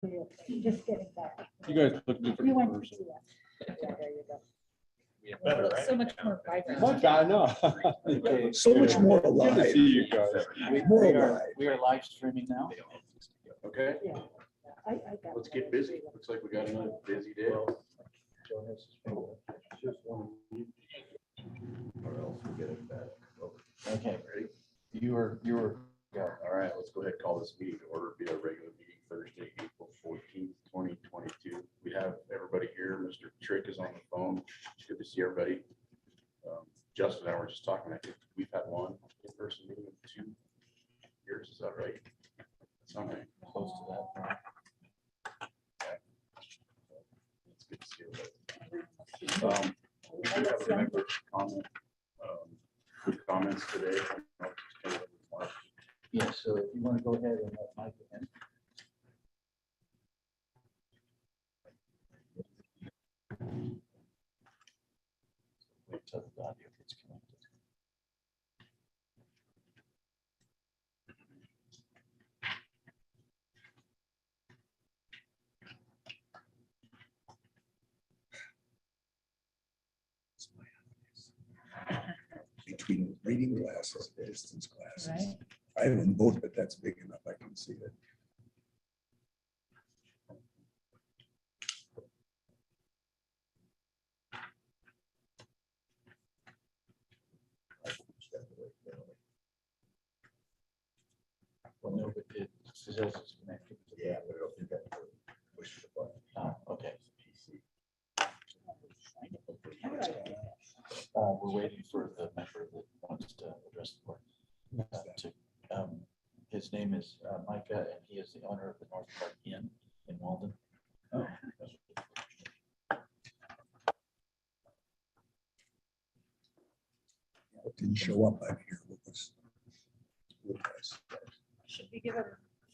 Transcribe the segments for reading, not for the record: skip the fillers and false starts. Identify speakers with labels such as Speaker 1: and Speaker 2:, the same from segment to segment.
Speaker 1: Just getting back.
Speaker 2: You guys look
Speaker 1: You
Speaker 2: different in
Speaker 1: went to
Speaker 2: person.
Speaker 1: see that. Yeah, there you go.
Speaker 3: Better,
Speaker 4: Looks
Speaker 3: right?
Speaker 4: so much more vibrant.
Speaker 2: What guy, no.
Speaker 5: Okay.
Speaker 6: So much more
Speaker 2: Good to
Speaker 6: alive.
Speaker 2: see you guys.
Speaker 6: More
Speaker 5: We
Speaker 6: alive.
Speaker 5: are live streaming now.
Speaker 3: Okay,
Speaker 1: Yeah. I got
Speaker 3: let's
Speaker 1: that.
Speaker 3: get busy. Looks like we got another busy day.
Speaker 5: Joe has his finger.
Speaker 3: Or else we'll get it back.
Speaker 5: Okay,
Speaker 3: Ready?
Speaker 5: you were,
Speaker 3: All right, let's go ahead and call this meeting to order. Be a regular meeting Thursday, April 14th, 2022. We have everybody here. Mr. Trick is on the phone. It's good to see everybody. Justin and I were just talking. I think we've had one in-person meeting in 2 years. Is that right? That's not right.
Speaker 5: close to that.
Speaker 3: It's good to see everybody. We do have a member comment, good comments today.
Speaker 5: Yeah, so if you want to go ahead and let Mike in. Wait till the audio gets connected.
Speaker 6: Between reading glasses and distance glasses.
Speaker 1: Right.
Speaker 6: I have them both, but that's big enough. I can see it.
Speaker 5: Well, no, but it says it's connected.
Speaker 3: Yeah, but I don't think that push the button.
Speaker 5: Oh, okay.
Speaker 1: How did I do that?
Speaker 5: We're waiting for the member that wants to address the board. His name is Micah, and he is the owner of the North Park Inn in Walden.
Speaker 6: Oh. It didn't show up on here. What was?
Speaker 4: Should we give him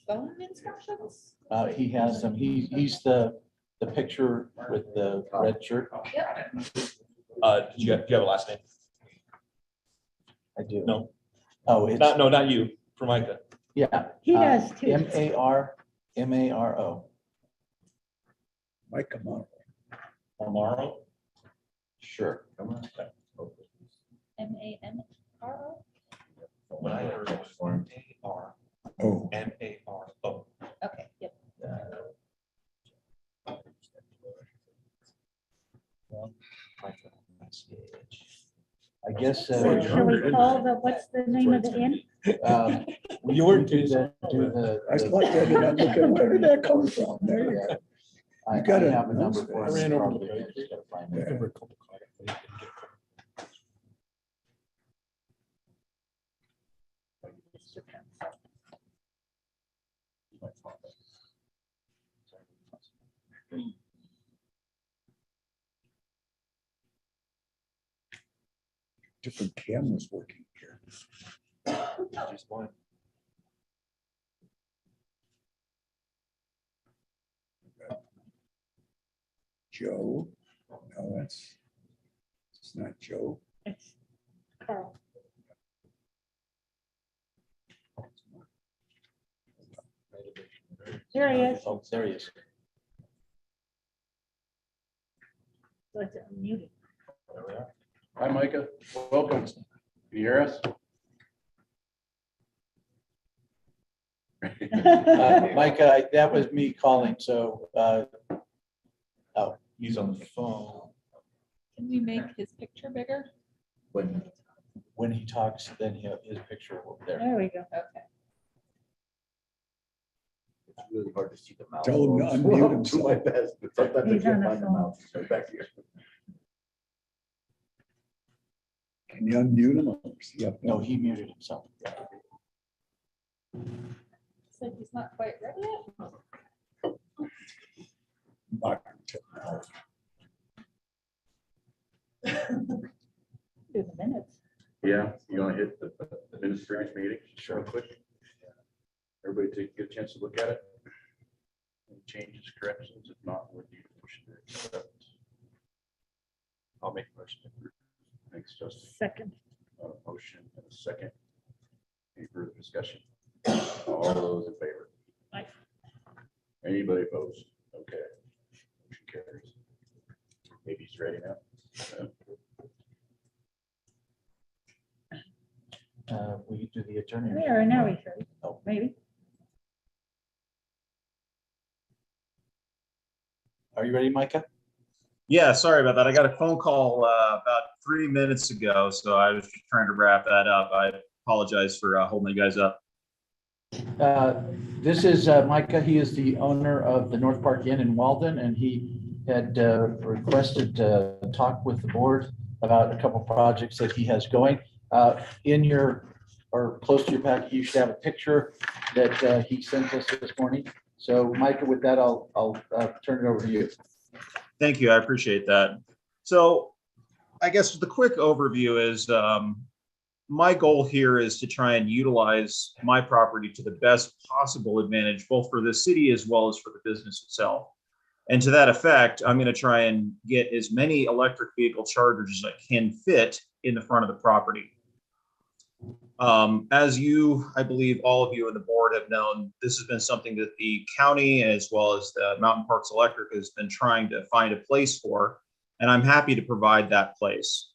Speaker 4: phone instructions?
Speaker 5: He has them. He's the picture with the red shirt.
Speaker 4: Yep.
Speaker 7: Do you have a last name?
Speaker 5: I do.
Speaker 7: No.
Speaker 5: Oh, it's,
Speaker 7: Not you, for Micah.
Speaker 5: yeah.
Speaker 1: He does too.
Speaker 5: Maro.
Speaker 6: Mike Amaro.
Speaker 7: Amaro?
Speaker 5: Sure.
Speaker 4: MANRO?
Speaker 7: When I heard it was M-A-R,
Speaker 6: Oh,
Speaker 7: M-A-R-O.
Speaker 4: Okay, yep.
Speaker 5: I guess.
Speaker 1: So shall we call the, what's the name of the inn?
Speaker 5: You were do the.
Speaker 6: I thought that, and I'm looking, where did that come from? There you go.
Speaker 5: I
Speaker 6: You got it.
Speaker 5: have a number for
Speaker 2: I
Speaker 5: him.
Speaker 2: ran over
Speaker 5: Probably,
Speaker 2: the
Speaker 5: I just gotta find it.
Speaker 6: Yeah. Different cameras working here.
Speaker 7: Just one.
Speaker 6: Joe. No, it's not Joe.
Speaker 1: It's Carl. There he is.
Speaker 5: Oh, there he is.
Speaker 1: So it's muted.
Speaker 3: Hi, Micah. Welcome. Can you hear us?
Speaker 5: Micah, that was me calling, so, oh,
Speaker 7: He's on the phone.
Speaker 4: Can we make his picture bigger?
Speaker 5: when he talks, then his picture will be there.
Speaker 1: There we go.
Speaker 4: Okay.
Speaker 3: It's really hard to see the mouse.
Speaker 6: Tell him to unmute
Speaker 3: Do
Speaker 6: himself.
Speaker 3: my best, but sometimes I
Speaker 1: He's on
Speaker 3: can't
Speaker 1: the
Speaker 3: find the
Speaker 1: phone.
Speaker 3: mouse. It's right back here.
Speaker 6: Can you unmute him? Yeah.
Speaker 5: No, he muted himself.
Speaker 4: Said he's not quite ready yet.
Speaker 6: Modern technology.
Speaker 1: Do the minutes.
Speaker 3: Yeah, you want to hit the administrative meeting? Sure. Quick. Everybody get a chance to look at it. Any changes, corrections? If not, we'll need to push it to accept. I'll make a motion to approve. Thanks, Justin.
Speaker 1: Second.
Speaker 3: Motion and a second. Any further discussion? All those in favor?
Speaker 1: Aye.
Speaker 3: Anybody opposed? Okay. Motion carries. Maybe he's ready now.
Speaker 5: Will you do the attorney?
Speaker 1: There, now he's ready.
Speaker 5: Oh.
Speaker 1: Maybe.
Speaker 5: Are you ready, Micah?
Speaker 2: Yeah, sorry about that. I got a phone call about 3 minutes ago, so I was just trying to wrap that up. I apologize for holding you guys up.
Speaker 5: This is Micah. He is the owner of the North Park Inn in Walden, and he had requested to talk with the board about a couple projects that he has going. In your, or close to your packet, you should have a picture that he sent us this morning. So Micah, with that, I'll turn it over to you.
Speaker 2: Thank you. I appreciate that. So I guess the quick overview is my goal here is to try and utilize my property to the best possible advantage, both for the city as well as for the business itself. And to that effect, I'm going to try and get as many electric vehicle chargers as I can fit in the front of the property. As you, I believe all of you on the board have known, this has been something that the county as well as the Mountain Parks Electric has been trying to find a place for, and I'm happy to provide that place.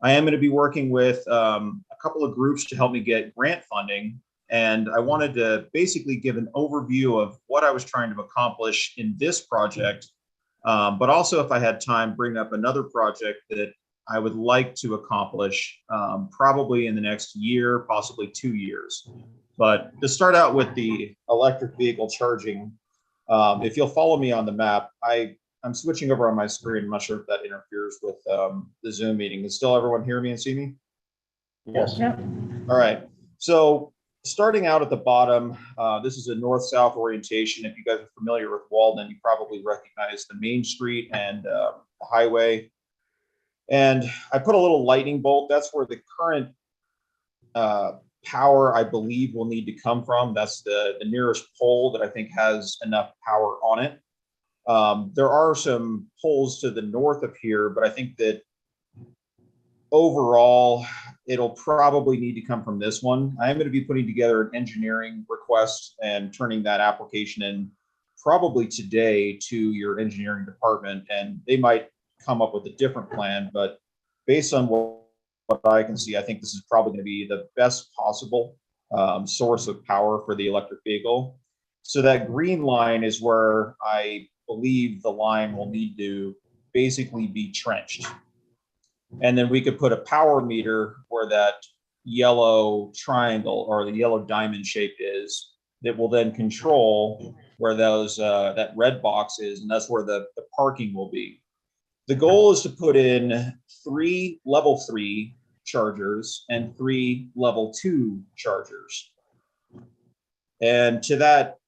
Speaker 2: I am going to be working with a couple of groups to help me get grant funding, and I wanted to basically give an overview of what I was trying to accomplish in this project, but also if I had time, bring up another project that I would like to accomplish probably in the next year, possibly 2 years. But to start out with the electric vehicle charging, if you'll follow me on the map, I'm switching over on my screen. I'm not sure if that interferes with the Zoom meeting. Can still everyone hear me and see me?
Speaker 5: Yes.
Speaker 1: Yep.
Speaker 2: All right. So starting out at the bottom, this is a north-south orientation. If you guys are familiar with Walden, you probably recognize the main street and the highway. And I put a little lightning bolt. That's where the current power, I believe, will need to come from. That's the nearest pole that I think has enough power on it. There are some poles to the north of here, but I think that overall, it'll probably need to come from this one. I am going to be putting together an engineering request and turning that application in probably today to your engineering department, and they might come up with a different plan, but based on what I can see, I think this is probably going to be the best possible source of power for the electric vehicle. So that green line is where I believe the line will need to basically be trenched. And then we could put a power meter where that yellow triangle or the yellow diamond shape is, that will then control where those that red box is, and that's where the parking will be. The goal is to put in 3 level 3 chargers and 3 level 2 chargers. And to that,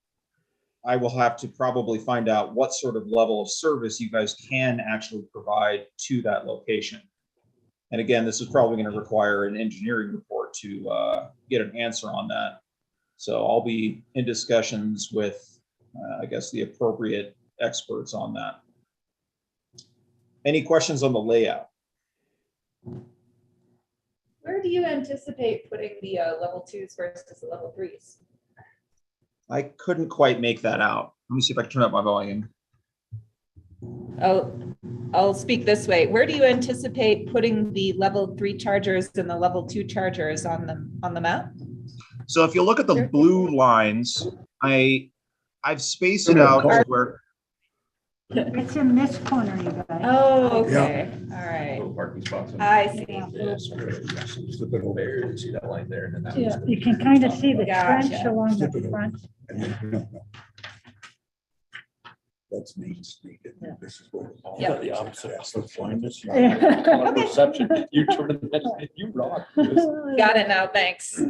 Speaker 2: I will have to probably find out what sort of level of service you guys can actually provide to that location. And again, this is probably going to require an engineering report to get an answer on that. So I'll be in discussions with, I guess, the appropriate experts on that. Any questions on the layout?
Speaker 4: Where do you anticipate putting the level 2s versus the level 3s?
Speaker 2: I couldn't quite make that out. Let me see if I can turn up my volume.
Speaker 4: I'll speak this way. Where do you anticipate putting the level 3 chargers and the level 2 chargers on the map?
Speaker 2: So if you look at the blue lines, I've spaced it out to where.
Speaker 1: It's in this corner, you guys.
Speaker 4: Oh, okay. All right.
Speaker 3: Little parking spots.
Speaker 4: I see.
Speaker 7: Slip it over there, you see that line there, and then that
Speaker 1: Yeah,
Speaker 7: was-
Speaker 1: you can kind of see the
Speaker 4: Gotcha.
Speaker 1: trench along
Speaker 6: Flip it
Speaker 1: the
Speaker 6: over.
Speaker 1: front.
Speaker 6: And then, no. That's Main Street. And this is where.
Speaker 4: Yep.
Speaker 5: The opposite.
Speaker 6: That's the blindness.
Speaker 1: Yeah.
Speaker 5: Perception. You turn it, you rock.
Speaker 4: Got it now. Thanks.
Speaker 2: All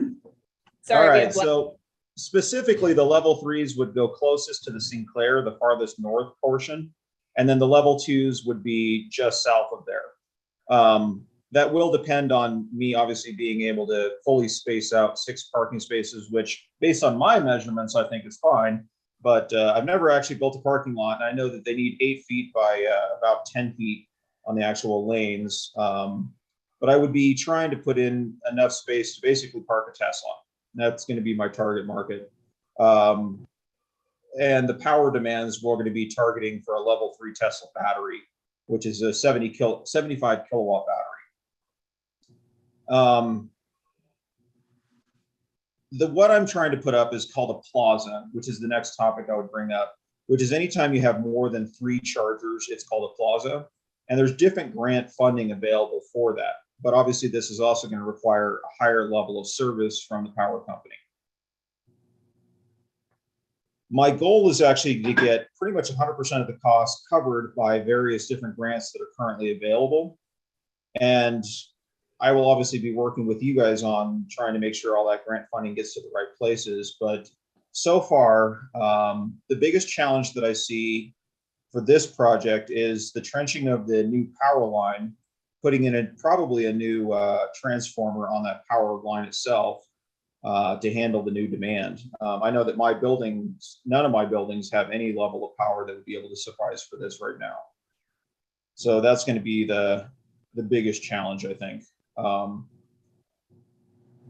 Speaker 4: Sorry. we
Speaker 2: right,
Speaker 4: have
Speaker 2: so specifically the level 3s would go closest to the Sinclair, the farthest north portion. And then the level 2s would be just south of there. That will depend on me obviously being able to fully space out 6 parking spaces, which based on my measurements, I think is fine. But I've never actually built a parking lot. And I know that they need 8 feet by about 10 feet on the actual lanes. But I would be trying to put in enough space to basically park a Tesla. That's going to be my target market. And the power demands we're going to be targeting for a level 3 Tesla battery, which is a 75 kilowatt battery. What I'm trying to put up is called a plaza, which is the next topic I would bring up, which is anytime you have more than 3 chargers, it's called a plaza. And there's different grant funding available for that. But obviously this is also going to require a higher level of service from the power company. My goal is actually to get pretty much 100% of the cost covered by various different grants that are currently available. And I will obviously be working with you guys on trying to make sure all that grant funding gets to the right places. But so far, the biggest challenge that I see for this project is the trenching of the new power line, putting in probably a new transformer on that power line itself to handle the new demand. I know that none of my buildings have any level of power that would be able to suffice for this right now. So that's going to be the biggest challenge, I think.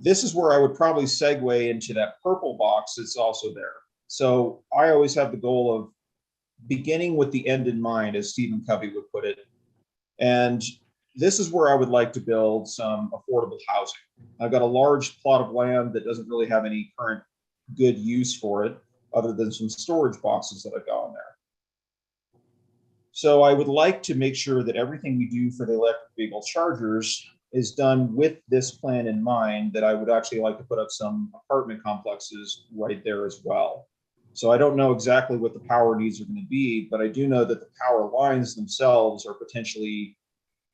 Speaker 2: This is where I would probably segue into that purple box that's also there. So I always have the goal of beginning with the end in mind, as Stephen Covey would put it. And this is where I would like to build some affordable housing. I've got a large plot of land that doesn't really have any current good use for it, other than some storage boxes that I've got on there. So I would like to make sure that everything we do for the electric vehicle chargers is done with this plan in mind, that I would actually like to put up some apartment complexes right there as well. So I don't know exactly what the power needs are going to be, but I do know that the power lines themselves are potentially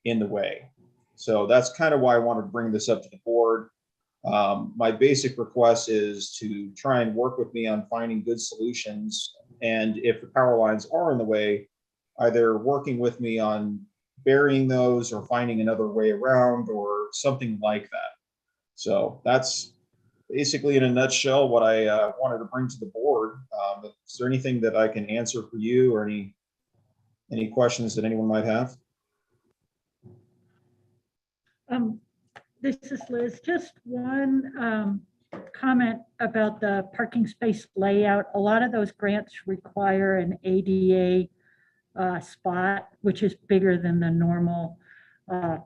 Speaker 2: in the way. So that's kind of why I wanted to bring this up to the board. My basic request is to try and work with me on finding good solutions. And if the power lines are in the way, either working with me on burying those or finding another way around or something like that. So that's basically in a nutshell what I wanted to bring to the board. Is there anything that I can answer for you, or any questions that anyone might have?
Speaker 1: This is Liz. Just one comment about the parking space layout. A lot of those grants require an ADA spot, which is bigger than the normal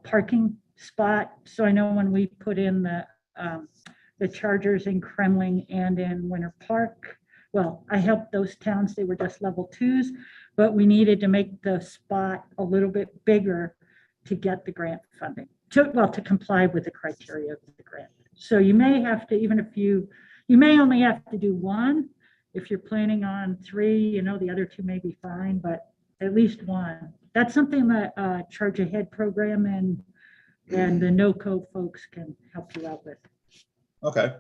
Speaker 1: parking spot. So I know when we put in the chargers in Kremling and in Winter Park, well, I helped those towns, they were just level 2s, but we needed to make the spot a little bit bigger to get the grant funding, to comply with the criteria of the grant. So you may have to, even if you may only have to do 1. If you're planning on 3, the other 2 may be fine, but at least 1. That's something that Charge Ahead program and the no-code folks can help you out with.
Speaker 2: Okay.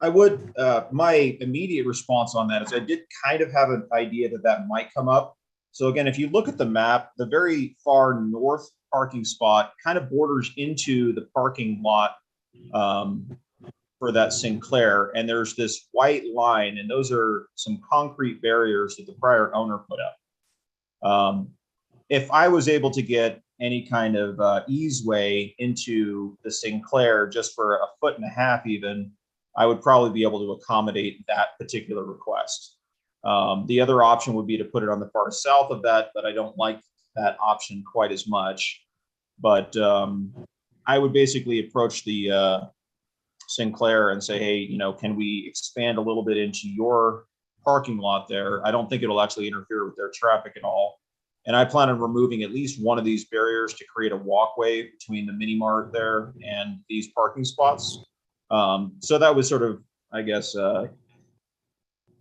Speaker 2: I would, my immediate response on that is I did kind of have an idea that might come up. So again, if you look at the map, the very far north parking spot kind of borders into the parking lot for that Sinclair. And there's this white line, and those are some concrete barriers that the prior owner put up. If I was able to get any kind of easeway into the Sinclair just for 1.5 feet even, I would probably be able to accommodate that particular request. The other option would be to put it on the far south of that, but I don't like that option quite as much. But I would basically approach the Sinclair and say, hey, can we expand a little bit into your parking lot there? I don't think it'll actually interfere with their traffic at all. And I plan on removing at least one of these barriers to create a walkway between the mini mart there and these parking spots. So that would sort of, I guess,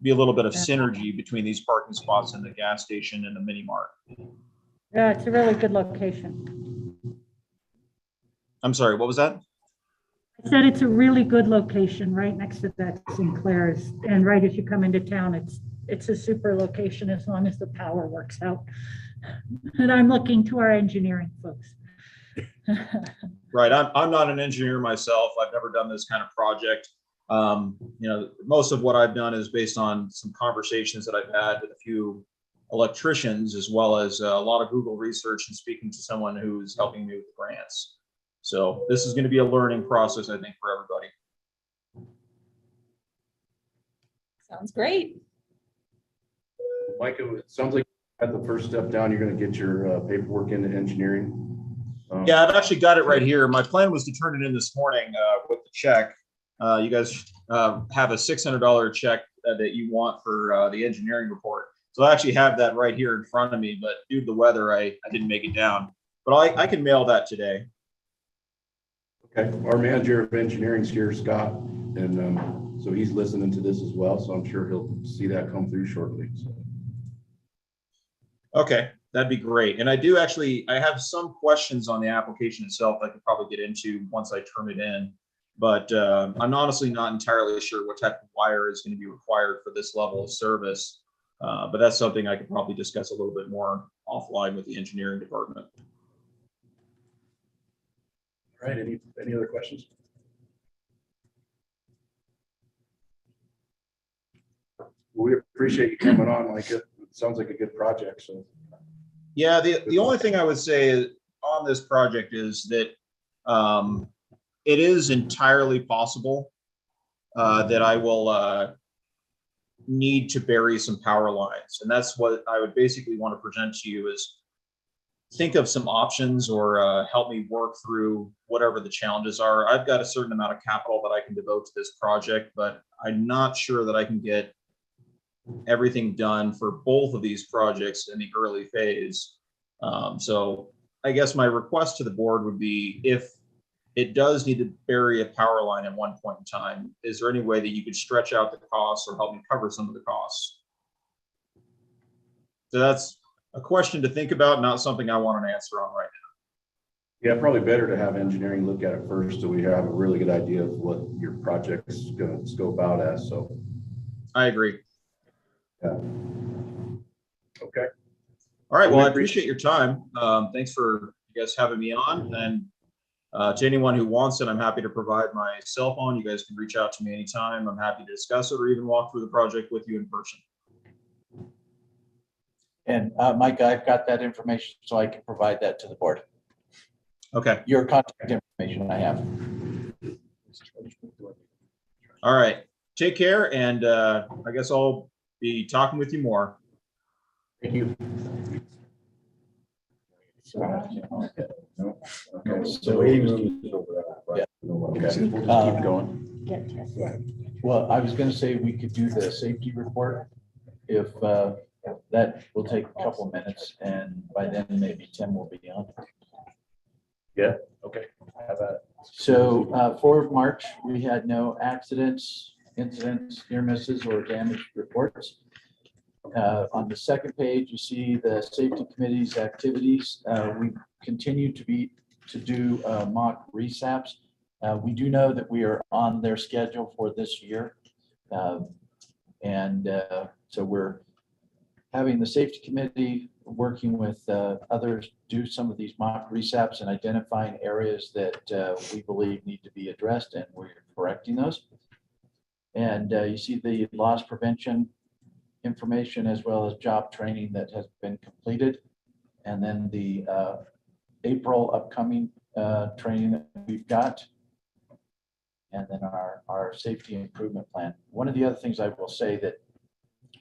Speaker 2: be a little bit of synergy between these parking spots and the gas station and the mini mart.
Speaker 1: Yeah, it's a really good location.
Speaker 2: I'm sorry, what was that?
Speaker 1: I said it's a really good location right next to that Sinclair's, and right as you come into town, it's a super location as long as the power works out. And I'm looking to our engineering folks.
Speaker 2: Right, I'm not an engineer myself. I've never done this kind of project. Most of what I've done is based on some conversations that I've had with a few electricians, as well as a lot of Google research and speaking to someone who's helping me with grants. So this is going to be a learning process, I think, for everybody.
Speaker 4: Sounds great.
Speaker 3: Micah, it sounds like at the first step down, you're gonna get your paperwork into engineering.
Speaker 2: Yeah, I've actually got it right here. My plan was to turn it in this morning with the check. You guys have a $600 check that you want for the engineering report. So I actually have that right here in front of me, but due to the weather, I didn't make it down. But I can mail that today.
Speaker 3: Okay, our manager of engineering is here, Scott, and so he's listening to this as well, so I'm sure he'll see that come through shortly. So.
Speaker 2: Okay, that'd be great. And I have some questions on the application itself I could probably get into once I turn it in. But I'm honestly not entirely sure what type of wire is going to be required for this level of service. But that's something I could probably discuss a little bit more offline with the engineering department.
Speaker 3: All right, any other questions? We appreciate you coming on, Micah. It sounds like a good project, so.
Speaker 2: Yeah, the only thing I would say on this project is that it is entirely possible that I will need to bury some power lines. And that's what I would basically want to present to you is think of some options or help me work through whatever the challenges are. I've got a certain amount of capital that I can devote to this project, but I'm not sure that I can get everything done for both of these projects in the early phase. So I guess my request to the board would be, if it does need to bury a power line at one point in time, is there any way that you could stretch out the costs or help me cover some of the costs? So that's a question to think about, not something I want an answer on right now.
Speaker 3: Yeah, probably better to have engineering look at it first so we have a really good idea of what your project's going to scope out as. So
Speaker 2: I agree.
Speaker 3: Yeah. Okay.
Speaker 2: All right. Well, I appreciate your time. Thanks for you guys having me on. And to anyone who wants it, I'm happy to provide my cell phone. You guys can reach out to me anytime. I'm happy to discuss it or even walk through the project with you in person.
Speaker 5: And Mike, I've got that information, so I can provide that to the board.
Speaker 2: Okay.
Speaker 5: Your contact information I have.
Speaker 2: All right. Take care. And I guess I'll be talking with you more.
Speaker 3: Thank you.
Speaker 5: Okay,
Speaker 3: So waiting room is over there. Yeah. Okay. We'll just keep going.
Speaker 1: Get tested.
Speaker 5: Well, I was going to say we could do the safety report if that will take a couple of minutes, and by then maybe Tim will be on.
Speaker 3: Yeah. Okay. Have that.
Speaker 5: So for March, we had no accidents, incidents, near misses, or damage reports. On the second page, you see the safety committee's activities. We continue to do mock resaps. We do know that we are on their schedule for this year. So we're having the safety committee working with others do some of these mock resaps and identifying areas that we believe need to be addressed, and we're correcting those. And you see the loss prevention information as well as job training that has been completed. And then the April upcoming training that we've got. And then our safety improvement plan. One of the other things I will say that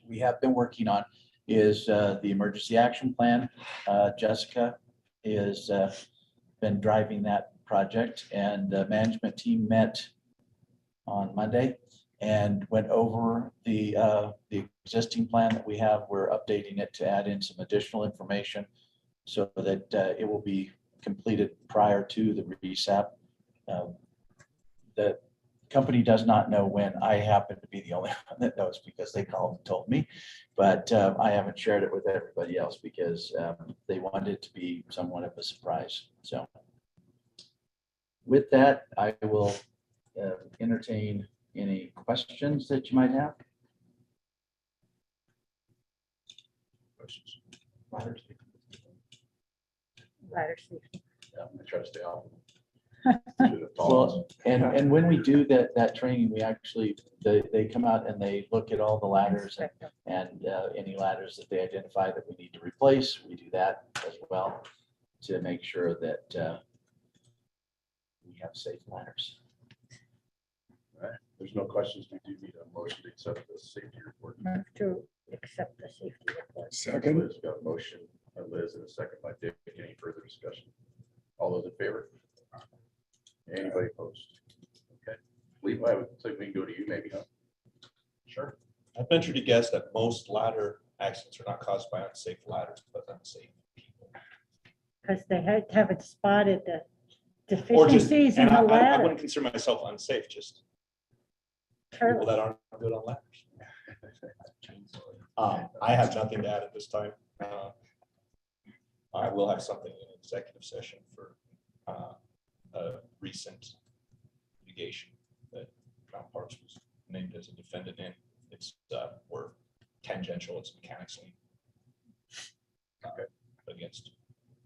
Speaker 5: we have been working on is the emergency action plan. Jessica is been driving that project, and the management team met on Monday and went over the existing plan that we have. We're updating it to add in some additional information so that it will be completed prior to the RESAP. The company does not know when. I happen to be the only one that knows because they called and told me, but I haven't shared it with everybody else because they wanted it to be somewhat of a surprise. So with that, I will entertain any questions that you might have.
Speaker 3: Questions?
Speaker 1: Ladder safety.
Speaker 3: Yeah, I'm gonna try to stay off.
Speaker 5: Well, and when we do that training, we actually, they come out and they look at all the ladders and any ladders that they identify that we need to replace, we do that as well to make sure that we have safe ladders.
Speaker 3: All right. There's no questions. We do need a motion to accept the safety report.
Speaker 1: Move to accept the safety report.
Speaker 6: Second.
Speaker 3: Liz got a motion, by Liz, and a second by Dick. Any further discussion? All those in favor? Anybody opposed? Okay. Levi, I would say we can go to you maybe, huh?
Speaker 7: Sure. I venture to guess that most ladder accidents are not caused by unsafe ladders, but unsafe people.
Speaker 1: Because they haven't spotted the
Speaker 7: Or just,
Speaker 1: deficiencies in
Speaker 7: and
Speaker 1: the
Speaker 7: I
Speaker 1: ladder.
Speaker 7: wouldn't consider myself unsafe, just people that aren't good on ladders. I have nothing to add at this time. I will have something in executive session for a recent litigation that Crown Parks was named as a defendant in. It's we're tangential, it's mechanics lien against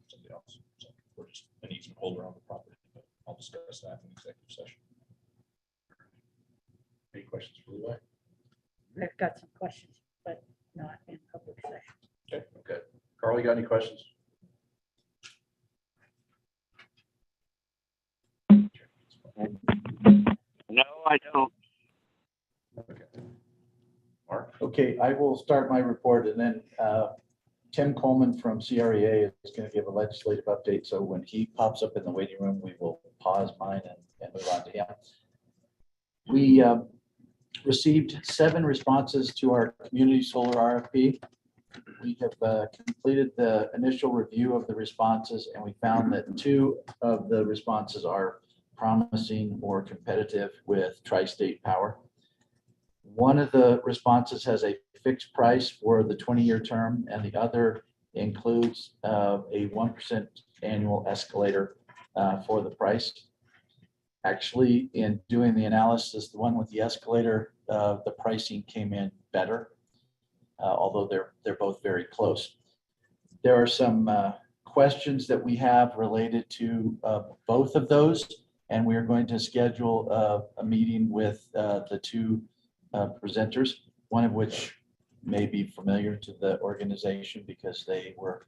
Speaker 7: somebody else. So we're just an easement holder on the property, but I'll discuss that in executive session.
Speaker 3: Any questions for Levi?
Speaker 1: I've got some questions, but not in public session.
Speaker 3: Okay. Carl, you got any questions?
Speaker 8: No, I don't.
Speaker 3: Okay. Mark?
Speaker 5: Okay, I will start my report and then Tim Coleman from CREA is going to give a legislative update. So when he pops up in the waiting room, we will pause mine and move on to him. We received 7 responses to our community solar RFP. We have completed the initial review of the responses and we found that 2 of the responses are promising or competitive with Tri-State Power. One of the responses has a fixed price for the 20-year term and the other includes a 1% annual escalator for the price. Actually, in doing the analysis, the one with the escalator, the pricing came in better, although they're both very close. There are some questions that we have related to both of those, and we are going to schedule a meeting with the 2 presenters, one of which may be familiar to the organization because they were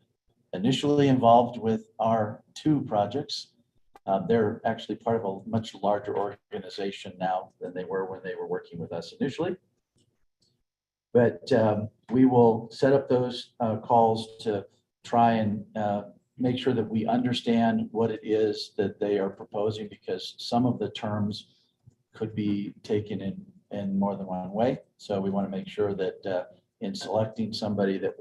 Speaker 5: initially involved with our 2 projects. They're actually part of a much larger organization now than they were when they were working with us initially. But we will set up those calls to try and make sure that we understand what it is that they are proposing, because some of the terms could be taken in more than one way. So we want to make sure that in selecting somebody that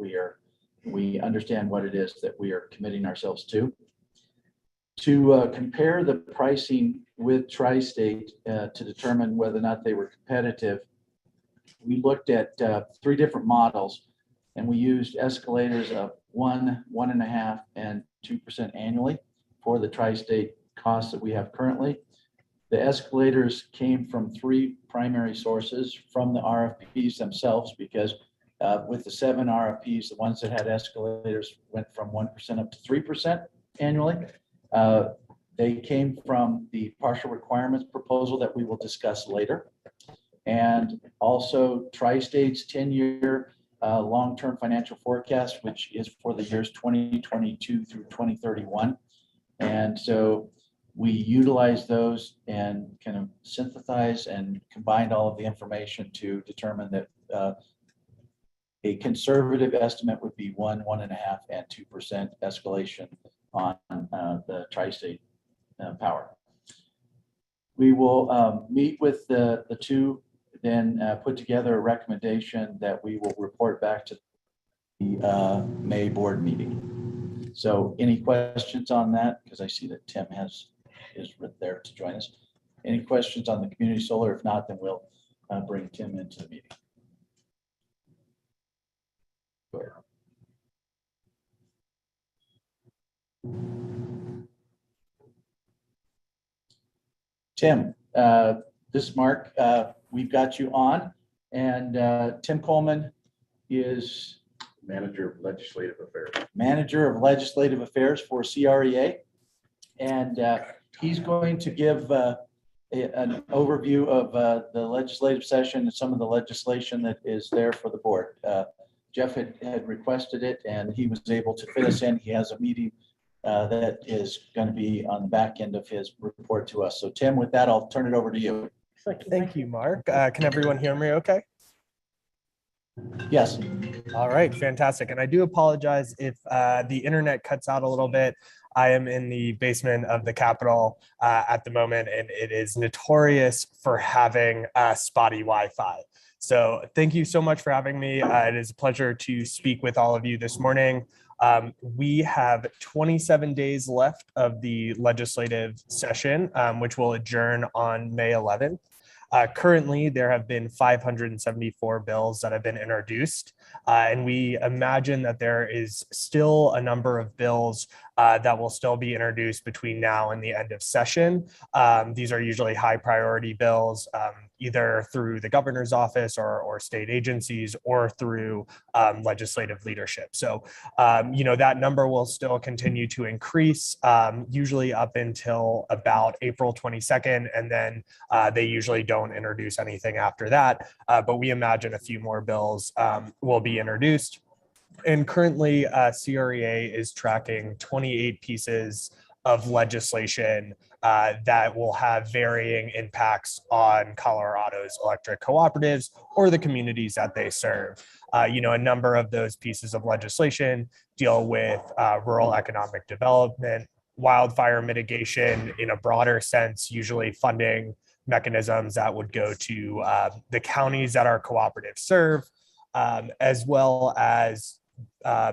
Speaker 5: we understand what it is that we are committing ourselves to. To compare the pricing with Tri-State to determine whether or not they were competitive, we looked at 3 different models and we used escalators of 1%, 1.5%, and 2% annually for the Tri-State costs that we have currently. The escalators came from 3 primary sources from the RFPs themselves, because with the 7 RFPs, the ones that had escalators went from 1% up to 3% annually. They came from the partial requirements proposal that we will discuss later. And also Tri-State's 10-year long-term financial forecast, which is for the years 2022 through 2031. And so we utilized those and kind of synthesized and combined all of the information to determine that a conservative estimate would be 1%, 1.5%, and 2% escalation on the Tri-State Power. We will meet with the 2, then put together a recommendation that we will report back to the May board meeting. So any questions on that? Because I see that Tim is there to join us. Any questions on the community solar? If not, then we'll bring Tim into the meeting. Go ahead. Tim, this is Mark. We've got you on, and Tim Coleman is
Speaker 3: Manager of Legislative Affairs.
Speaker 5: Manager of Legislative Affairs for CREA, and he's going to give an overview of the legislative session and some of the legislation that is there for the board. Jeff had requested it, and he was able to fit us in. He has a meeting that is going to be on the back end of his report to us. So Tim, with that, I'll turn it over to you.
Speaker 1: Looks like
Speaker 9: Thank you, Mark. Can everyone hear me okay?
Speaker 5: Yes.
Speaker 9: All right, fantastic. And I do apologize if the internet cuts out a little bit. I am in the basement of the Capitol at the moment, and it is notorious for having spotty Wi-Fi. So thank you so much for having me. It is a pleasure to speak with all of you this morning. We have 27 days left of the legislative session, which will adjourn on May 11th. Currently, there have been 574 bills that have been introduced, and we imagine that there is still a number of bills that will still be introduced between now and the end of session. These are usually high priority bills, either through the governor's office or state agencies or through legislative leadership. So, that number will still continue to increase, usually up until about April 22nd, and then they usually don't introduce anything after that, but we imagine a few more bills will be introduced. And currently, CREA is tracking 28 pieces of legislation that will have varying impacts on Colorado's electric cooperatives or the communities that they serve. A number of those pieces of legislation deal with rural economic development, wildfire mitigation in a broader sense, usually funding mechanisms that would go to the counties that our cooperatives serve, as well as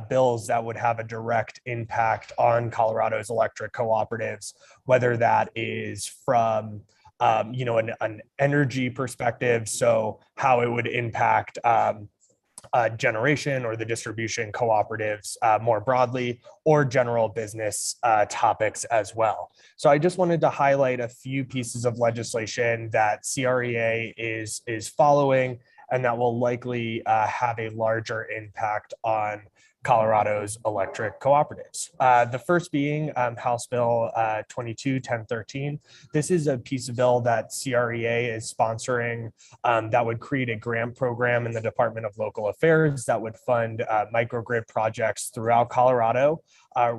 Speaker 9: bills that would have a direct impact on Colorado's electric cooperatives, whether that is from an energy perspective, so how it would impact generation or the distribution cooperatives more broadly, or general business topics as well. So I just wanted to highlight a few pieces of legislation that CREA is following and that will likely have a larger impact on Colorado's electric cooperatives. The first being House Bill 22-1013. This is a piece of bill that CREA is sponsoring that would create a grant program in the Department of Local Affairs that would fund microgrid projects throughout Colorado.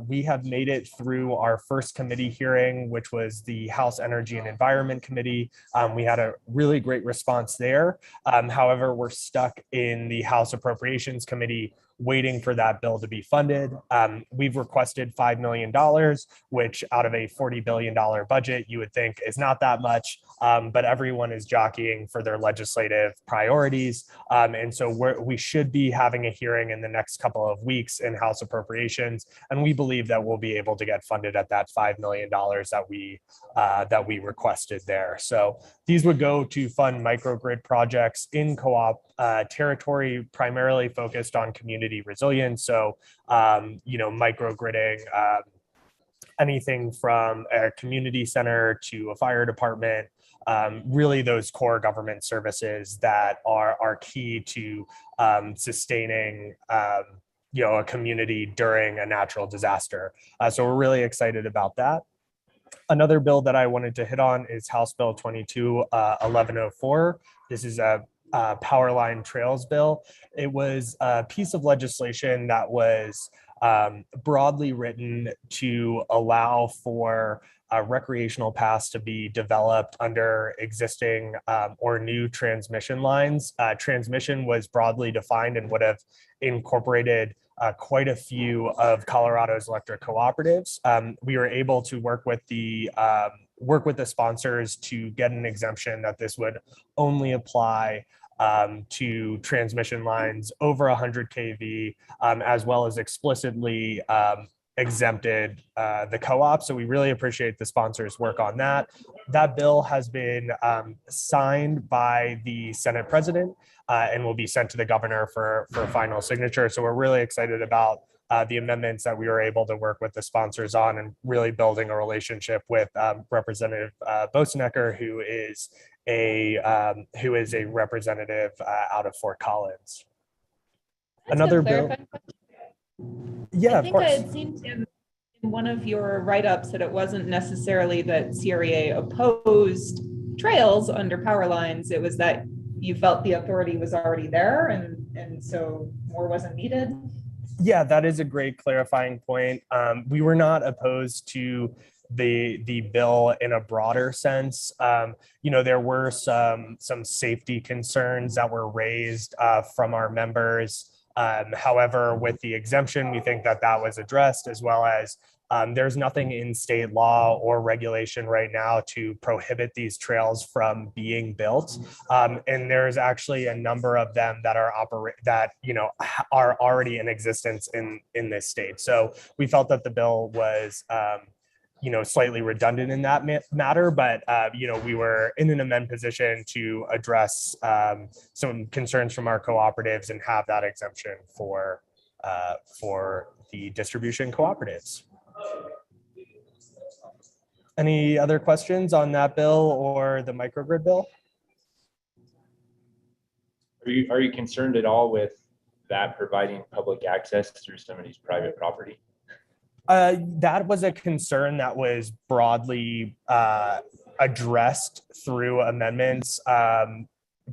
Speaker 9: We have made it through our first committee hearing, which was the House Energy and Environment Committee. We had a really great response there. However, we're stuck in the House Appropriations Committee waiting for that bill to be funded. We've requested $5 million, which out of a $40 billion budget, you would think is not that much, but everyone is jockeying for their legislative priorities. And so we should be having a hearing in the next couple of weeks in House Appropriations, and we believe that we'll be able to get funded at that $5 million that we requested there. So these would go to fund microgrid projects in co-op territory, primarily focused on community resilience. So, microgridding, anything from a community center to a fire department, really those core government services that are key to sustaining a community during a natural disaster. So we're really excited about that. Another bill that I wanted to hit on is House Bill 22-1104. This is a power line trails bill. It was a piece of legislation that was broadly written to allow for recreational paths to be developed under existing or new transmission lines. Transmission was broadly defined and would have incorporated quite a few of Colorado's electric cooperatives. We were able to work with the sponsors to get an exemption that this would only apply to transmission lines over 100 kV, as well as explicitly exempted the co-op. So we really appreciate the sponsors' work on that. That bill has been signed by the Senate President and will be sent to the governor for final signature. So we're really excited about the amendments that we were able to work with the sponsors on, and really building a relationship with Representative Bosenecker, who is a representative out of Fort Collins. Another bill. Yeah,
Speaker 4: I think I had seen in one of your write-ups that it wasn't necessarily that CREA opposed trails under power lines. It was that you felt the authority was already there, and so more wasn't needed.
Speaker 9: Yeah, that is a great clarifying point. We were not opposed to the bill in a broader sense. There were some safety concerns that were raised from our members. However, with the exemption, we think that was addressed, as well as there's nothing in state law or regulation right now to prohibit these trails from being built. And there's actually a number of them that are are already in existence in this state. So we felt that the bill was slightly redundant in that matter, but we were in an amend position to address some concerns from our cooperatives and have that exemption for the distribution cooperatives. Any other questions on that bill or the microgrid bill?
Speaker 10: Are you concerned at all with that providing public access through somebody's private property?
Speaker 9: That was a concern that was broadly addressed through amendments,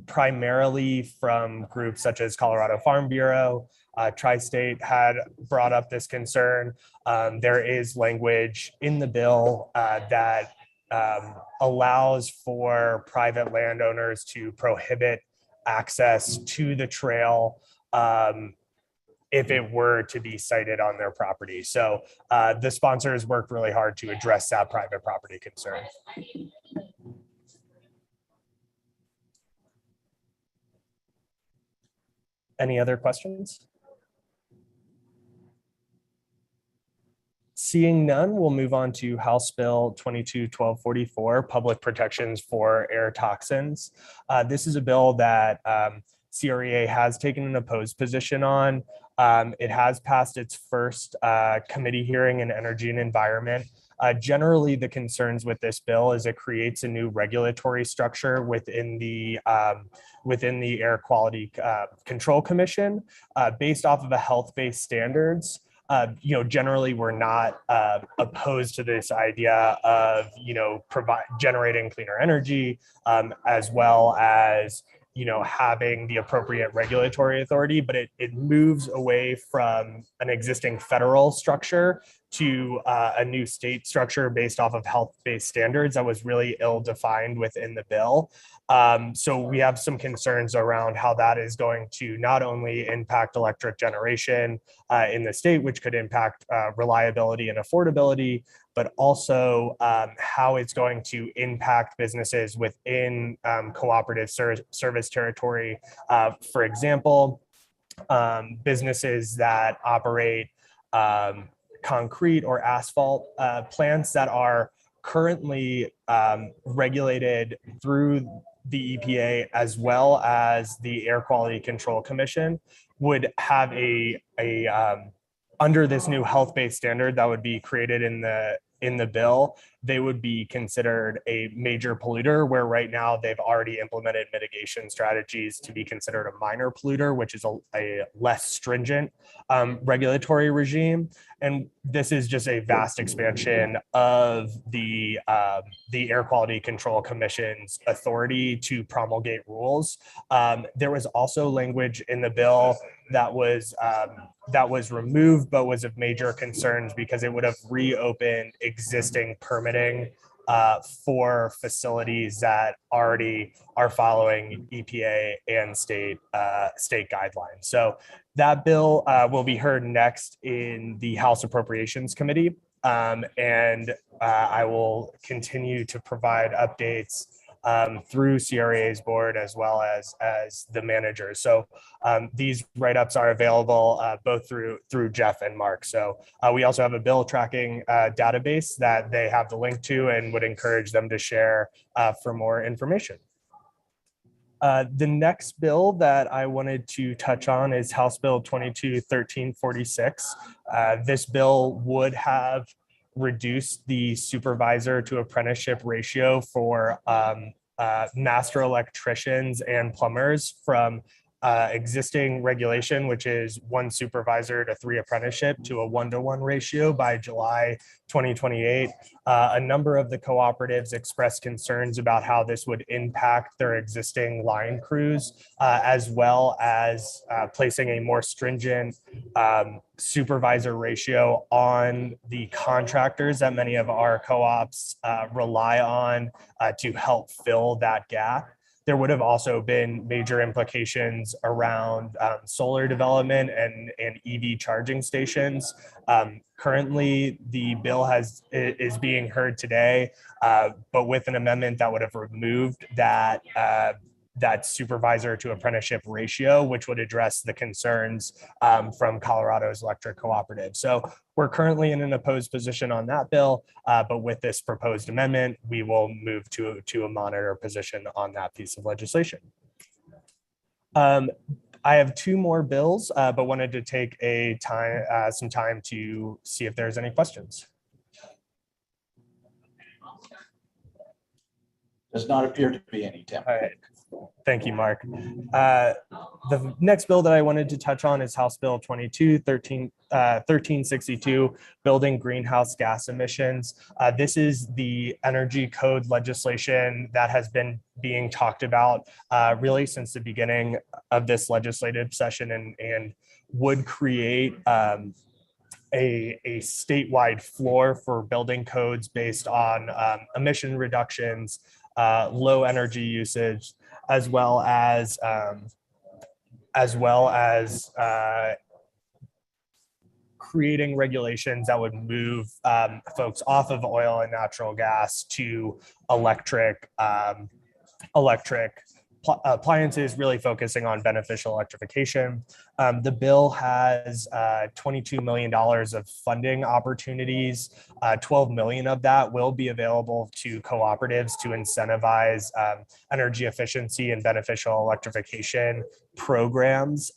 Speaker 9: primarily from groups such as Colorado Farm Bureau. Tri-State had brought up this concern. There is language in the bill that allows for private landowners to prohibit access to the trail if it were to be sited on their property. So the sponsors worked really hard to address that private property concern. Any other questions? Seeing none, we'll move on to House Bill 22-1244, Public Protections for Air Toxins. This is a bill that CREA has taken an opposed position on. It has passed its first committee hearing in Energy and Environment. Generally, the concerns with this bill is it creates a new regulatory structure within the Air Quality Control Commission based off of a health-based standards. Generally, we're not opposed to this idea of, generating cleaner energy, as well as, having the appropriate regulatory authority, but it moves away from an existing federal structure to a new state structure based off of health-based standards that was really ill-defined within the bill. So we have some concerns around how that is going to not only impact electric generation in the state, which could impact reliability and affordability, but also how it's going to impact businesses within cooperative service territory. For example, businesses that operate concrete or asphalt plants that are currently regulated through the EPA as well as the Air Quality Control Commission would have under this new health-based standard that would be created in the bill, they would be considered a major polluter, where right now they've already implemented mitigation strategies to be considered a minor polluter, which is a less stringent regulatory regime. And this is just a vast expansion of the Air Quality Control Commission's authority to promulgate rules. There was also language in the bill that was removed, but was of major concerns because it would have reopened existing permitting for facilities that already are following EPA and state guidelines. So that bill will be heard next in the House Appropriations Committee, and I will continue to provide updates through CRA's board as well as the manager. So these write-ups are available both through Jeff and Mark. So we also have a bill tracking database that they have the link to and would encourage them to share for more information. The next bill that I wanted to touch on is House Bill 22-1346. This bill would have reduced the supervisor to apprenticeship ratio for master electricians and plumbers from existing regulation, which is 1 supervisor to 3 apprenticeship to a 1-to-1 ratio by July 2028. A number of the cooperatives expressed concerns about how this would impact their existing line crews, as well as placing a more stringent supervisor ratio on the contractors that many of our co-ops rely on to help fill that gap. There would have also been major implications around solar development and EV charging stations. Currently, the bill is being heard today, but with an amendment that would have removed that that supervisor to apprenticeship ratio, which would address the concerns from Colorado's electric cooperative. So we're currently in an opposed position on that bill, but with this proposed amendment, we will move to a monitor position on that piece of legislation. I have 2 more bills, but wanted to take some time to see if there's any questions.
Speaker 5: Does not appear to be any, Tim.
Speaker 9: All right. Thank you, Mark. The next bill that I wanted to touch on is House Bill 1362, Building Greenhouse Gas Emissions. This is the energy code legislation that has been being talked about really since the beginning of this legislative session, and would create a statewide floor for building codes based on emission reductions, low energy usage, as well as creating regulations that would move folks off of oil and natural gas to electric appliances, really focusing on beneficial electrification. The bill has $22 million of funding opportunities. 12 million of that will be available to cooperatives to incentivize energy efficiency and beneficial electrification programs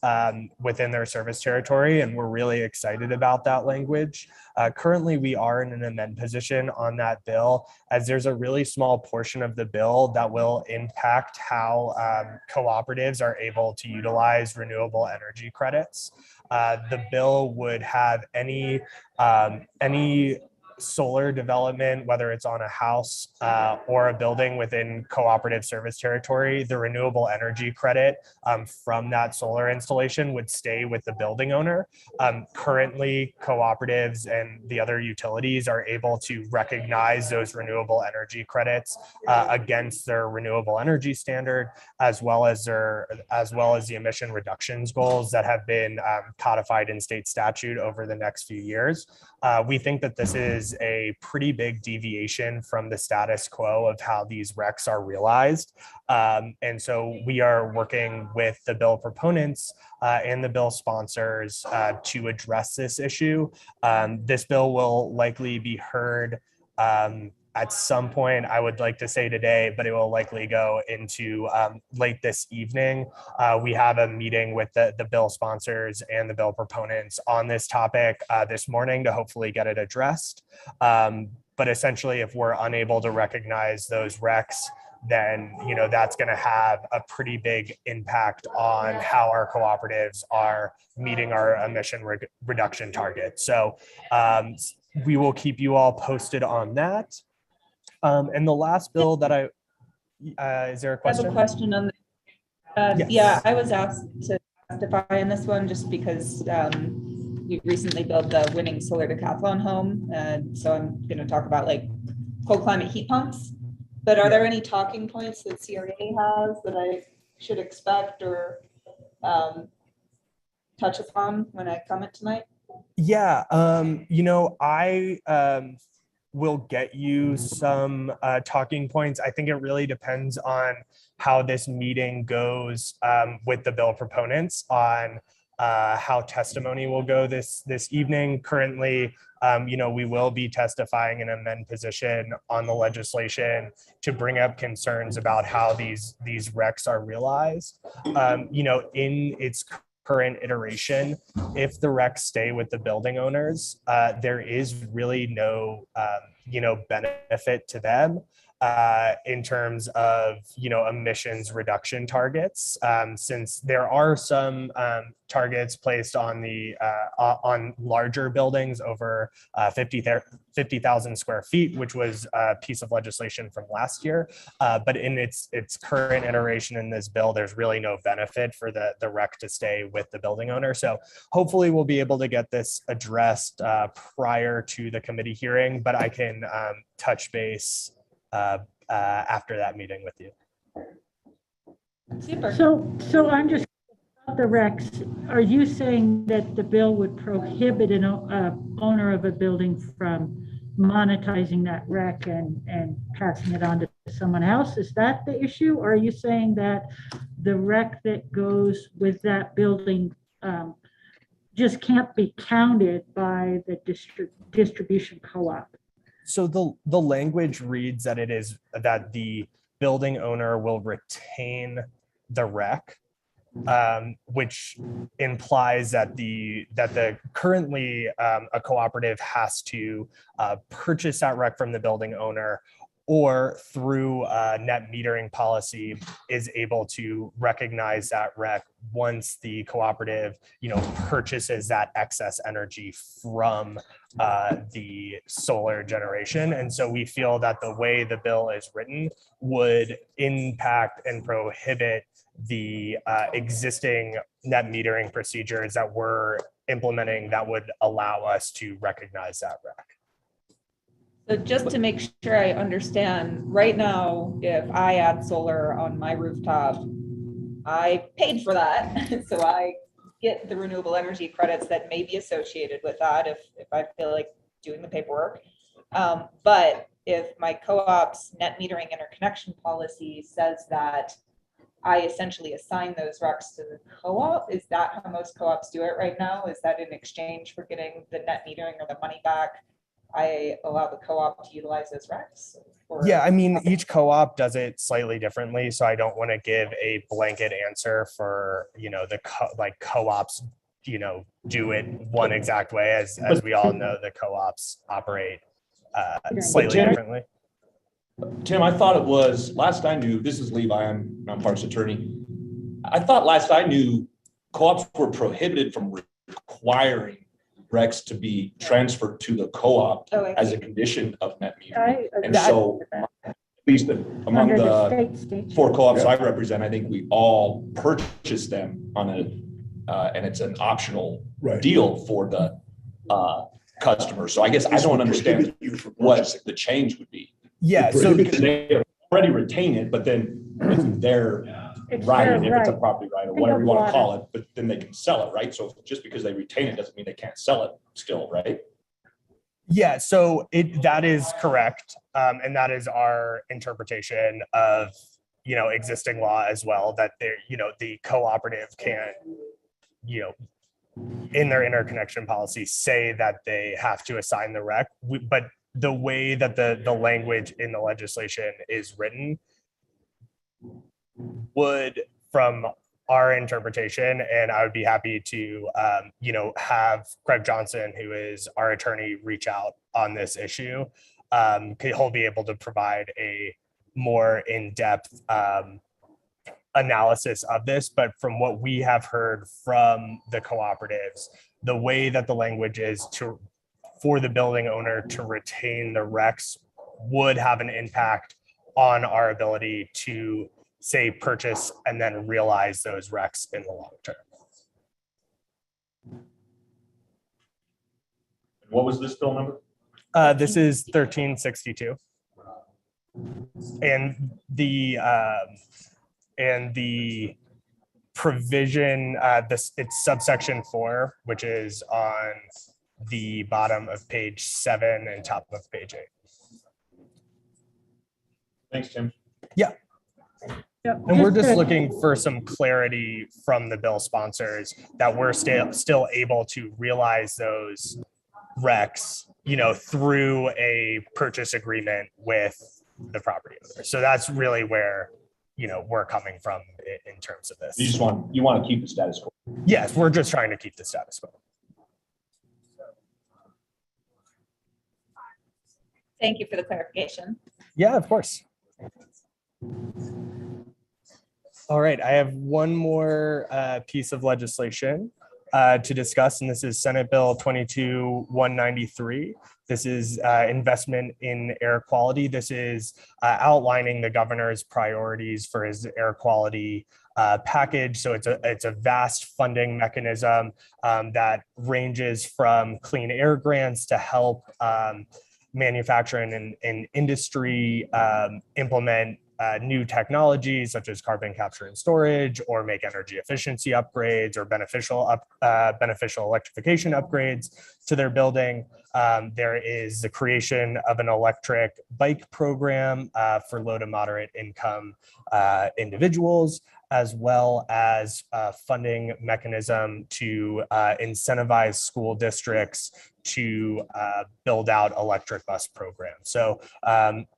Speaker 9: within their service territory. And we're really excited about that language. Currently, we are in an amend position on that bill, as there's a really small portion of the bill that will impact how cooperatives are able to utilize renewable energy credits. The bill would have any solar development, whether it's on a house or a building within cooperative service territory, the renewable energy credit from that solar installation would stay with the building owner. Currently, cooperatives and the other utilities are able to recognize those renewable energy credits against their renewable energy standard, as well as the emission reductions goals that have been codified in state statute over the next few years. We think that this is a pretty big deviation from the status quo of how these recs are realized. And so we are working with the bill proponents and the bill sponsors to address this issue. This bill will likely be heard at some point, I would like to say today, but it will likely go into late this evening. We have a meeting with the bill sponsors and the bill proponents on this topic this morning to hopefully get it addressed. But essentially, if we're unable to recognize those recs, then that's going to have a pretty big impact on how our cooperatives are meeting our emission reduction targets. So we will keep you all posted on that. And the last bill that is there a question?
Speaker 4: I have a question on
Speaker 9: Yes.
Speaker 4: Yeah, I was asked to testify in this one just because we recently built the winning solar decathlon home. And so I'm going to talk about like cold climate heat pumps. But are there any talking points that CRA has that I should expect or touch upon when I comment tonight?
Speaker 9: Yeah, I will get you some talking points. I think it really depends on how this meeting goes with the bill proponents on how testimony will go this evening. Currently, we will be testifying in an amend position on the legislation to bring up concerns about how these recs are realized. In its current iteration, if the recs stay with the building owners, there is really no benefit to them. in terms of, emissions reduction targets, since there are some targets placed on the on larger buildings over 50,000 square feet, which was a piece of legislation from last year. But in its current iteration in this bill, there's really no benefit for the rec to stay with the building owner. So hopefully we'll be able to get this addressed prior to the committee hearing, but I can touch base after that meeting with you.
Speaker 4: Super.
Speaker 1: So I'm just about the recs. Are you saying that the bill would prohibit an owner of a building from monetizing that rec and passing it on to someone else? Is that the issue? Or are you saying that the rec that goes with that building just can't be counted by the distribution co-op?
Speaker 9: So the language reads that it is that the building owner will retain the rec, which implies that the currently a cooperative has to purchase that rec from the building owner, or through a net metering policy is able to recognize that rec once the cooperative, purchases that excess energy from the solar generation. And so we feel that the way the bill is written would impact and prohibit the existing net metering procedures that we're implementing that would allow us to recognize that rec.
Speaker 4: So just to make sure I understand, right now, if I add solar on my rooftop, I paid for that. So I get the renewable energy credits that may be associated with that if I feel like doing the paperwork. But if my co-op's net metering interconnection policy says that I essentially assign those recs to the co-op, is that how most co-ops do it right now? Is that in exchange for getting the net metering or the money back, I allow the co-op to utilize those recs?
Speaker 9: Yeah, I mean, each co-op does it slightly differently, so I don't want to give a blanket answer for, the co-ops, do it one exact way, as we all know, the co-ops operate slightly differently.
Speaker 7: Tim, I thought it was, last I knew, this is Levi, I'm Parks attorney. I thought last I knew, co-ops were prohibited from requiring recs to be transferred to the co-op as a condition of net metering. And so, at least among the 4 co-ops I represent, I think we all purchase them on and it's an optional deal for the customer. So I guess I don't understand what the change would be.
Speaker 9: Yeah, so
Speaker 7: because they already retain it, but then it's their right, if it's a property right or whatever you want to call it, but then they can sell it, right? So just because they retain it doesn't mean they can't sell it still, right?
Speaker 9: Yeah, so that is correct. And that is our interpretation of, existing law as well, that they're, the cooperative can, in their interconnection policy say that they have to assign the rec, but the way that the language in the legislation is written would, from our interpretation, and I would be happy to, have Craig Johnson, who is our attorney, reach out on this issue. He'll be able to provide a more in-depth analysis of this, but from what we have heard from the cooperatives, the way that the language is for the building owner to retain the recs would have an impact on our ability to, say, purchase and then realize those recs in the long term.
Speaker 7: What was this bill number?
Speaker 9: This is 1362. And the provision, it's subsection 4, which is on the bottom of page 7 and top of page 8.
Speaker 7: Thanks, Tim.
Speaker 9: Yeah.
Speaker 1: Yep.
Speaker 9: And we're just looking for some clarity from the bill sponsors that we're still able to realize those recs, through a purchase agreement with the property owner. So that's really where, we're coming from in terms of this.
Speaker 7: You want to keep the status quo.
Speaker 9: Yes, we're just trying to keep the status quo.
Speaker 4: Thank you for the clarification.
Speaker 9: Yeah, of course. All right, I have one more piece of legislation to discuss, and this is Senate Bill 22-193. This is investment in air quality. This is outlining the governor's priorities for his air quality package. So it's a vast funding mechanism that ranges from clean air grants to help manufacturing and industry implement new technologies such as carbon capture and storage, or make energy efficiency upgrades or beneficial electrification upgrades to their building. There is the creation of an electric bike program for low to moderate income individuals, as well as a funding mechanism to incentivize school districts to build out electric bus programs. So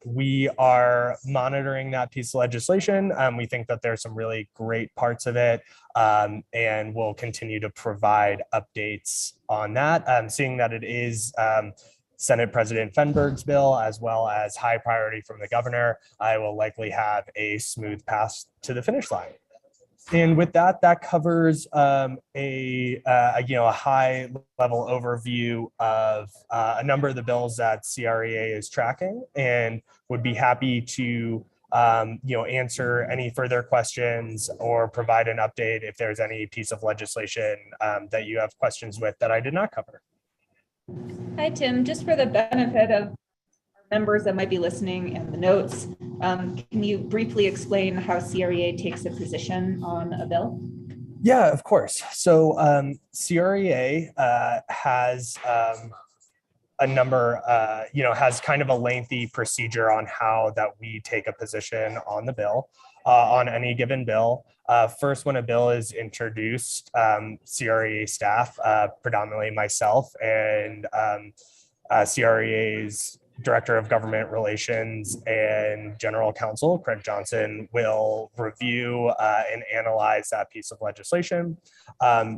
Speaker 9: we are monitoring that piece of legislation. We think that there's some really great parts of it, and we'll continue to provide updates on that. Seeing that it is Senate President Fenberg's bill, as well as high priority from the governor, I will likely have a smooth pass to the finish line. And with that, that covers a high level overview of a number of the bills that CREA is tracking, and would be happy to answer any further questions or provide an update if there's any piece of legislation that you have questions with that I did not cover.
Speaker 4: Hi, Tim. Just for the benefit of members that might be listening and the notes, can you briefly explain how CREA takes a position on a bill?
Speaker 9: Yeah, of course. So CREA has a number, has kind of a lengthy procedure on how that we take a position on the bill, on any given bill. First, when a bill is introduced, CREA staff, predominantly myself and CREA's Director of Government Relations and General Counsel, Craig Johnson, will review and analyze that piece of legislation.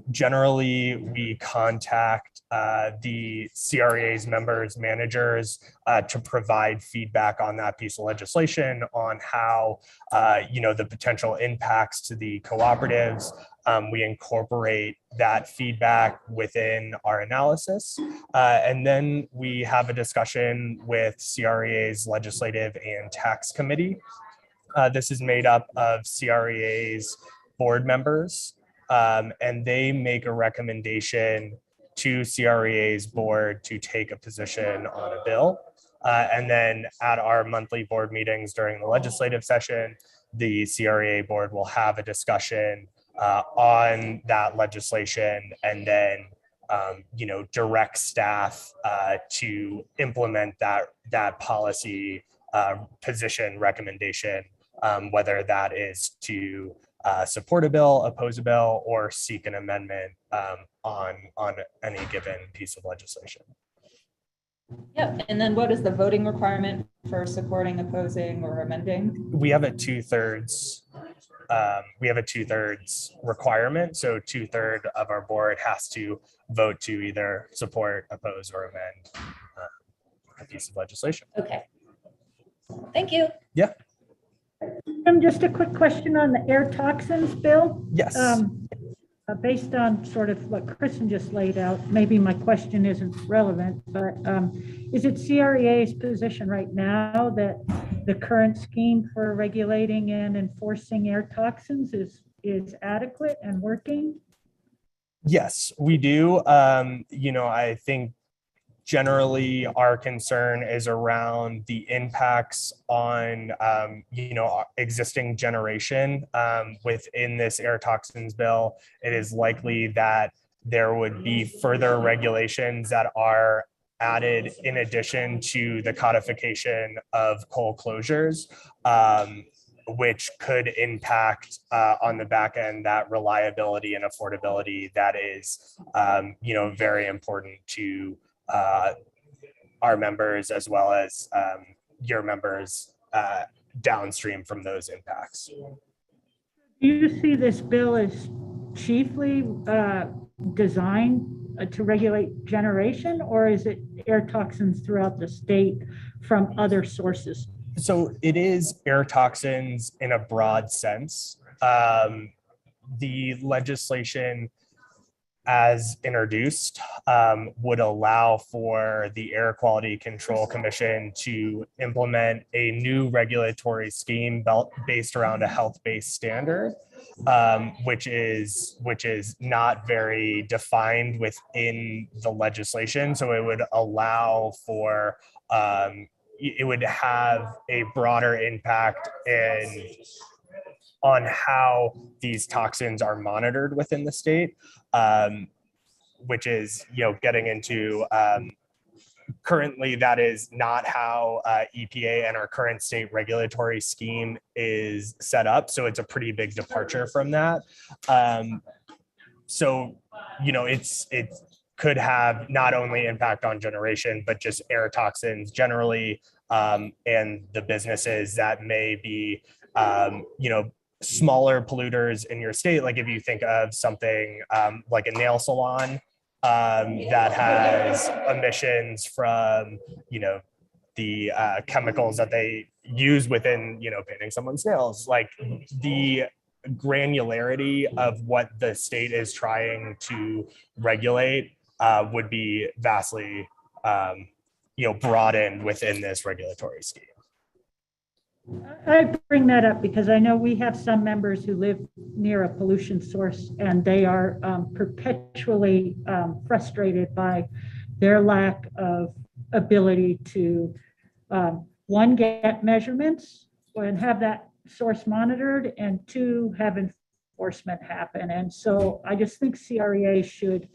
Speaker 9: Generally, we contact the CREA's members, managers, to provide feedback on that piece of legislation, on how, the potential impacts to the cooperatives. We incorporate that feedback within our analysis. And then we have a discussion with CREA's Legislative and Tax Committee. This is made up of CREA's board members, and they make a recommendation to CREA's board to take a position on a bill. And then at our monthly board meetings during the legislative session, the CREA board will have a discussion on that legislation, and then direct staff to implement that policy position recommendation, whether that is to support a bill, oppose a bill, or seek an amendment on any given piece of legislation.
Speaker 4: Yep. And then what is the voting requirement for supporting, opposing, or amending?
Speaker 9: We have a 2/3. We have a 2/3 requirement. So 2/3 of our board has to vote to either support, oppose, or amend a piece of legislation.
Speaker 4: Okay. Thank you.
Speaker 9: Yeah.
Speaker 1: Just a quick question on the air toxins bill.
Speaker 9: Yes.
Speaker 1: Based on sort of what Kristen just laid out, maybe my question isn't relevant, but is it CREA's position right now that the current scheme for regulating and enforcing air toxins is adequate and working?
Speaker 9: Yes, we do. I think generally our concern is around the impacts on, existing generation within this air toxins bill. It is likely that there would be further regulations that are added in addition to the codification of coal closures, which could impact on the back end that reliability and affordability that is, very important to our members, as well as your members downstream from those impacts.
Speaker 1: Do you see this bill as chiefly designed to regulate generation, or is it air toxins throughout the state from other sources?
Speaker 9: So it is air toxins in a broad sense. The legislation as introduced would allow for the Air Quality Control Commission to implement a new regulatory scheme based around a health-based standard, which is not very defined within the legislation. So it would allow for it would have a broader impact on how these toxins are monitored within the state, which is, getting into currently that is not how EPA and our current state regulatory scheme is set up. So it's a pretty big departure from that. So, it could have not only impact on generation, but just air toxins generally, and the businesses that may be, smaller polluters in your state. Like if you think of something like a nail salon that has emissions from, the chemicals that they use within, painting someone's nails, like the granularity of what the state is trying to regulate would be vastly, broadened within this regulatory scheme.
Speaker 1: I bring that up because I know we have some members who live near a pollution source and they are perpetually frustrated by their lack of ability to, one, get measurements and have that source monitored, and two, have enforcement happen. And so I just think CREA should,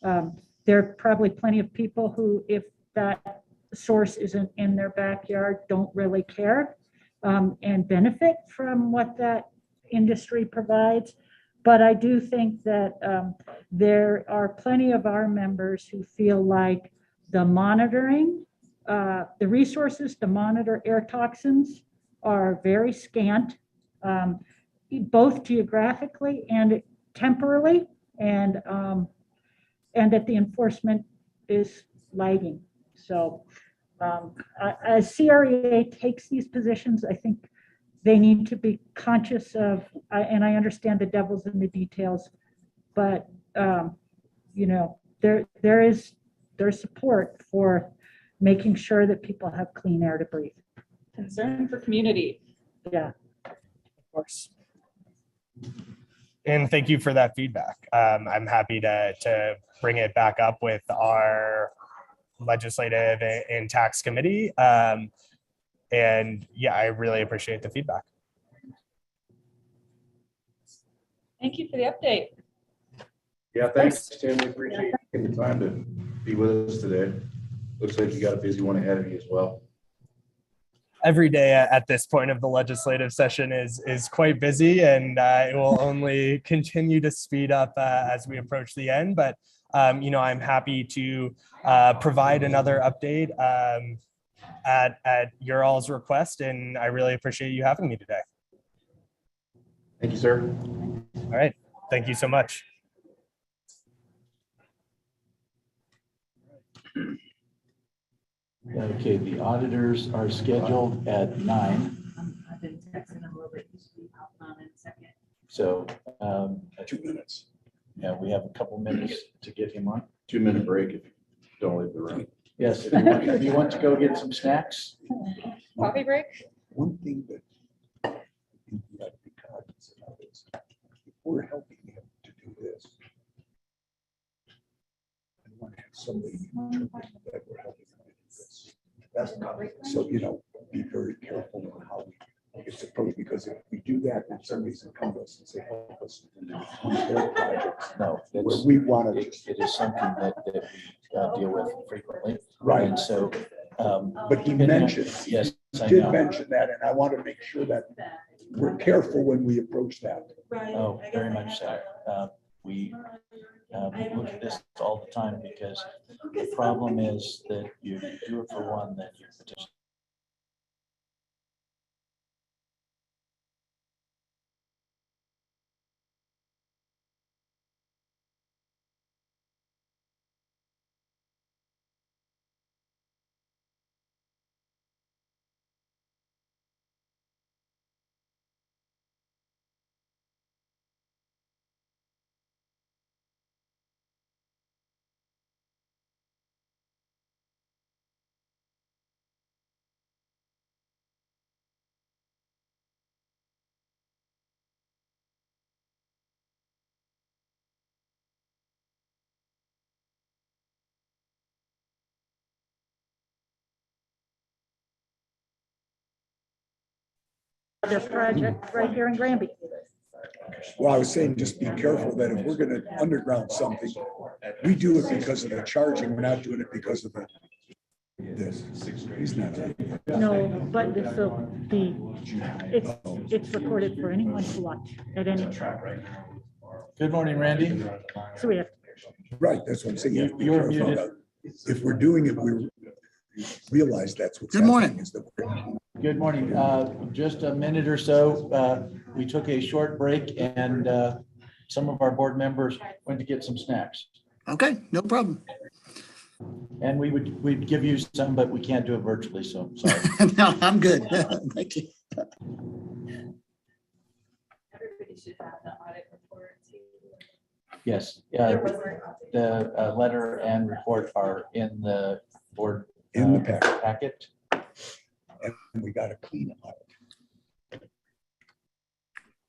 Speaker 1: there are probably plenty of people who, if that source isn't in their backyard, don't really care. And benefit from what that industry provides. But I do think that there are plenty of our members who feel like the monitoring, the resources to monitor air toxins are very scant, both geographically and temporally, and that the enforcement is lagging. So as CREA takes these positions, I think they need to be conscious of, and I understand the devil's in the details, but there's support for making sure that people have clean air to breathe.
Speaker 4: Concern for community.
Speaker 1: Yeah.
Speaker 9: Of course. And thank you for that feedback. I'm happy to bring it back up with our legislative and tax committee. And yeah, I really appreciate the feedback.
Speaker 4: Thank you for the update.
Speaker 3: Yeah, thanks, Tim. We appreciate you taking the time to be with us today. Looks like you got a busy one ahead of you as well.
Speaker 9: Every day at this point of the legislative session is quite busy, and it will only continue to speed up as we approach the end. But I'm happy to provide another update at your all's request, and I really appreciate you having me today.
Speaker 3: Thank you, sir.
Speaker 9: All right, thank you so much.
Speaker 5: Okay, the auditors are scheduled at 9.
Speaker 11: I've been texting them a little bit. You should be hopping on in a second.
Speaker 5: So
Speaker 3: 2 minutes.
Speaker 5: yeah, we have a couple minutes to get him on.
Speaker 3: 2-minute break if you don't leave the room.
Speaker 5: Yes, if you want to go get some snacks.
Speaker 4: Coffee break?
Speaker 6: One thing that you have to be cognizant of is if we're helping him to do this, I want to have somebody interpret that we're helping him to do this. That's not, so, be very careful on how it's approached, because if we do that, then somebody's gonna come to us and say, help us in their projects.
Speaker 5: No,
Speaker 6: Where
Speaker 5: it's,
Speaker 6: we want to,
Speaker 5: it is something that we deal with frequently.
Speaker 6: right,
Speaker 5: And so.
Speaker 6: but he mentioned,
Speaker 5: Yes, I
Speaker 6: did
Speaker 5: know.
Speaker 6: mention that, and I want to make sure that we're careful when we approach that.
Speaker 5: Oh, very much so. We look at this all the time because the problem is that you do it for one, then you're potentially
Speaker 1: Their project right here in Granby.
Speaker 6: Well, I was saying, just be careful that if we're gonna underground something, we do it because of the charging, we're not doing it because of this. He's not.
Speaker 1: No, but this will be, it's recorded for anyone to watch at any time.
Speaker 5: Good morning, Randy.
Speaker 1: So we have,
Speaker 6: Right, that's what I'm saying. You have to be
Speaker 5: You're
Speaker 6: careful
Speaker 5: muted.
Speaker 6: about- If we're doing it, we realize that's what's.
Speaker 12: Good morning.
Speaker 6: happening is that we're-
Speaker 5: Good morning. Just a minute or so. We took a short break and some of our board members went to get some snacks.
Speaker 12: Okay, no problem.
Speaker 5: And we'd give you some, but we can't do it virtually, so sorry.
Speaker 12: No, I'm good. Thank you.
Speaker 11: Everybody should have the audit report too.
Speaker 5: Yes,
Speaker 11: There was
Speaker 5: the letter and report are in the board.
Speaker 6: In the packet.
Speaker 5: Packet.
Speaker 6: And we got a clean audit.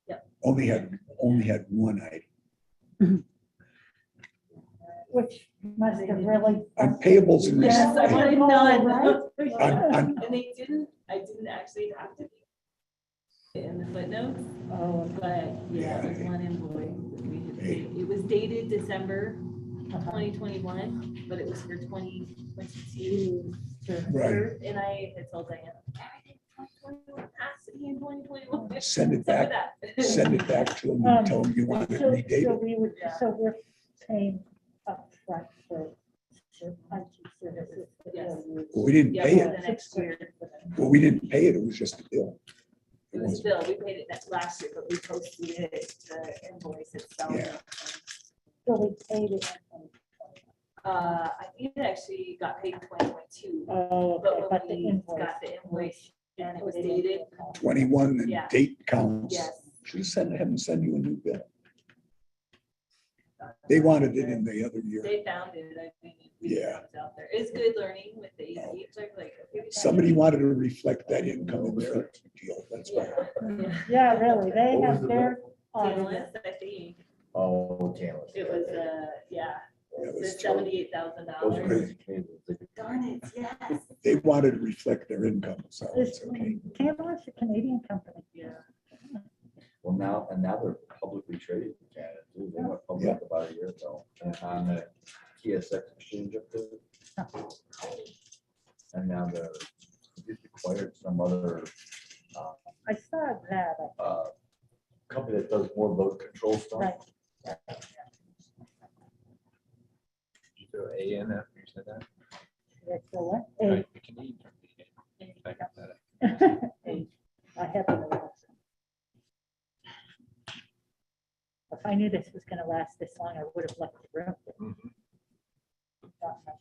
Speaker 11: Yep.
Speaker 6: Only had one item.
Speaker 1: which must have really.
Speaker 6: On payables and
Speaker 11: Yes, I wanted none.
Speaker 6: On-
Speaker 11: And I didn't actually have to be in the footnotes,
Speaker 1: Oh,
Speaker 11: but yeah, there's one invoice. that we had paid. It was dated December 2021, but it was for 2022.
Speaker 6: Right.
Speaker 11: And I had told Diana, everything from 2021 has to be in 2021.
Speaker 6: Send it
Speaker 11: Except
Speaker 6: back,
Speaker 11: for that.
Speaker 6: send it back to them and tell them you want it
Speaker 1: So
Speaker 6: redated.
Speaker 1: we would, so we're paying upfront for IT services.
Speaker 11: Yes.
Speaker 6: Well, we didn't
Speaker 11: Yeah,
Speaker 6: pay
Speaker 11: for
Speaker 6: it.
Speaker 11: the next year.
Speaker 6: Well, we didn't pay it. It was just a bill.
Speaker 11: It was bill, we paid it that last year, but we posted it, the invoice itself.
Speaker 6: Yeah.
Speaker 1: So we paid it.
Speaker 11: I think it actually got paid in 2022,
Speaker 1: Oh, okay,
Speaker 11: but
Speaker 1: but
Speaker 11: when
Speaker 1: the
Speaker 11: we
Speaker 1: invoice.
Speaker 11: got the invoice and it was dated,
Speaker 6: 21 and
Speaker 11: Yeah.
Speaker 6: date counts.
Speaker 11: yes.
Speaker 6: Should have have them send you a new bill. They wanted it in the other year.
Speaker 11: They found it, I think.
Speaker 6: Yeah.
Speaker 11: It's out there. It's good learning with the AP. It's like, okay, we got
Speaker 6: Somebody
Speaker 11: it.
Speaker 6: wanted to reflect that income in their deal. That's why.
Speaker 11: Yeah.
Speaker 1: Yeah, really, they
Speaker 3: What was
Speaker 1: have
Speaker 3: the
Speaker 1: their. audit.
Speaker 11: Analyst, I think.
Speaker 3: Oh, Canlis.
Speaker 11: It was, yeah,
Speaker 6: That
Speaker 11: the
Speaker 6: was terrible.
Speaker 11: $78,000. Darn it, yes.
Speaker 6: They wanted to reflect their income, so
Speaker 1: Is
Speaker 6: it's okay.
Speaker 1: Canada's a Canadian company.
Speaker 11: Yeah.
Speaker 3: Well, now they're publicly traded in Canada too. They went public about a year ago on the TSX exchange up there. And now they just acquired some other
Speaker 1: I saw that.
Speaker 3: company that does more load control stuff.
Speaker 1: Right.
Speaker 10: You throw A in after you said that?
Speaker 1: That's the what?
Speaker 10: Right, the Canadian company. I got that.
Speaker 1: I have no idea. If I knew this was gonna last this long, I would have left the room. Not my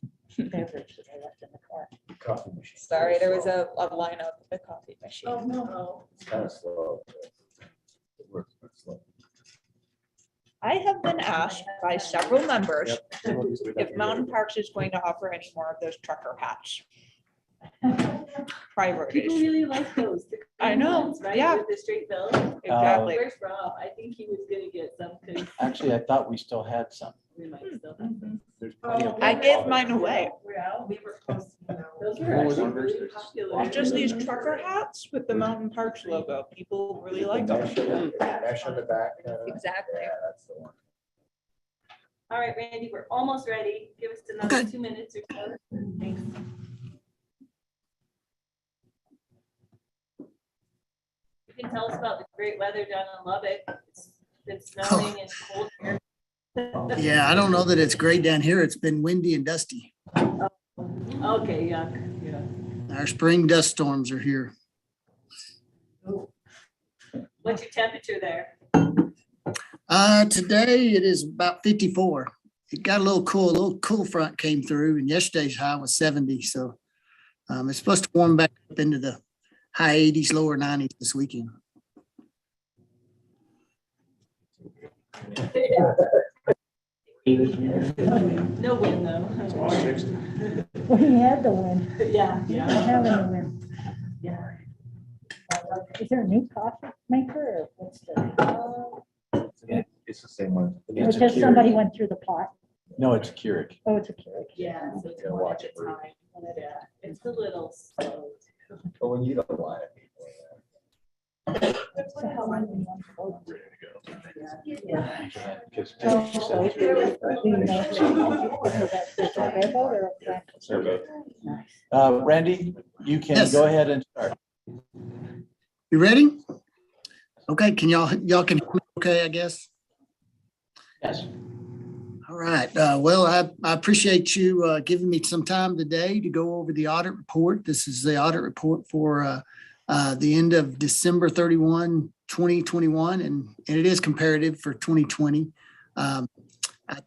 Speaker 1: beverage that I left in the car.
Speaker 3: Coffee machine.
Speaker 4: Sorry, there was a lineup at the coffee machine.
Speaker 11: Oh, no.
Speaker 3: It's kind of slow. It works, but slow.
Speaker 4: I have been asked by several members if Mountain Parks is going to offer any more of those trucker hats.
Speaker 11: People
Speaker 4: Priorities.
Speaker 11: really like those. the
Speaker 4: I
Speaker 11: green
Speaker 4: know,
Speaker 11: ones, right,
Speaker 4: yeah.
Speaker 11: With the straight bill.
Speaker 4: Exactly.
Speaker 11: Where's Rob? I think he was gonna get some, because
Speaker 5: Actually, I thought we still had some.
Speaker 11: we might still have some.
Speaker 3: There's plenty of-
Speaker 4: I gave mine away.
Speaker 11: We were posting. Those were
Speaker 3: What was
Speaker 11: actually
Speaker 3: on
Speaker 11: really
Speaker 3: yours?
Speaker 11: popular.
Speaker 4: Just these trucker hats with the Mountain Parks logo. People really like them.
Speaker 3: Mesh on the back.
Speaker 4: Exactly.
Speaker 3: Yeah, that's the one.
Speaker 11: All right, Randy, we're almost ready. Give us another
Speaker 12: Okay.
Speaker 11: 2 minutes or so. Thanks. You can tell us about the great weather down in Lubbock. It's been snowing and cold here.
Speaker 12: Yeah, I don't know that it's great down here. It's been windy and dusty.
Speaker 11: Okay, yuck, yeah.
Speaker 12: Our spring dust storms are here.
Speaker 11: What's your temperature there?
Speaker 12: Today it is about 54. It got a little cool front came through, and yesterday's high was 70. So it's supposed to warm back up into the high 80s, lower 90s this weekend.
Speaker 11: No wind though.
Speaker 1: We had the wind.
Speaker 11: Yeah,
Speaker 1: We don't
Speaker 11: yeah,
Speaker 1: have any wind.
Speaker 11: yeah.
Speaker 1: Is there a new coffee maker or what's the?
Speaker 3: It's the same one.
Speaker 5: It's a
Speaker 1: Because
Speaker 5: Keurig.
Speaker 1: somebody went through the pot.
Speaker 5: No, it's Keurig.
Speaker 1: Oh, it's a Keurig.
Speaker 11: Yeah, so it's
Speaker 3: Gotta
Speaker 11: one
Speaker 3: watch
Speaker 11: at
Speaker 3: it
Speaker 11: a
Speaker 3: breathe.
Speaker 11: time. Yeah, it's a little slow.
Speaker 3: But when you don't want it, people,
Speaker 5: Randy, you can
Speaker 12: Yes.
Speaker 5: go ahead and start.
Speaker 12: You ready? Okay, can y'all can hear me okay, I guess?
Speaker 5: Yes.
Speaker 12: All right. Well, I appreciate you giving me some time today to go over the audit report. This is the audit report for the end of December 31, 2021, and it is comparative for 2020. I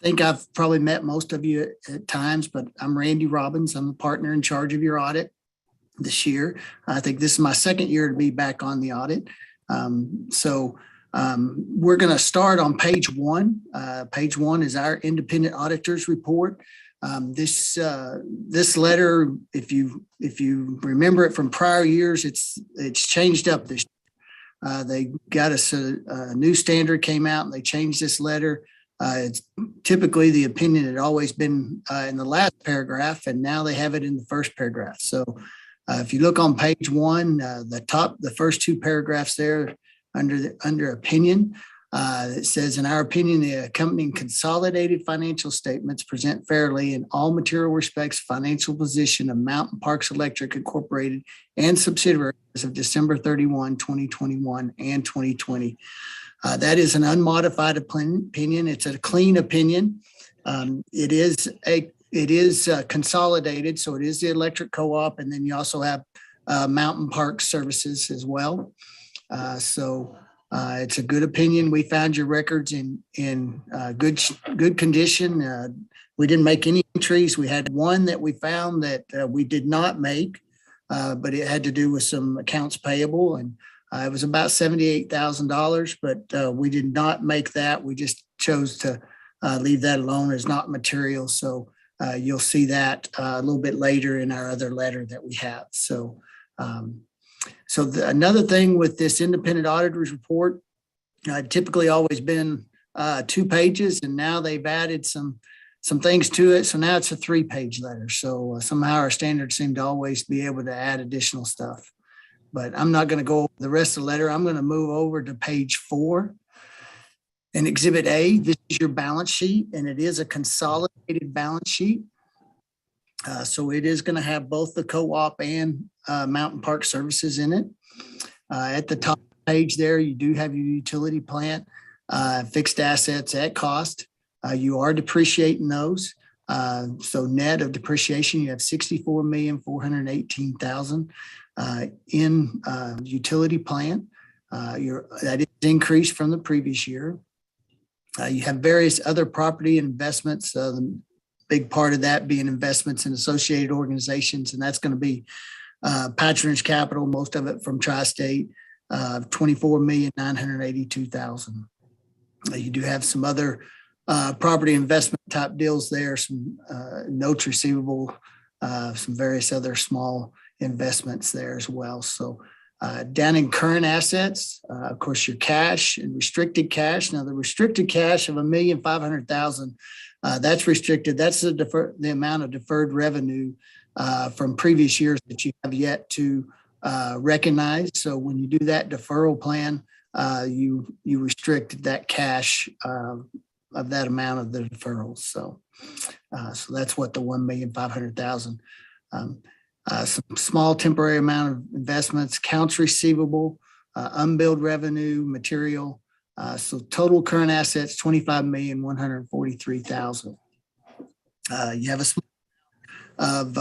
Speaker 12: think I've probably met most of you at times, but I'm Randy Robbins. I'm the partner in charge of your audit this year. I think this is my second year to be back on the audit. We're going to start on page 1. Page 1 is our independent auditors report. This letter, if you remember it from prior years, it's changed up this year. They got us a new standard came out and they changed this letter. It's typically the opinion had always been in the last paragraph, and now they have it in the first paragraph. So if you look on page 1, the first 2 paragraphs there under opinion, it says, in our opinion, the accompanying consolidated financial statements present fairly in all material respects financial position of Mountain Parks Electric Incorporated and subsidiaries of December 31, 2021 and 2020. That is an unmodified opinion. It's a clean opinion. It is consolidated, so it is the electric co-op, and then you also have Mountain Park Services as well. It's a good opinion. We found your records in good condition. We didn't make any entries. We had one that we found that we did not make, but it had to do with some accounts payable, and it was about $78,000, but we did not make that. We just chose to leave that alone as not material. So you'll see that a little bit later in our other letter that we have. Another thing with this independent auditors report, typically always been 2 pages, and now they've added some things to it. So now it's a 3-page letter. So somehow our standards seem to always be able to add additional stuff. But I'm not going to go over the rest of the letter. I'm going to move over to page 4. And Exhibit A, this is your balance sheet, and it is a consolidated balance sheet. So it is going to have both the co-op and Mountain Park Services in it. At the top page there, you do have your utility plant, fixed assets at cost. You are depreciating those. So net of depreciation, you have $64,418,000 in utility plant. That is increased from the previous year. You have various other property investments. The big part of that being investments in associated organizations, and that's going to be patronage capital, most of it from Tri-State, $24,982,000. You do have some other property investment type deals there, some notes receivable, some various other small investments there as well. So down in current assets, of course, your cash and restricted cash. Now, the restricted cash of $1,500,000, that's restricted. That's the amount of deferred revenue from previous years that you have yet to recognize. So when you do that deferral plan, you restrict that cash of that amount of the deferrals. So that's what the $1,500,000. Some small temporary amount of investments, accounts receivable, unbilled revenue, material. So total current assets, $25,143,000. You have a small of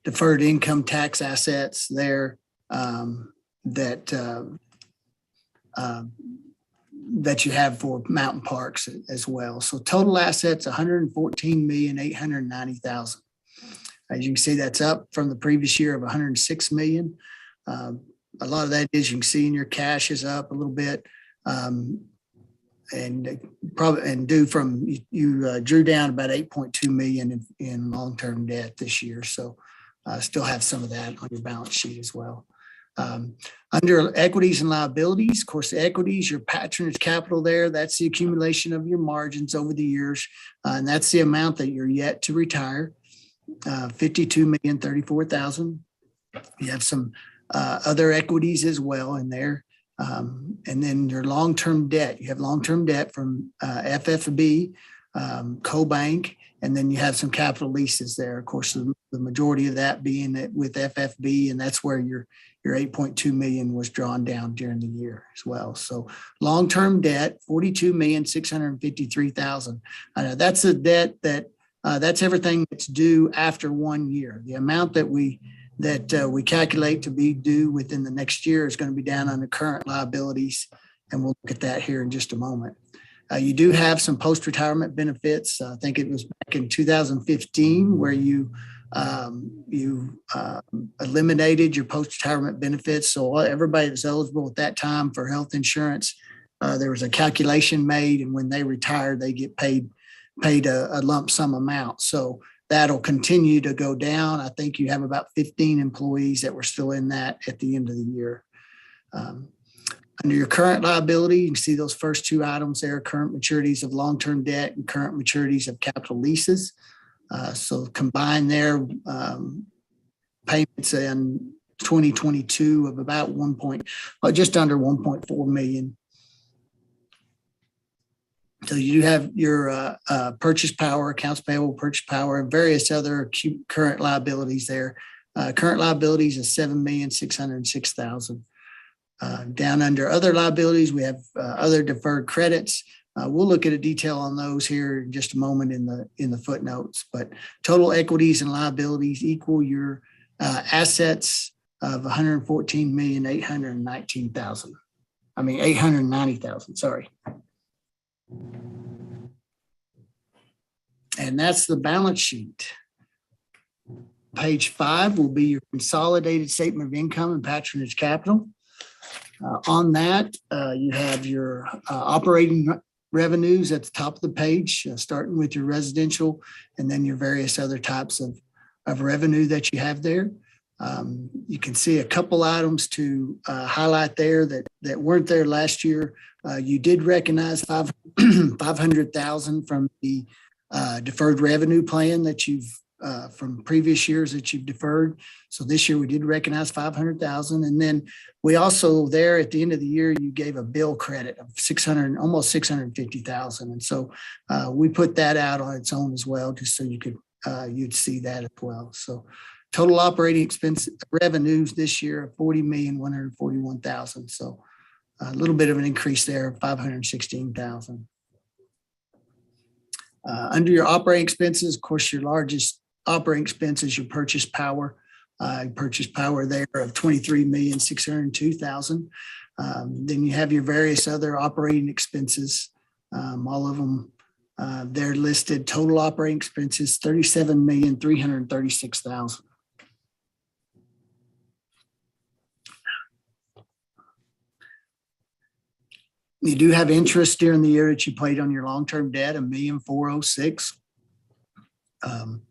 Speaker 12: deferred income tax assets there that you have for Mountain Parks as well. So total assets, $114,890,000. As you can see, that's up from the previous year of $106 million. A lot of that is, you can see in your cash is up a little bit. And due from you drew down about $8.2 million in long-term debt this year. So still have some of that on your balance sheet as well. Under equities and liabilities, of course, the equities, your patronage capital there, that's the accumulation of your margins over the years. And that's the amount that you're yet to retire, $52,034,000. You have some other equities as well in there. And then your long-term debt, you have long-term debt from FFB, CoBank, and then you have some capital leases there. Of course, the majority of that being with FFB, and that's where your 8.2 million was drawn down during the year as well. So long-term debt, 42,653,000. That's a debt that's everything that's due after 1 year. The amount that we calculate to be due within the next year is going to be down on the current liabilities, and we'll look at that here in just a moment. You do have some post-retirement benefits. I think it was back in 2015 where you eliminated your post-retirement benefits. So everybody that's eligible at that time for health insurance, there was a calculation made, and when they retire, they get paid a lump sum amount. So that'll continue to go down. I think you have about 15 employees that were still in that at the end of the year. Under your current liability, you can see those first two items there, current maturities of long-term debt and current maturities of capital leases. So combined there, payments in 2022 of about just under 1.4 million. So you have your purchase power, accounts payable, purchase power, and various other current liabilities there. Current liabilities is 7,606,000. Down under other liabilities, we have other deferred credits. We'll look at a detail on those here in just a moment in the footnotes. But total equities and liabilities equal your assets of 114,819,000. I mean 890,000. Sorry. And that's the balance sheet. Page 5 will be your consolidated statement of income and patronage capital. On that, you have your operating revenues at the top of the page, starting with your residential and then your various other types of revenue that you have there. You can see a couple items to highlight there that weren't there last year. You did recognize 500,000 from the deferred revenue plan that you've from previous years that you've deferred. So this year we did recognize 500,000. And then we also there at the end of the year, you gave a bill credit of almost 650,000. And so we put that out on its own as well, just so you'd see that as well. So total operating expense revenues this year of 40,141,000. So a little bit of an increase there of 516,000. Under your operating expenses, of course, your largest operating expense is your purchase power. Purchase power there of 23,602,000. Then you have your various other operating expenses. All of them they're listed. Total operating expenses 37,336,000. You do have interest during the year that you paid on your long-term debt, 1,406,000.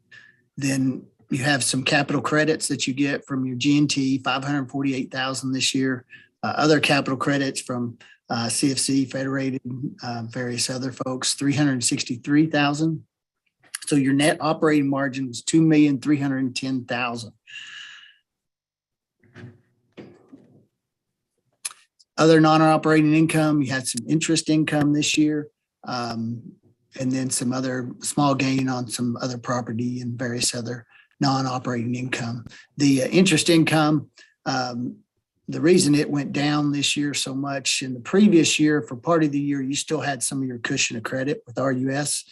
Speaker 12: Then you have some capital credits that you get from your G&T, 548,000 this year. Other capital credits from CFC, Federated, various other folks, 363,000. So your net operating margin was 2,310,000. Other non-operating income, you had some interest income this year, and then some other small gain on some other property and various other non-operating income. The interest income, the reason it went down this year so much, in the previous year, for part of the year, you still had some of your cushion of credit with RUS.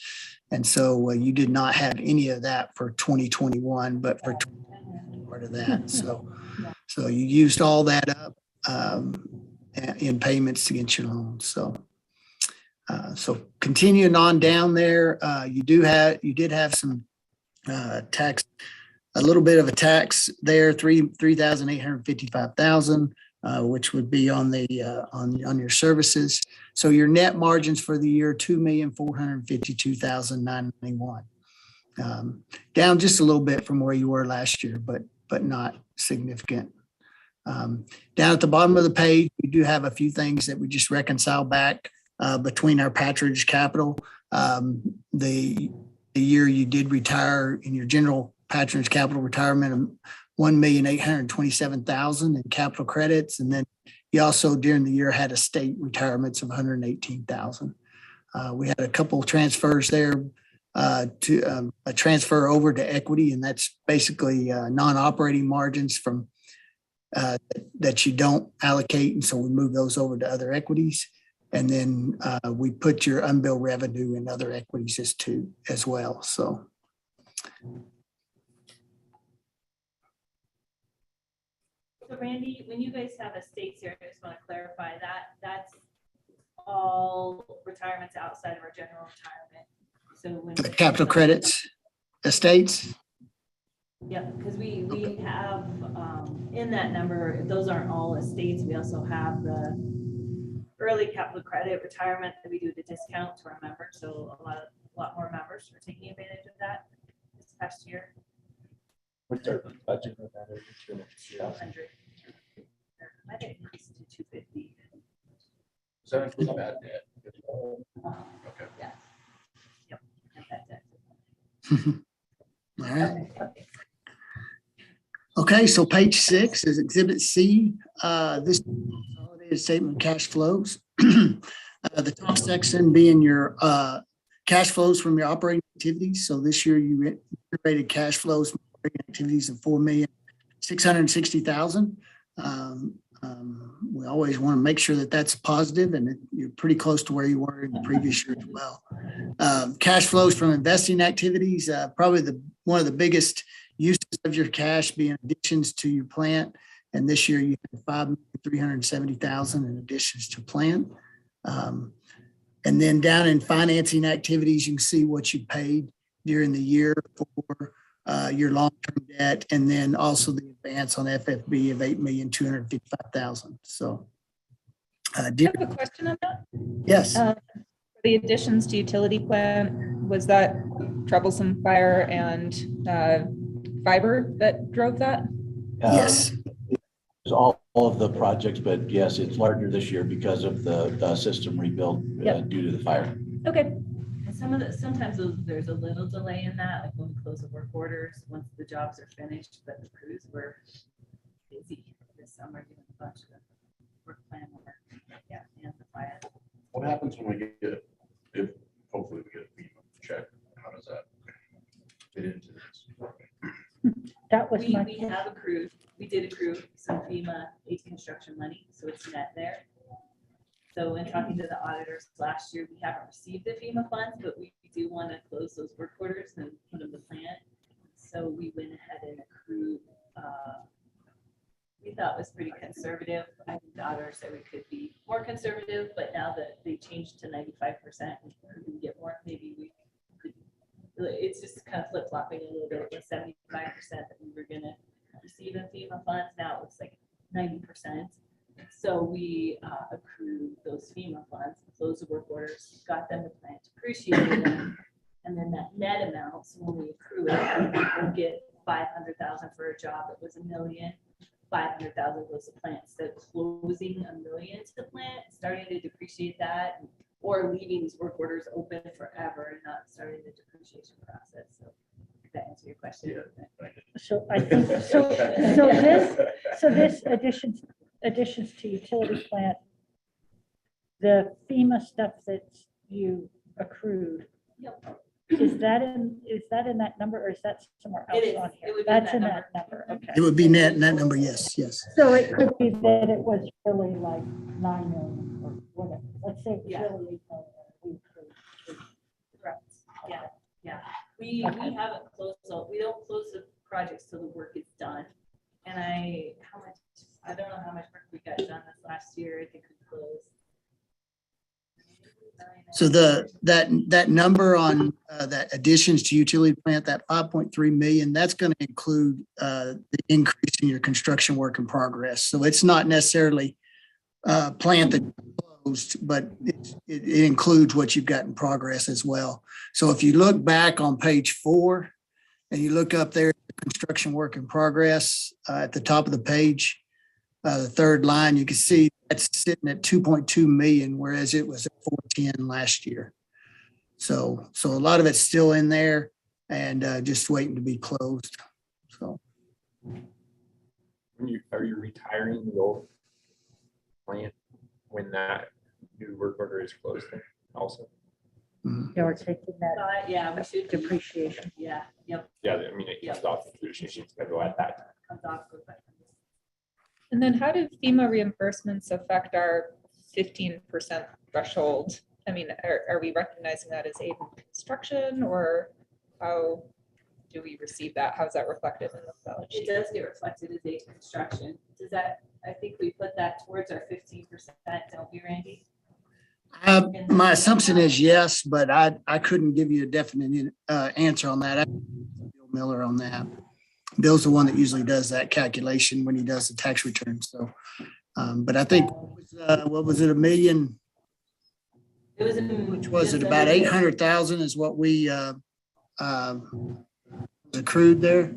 Speaker 12: And so you did not have any of that for 2021, but for part of that. So you used all that up in payments against your loans. So continuing on down there, you did have some tax, a little bit of a tax there, 3,855,000, which would be on the on your services. So your net margins for the year 2,452,991, down just a little bit from where you were last year, but not significant. Down at the bottom of the page, we do have a few things that we just reconcile back between our patronage capital. The year you did retire in your general patronage capital retirement, $1,827,000 in capital credits. And then you also during the year had estate retirements of $118,000. We had a couple of transfers there to a transfer over to equity, and that's basically non-operating margins from that you don't allocate. And so we move those over to other equities. And then we put your unbilled revenue in other equities as well. So.
Speaker 11: So Randy, when you guys have estates here, I just want to clarify that that's all retirements outside of our general retirement. So when
Speaker 12: Capital credits, estates.
Speaker 11: Yeah, because we have in that number, those aren't all estates. We also have the early capital credit retirement that we do the discount to our members. So a lot more members are taking advantage of that this past year.
Speaker 10: What's our budget for that?
Speaker 11: 100. I think it's to 250.
Speaker 3: Does that include bad debt? Okay.
Speaker 11: Yeah. Yep. And bad debt.
Speaker 12: All right.
Speaker 11: Okay.
Speaker 12: Okay, so page 6 is Exhibit C. This consolidated statement of cash flows. The top section being your cash flows from your operating activities. So this year you generated cash flows from operating activities of $4,660,000. We always want to make sure that that's positive, and you're pretty close to where you were in the previous year as well. Cash flows from investing activities, probably one of the biggest uses of your cash being additions to your plant. And this year you had $5,370,000 in additions to plant. And then down in financing activities, you can see what you paid during the year for your long-term debt, and then also the advance on FFB of $8,255,000. So,
Speaker 4: I have a question on that.
Speaker 12: yes.
Speaker 4: The additions to utility plant, was that troublesome fire and fiber that drove that?
Speaker 12: Yes.
Speaker 5: It's all of the projects, but yes, it's larger this year because of the system rebuild due to the fire.
Speaker 11: Okay. And sometimes there's a little delay in that, like when we close the work orders, once the jobs are finished, but the crews were busy this summer doing a bunch of work plan work. Yeah, and the fire.
Speaker 3: What happens when we get, if hopefully we get a FEMA check, how does that fit into this?
Speaker 1: That was
Speaker 11: We have accrued, we did accrue some FEMA construction money, so it's net there. So in talking to the auditors last year, we haven't received the FEMA funds, but we do want to close those work orders and put them in the plant. So we went ahead and accrued, we thought was pretty conservative. I think the auditor said we could be more conservative, but now that they changed to 95%, we can get more, maybe we could. It's just kind of flip flopping a little bit. It was 75% that we were gonna receive in FEMA funds. Now it looks like 90%. So we accrued those FEMA funds, closed the work orders, got them to plant, depreciated them, and then that net amount. So when we accrue it, we'll get 500,000 for a job that was $1 million. 500,000 goes to plant. Instead of closing $1 million to the plant, starting to depreciate that, or leaving these work orders open forever and not starting the depreciation process. So if that answer your question.
Speaker 3: Yeah.
Speaker 1: So I think so this additions to utility plant, the FEMA stuff that you accrued.
Speaker 11: Yep.
Speaker 1: Is that in that number, or is that somewhere else
Speaker 11: It is.
Speaker 1: on here?
Speaker 11: It would be
Speaker 1: That's
Speaker 11: in
Speaker 1: in
Speaker 11: that
Speaker 1: that number. Okay.
Speaker 12: It would be net in that number. Yes, yes.
Speaker 1: So it could be that it was really like 9 million or whatever. Let's say it's
Speaker 11: Yeah.
Speaker 1: really 8 million.
Speaker 11: Correct. Yeah. We haven't closed, so we don't close the projects till the work is done. And I don't know how much work we got done this last year. I think we closed.
Speaker 12: So that number on that additions to utility plant, that 5.3 million, that's going to include the increase in your construction work in progress. So it's not necessarily plant that closed, but it includes what you've got in progress as well. So if you look back on page 4 and you look up there, construction work in progress at the top of the page, the third line, you can see that's sitting at 2.2 million, whereas it was at 410 last year. So a lot of it's still in there and just waiting to be closed. So.
Speaker 10: are you retiring the old plant when that new work order is closed then also?
Speaker 1: Yeah, we're taking that
Speaker 11: Yeah, we should.
Speaker 1: depreciation.
Speaker 11: Yeah, yep,
Speaker 10: Yeah, I mean, it comes off the depreciation schedule at that time.
Speaker 11: comes off. goes back.
Speaker 4: And then how do FEMA reimbursements affect our 15% threshold? I mean, are we recognizing that as aid in construction, or how do we receive that? How's that reflected in the balance
Speaker 11: It
Speaker 4: sheet?
Speaker 11: does get reflected as aid construction. Does that, I think we put that towards our 15%, don't we, Randy?
Speaker 12: My assumption is yes, but I couldn't give you a definite answer on that. I Bill Miller on that. Bill's the one that usually does that calculation when he does the tax return. So, but I think, what was it, $1 million?
Speaker 11: It was.
Speaker 12: Which was it, about 800,000 is what we accrued there?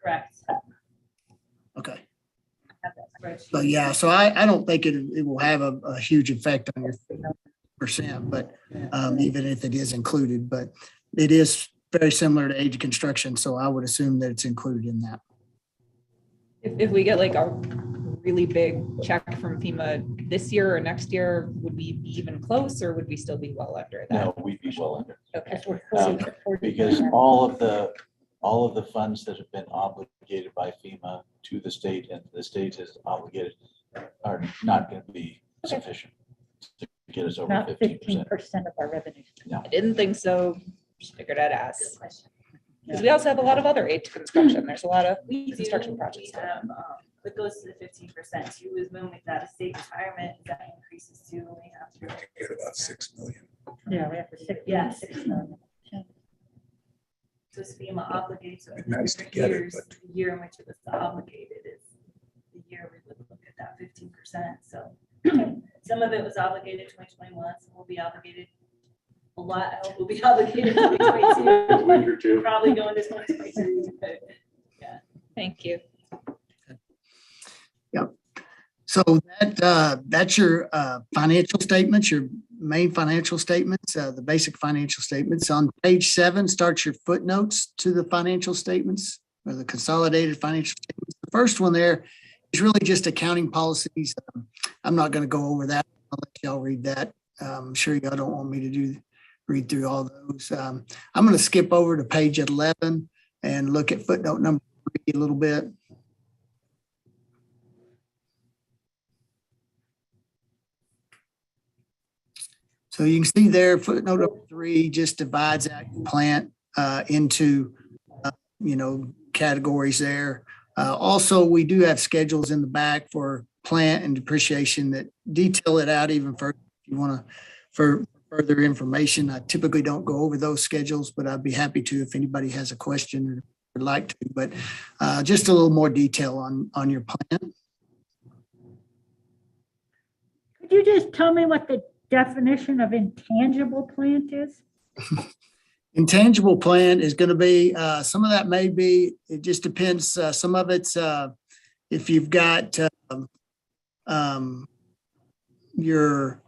Speaker 11: Correct.
Speaker 12: Okay.
Speaker 11: I have that spreadsheet.
Speaker 12: But yeah, so I don't think it will have a huge effect on your percent, but even if it is included, but it is very similar to age of construction, so I would assume that it's included in that.
Speaker 4: If we get like a really big check from FEMA this year or next year, would we be even close, or would we still be well under that?
Speaker 5: No, we'd be well under.
Speaker 4: Okay.
Speaker 5: Because all of the funds that have been obligated by FEMA to the state and the state is obligated are not going to be sufficient to get us over
Speaker 1: Not
Speaker 5: 15%.
Speaker 1: 15% of our revenue.
Speaker 4: I didn't think so. Just figured I'd ask.
Speaker 11: Good question.
Speaker 4: Because we also have a lot of other aid to construction. There's a lot of
Speaker 11: We do,
Speaker 4: construction projects.
Speaker 11: we have, it goes to the 15%. You was when we got a state retirement, that increases too. We have to.
Speaker 6: Get about 6 million.
Speaker 1: Yeah, we have to six.
Speaker 11: Yeah.
Speaker 1: 6 million.
Speaker 11: So it's FEMA obligated, so
Speaker 6: It'd be nice to get it,
Speaker 11: years,
Speaker 6: but-
Speaker 11: the year in which it was obligated is the year we would look at that 15%. So some of it was obligated 2021, some will be obligated. A lot, I hope will be obligated 2022.
Speaker 3: Winter too.
Speaker 11: Probably going to 2022. but yeah.
Speaker 4: Thank you.
Speaker 12: So that's your financial statements, your main financial statements, the basic financial statements. On page 7 starts your footnotes to the financial statements or the consolidated financial statements. The first one there is really just accounting policies. I'm not going to go over that. I'll let y'all read that. I'm sure y'all don't want me to read through all those. I'm going to skip over to page 11 and look at footnote number 3 a little bit. So you can see there, footnote number 3 just divides out your plant into, categories there. Also, we do have schedules in the back for plant and depreciation that detail it out even further. If you want to, for further information, I typically don't go over those schedules, but I'd be happy to if anybody has a question or would like to. But just a little more detail on your plant.
Speaker 1: Could you just tell me what the definition of intangible plant is?
Speaker 12: Intangible plant is going to be, some of that may be, it just depends. Some of it's, if you've got your,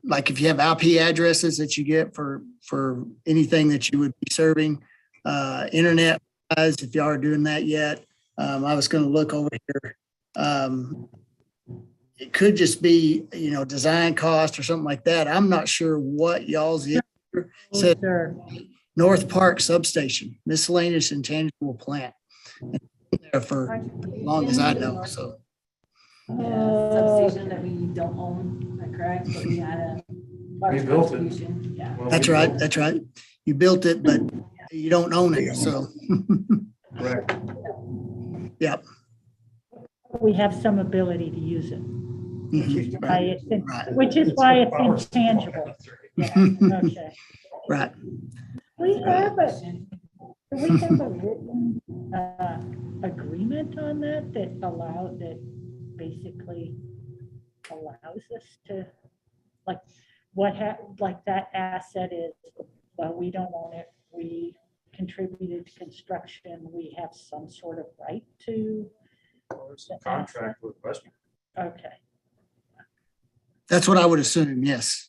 Speaker 12: like if you have IP addresses that you get for anything that you would be serving, internet wise, if y'all are doing that yet, I was going to look over here. It could just be, design cost or something like that. I'm not sure what y'all's is. Said North Park Substation, miscellaneous intangible plant. There for as long as I know, so.
Speaker 11: Substation that we don't own, is that correct? But we had a large
Speaker 3: built it.
Speaker 11: contribution. Yeah.
Speaker 12: That's right, that's right. You built it, but you don't own it, so.
Speaker 3: Correct.
Speaker 12: Yep.
Speaker 1: We have some ability to use it,
Speaker 12: Mhm. Right.
Speaker 1: which is why it's intangible. Yeah, okay.
Speaker 12: Right.
Speaker 1: We have a written agreement on that basically allows us to, like that asset is, well, we don't own it, we contributed to construction, we have some sort of right to.
Speaker 3: Contract with Western.
Speaker 1: Okay.
Speaker 12: That's what I would assume, yes.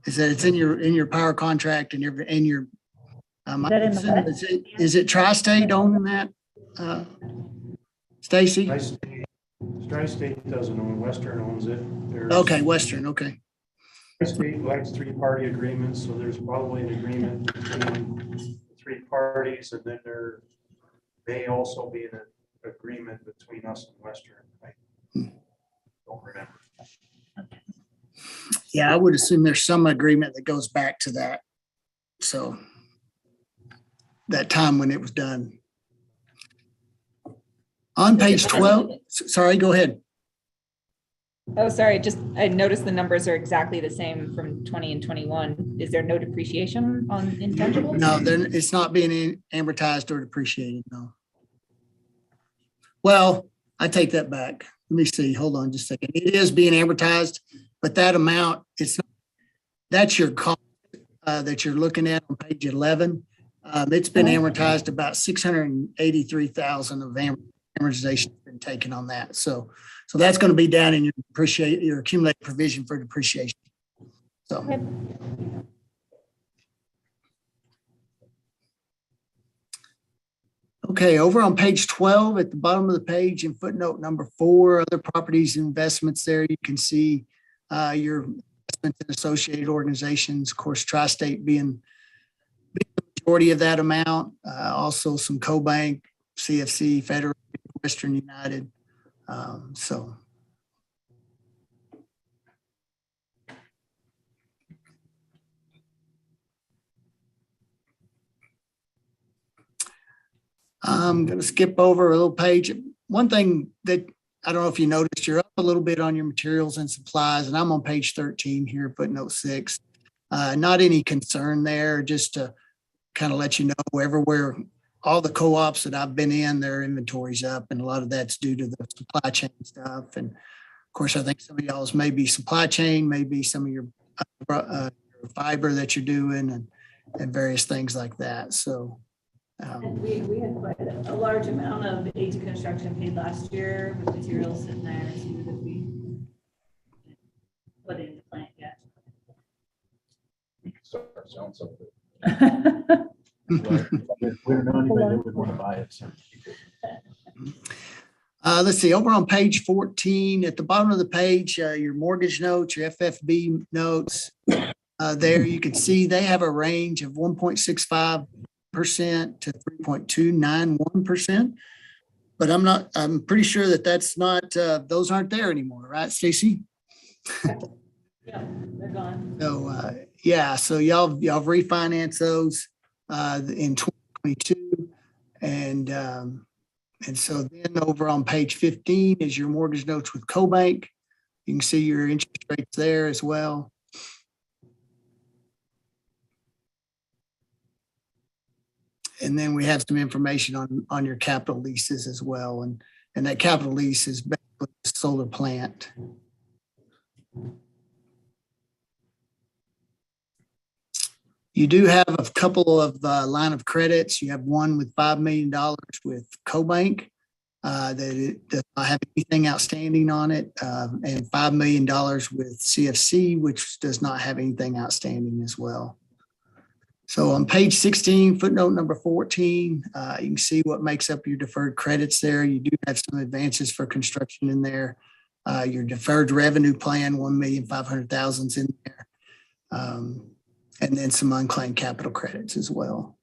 Speaker 12: Is that it's in your power contract and your,
Speaker 1: Is that in the
Speaker 12: is it Tri-State owning that? Stacy?
Speaker 13: Tri-State doesn't own, Western owns it. There's-
Speaker 12: Okay, Western, okay.
Speaker 13: Tri-State likes three-party agreements, so there's probably an agreement between the three parties, and then there may also be an agreement between us and Western. I don't remember.
Speaker 12: Yeah, I would assume there's some agreement that goes back to that. So that time when it was done. On page 12, sorry, go ahead.
Speaker 4: Oh, sorry, just, I noticed the numbers are exactly the same from 20 and 21. Is there no depreciation on intangibles?
Speaker 12: No, then it's not being amortized or depreciated, no. Well, I take that back. Let me see, hold on just a second. It is being amortized, but that amount, that's your cost that you're looking at on page 11. It's been amortized about 683,000 of amortization has been taken on that. So that's going to be down in your accumulated provision for depreciation. So. Okay, over on page 12 at the bottom of the page in footnote number 4, other properties and investments there, you can see your investments in associated organizations, of course, Tri-State being the majority of that amount, also some CoBank, CFC, Federal, Western United. I'm going to skip over a little page. One thing that I don't know if you noticed, you're up a little bit on your materials and supplies, and I'm on page 13 here, footnote 6. Not any concern there, just to kind of let you know everywhere, all the co-ops that I've been in, their inventory's up, and a lot of that's due to the supply chain stuff. And of course, I think some of y'all's may be supply chain, maybe some of your fiber that you're doing and various things like that. So.
Speaker 11: And we had quite a large amount of aid to construction paid last year with materials sitting there too that we put in the plant yet.
Speaker 3: We could start selling something.
Speaker 5: We don't know anybody that would want to buy it. So.
Speaker 12: Let's see, over on page 14, at the bottom of the page, your mortgage notes, your FFB notes, there you can see they have a range of 1.65% to 3.291%. But I'm pretty sure that's not, those aren't there anymore, right, Stacy?
Speaker 11: Yeah, they're gone.
Speaker 12: So, yeah, so y'all refinance those in 2022. And so then over on page 15 is your mortgage notes with CoBank. You can see your interest rates there as well. And then we have some information on your capital leases as well. And that capital lease is basically a solar plant. You do have a couple of line of credits. You have one with $5 million with CoBank that it does not have anything outstanding on it, and $5 million with CFC, which does not have anything outstanding as well. So on page 16, footnote number 14, you can see what makes up your deferred credits there. You do have some advances for construction in there. Your deferred revenue plan, $1,500,000 is in there. And then some unclaimed capital credits as well.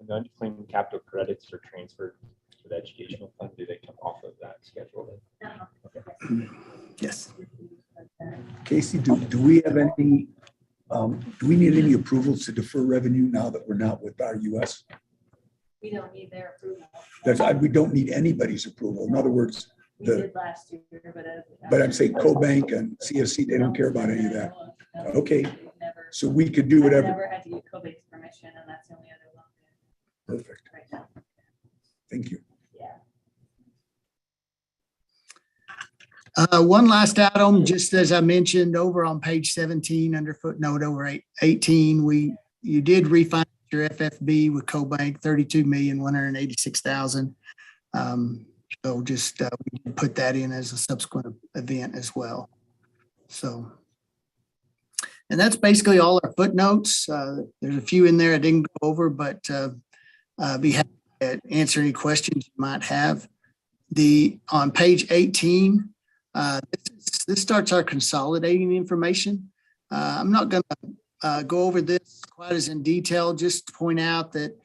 Speaker 10: The unclaimed capital credits are transferred to the educational fund. Do they come off of that schedule?
Speaker 12: Yes.
Speaker 6: Casey, do we have any, do we need any approvals to defer revenue now that we're not with our US?
Speaker 11: We don't need their approval.
Speaker 6: We don't need anybody's approval. In other words,
Speaker 11: We did last year,
Speaker 6: but I'm saying CoBank and CFC, they don't care about any of that. Okay, so we could do
Speaker 11: I've
Speaker 6: whatever.
Speaker 11: never had to get CoBank's permission, and that's the only other one.
Speaker 6: Perfect.
Speaker 11: Right now.
Speaker 6: Thank you.
Speaker 11: Yeah.
Speaker 12: One last item, just as I mentioned over on page 17 under footnote over 18, you did refinance your FFB with CoBank, 32,186,000. So just we can put that in as a subsequent event as well. So, and that's basically all our footnotes. There's a few in there I didn't go over, but be happy to answer any questions you might have. On page 18, this starts our consolidating information. I'm not going to go over this quite as in detail, just to point out that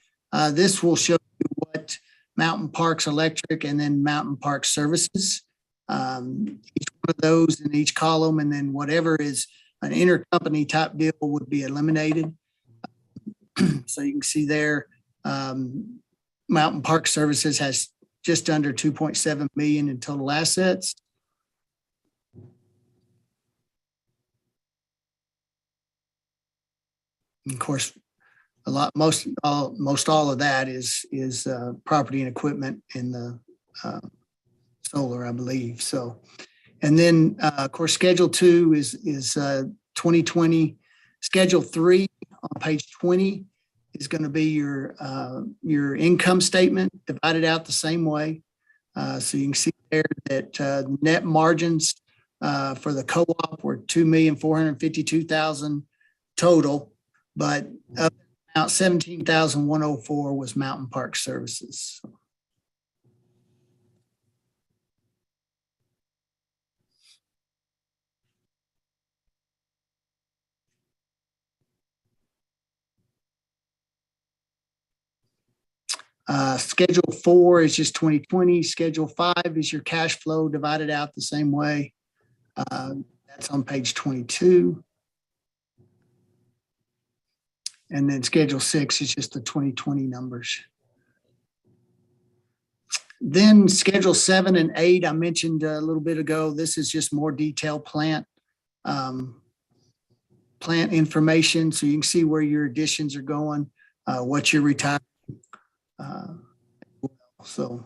Speaker 12: this will show you what Mountain Parks Electric and then Mountain Park Services, each one of those in each column, and then whatever is an intercompany type deal would be eliminated. So you can see there, Mountain Park Services has just under 2.7 million in total assets. And of course, most all of that is property and equipment in the solar, I believe. So, and then of course, Schedule 2 is 2020. Schedule 3 on page 20 is going to be your income statement divided out the same way. So you can see there that net margins for the co-op were 2,452,000 total, but about 17,104 was Mountain Park Services. Schedule 4 is just 2020. Schedule 5 is your cash flow divided out the same way. That's on page 22. And then Schedule 6 is just the 2020 numbers. Then Schedule 7 and 8, I mentioned a little bit ago. This is just more detailed plant information. So you can see where your additions are going, what you're retiring. So.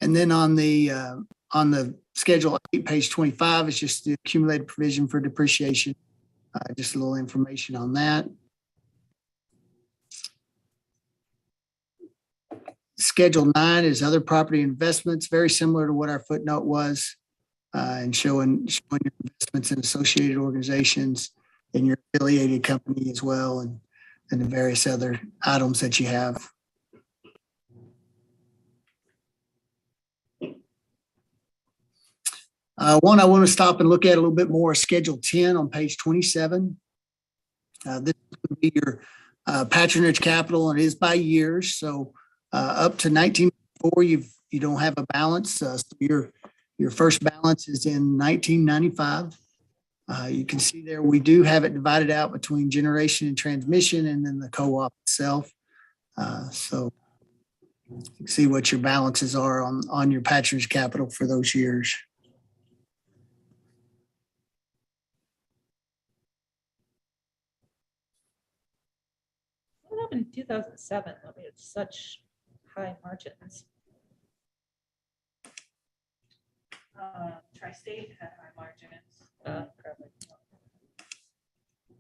Speaker 12: And then on the Schedule 8, page 25, is just the accumulated provision for depreciation. Just a little information on that. Schedule 9 is other property investments, very similar to what our footnote was, and showing your investments in associated organizations and your affiliated company as well, and the various other items that you have. One I want to stop and look at a little bit more, Schedule 10 on page 27. This would be your patronage capital, and it is by years. So up to 1994, you don't have a balance. So your first balance is in 1995. You can see there we do have it divided out between generation and transmission, and then the co-op itself. So you can see what your balances are on your patronage capital for those years.
Speaker 4: What happened in 2007? I mean, it's such high margins.
Speaker 11: Tri-State had high margins.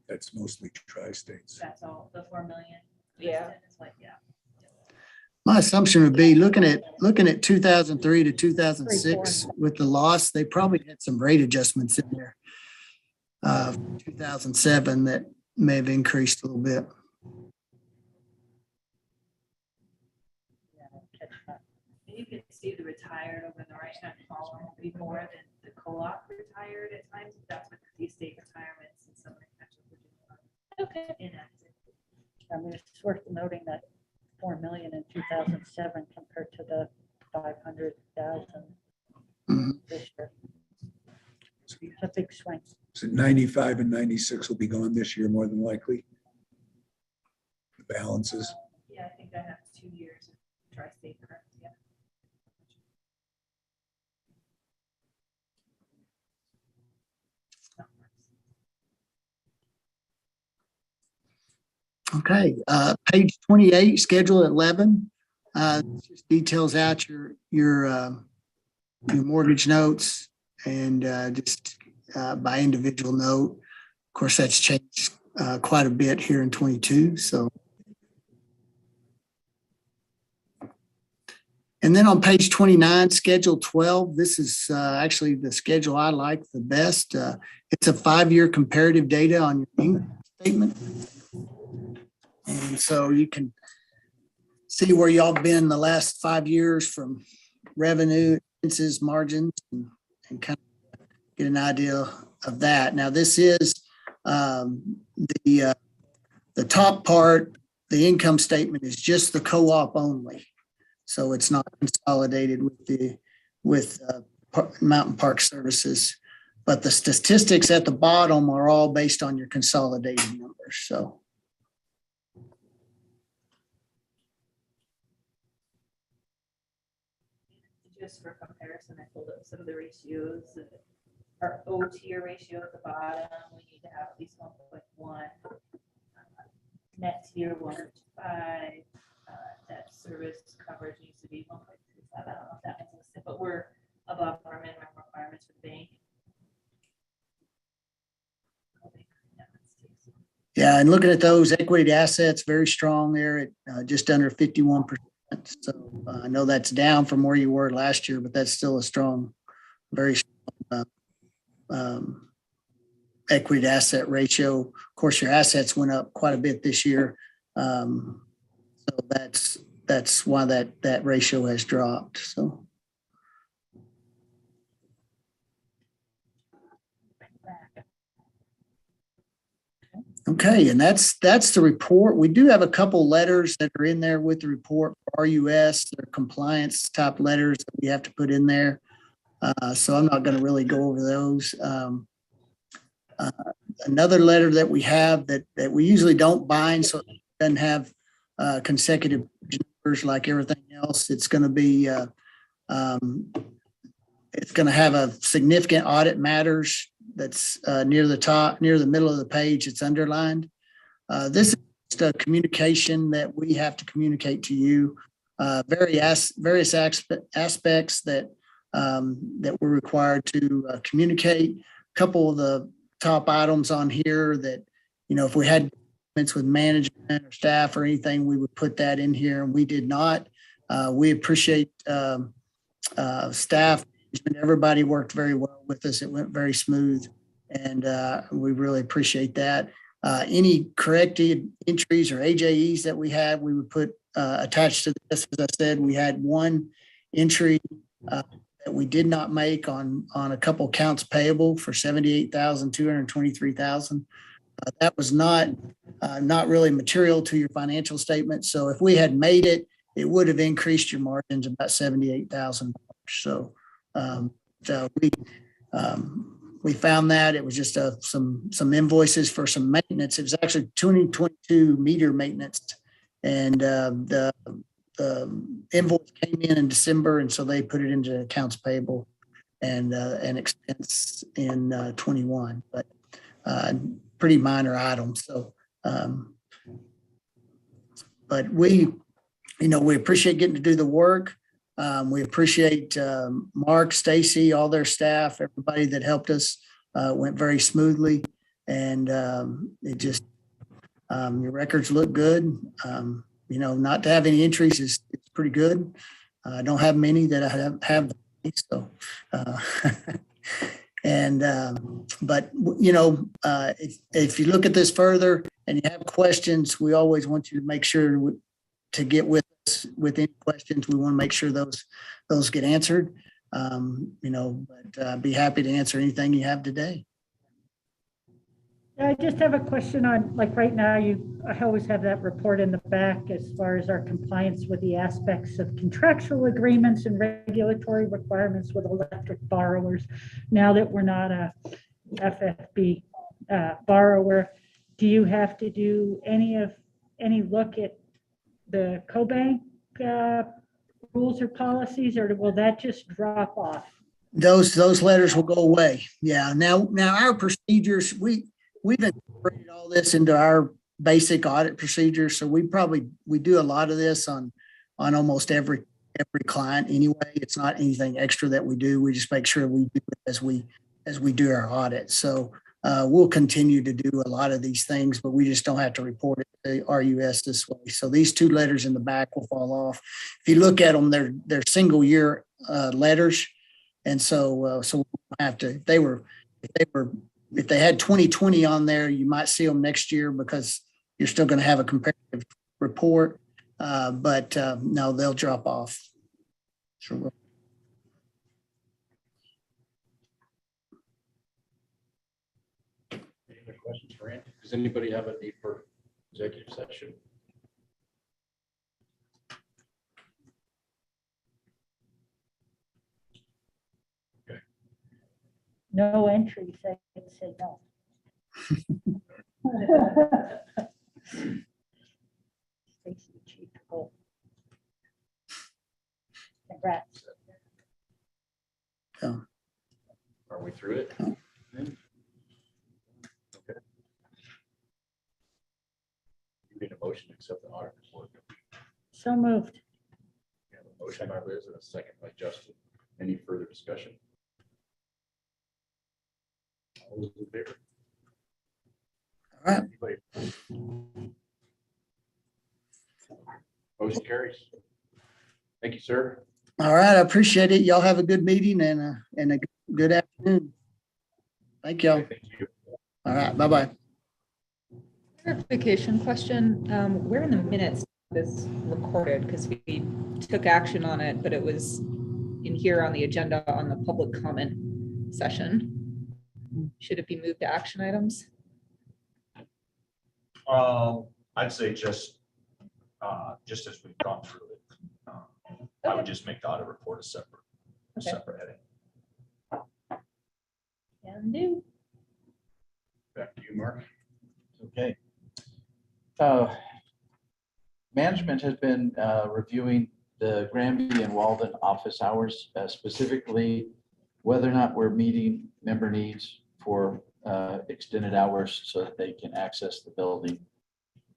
Speaker 6: That's mostly tri-states.
Speaker 11: That's all, the 4 million.
Speaker 4: Yeah.
Speaker 11: It's like, yeah.
Speaker 12: My assumption would be looking at 2003 to 2006 with the loss, they probably had some rate adjustments in there. 2007 that may have increased a little bit.
Speaker 11: You can see the retired over the right-hand column will be more than the co-op retired at times. That's with the state retirements and some of the pension. Okay. Inactive.
Speaker 1: I mean, it's worth noting that 4 million in 2007 compared to the 500,000 this year. It's a big swing.
Speaker 6: So 95 and 96 will be gone this year, more than likely. The balances.
Speaker 11: Yeah, I think I have 2 years of tri-state current. Yeah.
Speaker 12: Okay, page 28, Schedule 11, just details out your mortgage notes, and just by individual note. Of course, that's changed quite a bit here in 22. So, and then on page 29, Schedule 12, this is actually the schedule I like the best. It's a 5-year comparative data on your income statement. And so you can see where y'all been the last 5 years from revenue, expenses, margins, and kind of get an idea of that. Now, this is the top part, the income statement is just the co-op only. So it's not consolidated with Mountain Park Services. But the statistics at the bottom are all based on your consolidated numbers. So.
Speaker 11: Just for comparison, I pulled up some of the ratios. Our O tier ratio at the bottom, we need to have at least 1.1. Net tier 1.5. Debt service coverage needs to be 1.37. I don't know if that makes sense, but we're above our minimum requirements for the bank.
Speaker 12: Yeah, and looking at those equity assets, very strong there at just under 51%. So I know that's down from where you were last year, but that's still a strong, very strong equity asset ratio. Of course, your assets went up quite a bit this year. So that's why that ratio has dropped. So. Okay, and that's the report. We do have a couple letters that are in there with the report for RUS. They're compliance type letters that we have to put in there. So I'm not going to really go over those. Another letter that we have that we usually don't bind, so it doesn't have consecutive numbers like everything else. It's going to be it's going to have a significant audit matters that's near the middle of the page. It's underlined. This is just a communication that we have to communicate to you. Various aspects that we're required to communicate. A couple of the top items on here that, if we had documents with management or staff or anything, we would put that in here, and we did not. We appreciate staff. Everybody worked very well with us. It went very smooth, and we really appreciate that. Any corrected entries or AJEs that we had, we would put attached to this. As I said, we had one entry that we did not make on a couple accounts payable for $78,223,000. That was not really material to your financial statement. So if we had made it, it would have increased your margins about $78,000. So we found that it was just some invoices for some maintenance. It was actually 2022 meter maintenance, and the invoice came in December, and so they put it into accounts payable and expense in 21, but pretty minor items. So, but we appreciate getting to do the work. We appreciate Mark, Stacy, all their staff, everybody that helped us. Went very smoothly, and it just your records look good. Not to have any entries is pretty good. I don't have many that I have so. But if you look at this further and you have questions, we always want you to make sure to get with us with any questions. We want to make sure those get answered. But be happy to answer anything you have today.
Speaker 1: I just have a question on, like, right now, I always have that report in the back as far as our compliance with the aspects of contractual agreements and regulatory requirements with electric borrowers. Now that we're not a FFB borrower, do you have to do any look at the CoBank rules or policies, or will that just drop off?
Speaker 12: Those letters will go away. Yeah. Now our procedures, we've incorporated all this into our basic audit procedures. So we do a lot of this on almost every client anyway. It's not anything extra that we do. We just make sure we do it as we we do our audit. So we'll continue to do a lot of these things, but we just don't have to report it to RUS this way. So these two letters in the back will fall off. If you look at them, they're single year letters. And so we'll have to, if they had 2020 on there, you might see them next year because you're still going to have a comparative report. But no, they'll drop off. Sure will.
Speaker 3: Any other questions for Andy? Does anybody have a need for executive session?
Speaker 1: No entries, I would say no. Stacy, Chief, go. Congrats.
Speaker 12: So,
Speaker 3: Are we through it?
Speaker 12: No.
Speaker 3: Okay. You need a motion to accept the audit report.
Speaker 1: So moved.
Speaker 3: We have a motion by Liz and a second by Justin. Any further discussion? All those in favor?
Speaker 12: all right.
Speaker 3: Anybody? Motion carries. Thank you, sir.
Speaker 12: All right. I appreciate it. Y'all have a good meeting and a good afternoon. Thank y'all.
Speaker 3: Thank you.
Speaker 12: All right. Bye-bye.
Speaker 4: Clarification question, where in the minutes this recorded, because we took action on it, but it was in here on the agenda on the public comment session. Should it be moved to action items?
Speaker 7: I'd say just as we've gone through it, I would just make the audit report a separate heading.
Speaker 4: Can do.
Speaker 3: Back to you, Mark.
Speaker 5: Okay. Management has been reviewing the Granby and Walden office hours, specifically whether or not we're meeting member needs for extended hours so that they can access the building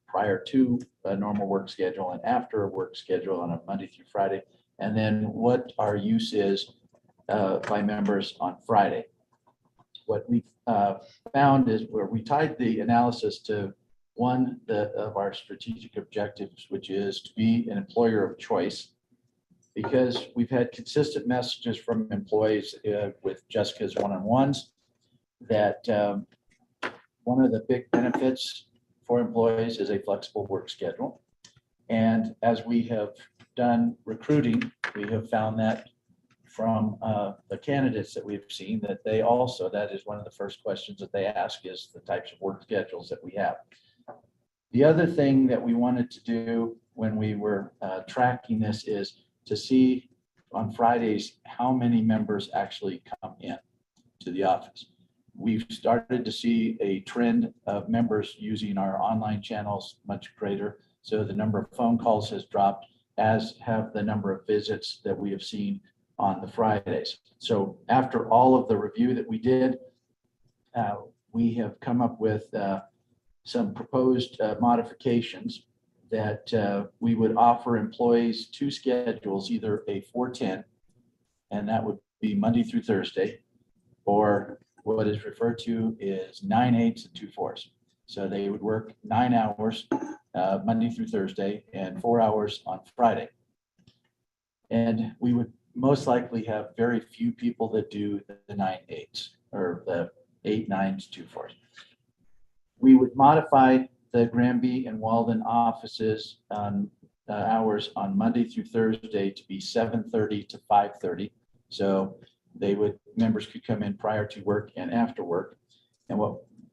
Speaker 5: prior to a normal work schedule and after a work schedule on a Monday through Friday. And then what our use is by members on Friday. What we found is where we tied the analysis to one of our strategic objectives, which is to be an employer of choice, because we've had consistent messages from employees with Jessica's one-on-ones that one of the big benefits for employees is a flexible work schedule. And as we have done recruiting, we have found that from the candidates that we've seen that they also, that is one of the first questions that they ask is the types of work schedules that we have. The other thing that we wanted to do when we were tracking this is to see on Fridays how many members actually come in to the office. We've started to see a trend of members using our online channels much greater. So the number of phone calls has dropped, as have the number of visits that we have seen on the Fridays. So after all of the review that we did, we have come up with some proposed modifications that we would offer employees two schedules, either a 410, and that would be Monday through Thursday, or what is referred to is 9/8 and 2/4. So they would work 9 hours Monday through Thursday and 4 hours on Friday. And we would most likely have very few people that do the 9/8 or the 8/9s, 2/4. We would modify the Granby and Walden offices on hours on Monday through Thursday to be 7:30 to 5:30. So members could come in prior to work and after work. And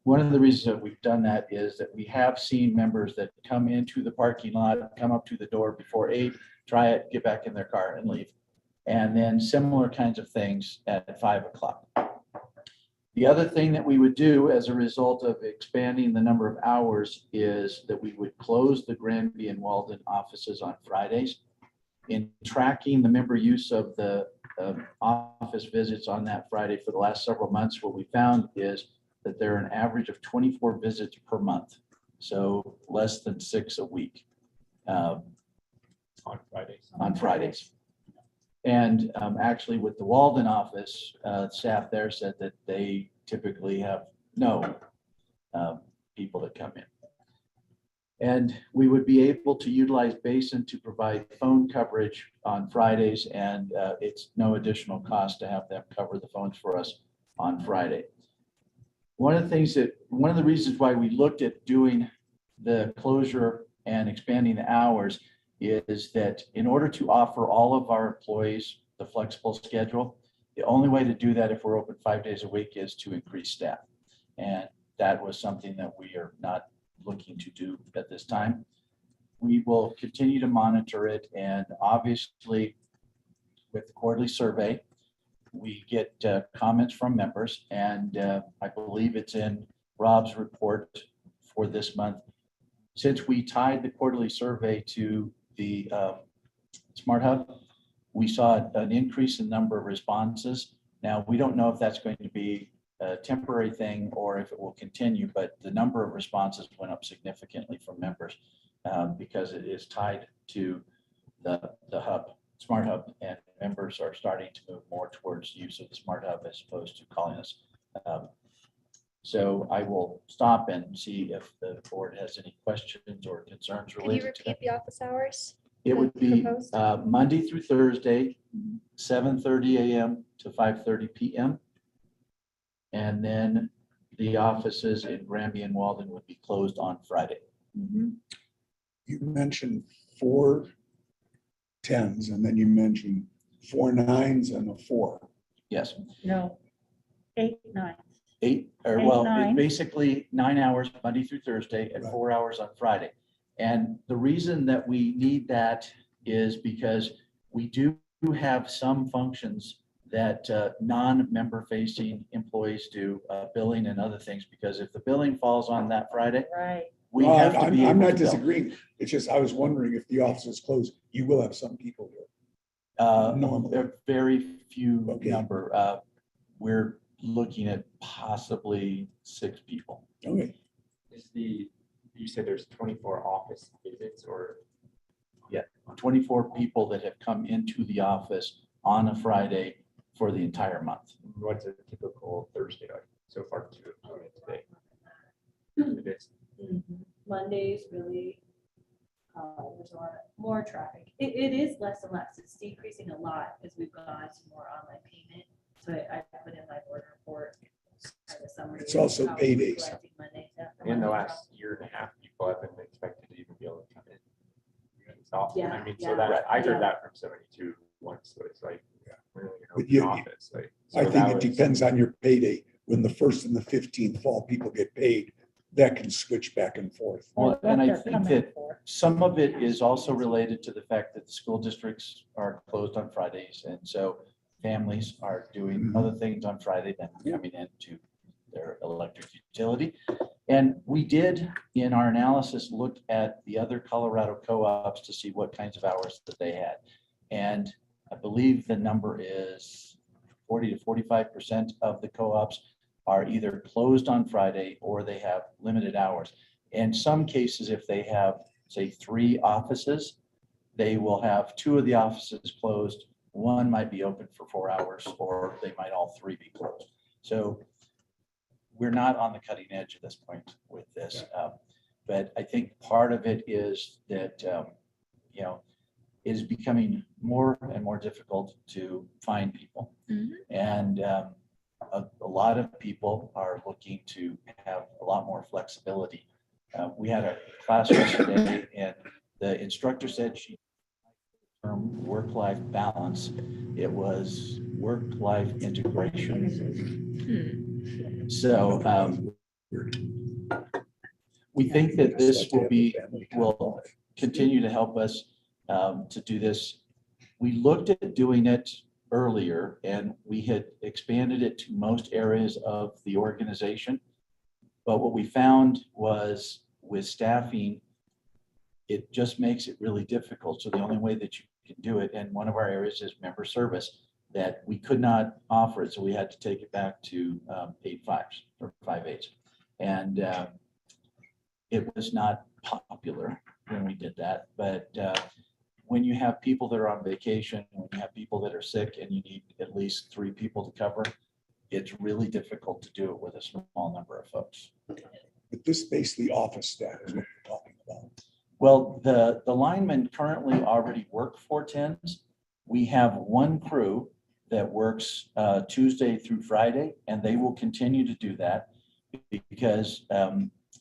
Speaker 5: one of the reasons that we've done that is that we have seen members that come into the parking lot, come up to the door before 8, try it, get back in their car and leave. And then similar kinds of things at 5 o'clock. The other thing that we would do as a result of expanding the number of hours is that we would close the Granby and Walden offices on Fridays. In tracking the member use of the office visits on that Friday for the last several months, what we found is that there are an average of 24 visits per month. So less than 6 a week
Speaker 7: On Fridays.
Speaker 5: on Fridays. And actually with the Walden office, staff there said that they typically have no people that come in. And we would be able to utilize Basin to provide phone coverage on Fridays, and it's no additional cost to have them cover the phones for us on Friday. One of the reasons why we looked at doing the closure and expanding the hours is that in order to offer all of our employees the flexible schedule, the only way to do that if we're open 5 days a week is to increase staff. And that was something that we are not looking to do at this time. We will continue to monitor it, and obviously with the quarterly survey, we get comments from members, and I believe it's in Rob's report for this month. Since we tied the quarterly survey to the Smart Hub, we saw an increase in number of responses. Now, we don't know if that's going to be a temporary thing or if it will continue, but the number of responses went up significantly from members because it is tied to the hub, Smart Hub, and members are starting to move more towards use of the Smart Hub as opposed to calling us. So I will stop and see if the board has any questions or concerns
Speaker 14: Could you
Speaker 5: related to
Speaker 14: repeat
Speaker 5: that.
Speaker 14: the office hours?
Speaker 5: It would be
Speaker 14: proposed?
Speaker 5: Monday through Thursday, 7:30 a.m. to 5:30 p.m. And then the offices in Granby and Walden would be closed on Friday.
Speaker 6: You mentioned 4 10s and then you mentioned 4 9s and a 4.
Speaker 5: Yes,
Speaker 1: No, 8, 9.
Speaker 5: 8 or
Speaker 1: 8,
Speaker 5: well,
Speaker 1: 9.
Speaker 5: basically 9 hours Monday through Thursday and
Speaker 6: Right.
Speaker 5: 4 hours on Friday. And the reason that we need that is because we do have some functions that non-member facing employees do, billing and other things, because if the billing falls on that Friday,
Speaker 1: Right.
Speaker 5: we
Speaker 6: Well,
Speaker 5: have to be
Speaker 6: I'm
Speaker 5: able
Speaker 6: not
Speaker 5: to bill.
Speaker 6: disagreeing. It's just, I was wondering if the office is closed, you will have some people here. Normally.
Speaker 5: A very few
Speaker 6: Okay.
Speaker 5: number. We're looking at possibly 6 people.
Speaker 6: Okay.
Speaker 10: You said there's 24 office visits or?
Speaker 5: 24 people that have come into the office on a Friday for the entire month.
Speaker 10: What's a typical Thursday like so far today?
Speaker 11: Mondays, really, there's a lot more traffic. It is less and less. It's decreasing a lot as we've gone to more online payment. So I put in my board report. Kind of summary
Speaker 6: It's
Speaker 11: of
Speaker 6: also
Speaker 11: how we're
Speaker 6: paydays.
Speaker 11: collecting Monday after
Speaker 10: In the
Speaker 11: Monday.
Speaker 10: last year and a half, people have been expected to even be able to come in. It's awesome.
Speaker 11: Yeah,
Speaker 10: I mean,
Speaker 11: yeah.
Speaker 10: so that, I
Speaker 11: Yeah.
Speaker 10: heard that from 72 once, so it's like, really an
Speaker 6: But
Speaker 10: open
Speaker 6: you-
Speaker 10: office, like.
Speaker 6: I
Speaker 10: so
Speaker 6: think
Speaker 10: that
Speaker 6: it
Speaker 10: was-
Speaker 6: depends on your payday. When the 1st and the 15th fall, people get paid, that can switch back and forth.
Speaker 5: Well,
Speaker 1: That's
Speaker 5: and
Speaker 1: what
Speaker 5: I
Speaker 1: they're
Speaker 5: think
Speaker 1: coming
Speaker 5: that
Speaker 1: for.
Speaker 5: some of it is also related to the fact that the school districts are closed on Fridays. And so families are doing other things on Friday than coming into their electric utility. And we did, in our analysis, look at the other Colorado co-ops to see what kinds of hours that they had. And I believe the number is 40 to 45% of the co-ops are either closed on Friday or they have limited hours. In some cases, if they have, say, 3 offices, they will have 2 of the offices closed. One might be open for 4 hours, or they might all 3 be closed. So we're not on the cutting edge at this point with this. But I think part of it is that, it is becoming more and more difficult to find people. And a lot of people are looking to have a lot more flexibility. We had a class yesterday and the instructor said she term work-life balance. It was work-life integration. So we think that this will continue to help us to do this. We looked at doing it earlier and we had expanded it to most areas of the organization. But what we found was with staffing, it just makes it really difficult. So the only way that you can do it, and one of our areas is member service, that we could not offer it. So we had to take it back to 8-5s or 5-8s. And it was not popular when we did that, but when you have people that are on vacation, when you have people that are sick and you need at least 3 people to cover, it's really difficult to do it with a small number of folks.
Speaker 6: But this basically office staff is what we're talking about.
Speaker 5: Well, the linemen currently already work 410s. We have one crew that works Tuesday through Friday, and they will continue to do that because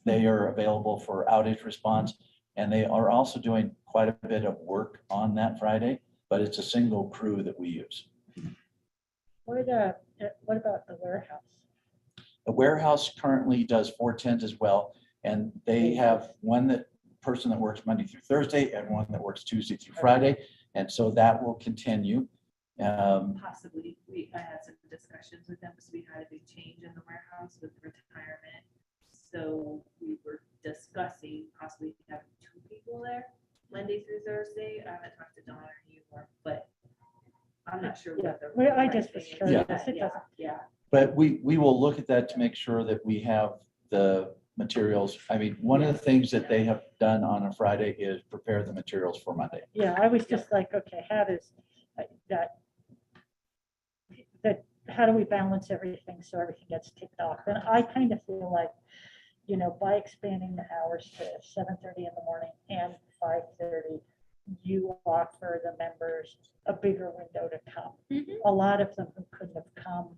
Speaker 5: they are available for outage response. And they are also doing quite a bit of work on that Friday, but it's a single crew that we use.
Speaker 1: What about the warehouse?
Speaker 5: The warehouse currently does 410s as well. And they have one person that works Monday through Thursday and one that works Tuesday through Friday. And so that will continue.
Speaker 11: Possibly, I had some discussions with them because we had a big change in the warehouse with retirement. So we were discussing possibly having 2 people there Monday through Thursday. I haven't talked to Donna or you more, but I'm not sure what the.
Speaker 1: Well, I just was curious.
Speaker 11: Yeah.
Speaker 5: But we will look at that to make sure that we have the materials. I mean, one of the things that they have done on a Friday is prepare the materials for Monday.
Speaker 1: Yeah, I was just like, okay, how does how do we balance everything so everything gets ticked off? And I kind of feel like, you know, by expanding the hours to 7:30 in the morning and 5:30, you offer the members a bigger window to come. A lot of them who couldn't have come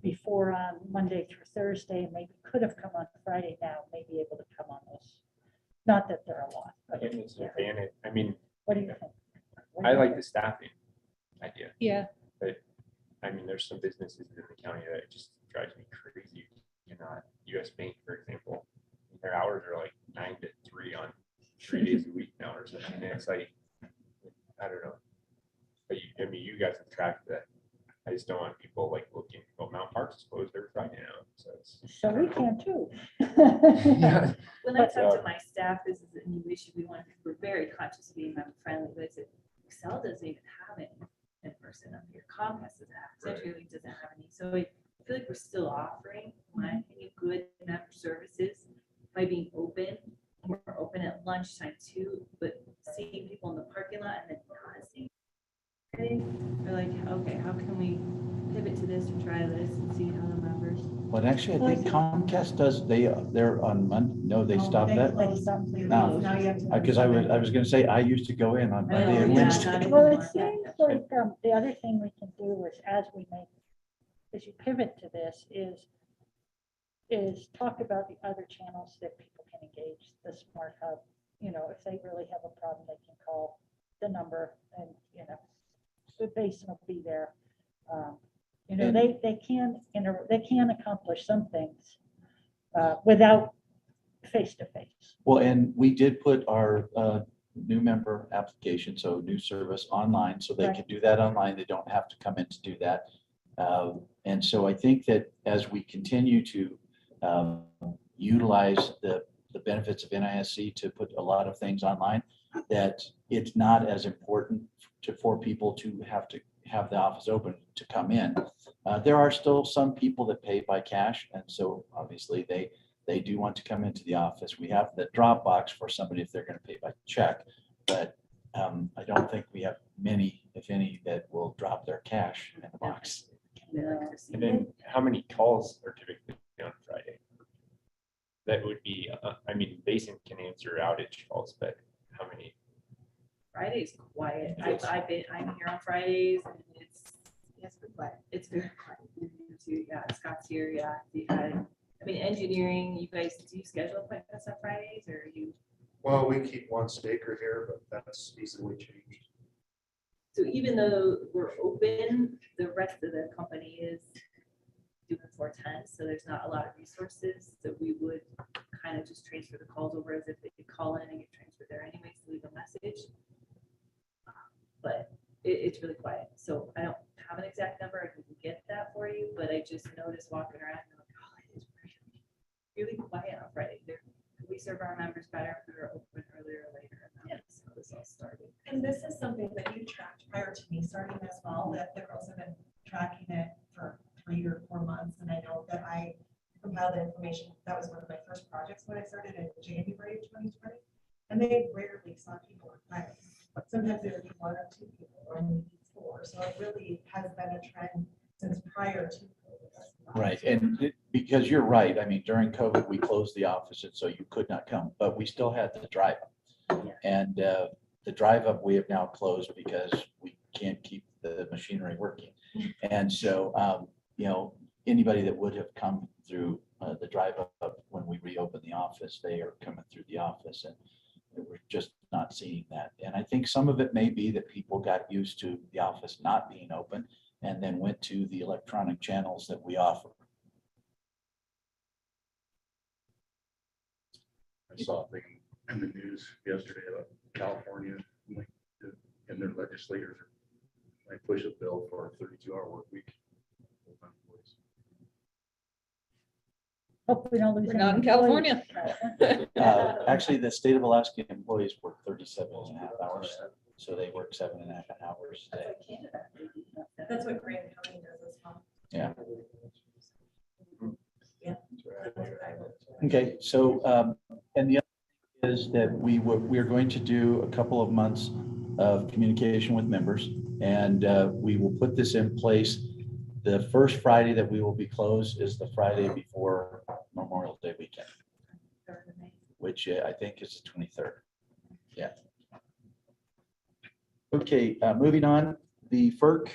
Speaker 1: before on Monday through Thursday, maybe could have come on Friday now, may be able to come on this. Not that there are a lot, but
Speaker 10: And it's an advantage. I mean,
Speaker 1: what do you think?
Speaker 10: I like the staffing idea.
Speaker 4: Yeah.
Speaker 10: But I mean, there's some businesses in the county that it just drives me crazy. You know, US Bank, for example, their hours are like 9 to 3 on 3 days a week now or something. And it's like, I don't know. But I mean, you guys have tracked that. I just don't want people like looking, well, Mount Parks is closed every Friday now.
Speaker 1: So we can too.
Speaker 10: Yeah.
Speaker 11: When I talk to my staff, this is a new issue. We're very conscious of being member friendly, but it's Excel doesn't even have it in person up here. Comcast doesn't have, Century Link doesn't have any. So I feel like we're still offering, in my opinion, good member services by being open. We're open at lunchtime too, but seeing people in the parking lot and then not seeing. We're like, okay, how can we pivot to this or try this and see how the members.
Speaker 5: But actually, I think Comcast does, they're on Monday. No, they stopped that. No, because I was gonna say, I used to go in on Monday and Wednesday.
Speaker 1: Well, it seems like the other thing we can do is as you pivot to this is talk about the other channels that people can engage the Smart Hub. You know, if they really have a problem, they can call the number and, you know, the basin will be there. You know, they can accomplish some things without face-to-face.
Speaker 5: Well, and we did put our new member application, so new service online, so they can do that online. They don't have to come in to do that. And so I think that as we continue to utilize the benefits of NISC to put a lot of things online, that it's not as important for people to have the office open to come in. There are still some people that pay by cash, and so obviously they do want to come into the office. We have the drop box for somebody if they're going to pay by check, but I don't think we have many, if any, that will drop their cash in the box.
Speaker 10: And then how many calls are typically on Friday? That would be, I mean, Basin can answer outage calls, but how many?
Speaker 11: Friday's quiet. I'm here on Fridays and it's been quiet. It's very quiet. Yeah, Scott's here. Yeah. I mean, engineering, you guys, do you schedule appointments on Fridays or you?
Speaker 13: Well, we keep one staker here, but that's easily changed.
Speaker 11: So even though we're open, the rest of the company is doing 410, so there's not a lot of resources. So we would kind of just transfer the calls over as if they could call in and get transferred there anyways to leave a message. But it's really quiet. So I don't have an exact number. I can get that for you, but I just noticed walking around, I'm like, oh, it is really quiet on Friday. We serve our members better if we were open earlier or later. And that's how this all started.
Speaker 14: And this is something that you tracked prior to me starting as well, that the girls have been tracking it for 3 or 4 months. And I know that I compiled the information. That was one of my first projects when I started in January of 2020. And they rarely saw people on Fridays. sometimes it would be 1 or 2 people, or maybe 4. So it really has been a trend since prior to COVID.
Speaker 5: Right, and because you're right, I mean, during COVID, we closed the office, and so you could not come, but we still had the drive. And the drive up, we have now closed because we can't keep the machinery working. And so, you know, anybody that would have come through the drive up when we reopen the office, they are coming through the office, and we're just not seeing that. And I think some of it may be that people got used to the office not being open and then went to the electronic channels that we offer.
Speaker 3: I saw a thing in the news yesterday about California, like, and their legislators, like, push a bill for a 32-hour work week.
Speaker 1: Hope we don't lose.
Speaker 4: We're
Speaker 1: any
Speaker 4: not in
Speaker 1: employees.
Speaker 4: California.
Speaker 5: Actually, the state of Alaska employees work 37.5 hours, so they work 7.5 hours a day.
Speaker 14: That's what Grant County does as well.
Speaker 5: Yeah.
Speaker 14: Yeah.
Speaker 5: Okay, so, and the other thing is that we're going to do a couple of months of communication with members, and we will put this in place. The first Friday that we will be closed is the Friday before Memorial Day weekend, which I think is the 23rd. Yeah. Okay, moving on, the FERC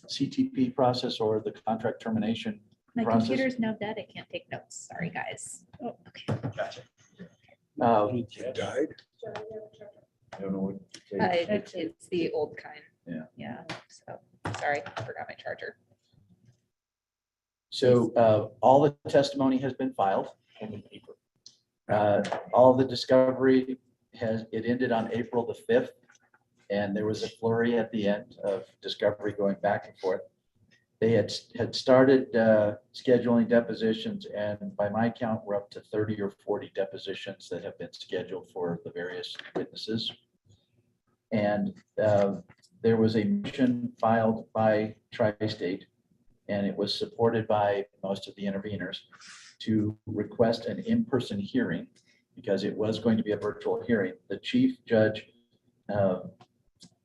Speaker 5: CTP process, or the contract termination
Speaker 15: My
Speaker 5: process.
Speaker 15: computer's now dead. I can't take notes. Sorry, guys. Oh, okay.
Speaker 5: Gotcha.
Speaker 6: You died?
Speaker 3: I don't know what.
Speaker 15: It's the old kind.
Speaker 5: Yeah.
Speaker 15: Yeah. So sorry, I forgot my charger.
Speaker 5: So all the testimony has been filed. All the discovery it ended on April the 5th. And there was a flurry at the end of discovery going back and forth. They had started scheduling depositions, and by my count, we're up to 30 or 40 depositions that have been scheduled for the various witnesses. And there was a motion filed by Tri-State, and it was supported by most of the interveners, to request an in-person hearing because it was going to be a virtual hearing. The chief judge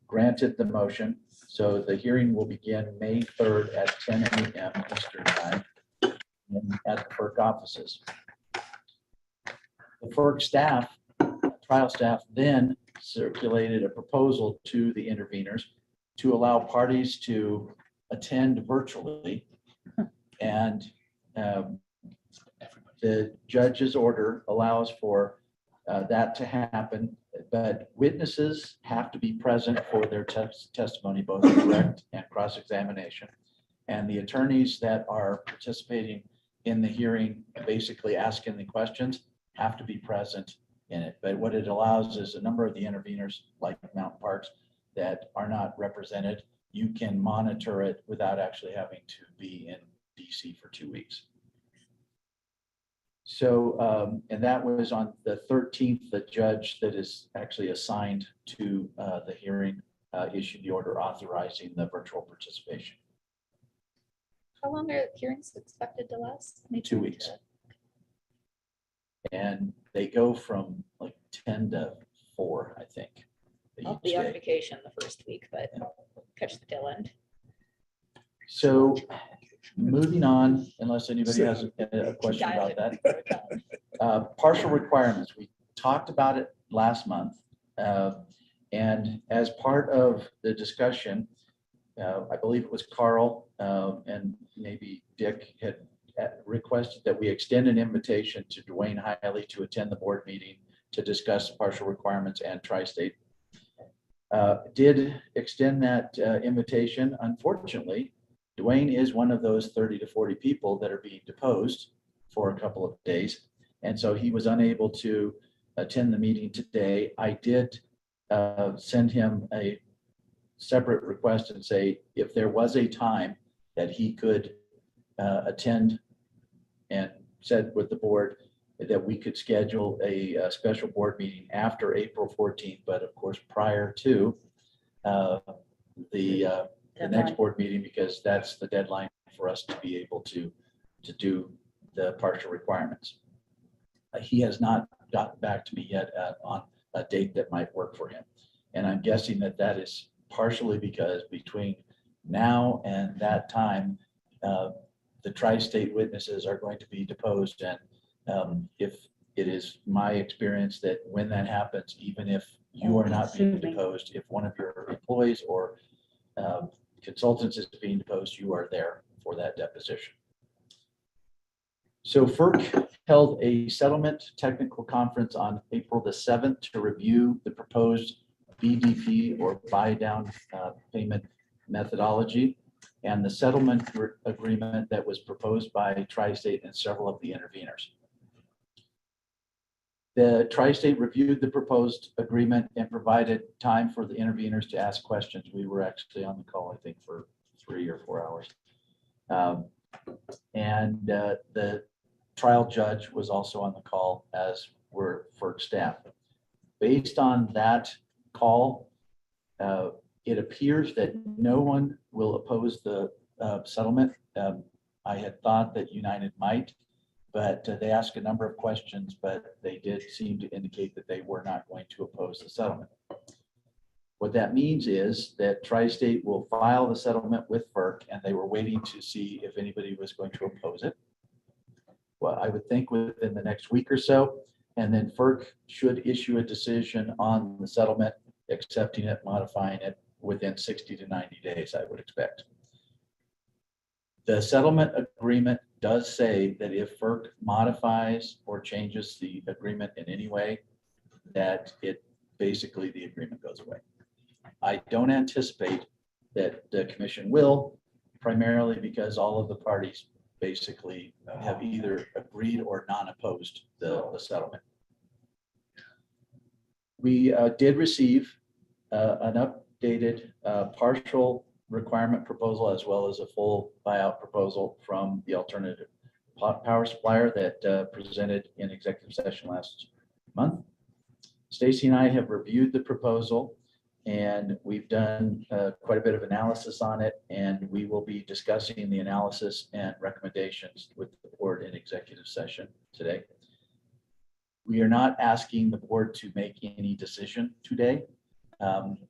Speaker 5: granted the motion. So the hearing will begin May 3rd at 10 a.m. Eastern Time at the FERC offices. The FERC staff, trial staff, then circulated a proposal to the interveners to allow parties to attend virtually. And the judge's order allows for that to happen, but witnesses have to be present for their testimony, both direct and cross-examination. And the attorneys that are participating in the hearing, basically asking the questions, have to be present in it. But what it allows is a number of the interveners, like Mountain Parks, that are not represented, you can monitor it without actually having to be in DC for 2 weeks. So, and that was on the 13th, the judge that is actually assigned to the hearing issued the order authorizing the virtual participation.
Speaker 15: How long are hearings expected to last?
Speaker 5: 2 weeks. And they go from like 10 to 4, I think.
Speaker 15: I'll be on vacation the first week, but catch the tail end.
Speaker 5: So moving on, unless anybody has a question about that. Partial requirements, we talked about it last month. And as part of the discussion, I believe it was Carl and maybe Dick had requested that we extend an invitation to Dwayne Hiley to attend the board meeting to discuss partial requirements and Tri-State. Did extend that invitation. Unfortunately, Dwayne is one of those 30 to 40 people that are being deposed for a couple of days. And so he was unable to attend the meeting today. I did send him a separate request and say, if there was a time that he could attend, and said with the board that we could schedule a special board meeting after April 14th, but of course, prior to the next board meeting, because that's the deadline for us to be able to do the partial requirements. He has not gotten back to me yet on a date that might work for him. And I'm guessing that that is partially because between now and that time, the tri-state witnesses are going to be deposed. And if it is my experience that when that happens, even if you are not being deposed, if one of your employees or consultants is being deposed, you are there for that deposition. So FERC held a settlement technical conference on April the 7th to review the proposed BDP or buy down payment methodology and the settlement agreement that was proposed by Tri-State and several of the interveners. The Tri-State reviewed the proposed agreement and provided time for the interveners to ask questions. We were actually on the call, I think, for 3 or 4 hours. The trial judge was also on the call, as were FERC staff. Based on that call, it appears that no one will oppose the settlement. I had thought that United might, but they asked a number of questions, but they did seem to indicate that they were not going to oppose the settlement. What that means is that Tri-State will file the settlement with FERC, and they were waiting to see if anybody was going to oppose it. Well, I would think within the next week or so, and then FERC should issue a decision on the settlement, accepting it, modifying it within 60 to 90 days, I would expect. The settlement agreement does say that if FERC modifies or changes the agreement in any way, that it basically the agreement goes away. I don't anticipate that the commission will, primarily because all of the parties basically have either agreed or non-opposed the settlement. We did receive an updated partial requirement proposal as well as a full buyout proposal from the alternative power supplier that presented in executive session last month. Stacy and I have reviewed the proposal, and we've done quite a bit of analysis on it, and we will be discussing the analysis and recommendations with the board in executive session today. We are not asking the board to make any decision today.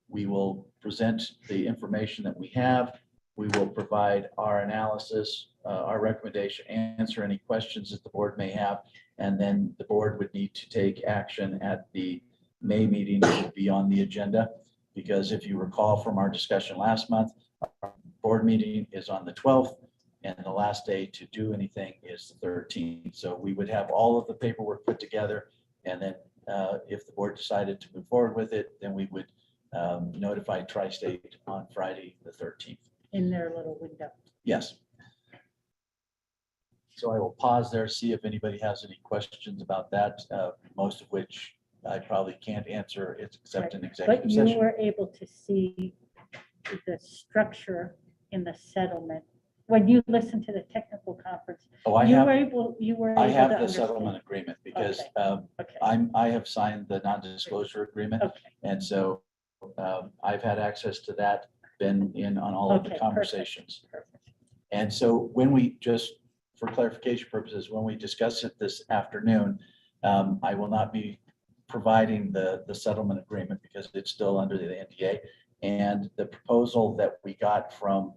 Speaker 5: We will present the information that we have. We will provide our analysis, our recommendation, answer any questions that the board may have, and then the board would need to take action at the May meeting that will be on the agenda. Because if you recall from our discussion last month, our board meeting is on the 12th, and the last day to do anything is the 13th. So we would have all of the paperwork put together, and then if the board decided to move forward with it, then we would notify Tri-State on Friday the 13th.
Speaker 1: In their little window.
Speaker 5: Yes. So I will pause there, see if anybody has any questions about that, most of which I probably can't answer, except in executive
Speaker 1: But
Speaker 5: session.
Speaker 1: you were able to see the structure in the settlement when you listened to the technical conference.
Speaker 5: Oh, I
Speaker 1: you
Speaker 5: have.
Speaker 1: were able
Speaker 5: I have
Speaker 1: to
Speaker 5: the
Speaker 1: understand.
Speaker 5: settlement agreement because
Speaker 1: Okay.
Speaker 5: I have signed the non-disclosure agreement, and so I've had access to that. Been in on all of the conversations.
Speaker 1: Perfect.
Speaker 5: And so when we, just for clarification purposes, when we discuss it this afternoon, I will not be providing the settlement agreement because it's still under the NDA. And the proposal that we got from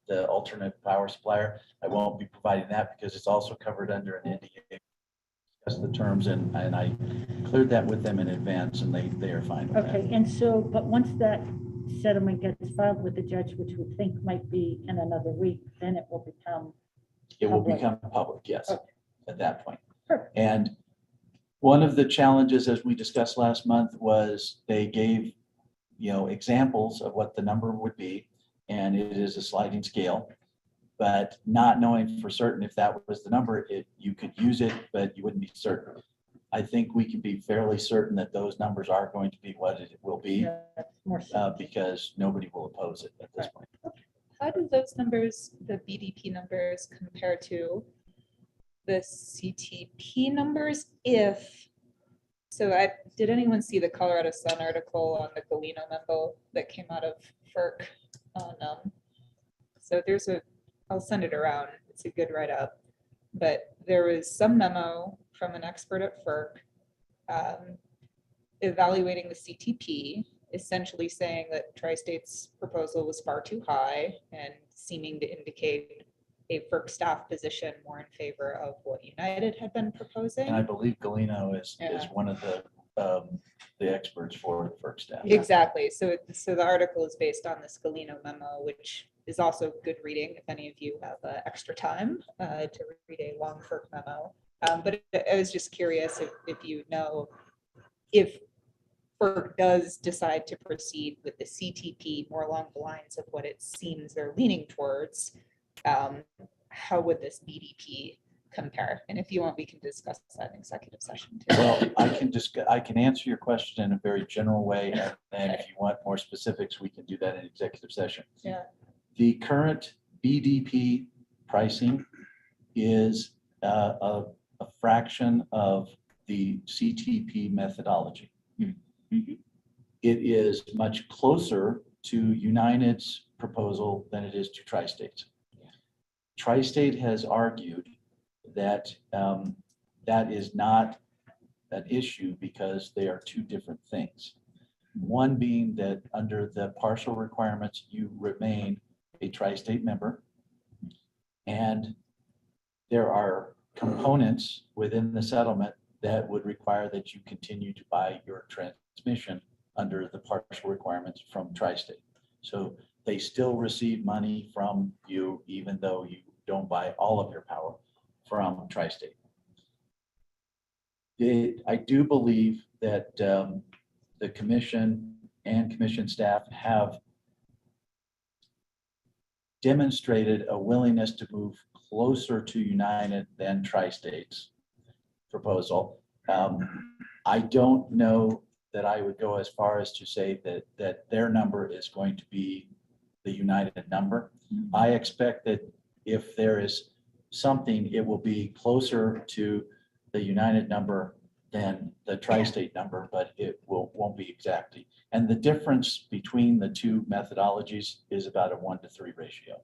Speaker 5: the alternate power supplier, I won't be providing that because it's also covered under an NDA. That's the terms, and I cleared that with them in advance, and they are fine with that.
Speaker 1: Okay, and so, but once that settlement gets filed with the judge, which we think might be in another week, then it will become.
Speaker 5: It will
Speaker 1: public.
Speaker 5: become public, yes,
Speaker 1: Okay.
Speaker 5: at that point.
Speaker 1: Perfect.
Speaker 5: And one of the challenges, as we discussed last month, was they gave, examples of what the number would be, and it is a sliding scale. But not knowing for certain if that was the number, you could use it, but you wouldn't be certain. I think we can be fairly certain that those numbers are going to be what it will be, because nobody will oppose it at this point.
Speaker 4: How do those numbers, the BDP numbers, compare to the CTP numbers? Did anyone see the Colorado Sun article on the Galeno memo that came out of FERC on, I'll send it around. It's a good write-up. But there was some memo from an expert at FERC evaluating the CTP essentially saying that Tri-State's proposal was far too high and seeming to indicate a FERC staff position more in favor of what United had been proposing.
Speaker 5: And I believe Galeno is
Speaker 4: Yeah.
Speaker 5: one of the experts for the FERC staff.
Speaker 4: Exactly. So the article is based on this Galeno memo, which is also good reading if any of you have extra time to read a long FERC memo. But I was just curious if you know if FERC does decide to proceed with the CTP more along the lines of what it seems they're leaning towards, how would this BDP compare? And if you want, we can discuss that in executive session too.
Speaker 5: Well, I can answer your question in a very general way, and then if you want more specifics, we can do that in executive session.
Speaker 4: Yeah.
Speaker 5: The current BDP pricing is a fraction of the CTP methodology.
Speaker 4: Mhm.
Speaker 5: It is much closer to United's proposal than it is to Tri-State's. Tri-State has argued that that is not an issue because they are two different things. One being that under the partial requirements, you remain a Tri-State member, and there are components within the settlement that would require that you continue to buy your transmission under the partial requirements from Tri-State. So they still receive money from you, even though you don't buy all of your power from Tri-State. I do believe that the commission and commission staff have demonstrated a willingness to move closer to United than Tri-State's proposal. I don't know that I would go as far as to say that their number is going to be the United number. I expect that if there is something, it will be closer to the United number than the Tri-State number, but it won't be exactly. And the difference between the two methodologies is about a 1-to-3 ratio.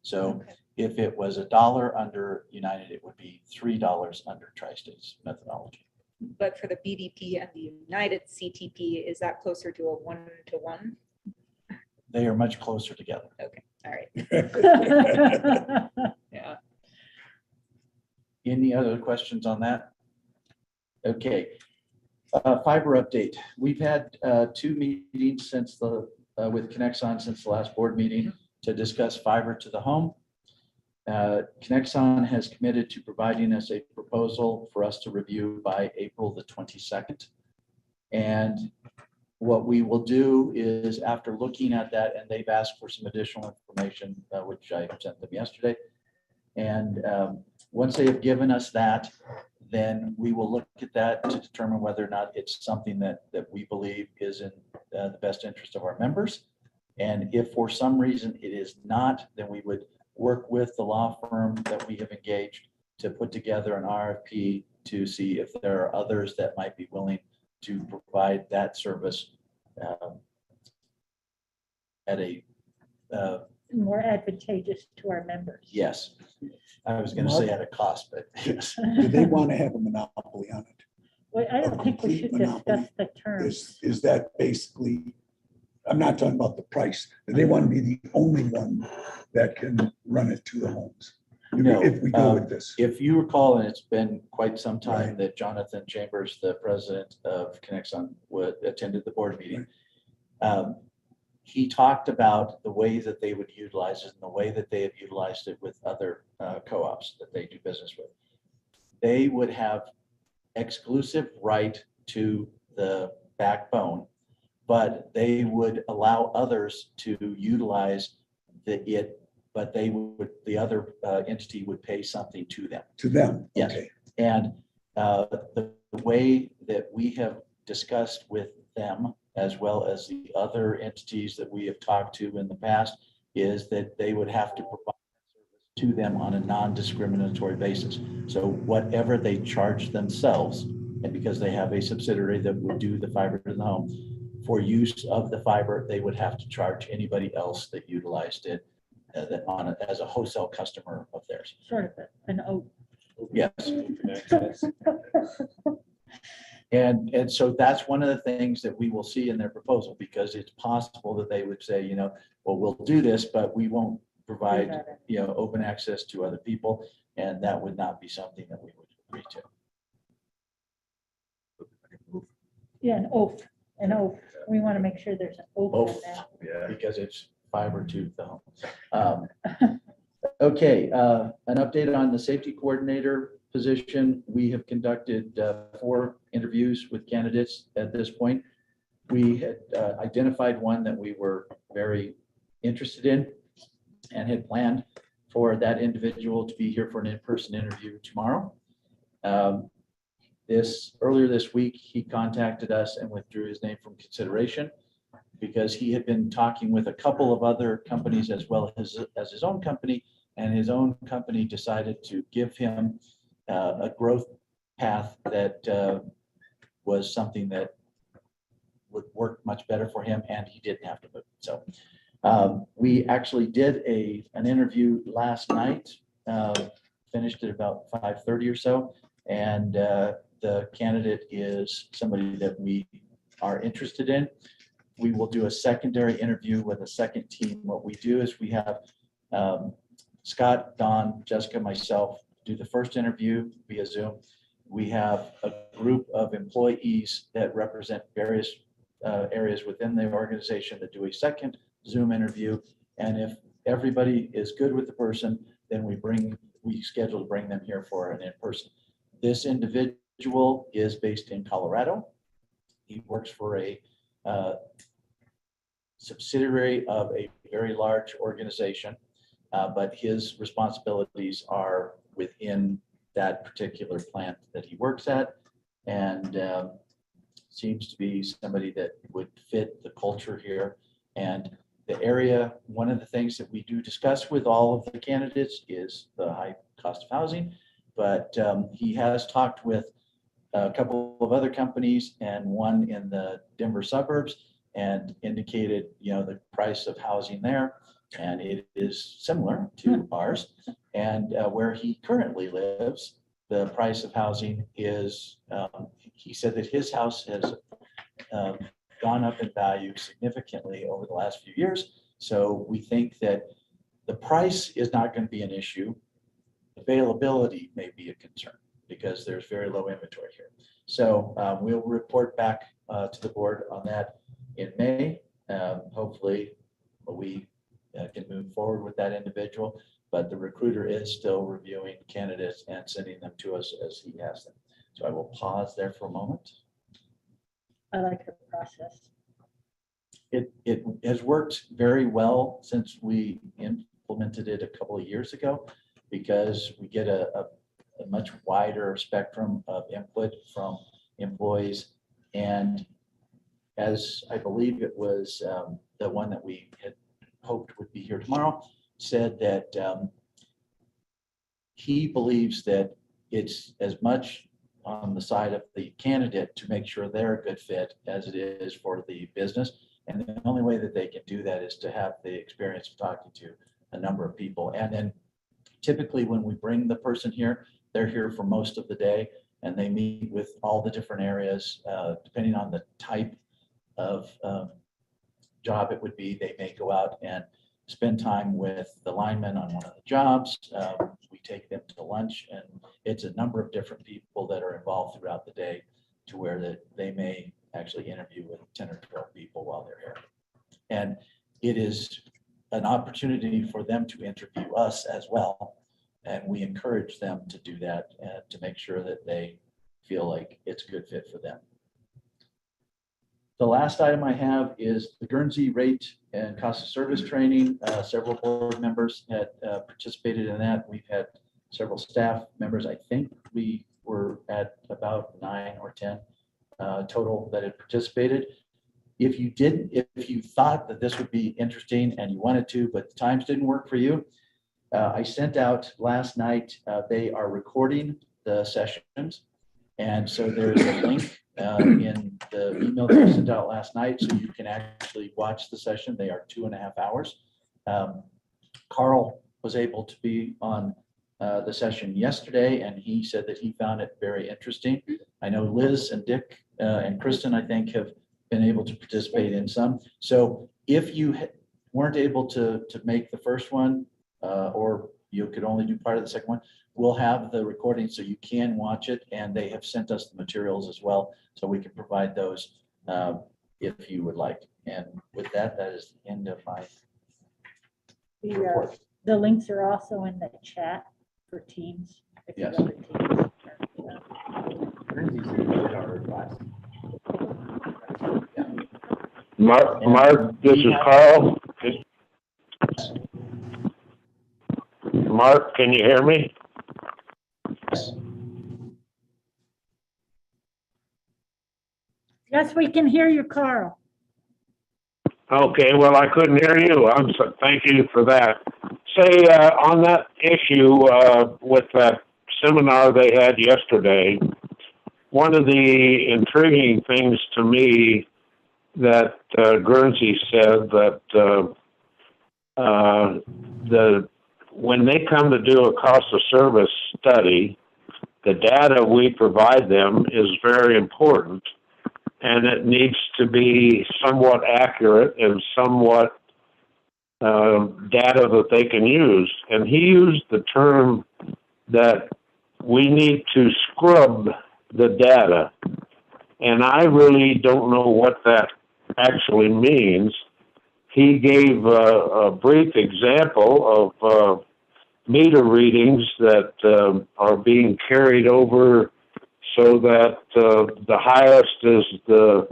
Speaker 5: So if it was $1 under United, it would be $3 under Tri-State's methodology.
Speaker 4: But for the BDP and the United CTP, is that closer to a 1-to-1?
Speaker 5: They are much closer together.
Speaker 4: Okay, all right. Yeah.
Speaker 5: Any other questions on that? Okay. Fiber update. We've had 2 meetings since with Connexon since the last board meeting to discuss fiber to the home. Connexon has committed to providing us a proposal for us to review by April the 22nd. And what we will do is, after looking at that, and they've asked for some additional information, which I sent them yesterday. And once they have given us that, then we will look at that to determine whether or not it's something that we believe is in the best interest of our members. And if for some reason it is not, then we would work with the law firm that we have engaged to put together an RFP to see if there are others that might be willing to provide that service at a
Speaker 1: more advantageous to our members.
Speaker 5: yes. I was going to say at a cost, but yes.
Speaker 6: Do they want to have a monopoly on it?
Speaker 1: Well, I don't think we should discuss the terms.
Speaker 6: Is that basically, I'm not talking about the price, do they want to be the only one that can run it to the homes?
Speaker 5: No,
Speaker 6: If we go with this.
Speaker 5: If you recall, and it's been quite some time that Jonathan Chambers, the president of Connexon, attended the board meeting. He talked about the way that they would utilize it and the way that they have utilized it with other co-ops that they do business with. They would have exclusive right to the backbone, but they would allow others to utilize but the other entity would pay something to them.
Speaker 6: To them?
Speaker 5: Yes.
Speaker 6: Okay.
Speaker 5: And the way that we have discussed with them, as well as the other entities that we have talked to in the past, is that they would have to provide service to them on a non-discriminatory basis. So whatever they charge themselves, and because they have a subsidiary that would do the fiber to the home, for use of the fiber, they would have to charge anybody else that utilized it as a wholesale customer of theirs.
Speaker 1: Sort of an oath.
Speaker 5: Yes. And so that's one of the things that we will see in their proposal, because it's possible that they would say, well, we'll do this, but we won't provide, open access to other people. And that would not be something that we would agree to.
Speaker 1: Yeah, an oath. We want to make sure there's an oath in that.
Speaker 3: Yeah.
Speaker 5: Because it's fiber tooth though. Okay, an update on the safety coordinator position. We have conducted 4 interviews with candidates at this point. We had identified one that we were very interested in and had planned for that individual to be here for an in-person interview tomorrow. Earlier this week, he contacted us and withdrew his name from consideration because he had been talking with a couple of other companies as well as his own company, and his own company decided to give him a growth path that was something that would work much better for him, and he didn't have to move. So we actually did an interview last night, finished at about 5:30 or so, and the candidate is somebody that we are interested in. We will do a secondary interview with a second team. What we do is we have Scott, Don, Jessica, myself do the first interview via Zoom. We have a group of employees that represent various areas within the organization that do a second Zoom interview. And if everybody is good with the person, then we schedule to bring them here for an in-person. This individual is based in Colorado. He works for a subsidiary of a very large organization, but his responsibilities are within that particular plant that he works at, and seems to be somebody that would fit the culture here. And the area, one of the things that we do discuss with all of the candidates is the high cost of housing, but he has talked with a couple of other companies and one in the Denver suburbs, and indicated, the price of housing there, and it is similar to ours. And where he currently lives, the price of housing is, he said that his house has gone up in value significantly over the last few years. So we think that the price is not going to be an issue. Availability may be a concern because there's very low inventory here. So we'll report back to the board on that in May. Hopefully we can move forward with that individual, but the recruiter is still reviewing candidates and sending them to us as he has them. So I will pause there for a moment.
Speaker 1: I like the process.
Speaker 5: It has worked very well since we implemented it a couple of years ago, because we get a much wider spectrum of input from employees. And as I believe it was the one that we had hoped would be here tomorrow, said that he believes that it's as much on the side of the candidate to make sure they're a good fit as it is for the business. And the only way that they can do that is to have the experience of talking to a number of people. And then typically when we bring the person here, they're here for most of the day, and they meet with all the different areas, depending on the type of job it would be. They may go out and spend time with the lineman on one of the jobs. We take them to lunch, and it's a number of different people that are involved throughout the day, to where that they may actually interview with 10 or 12 people while they're here. And it is an opportunity for them to interview us as well. And we encourage them to do that and to make sure that they feel like it's a good fit for them. The last item I have is the Guernsey rate and cost of service training. Several board members had participated in that. We've had several staff members. I think we were at about 9 or 10 total that had participated. If you thought that this would be interesting and you wanted to, but the times didn't work for you, I sent out last night, they are recording the sessions. And so there's a link in the email that I sent out last night, so you can actually watch the session. They are 2.5 hours. Carl was able to be on the session yesterday, and he said that he found it very interesting. I know Liz and Dick and Kristen, I think, have been able to participate in some. So if you weren't able to make the first one, or you could only do part of the second one, we'll have the recording so you can watch it, and they have sent us the materials as well, so we can provide those if you would like. And with that, that is the end of my report.
Speaker 1: The links are also in the chat for Teams. if you
Speaker 5: Yes.
Speaker 1: go to Teams.
Speaker 8: Mark, this is Carl. Mark, can you hear me?
Speaker 1: Yes, we can hear you, Carl.
Speaker 8: Okay, well, I couldn't hear you. Thank you for that. Say, on that issue with that seminar they had yesterday, one of the intriguing things to me that Guernsey said that when they come to do a cost of service study, the data we provide them is very important, and it needs to be somewhat accurate and somewhat data that they can use. And he used the term that we need to scrub the data. And I really don't know what that actually means. He gave a brief example of meter readings that are being carried over so that the highest is the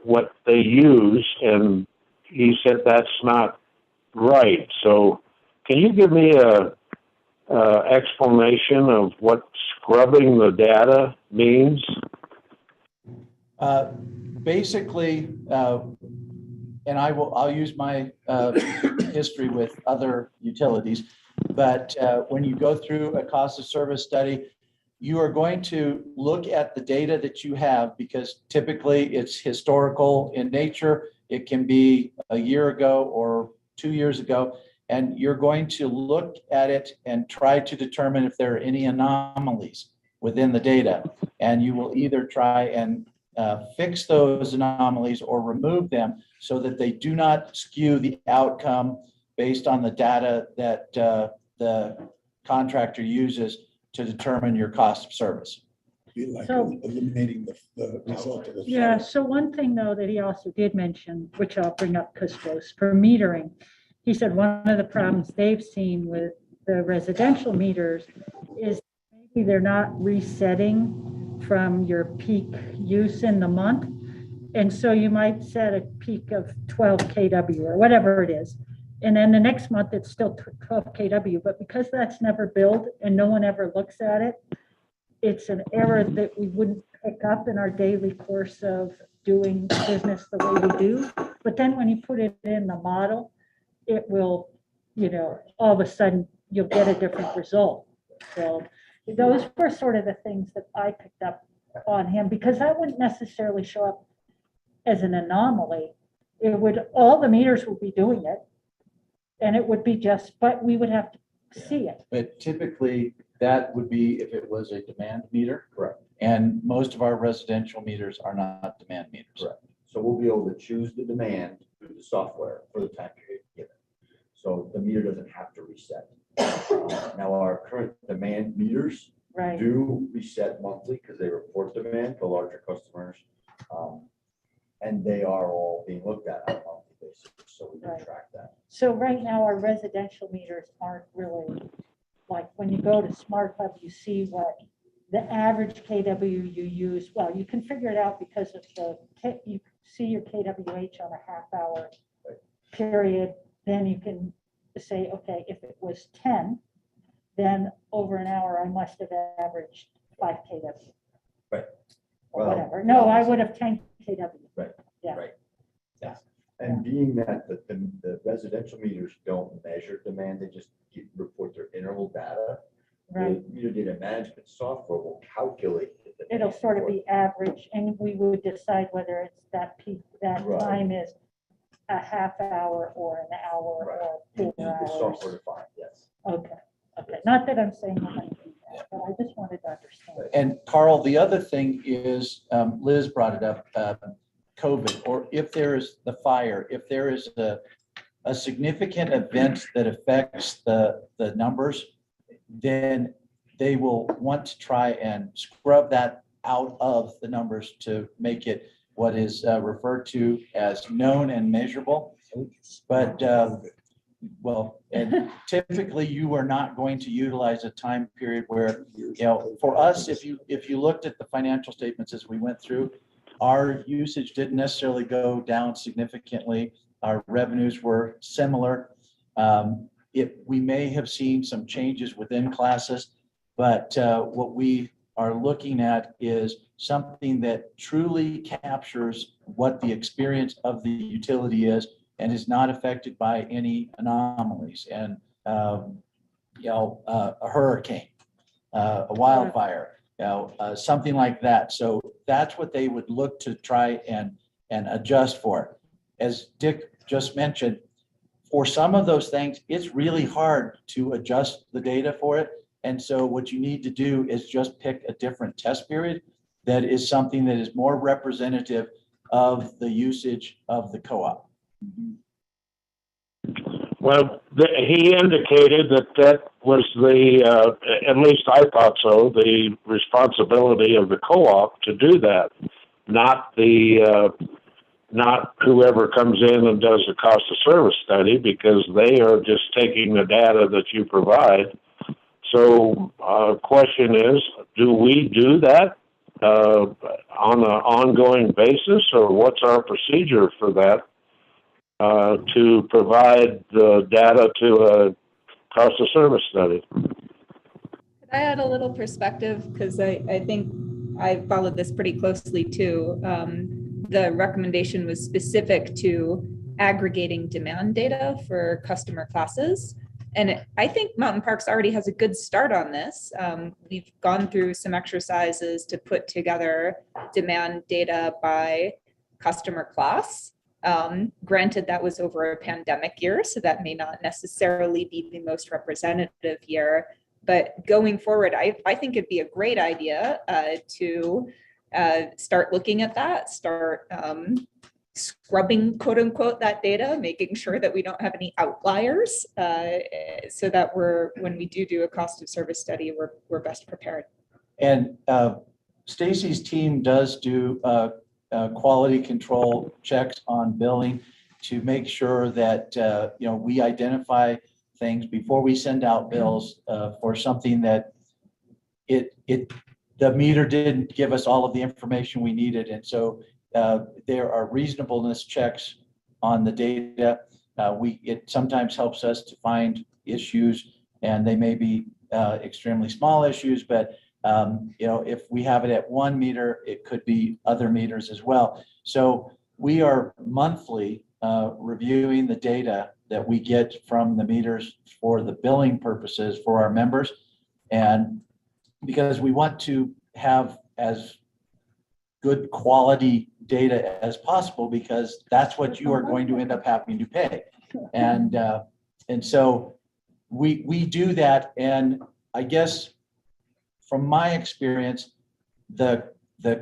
Speaker 8: what they use, and he said that's not right. So can you give me a explanation of what scrubbing the data means?
Speaker 5: Basically, and I'll use my history with other utilities, but when you go through a cost of service study, you are going to look at the data that you have, because typically it's historical in nature. It can be a year ago or 2 years ago, and you're going to look at it and try to determine if there are any anomalies within the data. And you will either try and fix those anomalies or remove them so that they do not skew the outcome based on the data that the contractor uses to determine your cost of service.
Speaker 6: Be like
Speaker 1: So-
Speaker 6: eliminating the result of the.
Speaker 1: Yeah, so one thing though that he also did mention, which I'll bring up close for metering, he said one of the problems they've seen with the residential meters is maybe they're not resetting from your peak use in the month. And so you might set a peak of 12 kW or whatever it is. And then the next month it's still 12 kW, but because that's never billed and no one ever looks at it, it's an error that we wouldn't pick up in our daily course of doing business the way we do. But then when you put it in the model, it will, all of a sudden you'll get a different result. So those were sort of the things that I picked up on him, because that wouldn't necessarily show up as an anomaly. It would, all the meters would be doing it. And it would be but we would have to see it.
Speaker 5: But typically that would be if it was a demand meter.
Speaker 16: Correct.
Speaker 5: And most of our residential meters are not demand meters.
Speaker 16: Correct. So we'll be able to choose the demand through the software for the time period given. So the meter doesn't have to reset. Now our current demand meters
Speaker 1: Right.
Speaker 16: do reset monthly because they report demand to larger customers. And they are all being looked at on a monthly basis, so we can
Speaker 1: Right.
Speaker 16: track that.
Speaker 1: So right now, our residential meters aren't really, like, when you go to Smart Hub, you see what the average KW you use. Well, you can figure it out because of you see your KWH on a half-hour period. Then you can say, okay, if it was 10, then over an hour, I must have averaged 5 KW.
Speaker 16: Right.
Speaker 1: Or
Speaker 16: Well,
Speaker 1: whatever. No, I would have 10 KW.
Speaker 16: Right.
Speaker 1: Yeah.
Speaker 16: Right. Yes. And being that the residential meters don't measure demand, they just report their interval data.
Speaker 1: Right.
Speaker 16: The meter data management software will calculate the demand
Speaker 1: It'll sort of
Speaker 16: for-
Speaker 1: be average, and we would decide whether it's that peak, that
Speaker 16: Right.
Speaker 1: time is a half hour or an hour
Speaker 16: Right.
Speaker 1: or
Speaker 16: You
Speaker 1: 4
Speaker 16: use the
Speaker 1: hours?
Speaker 16: software defined, yes.
Speaker 1: Okay, okay. Not that I'm saying we're going to do that, but I just wanted to understand.
Speaker 5: And Carl, the other thing is, Liz brought it up, COVID, or if there is the fire, if there is a significant event that affects the numbers, then they will want to try and scrub that out of the numbers to make it what is referred to as known and measurable. But, well, and typically you are not going to utilize a time period where, you know, for us, if you looked at the financial statements as we went through, our usage didn't necessarily go down significantly. Our revenues were similar. We may have seen some changes within classes, but what we are looking at is something that truly captures what the experience of the utility is and is not affected by any anomalies. And, a hurricane, a wildfire, something like that. So that's what they would look to try and adjust for. As Dick just mentioned, for some of those things, it's really hard to adjust the data for it. And so what you need to do is just pick a different test period that is something that is more representative of the usage of the co-op.
Speaker 8: Well, he indicated that was the, at least I thought so, the responsibility of the co-op to do that, not whoever comes in and does the cost of service study, because they are just taking the data that you provide. So question is, do we do that on an ongoing basis, or what's our procedure for that to provide the data to a cost of service study?
Speaker 4: Could I add a little perspective? Because I think I followed this pretty closely too. The recommendation was specific to aggregating demand data for customer classes. And I think Mountain Parks already has a good start on this. We've gone through some exercises to put together demand data by customer class. Granted, that was over a pandemic year, so that may not necessarily be the most representative year. But going forward, I think it'd be a great idea to start looking at that, start scrubbing, quote unquote, that data, making sure that we don't have any outliers, so that when we do a cost of service study, we're best prepared. And
Speaker 5: Stacy's team does do quality control checks on billing to make sure that we identify things before we send out bills for something that the meter didn't give us all of the information we needed. And so there are reasonableness checks on the data. It sometimes helps us to find issues, and they may be extremely small issues, but if we have it at one meter, it could be other meters as well. So we are monthly reviewing the data that we get from the meters for the billing purposes for our members. And because we want to have as good quality data as possible, because that's what you are going to end up having to pay. And so we do that. And I guess from my experience, the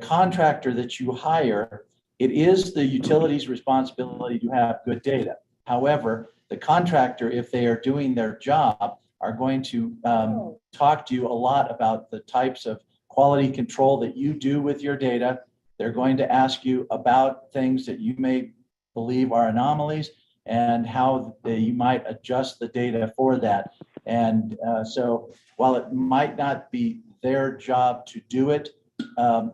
Speaker 5: contractor that you hire, it is the utility's responsibility to have good data. However, the contractor, if they are doing their job, are going to talk to you a lot about the types of quality control that you do with your data. They're going to ask you about things that you may believe are anomalies and how you might adjust the data for that. And so while it might not be their job to do it,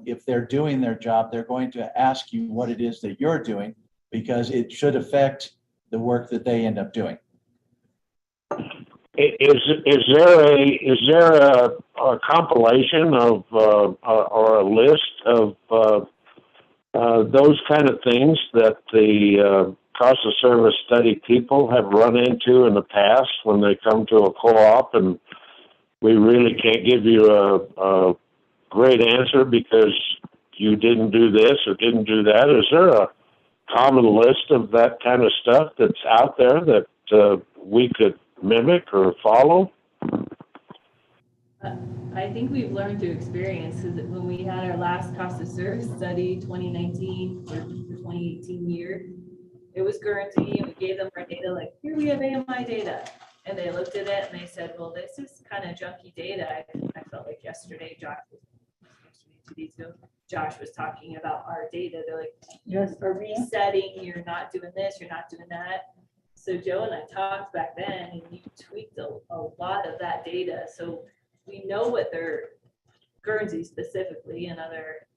Speaker 5: if they're doing their job, they're going to ask you what it is that you're doing, because it should affect the work that they end up doing.
Speaker 8: Is there a compilation of or a list of those kind of things that the cost of service study people have run into in the past when they come to a co-op and we really can't give you a great answer because you didn't do this or didn't do that? Is there a common list of that kind of stuff that's out there that we could mimic or follow?
Speaker 11: I think we've learned through experience, because when we had our last cost of service study, 2019 or the 2018 year, it was Guernsey, and we gave them our data, like, here we have AMI data. And they looked at it and they said, well, this is kind of junky data. I felt like yesterday, Josh was talking about our data. They're like, yes, are resetting, you're not doing this, you're not doing that. So Joe and I talked back then, and you tweaked a lot of that data. So we know what their Guernsey specifically and other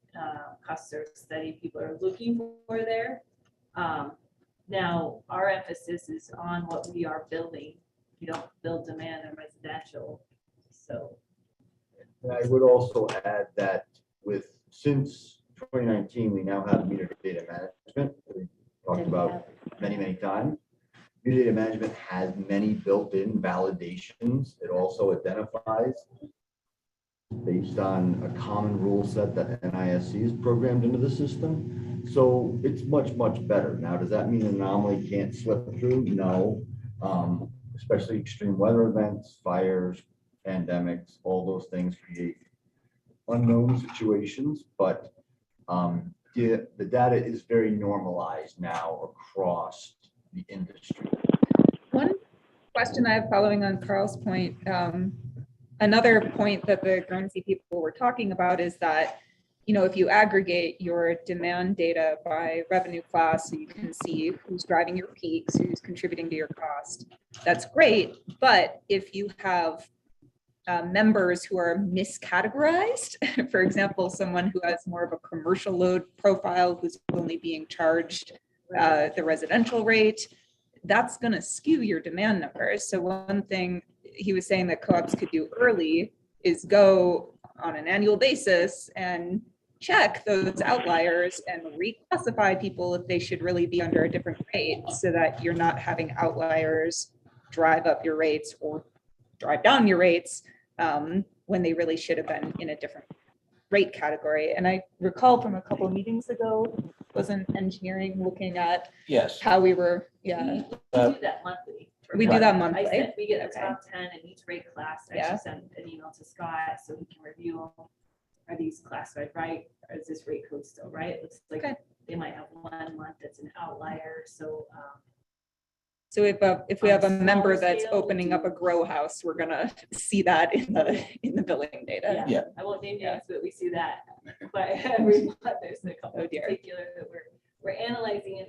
Speaker 11: cost service study people are looking for there. Now, our emphasis is on what we are building. We don't build demand in residential. So.
Speaker 16: And I would also add that since 2019, we now have meter data management. We talked about many times. Meter data management has many built-in validations. It also identifies based on a common rule set that NISC is programmed into the system. So it's much better. Now, does that mean an anomaly can't slip through? No. Especially extreme weather events, fires, pandemics, all those things create unknown situations, but the data is very normalized now across the industry.
Speaker 4: One question I have following on Carl's point, another point that the Guernsey people were talking about is that, you know, if you aggregate your demand data by revenue class, so you can see who's driving your peaks, who's contributing to your cost, that's great. But if you have members who are miscategorized, for example, someone who has more of a commercial load profile who's only being charged the residential rate, that's going to skew your demand numbers. So one thing he was saying that co-ops could do early is go on an annual basis and check those outliers and reclassify people if they should really be under a different rate, so that you're not having outliers drive up your rates or drive down your rates when they really should have been in a different rate category. And I recall from a couple of meetings ago, wasn't engineering looking at how we were,
Speaker 11: We do that monthly.
Speaker 4: We do that monthly.
Speaker 11: We get a top 10 in each rate class. I just send an email to Scott so he can review them. Are these classified right? Or is this rate code still right? It looks like they might have 1 month that's an outlier. So
Speaker 4: so if we have a member that's opening up a grow house, we're gonna see that in the billing data.
Speaker 11: Yeah. I won't name names, but we see that. But every month there's a couple in particular that we're analyzing,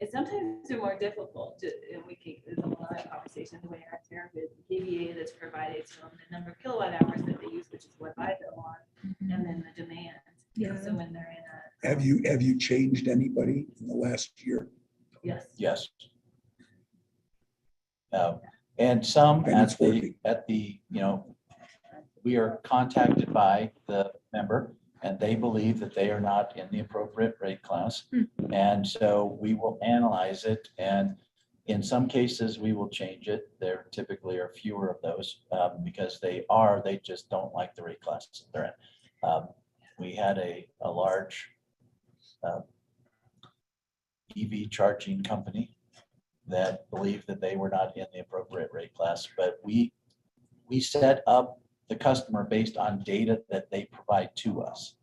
Speaker 11: and sometimes they're more difficult to, and there's a whole other conversation, the way our tariff is, the KVA that's provided to them, the number of kilowatt hours that they use, which is what I bill on, and then the demand.
Speaker 4: Yeah.
Speaker 11: So when they're in
Speaker 6: Have you changed anybody in the last year?
Speaker 5: Yes. And some at the, you know, we are contacted by the member and they believe that they are not in the appropriate rate class. And so we will analyze it, and in some cases we will change it. There typically are fewer of those because they just don't like the rate classes they're in. We had a large EV charging company that believed that they were not in the appropriate rate class, but we set up the customer based on data that they provide to us.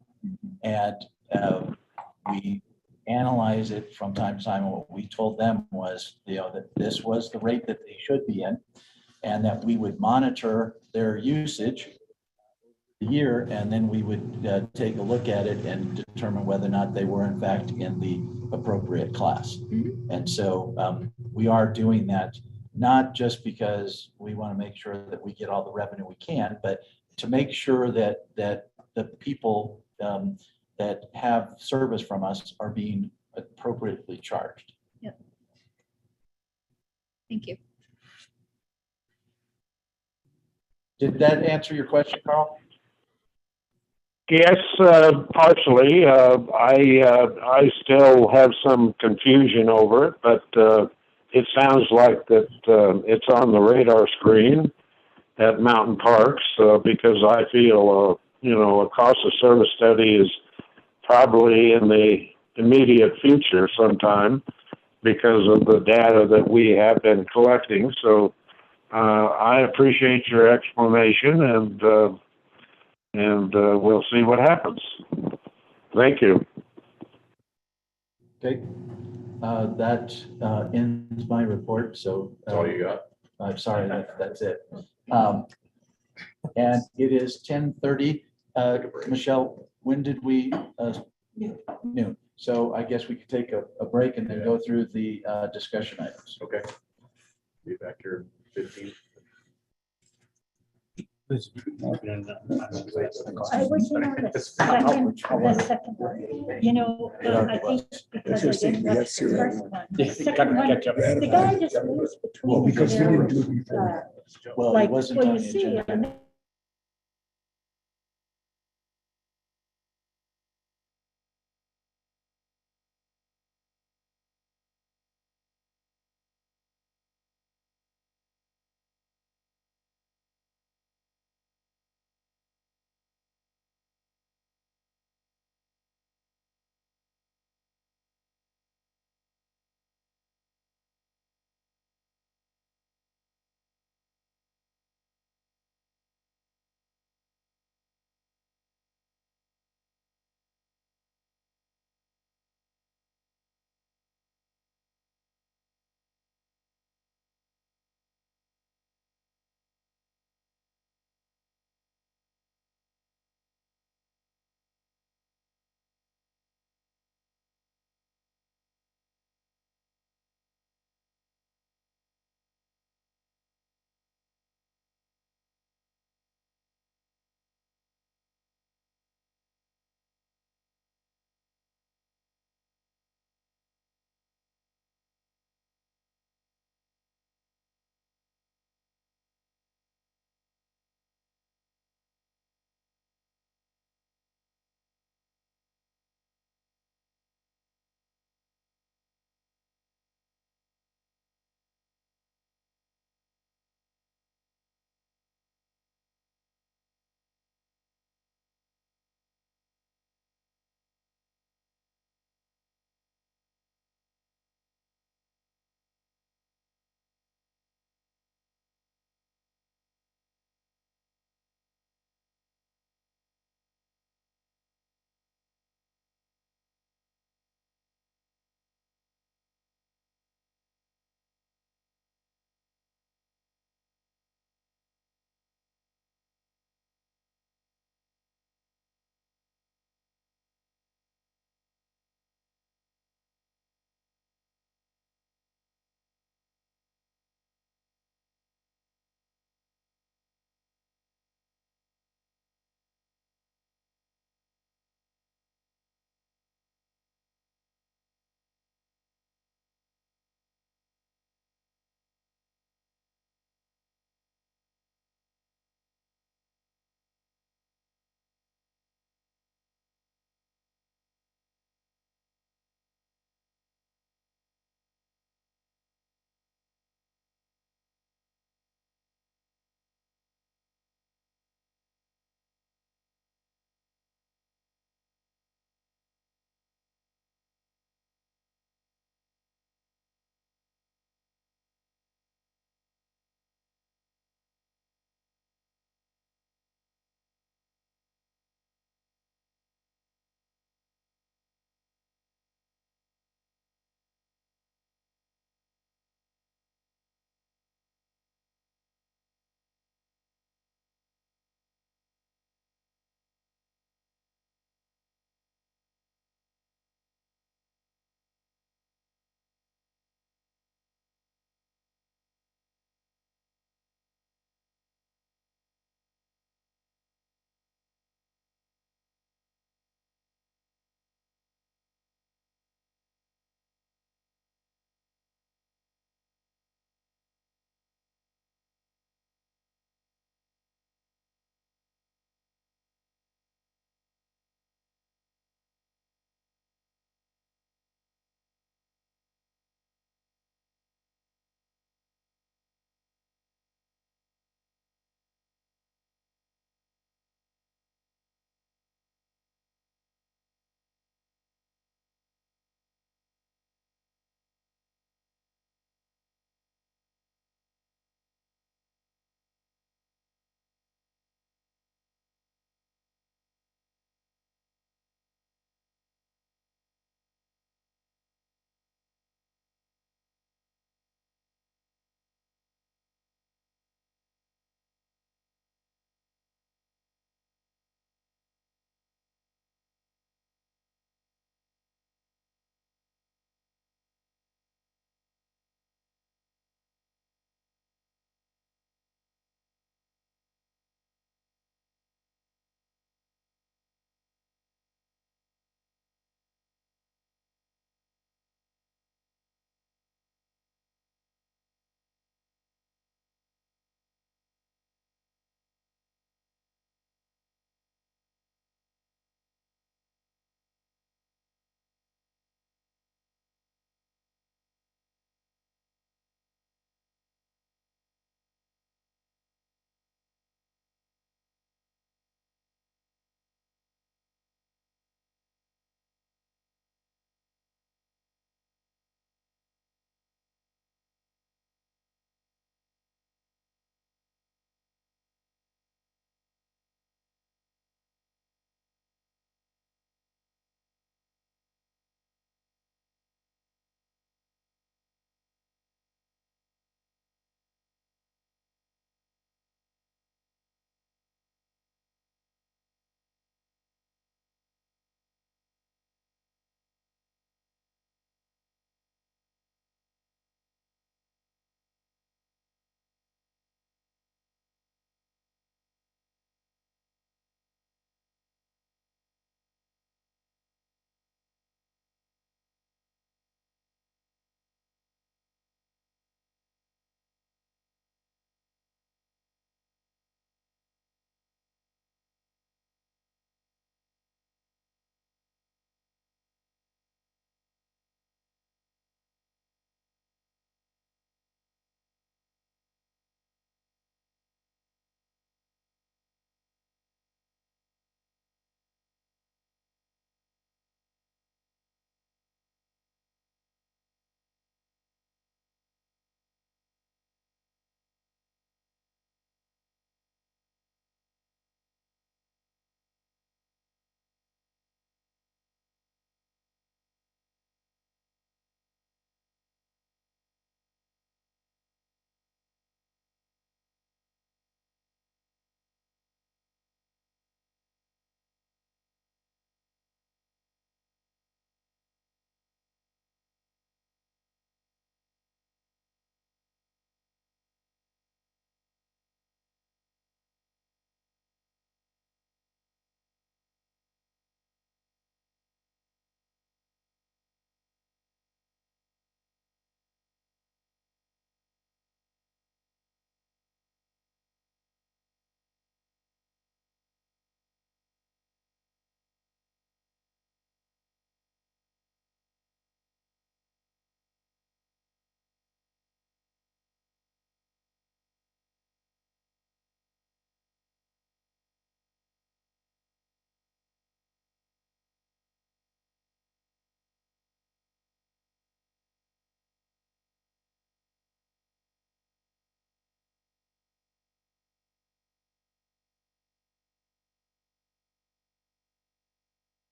Speaker 5: And we analyze it from time to time. And what we told them was, you know, that this was the rate that they should be in, and that we would monitor their usage the year, and then we would take a look at it and determine whether or not they were in fact in the appropriate class. And so we are doing that, not just because we want to make sure that we get all the revenue we can, but to make sure that the people that have service from us are being appropriately charged.
Speaker 4: Yep. Thank you.
Speaker 5: Did that answer your question, Carl?
Speaker 8: Yes, partially. I still have some confusion over it, but it sounds like that it's on the radar screen at Mountain Parks because I feel, you know, a cost of service study is probably in the immediate future sometime because of the data that we have been collecting. So I appreciate your explanation, and we'll see what happens. Thank you.
Speaker 5: Okay, that ends my report, so.
Speaker 3: That's all you got?
Speaker 5: I'm sorry, that's it. And it is 10:30. Michelle, when did we? Noon. So I guess we could take a break and then go through the discussion items.
Speaker 3: Okay. Be back here 15.
Speaker 1: I was in on the second one. You know, I think because I didn't watch the first one. The second one, the guy just moves
Speaker 6: Well,
Speaker 1: between.
Speaker 6: because we
Speaker 1: there,
Speaker 6: didn't do it before.
Speaker 5: Well, it
Speaker 1: like,
Speaker 5: wasn't
Speaker 1: well,
Speaker 5: on
Speaker 1: you
Speaker 5: the
Speaker 1: see,
Speaker 5: agenda.
Speaker 1: and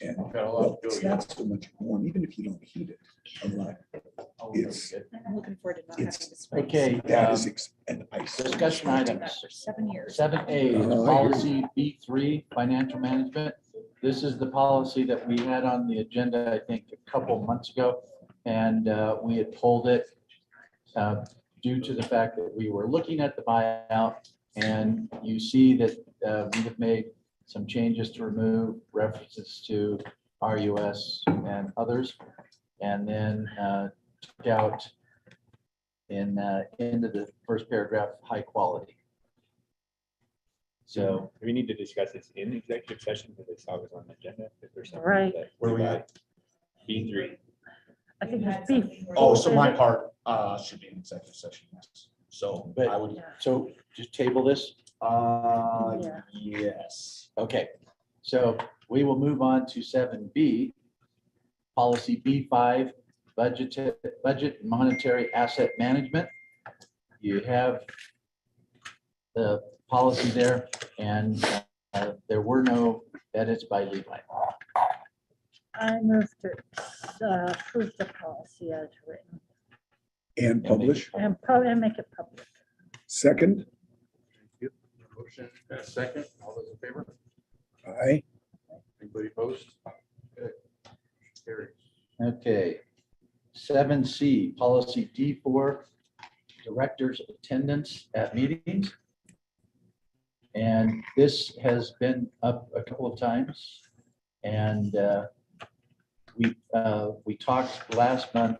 Speaker 6: And
Speaker 3: Got a lot
Speaker 6: well,
Speaker 3: to go
Speaker 6: it's
Speaker 3: yet.
Speaker 6: not so much warm, even if you don't heat it a lot. It's,
Speaker 4: I'm looking forward to not having
Speaker 6: it's,
Speaker 4: to spend
Speaker 5: Okay,
Speaker 6: that is, and I.
Speaker 5: discussion items.
Speaker 4: that for 7 years.
Speaker 5: 7A, is
Speaker 6: Oh, I
Speaker 5: policy B3, financial management. This is the policy that we had on the agenda, I think, a couple months ago. And we had pulled it due to the fact that we were looking at the buyout. And you see that we have made some changes to remove references to RUS and others. And then took out into the first paragraph, high quality. So
Speaker 10: we need to discuss this in executive session because it's always on the agenda. If there's something
Speaker 1: Right.
Speaker 10: that
Speaker 3: Where we
Speaker 10: we're
Speaker 3: at?
Speaker 10: B3.
Speaker 1: I think it's beef.
Speaker 3: Oh, so my part should be an executive session, yes. So
Speaker 5: But-
Speaker 3: I would,
Speaker 5: so just table this.
Speaker 1: Yeah.
Speaker 3: yes.
Speaker 5: Okay, so we will move on to 7B, policy B5, budget and monetary asset management. You have the policy there, and there were no edits by Levi.
Speaker 1: I move to approve the policy as written
Speaker 6: And publish.
Speaker 1: and probably make it public.
Speaker 6: Second,
Speaker 3: Motion, and a second. All those in favor?
Speaker 6: aye.
Speaker 3: Anybody opposed? Good. Carries.
Speaker 5: Okay. 7C, policy D4, director's attendance at meetings. And this has been up a couple of times. And we talked last month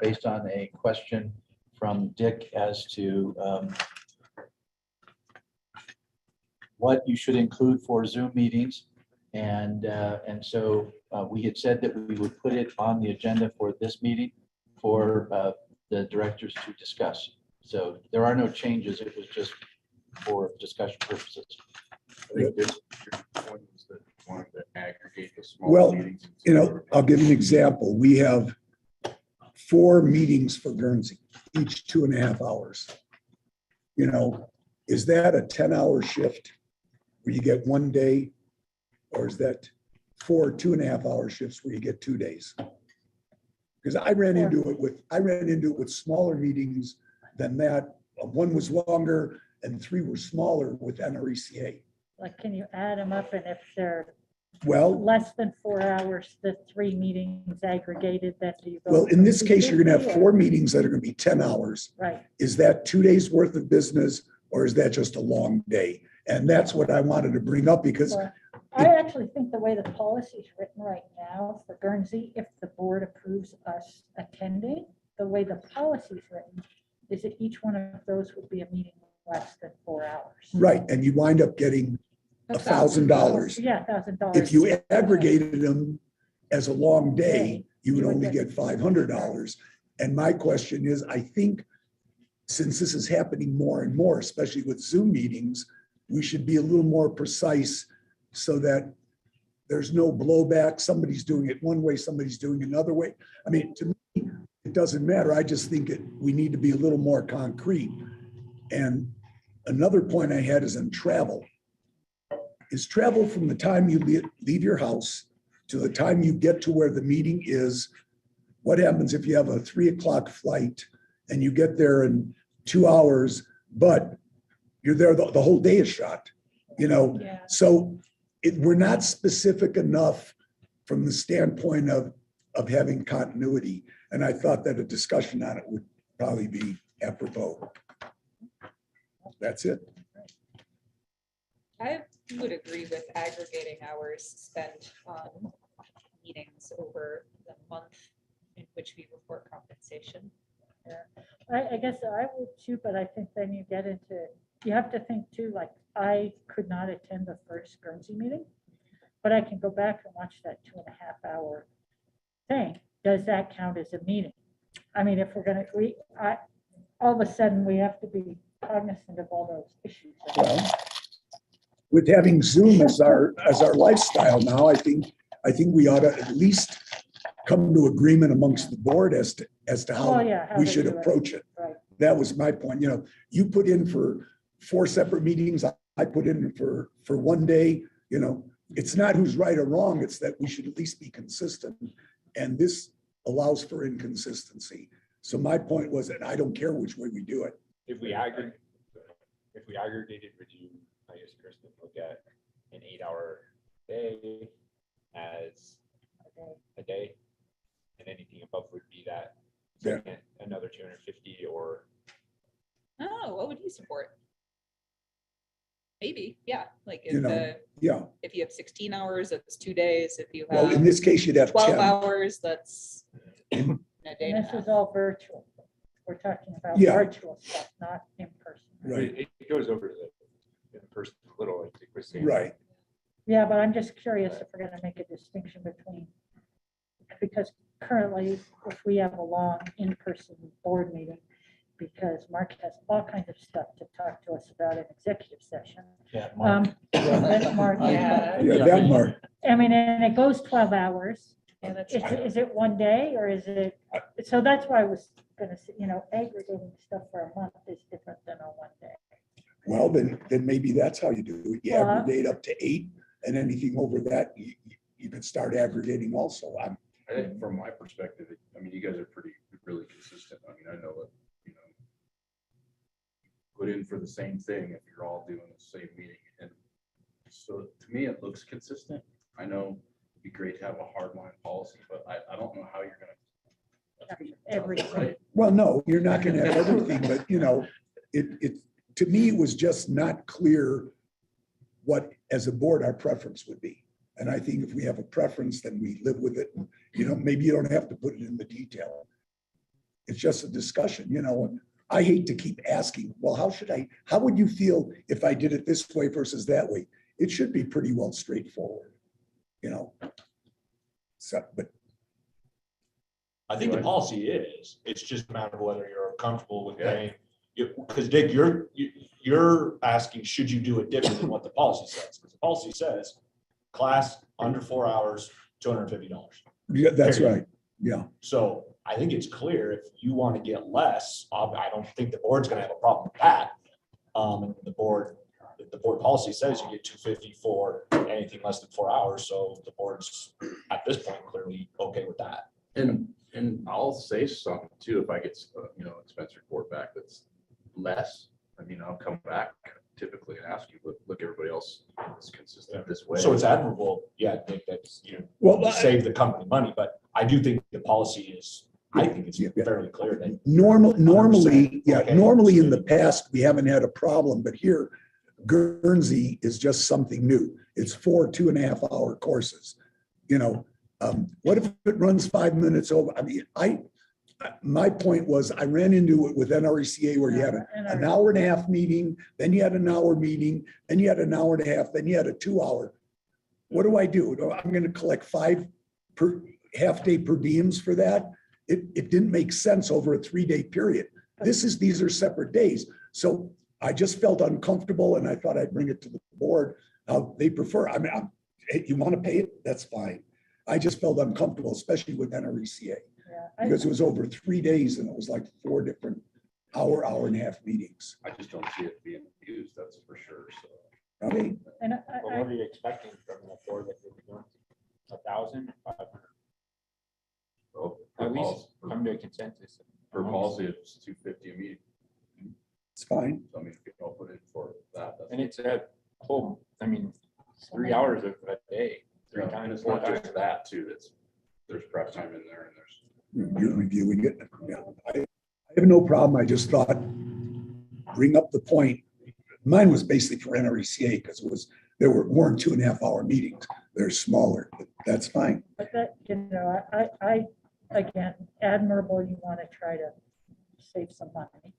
Speaker 5: based on a question from Dick as to what you should include for Zoom meetings. And so we had said that we would put it on the agenda for this meeting for the directors to discuss. So there are no changes. It was just for discussion purposes.
Speaker 3: I think this one is the one that aggregate the small
Speaker 6: Well,
Speaker 3: meetings.
Speaker 6: You know, I'll give you an example. We have 4 meetings for Guernsey, each 2.5 hours. You know, is that a 10-hour shift where you get 1 day? Or is that 4 2.5-hour shifts where you get 2 days? Because I ran into it with smaller meetings than that. 1 was longer and 3 were smaller with NRECA.
Speaker 1: Like, can you add them up, and if they're
Speaker 6: Well,
Speaker 1: less than 4 hours, the 3 meetings aggregated, that do you go?
Speaker 6: well, in this case, you're gonna have
Speaker 1: 50 or-
Speaker 6: 4 meetings that are gonna be 10 hours.
Speaker 1: Right,
Speaker 6: Is that 2 days worth of business or is that just a long day? And that's what I wanted to bring up because
Speaker 1: well, I actually think the way the policy is written right now for Guernsey, if the board approves us attending, the way the policy is written is that each one of those would be a meeting less than 4 hours.
Speaker 6: right, and you wind up getting $1,000.
Speaker 1: Yeah, $1,000.
Speaker 6: If you aggregated them as a long day,
Speaker 1: Day,
Speaker 6: you would
Speaker 1: you would
Speaker 6: only
Speaker 1: get-
Speaker 6: get $500. And my question is, I think since this is happening more and more, especially with Zoom meetings, we should be a little more precise so that there's no blowback. Somebody's doing it one way, somebody's doing it another way. I mean, to me, it doesn't matter. I just think we need to be a little more concrete. And another point I had is on travel. Is travel from the time you leave your house to the time you get to where the meeting is. What happens if you have a 3 o'clock flight and you get there in 2 hours, but you're there, the whole day is shot, you know?
Speaker 1: Yeah.
Speaker 6: So we're not specific enough from the standpoint of having continuity. And I thought that a discussion on it would probably be apropos. That's it.
Speaker 4: I would agree with aggregating hours spent on meetings over the month in which we report compensation.
Speaker 1: I guess I would too, but I think then you get into, you have to think too, like, I could not attend the first Guernsey meeting, but I can go back and watch that 2.5-hour thing. Does that count as a meeting? I mean, if we're gonna, all of a sudden, we have to be cognizant of all those issues.
Speaker 6: Well, with having Zoom as our lifestyle now, I think we ought to at least come to agreement amongst the board as to
Speaker 1: Oh,
Speaker 6: how
Speaker 1: yeah, how
Speaker 6: we
Speaker 1: to
Speaker 6: should
Speaker 1: do it.
Speaker 6: approach it.
Speaker 1: Right.
Speaker 6: That was my point. You know, you put in for 4 separate meetings. I put in for 1 day, you know, it's not who's right or wrong, it's that we should at least be consistent. And this allows for inconsistency. So my point was that I don't care which way we do it.
Speaker 10: If we aggregate, would you, I guess, Kristen, look at an 8-hour day as a day? And anything above would be that second, another 250 or?
Speaker 4: Oh, what would you support? Maybe, yeah, like
Speaker 6: You
Speaker 4: if
Speaker 6: know, yeah.
Speaker 4: if you have 16 hours, that's 2 days. If you
Speaker 6: Well, in
Speaker 4: have
Speaker 6: this case, you'd have
Speaker 4: 12
Speaker 6: 10.
Speaker 4: hours, that's a day
Speaker 1: And
Speaker 4: and a
Speaker 1: this
Speaker 4: half.
Speaker 1: is all virtual. We're talking about
Speaker 6: Yeah.
Speaker 1: virtual stuff, not in person.
Speaker 6: Right.
Speaker 10: It goes over to the in-person little, like Chris said.
Speaker 6: Right.
Speaker 1: Yeah, but I'm just curious if we're gonna make a distinction between, because currently, if we have a long in-person board meeting, because Mark has all kinds of stuff to talk to us about in executive session.
Speaker 5: Yeah.
Speaker 1: That's Mark.
Speaker 11: Yeah.
Speaker 6: Yeah, that Mark.
Speaker 1: I mean, and it goes 12 hours.
Speaker 11: Yeah, that's
Speaker 1: Is it one day or is it, so that's why I was gonna say, aggregating stuff for a month is different than on one day.
Speaker 6: Well, then maybe that's how you do it. You
Speaker 1: Well,
Speaker 6: aggregate up to 8, and anything over that, you can start aggregating also.
Speaker 3: I think from my perspective, I mean, you guys are really consistent. I mean, I know that, put in for the same thing if you're all doing the same meeting. And so to me, it looks consistent. I know it'd be great to have a hard line policy, but I don't know how you're gonna.
Speaker 1: Everything.
Speaker 3: Right?
Speaker 6: Well, no, you're not gonna have everything, but it, to me, it was just not clear what, as a board, our preference would be. And I think if we have a preference, then we live with it. Maybe you don't have to put it in the detail. It's just a discussion, and I hate to keep asking, well, how would you feel if I did it this way versus that way? It should be pretty well straightforward, So, but
Speaker 7: I think the policy it's just a matter of whether you're comfortable with paying. Because Dick, you're asking, should you do it different than what the policy says? Because the policy says class under 4 hours, $250.
Speaker 6: yeah, that's right. Yeah.
Speaker 7: So I think it's clear if you want to get less, I don't think the board's going to have a problem with that. The board policy says you get 250 for anything less than 4 hours. So the board's at this point clearly okay with that.
Speaker 3: And I'll say something too, if I get, expense report back that's less, I'll come back typically and ask you, look, everybody else is consistent this way.
Speaker 7: So it's admirable. Yeah, I think that's,
Speaker 6: Well,
Speaker 7: save the company money, but I do think the policy is, I think it's fairly clear that.
Speaker 6: Normally
Speaker 7: Okay.
Speaker 6: in the past, we haven't had a problem, but here Guernsey is just something new. It's 4 2.5-hour courses. What if it runs 5 minutes over? My point was I ran into it with NRECA where you had an hour and a half meeting, then you had an hour meeting, then you had an hour and a half, then you had a 2-hour. What do I do? I'm going to collect 5 per half-day per diems for that. It didn't make sense over a 3-day period. These are separate days. So I just felt uncomfortable and I thought I'd bring it to the board. They prefer, hey, you want to pay it? That's fine. I just felt uncomfortable, especially with NRECA. Because it was over 3 days and it was like 4 different hour and a half meetings.
Speaker 3: I just don't see it being used, that's for sure. So.
Speaker 1: And
Speaker 10: What are you expecting from the board that you're doing? 1,000, 500?
Speaker 3: Well,
Speaker 10: At least come to a consensus.
Speaker 3: For policy, it's 250 a meeting.
Speaker 6: It's fine.
Speaker 3: So if you all put in for that.
Speaker 10: And it's a whole, 3 hours of a day, 3
Speaker 3: And
Speaker 10: times,
Speaker 3: it's
Speaker 10: 4
Speaker 3: not
Speaker 10: times.
Speaker 3: just that too, there's prep time in there and there's.
Speaker 6: You're reviewing it. Yeah, I have no problem. I just thought, bring up the point. Mine was basically for NRECA because there weren't 2.5-hour meetings. They're smaller, but that's fine.
Speaker 1: But that, I again, admirable, you want to try to save some money.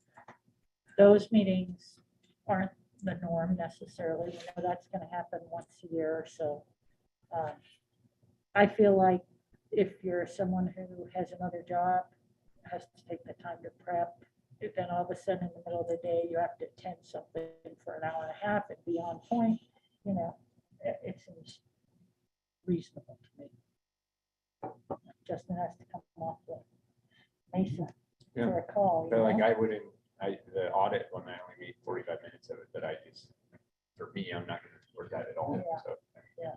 Speaker 1: Those meetings aren't the norm necessarily. That's going to happen once a year or so. I feel like if you're someone who has another job, has to take the time to prep, if then all of a sudden in the middle of the day, you have to attend something for an hour and a half and be on point, it seems reasonable to me. Justin has to come off the Mesa for a call.
Speaker 10: But the audit one, I only made 45 minutes of it, but for me, I'm not going to work that at all.
Speaker 1: Yeah.
Speaker 10: So.
Speaker 1: Yeah.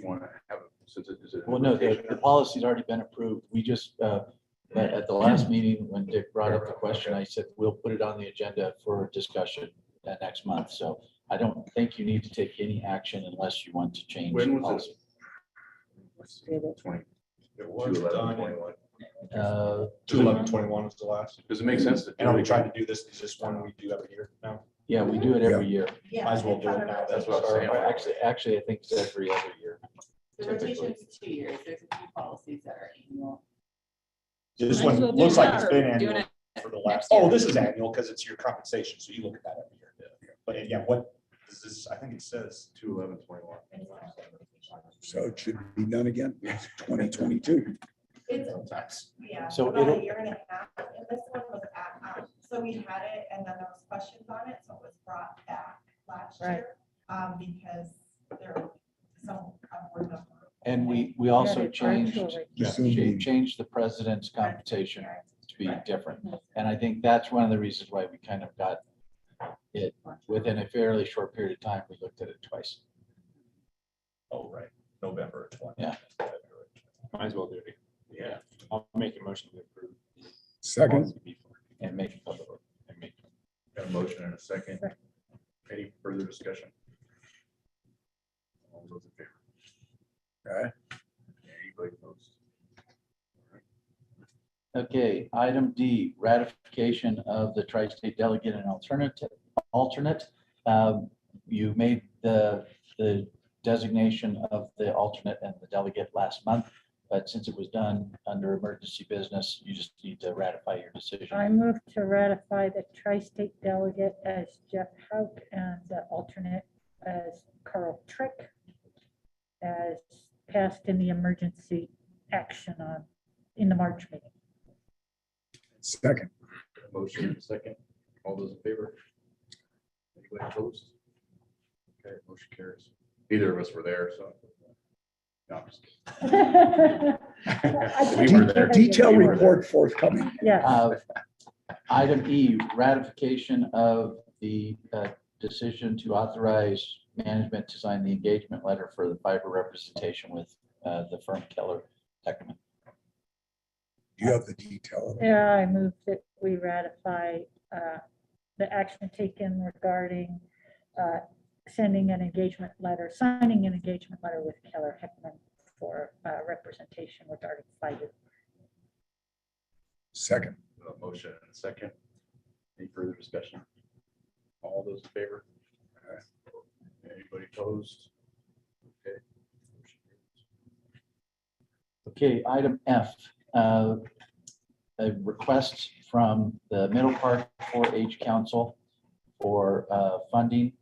Speaker 3: want to have, since it is.
Speaker 5: Well, no, the policy's already been approved. We just, at the last meeting, when Dick brought up the question, I said, we'll put it on the agenda for discussion next month. So I don't think you need to take any action unless you want to change.
Speaker 3: When
Speaker 5: the
Speaker 3: was
Speaker 5: policy.
Speaker 3: it? 20.
Speaker 7: It was done in
Speaker 2: 2/11/21 was the last.
Speaker 3: Does it make sense to?
Speaker 7: And are we trying to do this? Is this one we do every year now?
Speaker 5: Yeah, we do it every year.
Speaker 7: Might as well do it now.
Speaker 3: That's what I'm saying.
Speaker 5: Actually, I think it's every other year.
Speaker 11: The rotation's 2 years. There's a few policies that are annual.
Speaker 7: This
Speaker 15: Might as
Speaker 7: one
Speaker 15: well do
Speaker 7: looks
Speaker 15: it
Speaker 7: like
Speaker 15: now,
Speaker 7: it's
Speaker 15: or
Speaker 7: been
Speaker 15: doing
Speaker 7: annual
Speaker 15: it
Speaker 7: for the
Speaker 15: next
Speaker 7: last,
Speaker 15: year.
Speaker 7: oh, this is annual because it's your compensation, so you look at that every year. But yeah, what is this? I think it says
Speaker 3: 2/11/21.
Speaker 6: So it should be done again. It's 2022.
Speaker 14: It's,
Speaker 7: tax.
Speaker 14: yeah,
Speaker 5: So
Speaker 14: about
Speaker 5: it'll-
Speaker 14: a year and a half, and this one was so we had it, and then there was questions on it, so it was brought back last
Speaker 1: Right.
Speaker 14: year. Because there were some upward number.
Speaker 5: And we also
Speaker 1: Yeah,
Speaker 5: changed,
Speaker 1: virtually.
Speaker 5: changed the president's compensation to be different. And I think that's one of the reasons why we kind of got it within a fairly short period of time. We looked at it twice.
Speaker 7: Oh, right, November 20.
Speaker 5: Yeah.
Speaker 10: Might as well do it.
Speaker 7: Yeah.
Speaker 10: I'll make a motion to approve.
Speaker 6: Second.
Speaker 5: And make it public.
Speaker 3: Got a motion and a second. Any further discussion? All those in favor?
Speaker 6: Aye.
Speaker 3: Anybody opposed?
Speaker 5: Okay, item D, ratification of the tri-state delegate and alternate. You made the designation of the alternate and the delegate last month, but since it was done under emergency business, you just need to ratify your decision.
Speaker 1: I move to ratify the tri-state delegate as Jeff Hauk and the alternate as Carl Trick, as passed in the emergency action in the March meeting.
Speaker 6: Second.
Speaker 3: Got a motion and a second. All those in favor? Anybody opposed? Okay, motion carries. Neither of us were there, so. No, I'm just kidding. We were there.
Speaker 6: Detailed report forthcoming.
Speaker 1: Yeah.
Speaker 5: Item E, ratification of the decision to authorize management to sign the engagement letter for the fiber representation with the firm Keller Techman.
Speaker 6: You have the detail. of it.
Speaker 1: Yeah, I move that we ratify the action taken regarding sending an engagement letter, signing an engagement letter with Keller Heckman for representation regarding fiber.
Speaker 6: Second.
Speaker 3: A motion and a second. Any further discussion? All those in favor? Anybody opposed? Okay. Motion carries.
Speaker 5: Okay, item F, a request from the Middle Park 4-H Council for funding.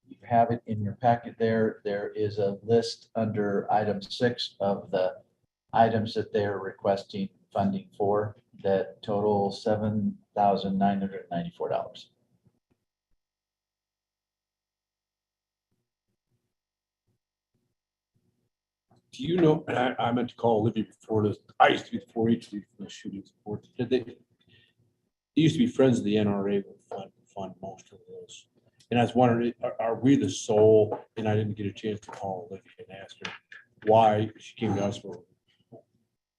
Speaker 5: You have it in your packet there. There is a list under item 6 of the items that they're requesting funding for that total $7,994.
Speaker 17: Do you know, and I meant to call Olivia before this, I used to be the 4-H lead for the shooting sports. They used to be friends of the NRA would fund most of those. And I was wondering, are we the sole, and I didn't get a chance to call Olivia and ask her why she came to us for,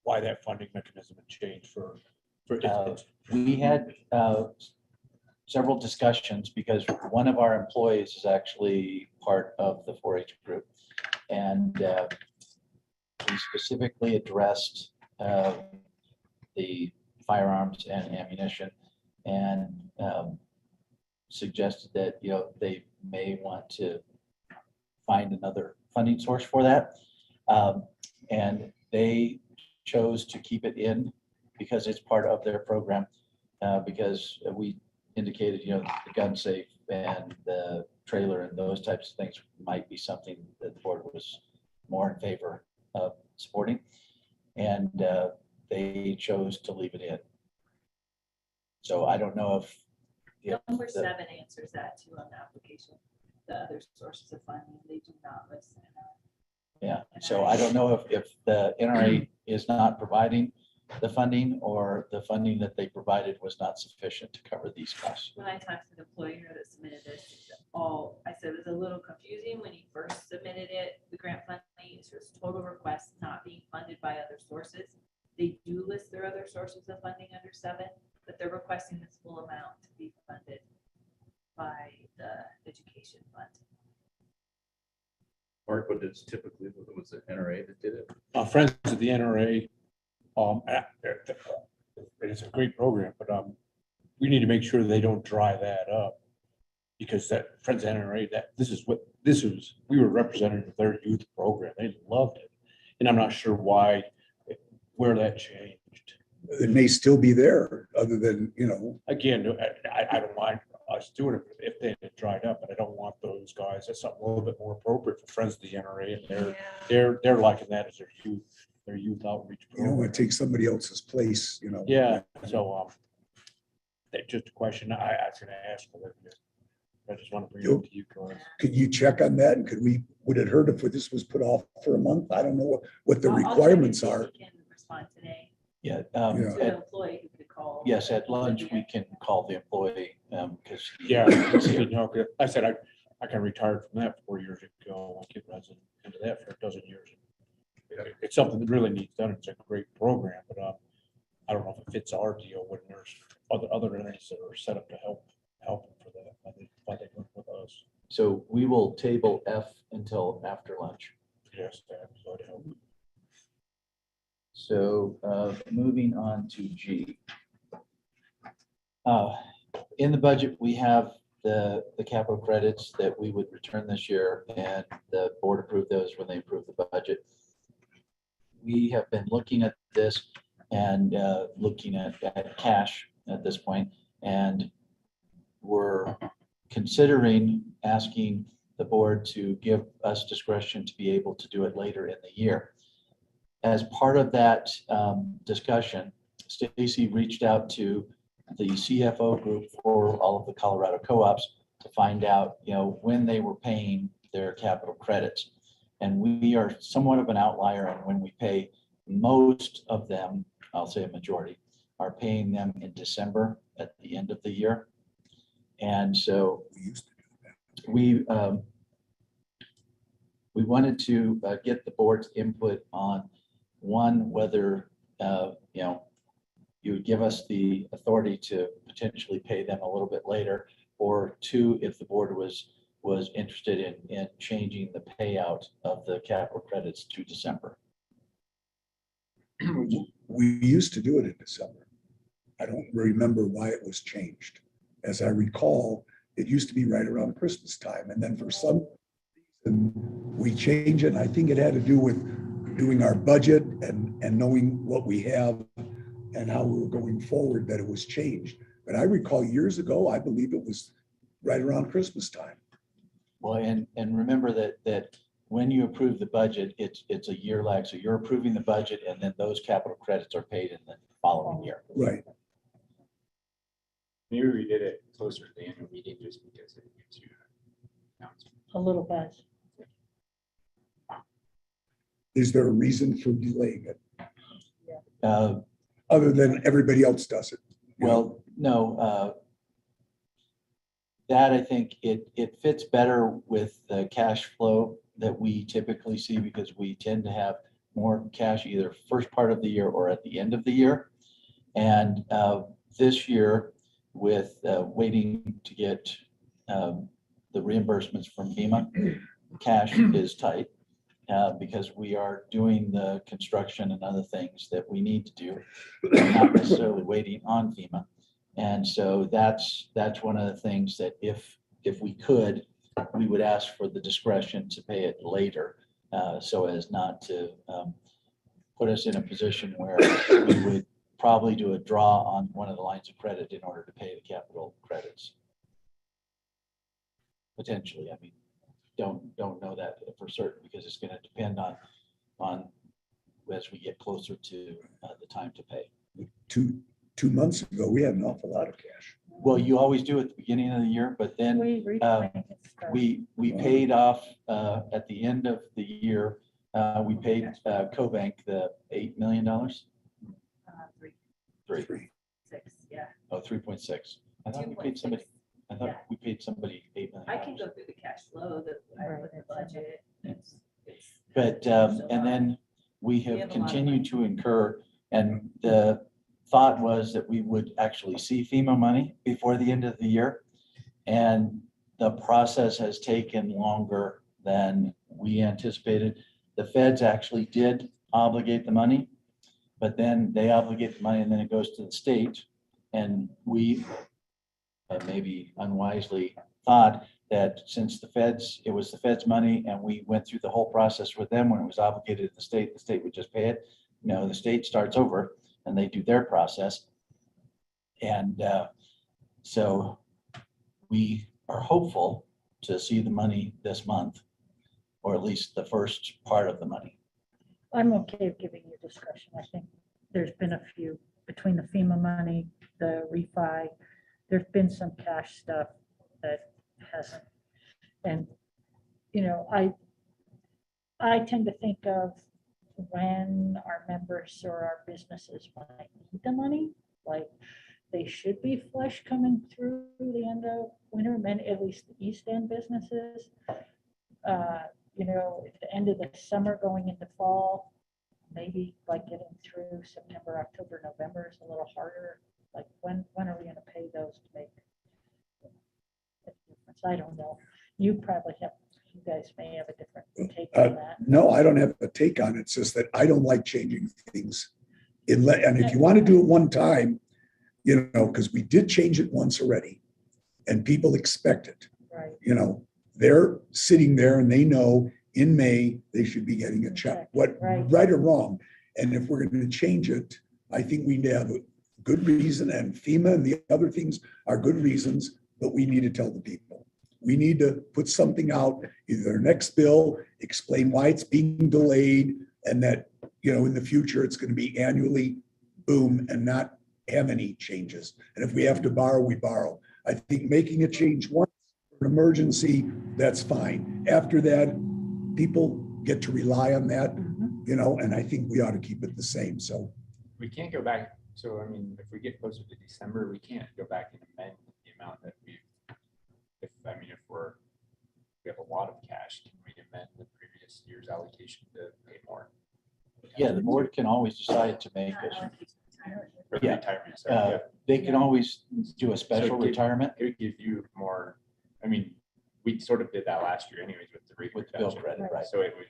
Speaker 17: why that funding mechanism had changed for.
Speaker 5: We had several discussions because one of our employees is actually part of the 4-H group. And we specifically addressed the firearms and ammunition and suggested that, you know, they may want to find another funding source for that. And they chose to keep it in because it's part of their program. Because we indicated, you know, the gun safe and the trailer and those types of things might be something that the board was more in favor of supporting. And they chose to leave it in. So I don't know if.
Speaker 11: Number 7 answers that too on the application. The other sources of funding, they do not list.
Speaker 5: Yeah, so I don't know if the NRA is not providing the funding, or the funding that they provided was not sufficient to cover these costs.
Speaker 11: When I talked to the employee here that submitted this, I said it was a little confusing when he first submitted it, the grant funding, it says total request not being funded by other sources. They do list their other sources of funding under 7, but they're requesting this full amount to be funded by the education fund.
Speaker 3: Mark, but it's typically, was it NRA that did it?
Speaker 17: Friends of the NRA, it's a great program, but we need to make sure they don't dry that up. Because that Friends of NRA, we were representative of their youth program. They loved it. And I'm not sure where that changed.
Speaker 6: It may still be there, other than,
Speaker 17: Again, I don't mind us doing it if they had dried up, but I don't want those guys. That's something a little bit more appropriate for Friends of the NRA, and they're liking that as their youth outreach
Speaker 6: you don't
Speaker 17: program.
Speaker 6: want to take somebody else's place,
Speaker 17: Yeah, so that's just a question I was gonna ask Olivia. I just want to bring it up to you guys.
Speaker 6: Could you check on that? And would it hurt if this was put off for a month? I don't know what the
Speaker 11: I'll check and
Speaker 6: requirements
Speaker 11: see if
Speaker 6: are.
Speaker 11: we can respond today
Speaker 5: Yeah.
Speaker 6: Yeah.
Speaker 11: to the employee who could call.
Speaker 5: Yes, at lunch, we can call the employee, because.
Speaker 17: Yeah, I said I kind of retired from that 4 years ago. My kid runs into that for a dozen years. It's something that really needs done. It's a great program, but I don't know if it fits our deal when there's other entities that are set up to help them for that. Why they work with us.
Speaker 5: So we will table F until after lunch.
Speaker 17: Yes, that would help.
Speaker 5: So moving on to G. In the budget, we have the capital credits that we would return this year, and the board approved those when they approved the budget. We have been looking at this and looking at cash at this point, and we're considering asking the board to give us discretion to be able to do it later in the year. As part of that discussion, Stacy reached out to the CFO group for all of the Colorado co-ops to find out, when they were paying their capital credits. And we are somewhat of an outlier on when we pay. Most of them, I'll say a majority, are paying them in December at the end of the year. And so we wanted to get the board's input on, one, whether you would give us the authority to potentially pay them a little bit later, or two, if the board was interested in changing the payout of the capital credits to December.
Speaker 6: We used to do it in December. I don't remember why it was changed. As I recall, it used to be right around Christmas time, and then for some reason we changed it. And I think it had to do with doing our budget and knowing what we have and how we were going forward, that it was changed. But I recall years ago, I believe it was right around Christmas time.
Speaker 5: Well, and remember that when you approve the budget, it's a year lag. So you're approving the budget, and then those capital credits are paid in the following year.
Speaker 6: Right.
Speaker 10: Maybe we did it closer to the annual meeting just because it gives you
Speaker 1: A little bit.
Speaker 6: Is there a reason for delaying it?
Speaker 5: Uh,
Speaker 6: Other than everybody else does it?
Speaker 5: Well, no. That I think it fits better with the cash flow that we typically see, because we tend to have more cash either first part of the year or at the end of the year. And this year, with waiting to get the reimbursements from FEMA, cash is tight because we are doing the construction and other things that we need to do, not necessarily waiting on FEMA. And so that's one of the things that if we could, we would ask for the discretion to pay it later, so as not to put us in a position where we would probably do a draw on one of the lines of credit in order to pay the capital credits. Potentially, I mean, don't know that for certain, because it's going to depend on as we get closer to the time to pay.
Speaker 6: 2 months ago, we had an awful lot of cash.
Speaker 5: Well, you always do at the beginning of the year, but then we paid off at the end of the year. We paid CoBank the $8 million. 3?
Speaker 11: 6, yeah.
Speaker 5: Oh, 3.6. I thought we paid
Speaker 11: 2.6.
Speaker 5: somebody, I
Speaker 11: Yeah.
Speaker 5: thought we paid somebody $8 million.
Speaker 11: I can go through the cash flow that I put in the budget. It's
Speaker 5: But, and then we
Speaker 11: We have
Speaker 5: have
Speaker 11: a lot of
Speaker 5: continued
Speaker 11: money.
Speaker 5: to incur, and the thought was that we would actually see FEMA money before the end of the year. And the process has taken longer than we anticipated. The feds actually did obligate the money, but then they obligate the money and then it goes to the state. And we maybe unwisely thought that since it was the feds' money and we went through the whole process with them when it was obligated to the state would just pay it. No, the state starts over and they do their process. And so we are hopeful to see the money this month, or at least the first part of the money.
Speaker 1: I'm okay with giving you discretion. I think there's been a few between the FEMA money, the refi, there's been some cash stuff that hasn't. And, you know, I tend to think of when our members or our businesses might need the money, like they should be flush coming through the end of winter, at least the East End businesses. You know, at the end of the summer going into fall, maybe like getting through September, October, November is a little harder. Like when are we gonna pay those to make a difference? I don't know. You probably have, you guys may have a different take on that.
Speaker 6: No, I don't have a take on it. It's just that I don't like changing things. And if you want to do it one time, you know, because we did change it once already and people expect it.
Speaker 1: Right.
Speaker 6: You know, they're sitting there and they know in May, they should be getting a check, right or wrong. And if we're going to change it, I think we need to have a good reason, and FEMA and the other things are good reasons, but we need to tell the people. We need to put something out, either their next bill, explain why it's being delayed, and that, you know, in the future, it's going to be annually, boom, and not have any changes. And if we have to borrow, we borrow. I think making a change once for an emergency, that's fine. After that, people get to rely on that, you know, and I think we ought to keep it the same. So
Speaker 10: we can't go back. So, I mean, if we get closer to December, we can't go back and amend the amount that we have a lot of cash, can we amend the previous year's allocation to pay more?
Speaker 5: Yeah, the board can always decide to make it.
Speaker 10: Or
Speaker 5: Yeah,
Speaker 10: retirement, sorry, yeah.
Speaker 5: they can always do a special
Speaker 10: So
Speaker 5: retirement.
Speaker 10: It would give you more, I mean, we sort of did that last year anyways with the
Speaker 5: With the bill credit, right.
Speaker 10: So it would,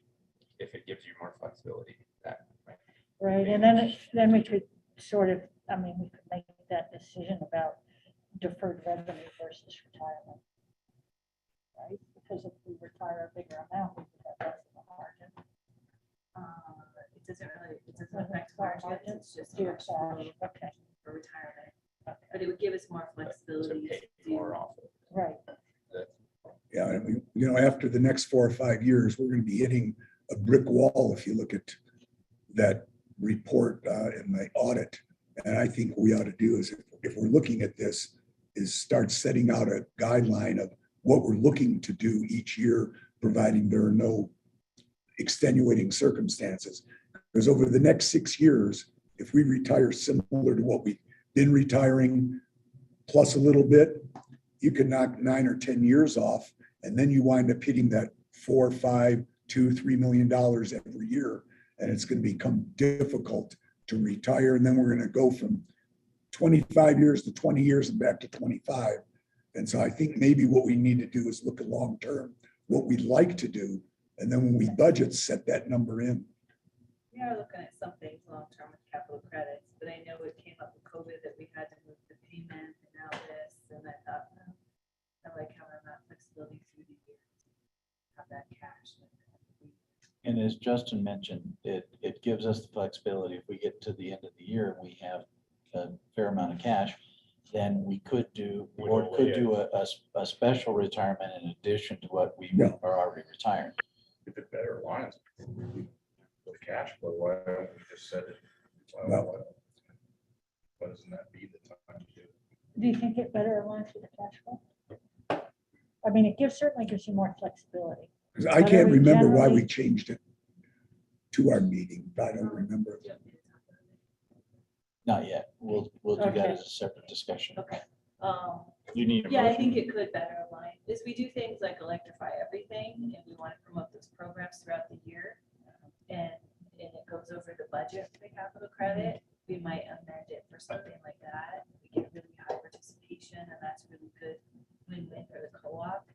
Speaker 10: if it gives you more flexibility, that might.
Speaker 1: Right, and then we could sort of, I mean, we could make that decision about deferred revenue versus retirement. Right, because if we retire a bigger amount, we could have less of a margin.
Speaker 11: It doesn't affect margin, it's just
Speaker 1: Dear
Speaker 11: cash flow
Speaker 1: okay.
Speaker 11: for retirement. But it would give us more flexibility to do
Speaker 10: more often.
Speaker 1: Right.
Speaker 6: yeah, and we, you know, after the next 4 or 5 years, we're going to be hitting a brick wall if you look at that report in the audit. And I think what we ought to do is, if we're looking at this, is start setting out a guideline of what we're looking to do each year, providing there are no extenuating circumstances. Because over the next 6 years, if we retire similar to what we've been retiring, plus a little bit, you can knock 9 or 10 years off, and then you wind up hitting that $4, $5, $2, $3 million every year, and it's going to become difficult to retire. And then we're going to go from 25 years to 20 years and back to 25. And so I think maybe what we need to do is look at long term, what we'd like to do, and then when we budget, set that number in.
Speaker 11: We are looking at some things long-term with capital credits, but I know it came up with COVID that we had to move the payment and now this, and I thought, well, I like having that flexibility through the year, have that cash.
Speaker 5: And as Justin mentioned, it gives us the flexibility. If we get to the end of the year and we have a fair amount of cash, then we could do, the board could do a special retirement in addition to what we are already retiring.
Speaker 3: If it better aligns with cash flow, why don't we just set it?
Speaker 6: Well,
Speaker 3: Why doesn't that be the time to do it?
Speaker 1: Do you think it better aligns with the cash flow? I mean, certainly gives you more flexibility.
Speaker 6: Because I can't remember why we changed it to our meeting. I don't remember.
Speaker 5: Not yet. We'll do that
Speaker 1: Okay.
Speaker 5: as a separate discussion.
Speaker 11: Okay.
Speaker 3: You need a
Speaker 11: Yeah, I
Speaker 3: motion?
Speaker 11: think it could better align, is we do things like electrify everything, and we want to promote those programs throughout the year. And it goes over the budget for the capital credit, we might amend it for something like that. We get really high participation, and that's really good win-win for the co-op.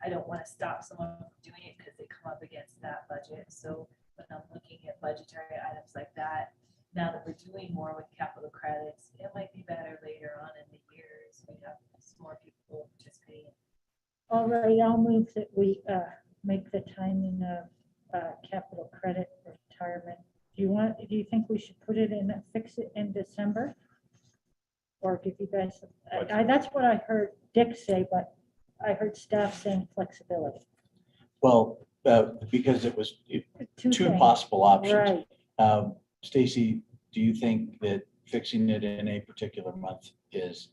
Speaker 11: I don't want to stop someone from doing it because they come up against that budget. So when I'm looking at budgetary items like that, now that we're doing more with capital credits, it might be better later on in the years. We have some more people participating.
Speaker 1: All right, I'll move that we make the timing of capital credit retirement. Do you think we should put it in, fix it in December? Or give you guys, that's what I heard Dick say, but I heard staff saying flexibility.
Speaker 5: Well, because it was two
Speaker 1: things.
Speaker 5: possible options.
Speaker 1: Right.
Speaker 5: Stacy, do you think that fixing it in a particular month is,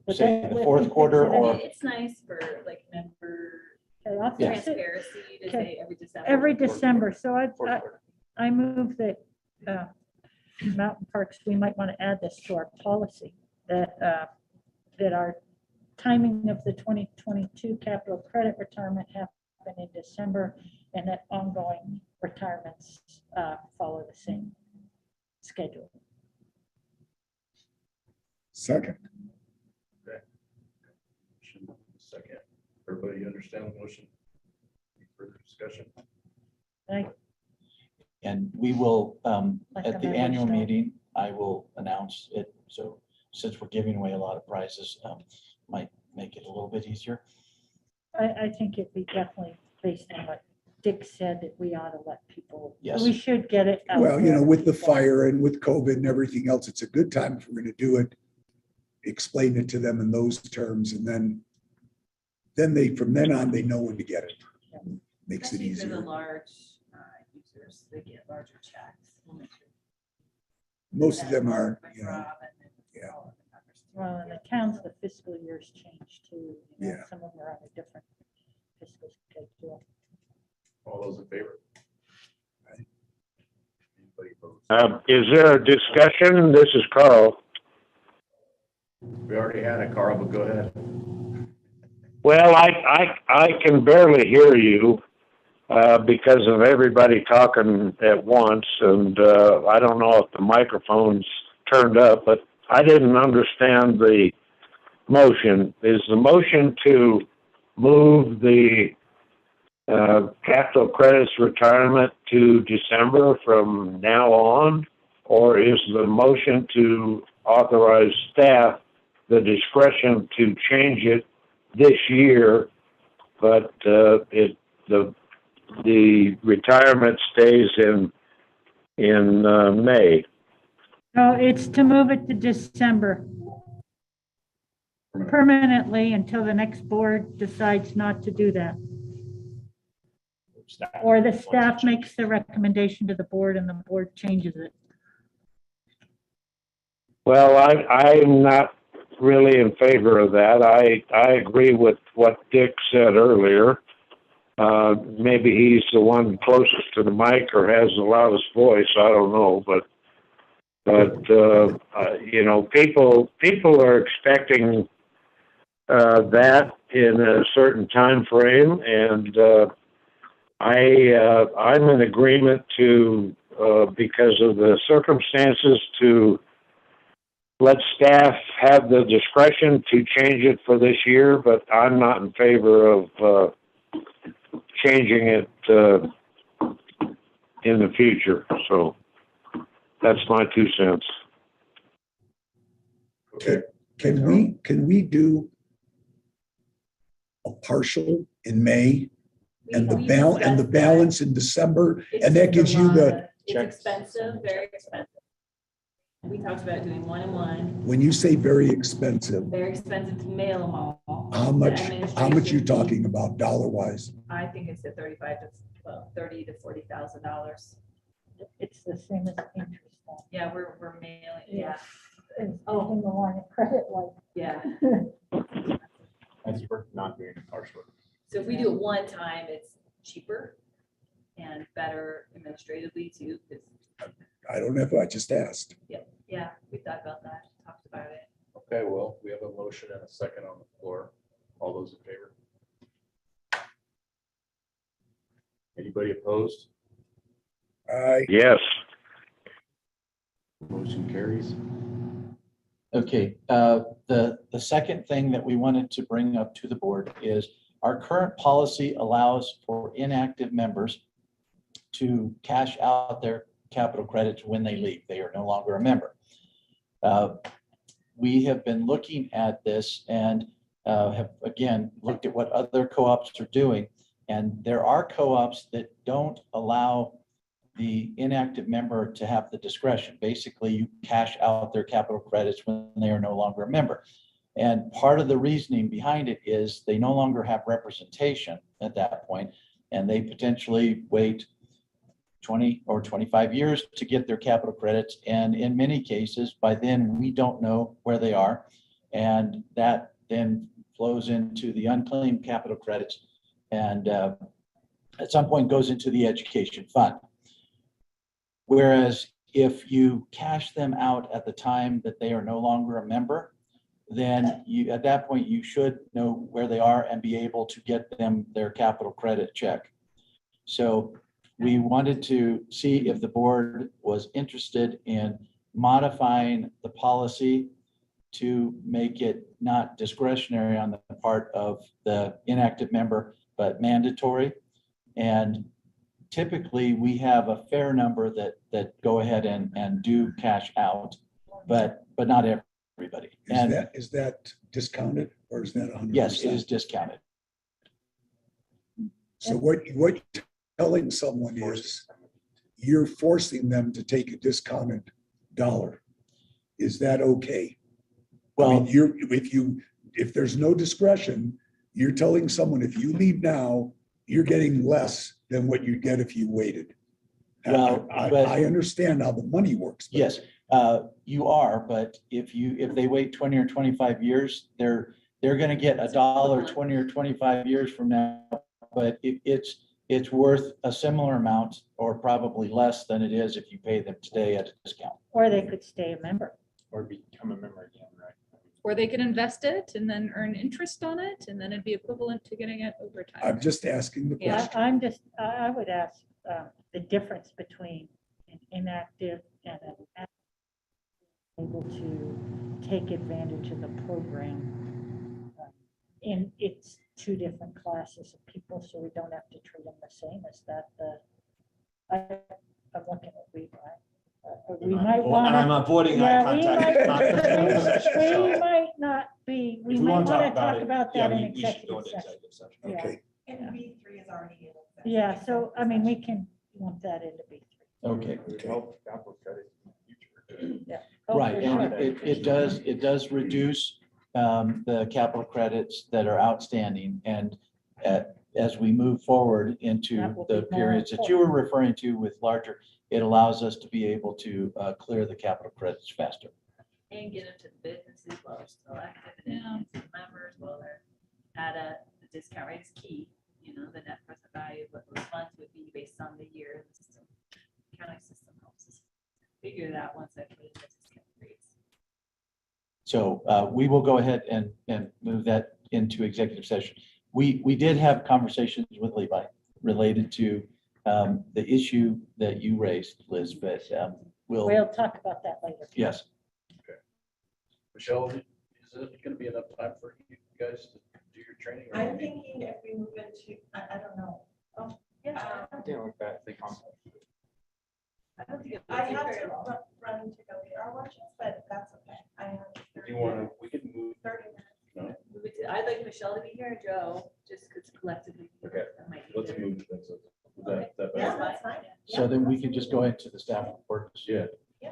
Speaker 1: But
Speaker 5: say
Speaker 1: that
Speaker 5: the
Speaker 1: would
Speaker 5: fourth
Speaker 1: be
Speaker 5: quarter
Speaker 1: fixing it.
Speaker 5: or?
Speaker 11: It's nice for like member
Speaker 1: Okay, I'll fix it.
Speaker 11: transparency to say every December.
Speaker 1: Every December. So
Speaker 5: Fourth quarter.
Speaker 1: I move that Mountain Parks, we might want to add this to our policy, that our timing of the 2022 capital credit retirement happen in December, and that ongoing retirements follow the same schedule.
Speaker 6: Second.
Speaker 3: Second. Everybody understand the motion? Any further discussion?
Speaker 1: Right?
Speaker 5: And we will,
Speaker 1: Like
Speaker 5: at the
Speaker 1: the
Speaker 5: annual
Speaker 1: members know.
Speaker 5: meeting, I will announce it. So since we're giving away a lot of prizes, might make it a little bit easier.
Speaker 1: I think it'd be definitely based on what Dick said, that we ought to let people,
Speaker 5: Yes.
Speaker 1: we should get it out.
Speaker 6: Well,
Speaker 1: there.
Speaker 6: with the fire and with COVID and everything else, it's a good time if we're going to do it. Explain it to them in those terms, and then from then on, they know when to get it. Makes it
Speaker 11: Especially for the
Speaker 6: easier.
Speaker 11: large users, they get larger checks.
Speaker 6: Most of them are,
Speaker 11: Yeah.
Speaker 1: Well, in the towns, the fiscal years change too.
Speaker 6: Yeah.
Speaker 1: Some of them are on a different fiscal schedule.
Speaker 3: All those in favor? Anybody opposed?
Speaker 8: Is there a discussion? This is Carl.
Speaker 3: We already had it, Carl, but go ahead.
Speaker 8: Well, I can barely hear you because of everybody talking at once, and I don't know if the microphone's turned up, but I didn't understand the motion. Is the motion to move the capital credits retirement to December from now on, or is the motion to authorize staff the discretion to change it this year, but the retirement stays in May?
Speaker 1: No, it's to move it to December permanently until the next board decides not to do that. Or the staff makes the recommendation to the board and the board changes it.
Speaker 8: Well, I'm not really in favor of that. I agree with what Dick said earlier. Maybe he's the one closest to the mic or has the loudest voice. I don't know, but people are expecting that in a certain time frame, and I'm in agreement to because of the circumstances to let staff have the discretion to change it for this year, but I'm not in favor of changing it in the future. So that's my 2 cents.
Speaker 3: Okay.
Speaker 6: Can we do a partial in May and the balance in December? And that gives you the.
Speaker 11: It's expensive, very expensive. We talked about doing 1 and 1.
Speaker 6: When you say very expensive,
Speaker 11: Very expensive to mail them all.
Speaker 6: how much you talking about dollar wise?
Speaker 11: I think it's at $30,000 to $40,000.
Speaker 1: It's the same as interest.
Speaker 11: Yeah, we're mailing, yeah.
Speaker 1: Oh, the line of credit like.
Speaker 11: Yeah.
Speaker 3: As for not doing it partially.
Speaker 11: So if we do it one time, it's cheaper and better administratively too, because
Speaker 6: I don't know, I just asked.
Speaker 11: Yeah, we thought about that, talked about it.
Speaker 3: Okay, well, we have a motion and a second on the floor. All those in favor? Anybody opposed?
Speaker 8: Yes.
Speaker 3: Motion carries.
Speaker 5: Okay, the second thing that we wanted to bring up to the board is our current policy allows for inactive members to cash out their capital credits when they leave. They are no longer a member. We have been looking at this and have again looked at what other co-ops are doing. And there are co-ops that don't allow the inactive member to have the discretion. Basically, you cash out their capital credits when they are no longer a member. And part of the reasoning behind it is they no longer have representation at that point, and they potentially wait 20 or 25 years to get their capital credits. And in many cases, by then, we don't know where they are. And that then flows into the unclaimed capital credits and at some point goes into the education fund. Whereas if you cash them out at the time that they are no longer a member, then you, at that point, you should know where they are and be able to get them their capital credit check. So we wanted to see if the board was interested in modifying the policy to make it not discretionary on the part of the inactive member, but mandatory. And typically we have a fair number that go ahead and do cash out, but not everybody.
Speaker 6: Is that discounted or is that 100%?
Speaker 5: Yes, it is discounted.
Speaker 6: So what you're telling someone is you're forcing them to take a discounted dollar. Is that okay?
Speaker 5: Well,
Speaker 6: I mean, if there's no discretion, you're telling someone if you leave now, you're getting less than what you get if you waited.
Speaker 5: Well,
Speaker 6: I understand how the money works. But
Speaker 5: yes, you are, but if they wait 20 or 25 years, they're going to get $1 20 or 25 years from now, but it's worth a similar amount or probably less than it is if you pay them today at a discount.
Speaker 1: Or they could stay a member.
Speaker 10: Or become a member again, right?
Speaker 4: Or they could invest it and then earn interest on it, and then it'd be equivalent to getting it over time.
Speaker 6: I'm just asking the
Speaker 4: Yeah.
Speaker 6: question.
Speaker 1: I would ask the difference between an inactive and an active able to take advantage of the program. And it's two different classes of people, so we don't have to treat them the same. Is that I'm looking at Levi. We might want.
Speaker 7: And I'm avoiding eye contact.
Speaker 1: We might not be, we might want to talk about that in
Speaker 7: we should go
Speaker 1: executive
Speaker 7: into
Speaker 1: session.
Speaker 7: executive session.
Speaker 1: Yeah.
Speaker 6: Okay.
Speaker 14: And B3 is already in.
Speaker 1: Yeah, so, I mean, we can lump that into B3.
Speaker 5: Okay.
Speaker 10: Help capital credit in the future.
Speaker 1: Yeah. Oh,
Speaker 5: Right,
Speaker 1: for
Speaker 5: and
Speaker 1: sure.
Speaker 5: it does reduce the capital credits that are outstanding. And as we move forward into
Speaker 1: That will
Speaker 5: the
Speaker 1: be more
Speaker 5: periods that you were referring to with larger, it allows us to be able to clear the capital credits faster.
Speaker 11: And get into the businesses while they're still active and members while they're at the discount rate is key. You know, the net present value of what those funds would be based on the year. The system, accounting system helps us figure that once I put in the discount rates.
Speaker 5: So we will go ahead and move that into executive session. We did have conversations with Levi related to the issue that you raised, Liz, but
Speaker 1: We'll talk about that later.
Speaker 5: yes.
Speaker 3: Michelle, is it going to be enough time for you guys to do your training? or
Speaker 14: I'm thinking if we move into, I don't know. Oh, yeah.
Speaker 10: Like that, they come.
Speaker 11: I don't think
Speaker 14: I have to run to go get our watches, but that's okay. I have.
Speaker 3: Do you want to, we can move.
Speaker 14: 30 minutes.
Speaker 3: No?
Speaker 11: I'd like Michelle to be here and Joe, just because collectively.
Speaker 3: Okay,
Speaker 11: that might be
Speaker 3: let's
Speaker 11: better.
Speaker 3: move. That
Speaker 14: Yeah,
Speaker 3: better?
Speaker 14: that's fine.
Speaker 5: So then we can just go into the staff reports.
Speaker 3: Yeah.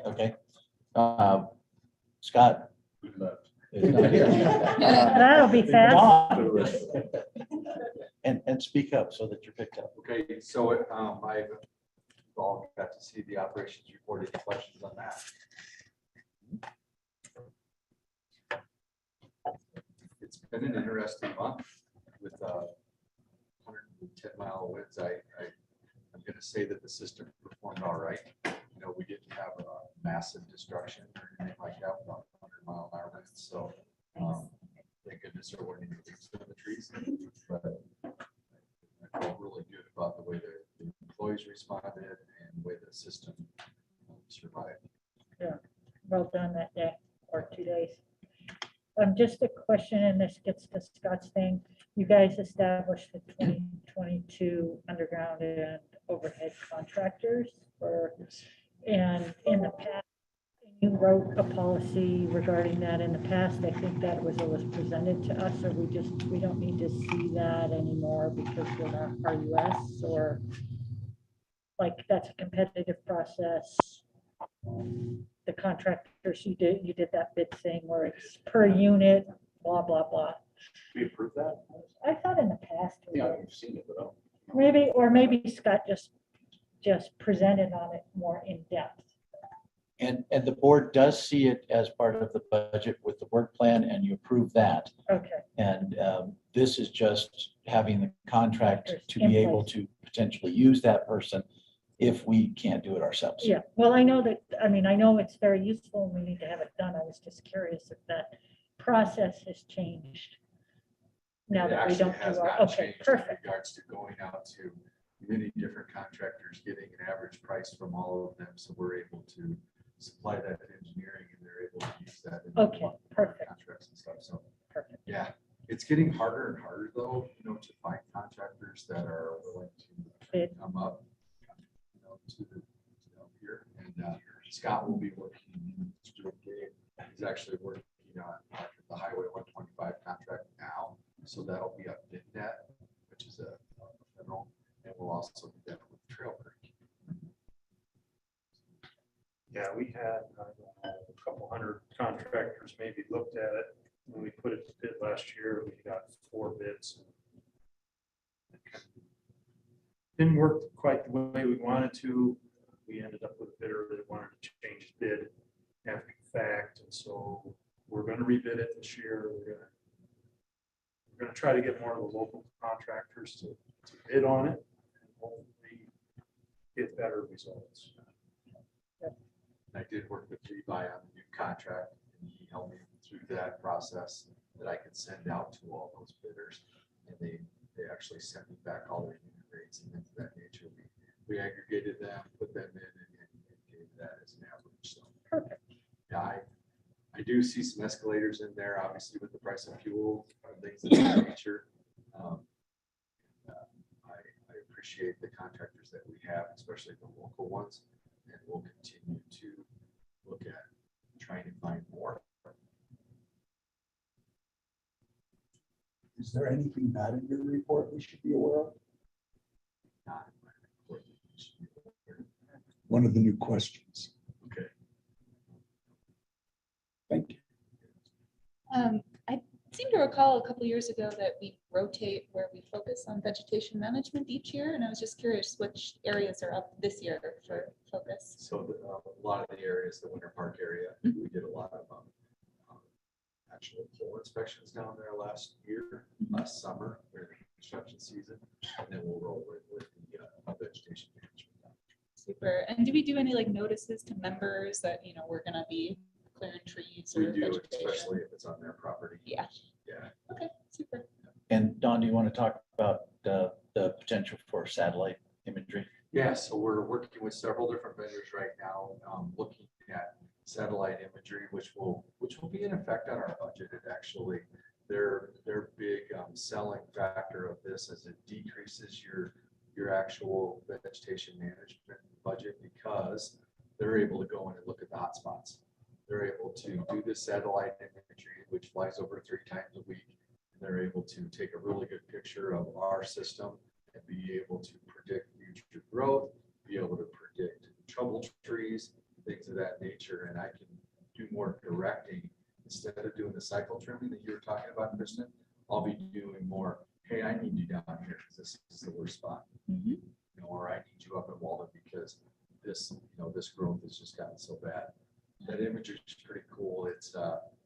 Speaker 5: Okay. Scott
Speaker 3: Who's left?
Speaker 5: is not here.
Speaker 1: That'll be fast.
Speaker 5: Don. And speak up so that you're picked up.
Speaker 18: Okay, so I've all got to see the operations report. Any questions on that? It's been an interesting month with 110-mile winds. I'm going to say that the system performed all right. You know, know, we didn't have a massive destruction or anything like that with 100-mile-an-hour winds. So thank goodness there weren't any leaves in the trees. But I felt really good about the way the employees responded and the way the system survived.
Speaker 1: Yeah, well done that day or 2 days. Just a question, and this gets to Scott's thing. You guys established the 2022 underground and overhead contractors for, and in the past, you wrote a policy regarding that in the past. I think that was always presented to us, or we don't need to see that anymore because we're not RUS, or like that's a competitive process. The contractors, you did that bid thing where it's per unit, blah, blah, blah.
Speaker 3: We approved that?
Speaker 1: I thought in the past.
Speaker 3: Yeah, we've seen it, but
Speaker 1: Maybe Scott just presented on it more in depth.
Speaker 5: And the board does see it as part of the budget with the work plan, and you approve that.
Speaker 1: Okay.
Speaker 5: And this is just having the contract to
Speaker 1: In
Speaker 5: be able
Speaker 1: place.
Speaker 5: to potentially use that person if we can't do it ourselves.
Speaker 1: Yeah, well, I know that, I mean, I know it's very useful and we need to have it done. I was just curious if that process has changed. Now that we don't do our, okay, perfect.
Speaker 18: In regards to going out to many different contractors, getting an average price from all of them. So we're able to supply that to engineering and they're able to use that. In
Speaker 1: Okay, perfect.
Speaker 18: contracts and stuff. So
Speaker 1: Perfect.
Speaker 18: yeah, it's getting harder and harder though, you know, to find contractors that are willing to come up, you know, to the, you know, here. And Scott will be working, he's actually working on the Highway 125 contract now. So that'll be up in that, which is a federal, and we'll also do that with Trail Creek.
Speaker 13: Yeah, we had, I don't know, a couple hundred contractors maybe looked at it. When we put it to bid last year, we got 4 bids. Didn't work quite the way we wanted to. We ended up with a bidder that wanted to change his bid after the fact. And so we're going to rebid it this year. We're going to try to get more of the local contractors to bid on it and hopefully get better results.
Speaker 18: I did work with Levi on the new contract, and he helped me through that process that I could send out to all those bidders. And they actually sent me back all their unit rates and things of that nature. We aggregated them, put them in, and gave that as an average. So
Speaker 1: perfect.
Speaker 18: Yeah, I do see some escalators in there, obviously with the price of fuel and things of that nature. I appreciate the contractors that we have, especially the local ones, and we'll continue to look at trying to find more.
Speaker 6: Is there anything not in your report we should be aware of?
Speaker 18: Not in my report.
Speaker 6: One of the new questions.
Speaker 18: Okay.
Speaker 6: Thank you.
Speaker 15: I seem to recall a couple years ago that we rotate where we focus on vegetation management each year, and I was just curious which areas are up this year for focus.
Speaker 18: So a lot of the areas, the Winter Park area, we did a lot of actual pole inspections down there last summer during the construction season, and then we'll roll with the vegetation management.
Speaker 15: Super. And do we do any like notices to members that, you know, we're gonna be clearing trees or
Speaker 18: We do,
Speaker 15: vegetation?
Speaker 18: especially if it's on their property.
Speaker 15: Yeah.
Speaker 18: Yeah.
Speaker 15: Okay, super.
Speaker 5: And Don, do you want to talk about the potential for satellite imagery?
Speaker 18: Yeah, so we're working with several different vendors right now, looking at satellite imagery, which will be in effect on our budget. It actually, their big selling factor of this is it decreases your actual vegetation management budget because they're able to go in and look at the hotspots. They're able to do the satellite imagery, which flies over 3 times a week. They're able to take a really good picture of our system and be able to predict future growth, be able to predict trouble trees, things of that nature. And I can do more directing instead of doing the cycle trimming that you were talking about, Kristen. I'll be doing more, hey, I need you down here because this is the worst spot. You know, or I need you up in Walden because this, you know, this growth has just gotten so bad. That imagery is pretty cool. It's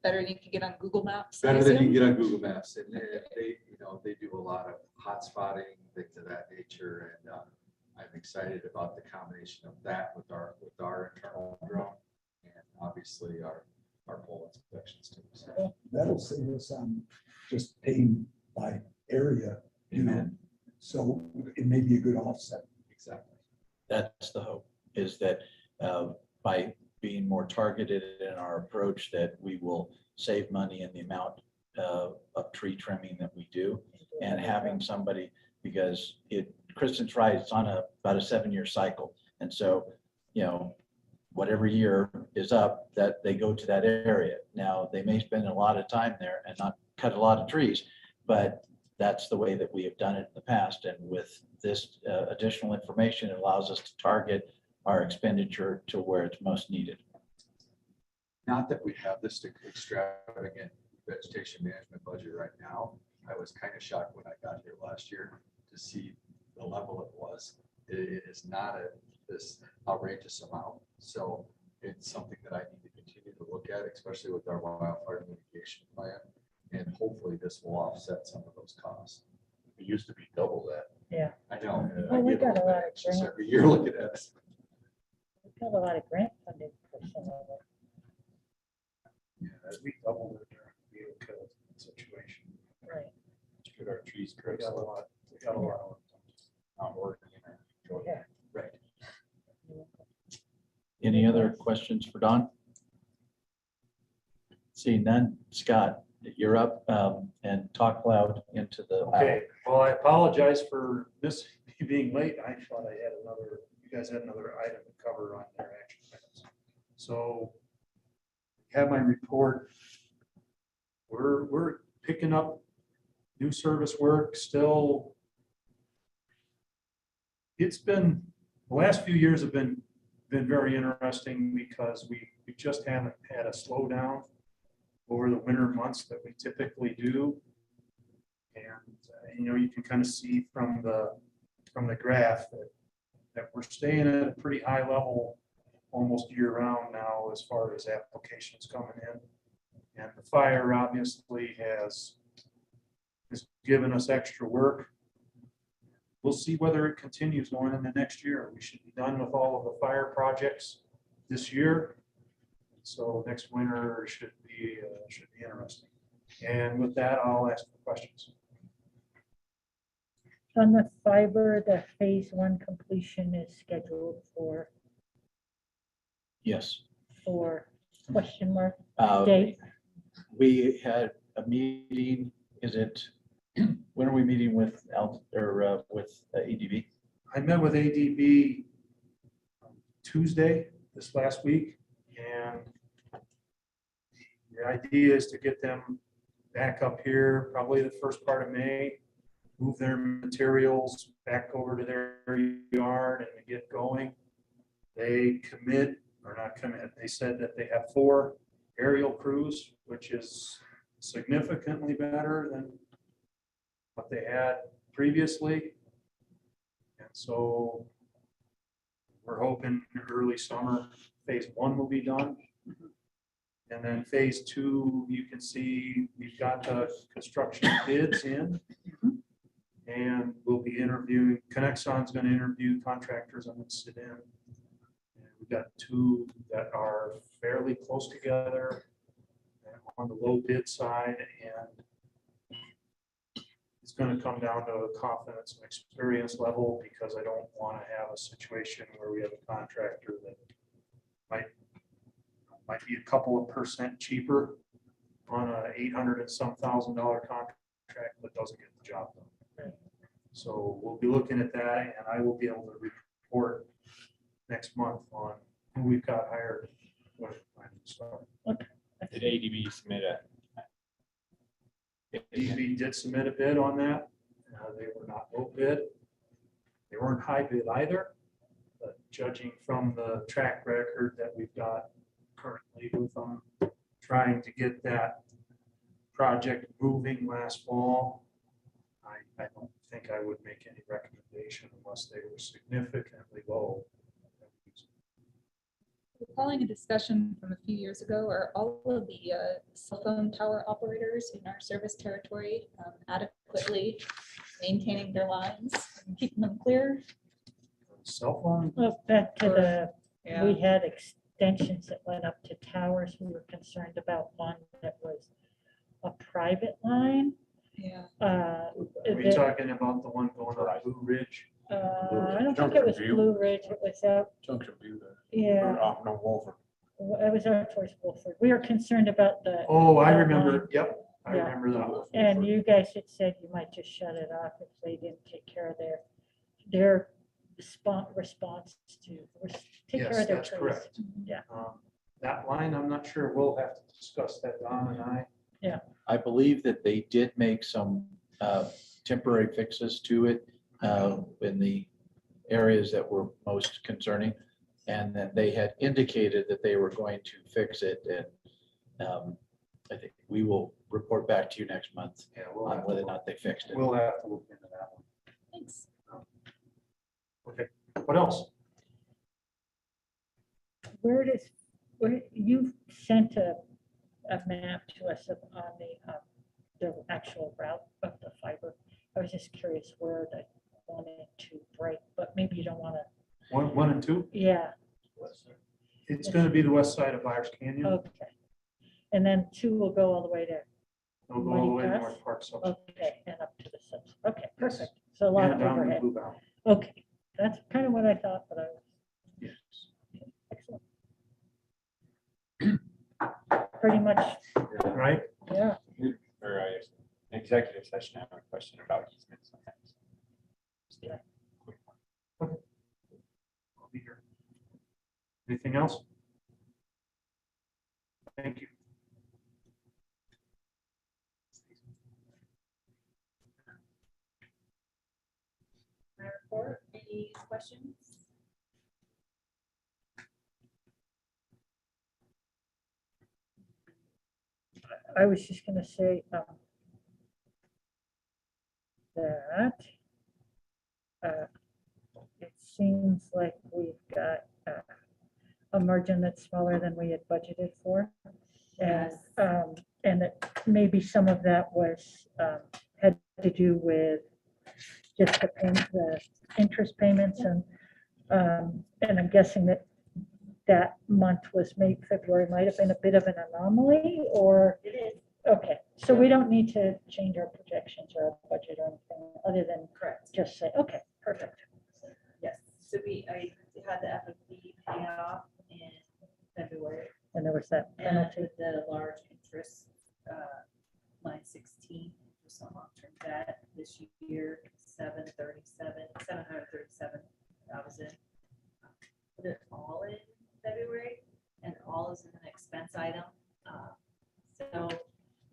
Speaker 15: Better than you can get on Google Maps. I
Speaker 18: better than you
Speaker 15: assume?
Speaker 18: can get on Google Maps, and they, you know, they do a lot of hot spotting, things of that nature, and I'm excited about the combination of that with our internal drone and obviously our pole inspections too. So
Speaker 6: That'll save us on just paying by area, you know, so it may be a good offset.
Speaker 18: exactly.
Speaker 5: That's the hope, is that by being more targeted in our approach, that we will save money in the amount of tree trimming that we do, and having somebody, because Kristen's right, it's on about a 7-year cycle. And so, you know, whatever year is up, that they go to that area. Now, they may spend a lot of time there and not cut a lot of trees, but that's the way that we have done it in the past. And with this additional information, it allows us to target our expenditure to where it's most needed.
Speaker 18: Not that we have this extravagant vegetation management budget right now. I was kind of shocked when I got here last year to see the level it was. It is not this outrageous amount. So it's something that I need to continue to look at, especially with our wildfire mitigation plan. And hopefully this will offset some of those costs.
Speaker 3: It used to be double that.
Speaker 1: Yeah.
Speaker 18: I know.
Speaker 1: Well, we got a lot of
Speaker 18: Just
Speaker 1: grants.
Speaker 18: every year looking at it.
Speaker 1: We got a lot of grant funding for some of it.
Speaker 13: Yeah, as we doubled it during the vehicle kill situation.
Speaker 1: Right.
Speaker 3: Let's get our trees
Speaker 13: We
Speaker 3: correct.
Speaker 13: got a lot, we got a lot of.
Speaker 18: Not working.
Speaker 1: Yeah.
Speaker 18: Right.
Speaker 5: Any other questions for Don? Seeing none, Scott, you're up, and talk loud into the.
Speaker 13: Okay, well, I apologize for this being late. I thought you guys had another item to cover on their action items. So have my report. We're picking up new service work still. It's been, the last few years have been very interesting because we just haven't had a slowdown over the winter months that we typically do. And, you know, you can kind of see from the graph that we're staying at a pretty high level almost year round now as far as applications coming in. And the fire obviously has given us extra work. We'll see whether it continues going in the next year. We should be done with all of the fire projects this year. So next winter should be interesting. And with that, I'll ask for questions.
Speaker 1: On the fiber, the phase 1 completion is scheduled for
Speaker 5: Yes.
Speaker 1: question mark date.
Speaker 5: We had a meeting, when are we meeting with ADB?
Speaker 13: I met with ADB Tuesday this last week, and the idea is to get them back up here probably the first part of May, move their materials back over to their yard and get going. They they said that they have 4 aerial crews, which is significantly better than what they had previously. And so we're hoping early summer, phase 1 will be done. And then phase 2, you can see we've got the construction bids in. And we'll be interviewing, Connexon's going to interview contractors. I'm going to sit in. And we've got 2 that are fairly close together on the low bid side, and it's going to come down to a confidence and experience level, because I don't want to have a situation where we have a contractor that might be a couple of % cheaper on a $800 and some $1,000 contract, but doesn't get the job done. So we'll be looking at that, and I will be able to report next month on who we've got hired. When it's planning to start.
Speaker 10: Did ADB submit
Speaker 13: ADB did submit a bid on that. They were not low bid. They weren't high bid either. But judging from the track record that we've got currently with them, trying to get that project moving last fall, I don't think I would make any recommendation unless they were significantly low.
Speaker 15: Recalling a discussion from a few years ago, are all of the cell phone tower operators in our service territory adequately maintaining their lines and keeping them clear?
Speaker 13: cell phone.
Speaker 1: Well, back to the,
Speaker 4: Yeah.
Speaker 1: we had extensions that went up to towers. We were concerned about one that was a private line.
Speaker 4: Yeah.
Speaker 13: Are we
Speaker 1: that-
Speaker 13: talking about the one going on Blue Ridge?
Speaker 1: I don't think it was Blue Ridge. It was out,
Speaker 17: Junction View there.
Speaker 1: yeah,
Speaker 17: No, Wolford.
Speaker 1: it was out towards Wolford. We were concerned about the.
Speaker 13: Oh, I
Speaker 1: that
Speaker 13: remember,
Speaker 1: line.
Speaker 13: yep, I
Speaker 1: Yeah.
Speaker 13: remember that.
Speaker 1: And you guys had said you might just shut it off if they didn't take care of their response to, take care
Speaker 13: Yes,
Speaker 1: of their
Speaker 13: that's
Speaker 1: trees.
Speaker 13: correct.
Speaker 1: Yeah.
Speaker 13: That line, I'm not sure, we'll have to discuss that, Don and I.
Speaker 5: I believe that they did make some temporary fixes to it in the areas that were most concerning. And that they had indicated that they were going to fix it. And I think we will report back to you next month
Speaker 13: Yeah, we'll
Speaker 5: on
Speaker 13: have
Speaker 5: whether or
Speaker 13: to,
Speaker 5: not they fixed it.
Speaker 13: we'll have to look into that one.
Speaker 15: Thanks.
Speaker 13: Okay, what else?
Speaker 1: Where you sent a map to us on the actual route of the fiber. I was just curious where they wanted to break, but maybe you don't want to.
Speaker 13: One and two?
Speaker 1: Yeah,
Speaker 13: It's gonna be the west side of Byers Canyon.
Speaker 1: okay. And then 2 will go all the way to,
Speaker 13: It'll go all the way to
Speaker 1: Money
Speaker 13: North
Speaker 1: Pass?
Speaker 13: Park substation.
Speaker 1: okay, and up to the subs. Okay, perfect. So a lot of
Speaker 13: And down to
Speaker 1: overhead.
Speaker 13: Blue Valley.
Speaker 1: Okay, that's kind of what I thought, but I was.
Speaker 13: Yes.
Speaker 1: Excellent. Pretty much,
Speaker 13: Right?
Speaker 1: yeah.
Speaker 10: Or executive session, I have a question about easements.
Speaker 1: Yeah.
Speaker 13: I'll be here. Anything else? Thank you.
Speaker 11: My report, any questions?
Speaker 1: I was just gonna say, that it seems like we've got a margin that's smaller than we had budgeted for. And, and that maybe some of that was, had to do with just the interest payments and I'm guessing that that month was February might have been a bit of an anomaly, or?
Speaker 11: It is.
Speaker 1: Okay, so we don't need to change our projections or our budget or anything other than
Speaker 11: Correct.
Speaker 1: just say, okay, perfect.
Speaker 11: Yes, so I had the FFP pay off in February.
Speaker 1: And there was that
Speaker 11: And
Speaker 1: penalty.
Speaker 11: with the large interest, line 16, for some long-term debt this year, 737,000. Put it all in February, and all is in an expense item. So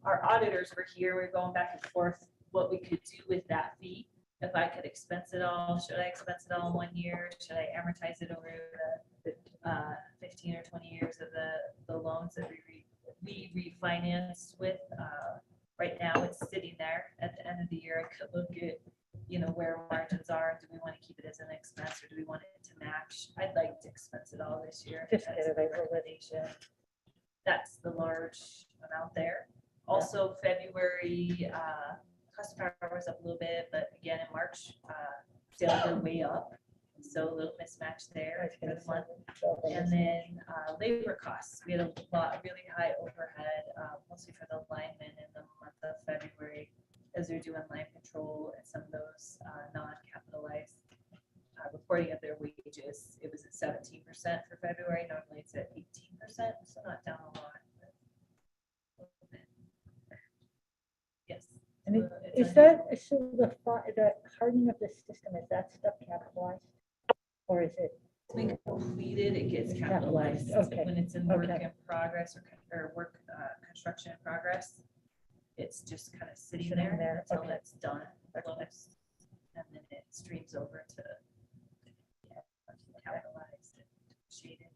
Speaker 11: our auditors were here, we're going back and forth what we could do with that fee. If I could expense it all, should I expense it all in 1 year? Should I amortize it over the 15 or 20 years of the loans that we refinanced with? Right now, it's sitting there. At the end of the year, I could look at, where margins are. Do we want to keep it as an expense, or do we want it to match? I'd like to expense it all this year.
Speaker 1: Just
Speaker 11: That's
Speaker 1: get it
Speaker 11: the
Speaker 1: over with.
Speaker 11: recommendation. That's the large amount there. Also, February, cost of power was up a little bit, but again, in March, sales are way up. So a little mismatch there for the month. And then labor costs, we had a really high overhead, mostly for the linemen in the month of February, as they're doing line control and some of those non-capitalized reporting of their wages. It was at 17% for February. Normally it's at 18%, so not down a lot. Yes.
Speaker 1: And
Speaker 11: so it's
Speaker 1: is
Speaker 11: unusual.
Speaker 1: that, so the hardening of the system, is that stuff capitalized? Or is it?
Speaker 11: When completed, it gets
Speaker 1: Capitalized,
Speaker 11: capitalized.
Speaker 1: okay,
Speaker 11: When it's in work
Speaker 1: okay.
Speaker 11: in progress or work, construction in progress, it's just kind of sitting
Speaker 1: Sitting
Speaker 11: there
Speaker 1: there,
Speaker 11: until
Speaker 1: okay.
Speaker 11: it's done, closed, and then it streams over to capitalized and shaded.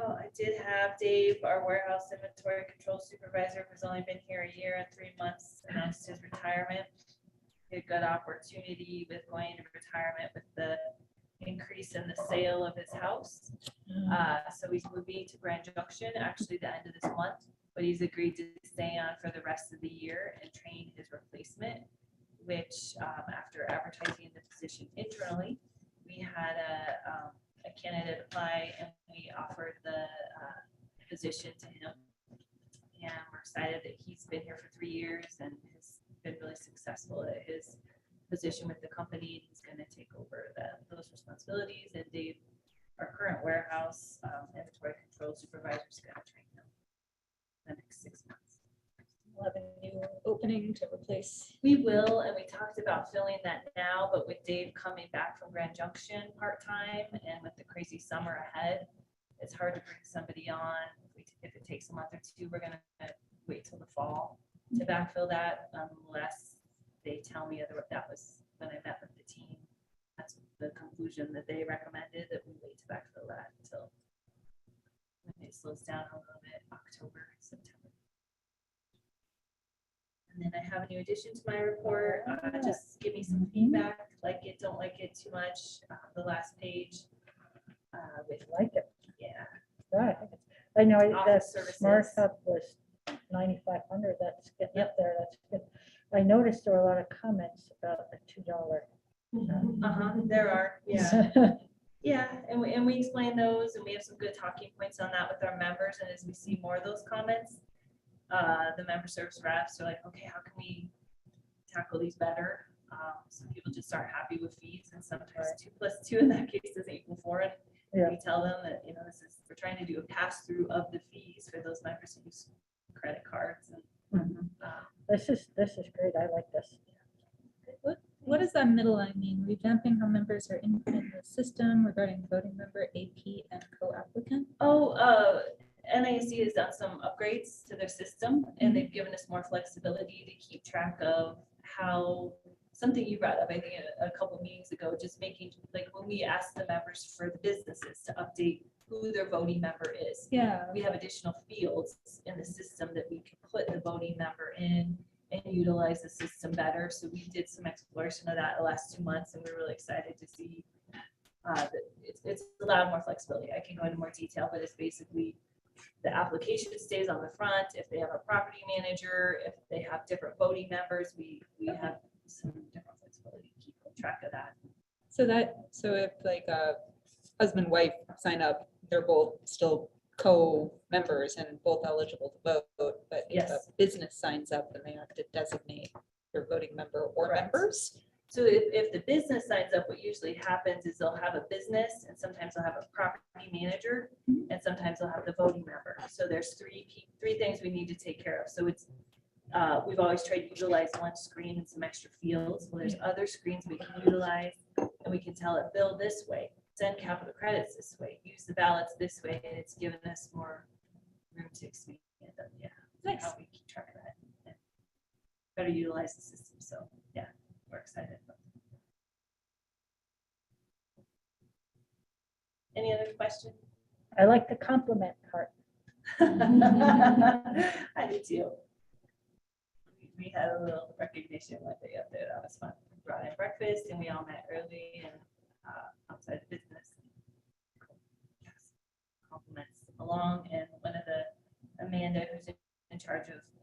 Speaker 11: Oh, I did have Dave, our warehouse inventory control supervisor, who's only been here a year and 3 months, announced his retirement. He had a good opportunity with going to retirement with the increase in the sale of his house. So he's moving to Grand Junction, actually the end of this month, but he's agreed to stay on for the rest of the year and train his replacement. which after advertising the position internally, we had a candidate apply and we offered the position to him. And we're excited that he's been here for 3 years and has been really successful at his position with the company. He's going to take over those responsibilities, and Dave, our current warehouse inventory control supervisor, is going to train him the next 6 months.
Speaker 15: We'll have a new opening to replace.
Speaker 11: We will, and we talked about filling that now, but with Dave coming back from Grand Junction part-time and with the crazy summer ahead, it's hard to bring somebody on. If it takes a month or two, we're gonna wait till the fall to backfill that, unless they tell me that was when I met with the team. That's the conclusion that they recommended, that we wait to backfill that until when it slows down a little bit, October, September. And then I have a new addition to my report. Just give me some feedback, like it, don't like it too much. The last page. With
Speaker 1: Like it.
Speaker 11: Yeah.
Speaker 1: Right. I know that
Speaker 11: Office services.
Speaker 1: Smart Hub was 9,500. That's getting up there. That's good. I noticed there were a lot of comments about the $2.
Speaker 11: There are, yeah. Yeah, and we explain those, and we have some good talking points on that with our members. And as we see more of those comments, the member service reps are like, okay, how can we tackle these better? Some people just aren't happy with fees, and sometimes 2 + 2 in that case doesn't equal 4. And we tell them that, you know, we're trying to do a pass through of the fees for those members who use credit cards. And
Speaker 1: this is great. I like this.
Speaker 15: What does that middle line mean? Revamping how members are input in the system regarding voting member, AP, and co-applicant?
Speaker 11: NAC has done some upgrades to their system, and they've given us more flexibility to keep track of how, something you brought up, I think a couple of meetings ago, just making, like when we ask the members for the businesses to update who their voting member is.
Speaker 15: Yeah.
Speaker 11: We have additional fields in the system that we can put the voting member in and utilize the system better. So we did some exploration of that the last 2 months, and we're really excited to see that it's allowed more flexibility. I can go into more detail, but it's basically the application stays on the front. If they have a property manager, if they have different voting members, we have some different flexibility to keep track of that.
Speaker 15: So if like a husband, wife sign up, they're both still co-members and both eligible to vote, but if a business signs up, then they have to designate their voting member or members.
Speaker 11: So if the business signs up, what usually happens is they'll have a business, and sometimes they'll have a property manager, and sometimes they'll have the voting member. So there's three things we need to take care of. So it's we've always tried to utilize one screen and some extra fields. Well, there's other screens we can utilize, and we can tell it bill this way, send capital credits this way, use the ballots this way, and it's given us more room to expand. Yeah,
Speaker 15: nice.
Speaker 11: How we keep track of that and better utilize the system. So yeah, we're excited. Any other questions?
Speaker 1: I like the compliment part.
Speaker 11: I do too. We had a little recognition one day up there. That was fun. We brought in breakfast, and we all met early and outside the business. Compliments along, and one of the Amanda, who's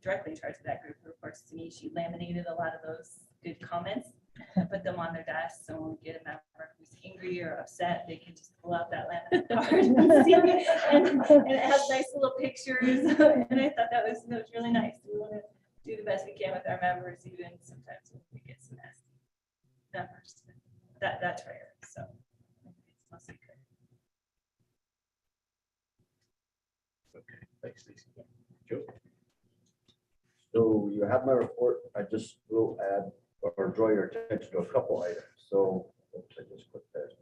Speaker 11: directly in charge of that group, who reports to me, she laminated a lot of those good comments and put them on their desk. So when we get a member who's angry or upset, they can just pull out that laminated card and see it. And it has nice little pictures. And I thought that was really nice. We want to do the best we can with our members, even sometimes when we get some nasty members. That's rare. So it's mostly good.
Speaker 3: Okay, thanks, Lisa.
Speaker 11: Yeah.
Speaker 3: Joe?
Speaker 16: So you have my report. I just will add or draw your attention to a couple items. So oops, I just clicked that.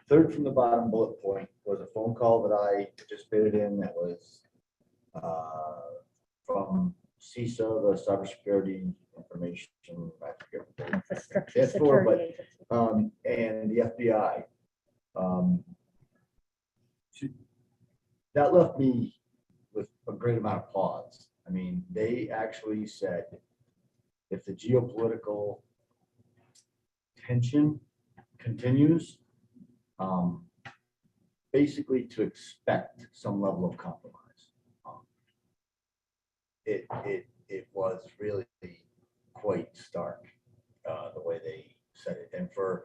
Speaker 16: Third from the bottom bullet point was a phone call that I participated in that was from CISA, the Cybersecurity Information, I forget what they
Speaker 1: Infrastructure
Speaker 16: it's for, but
Speaker 1: Security Agency.
Speaker 16: and the FBI. That left me with a great amount of pause. I mean, they actually said if the geopolitical tension continues, basically to expect some level of compromise. It was really quite stark, the way they said it. And for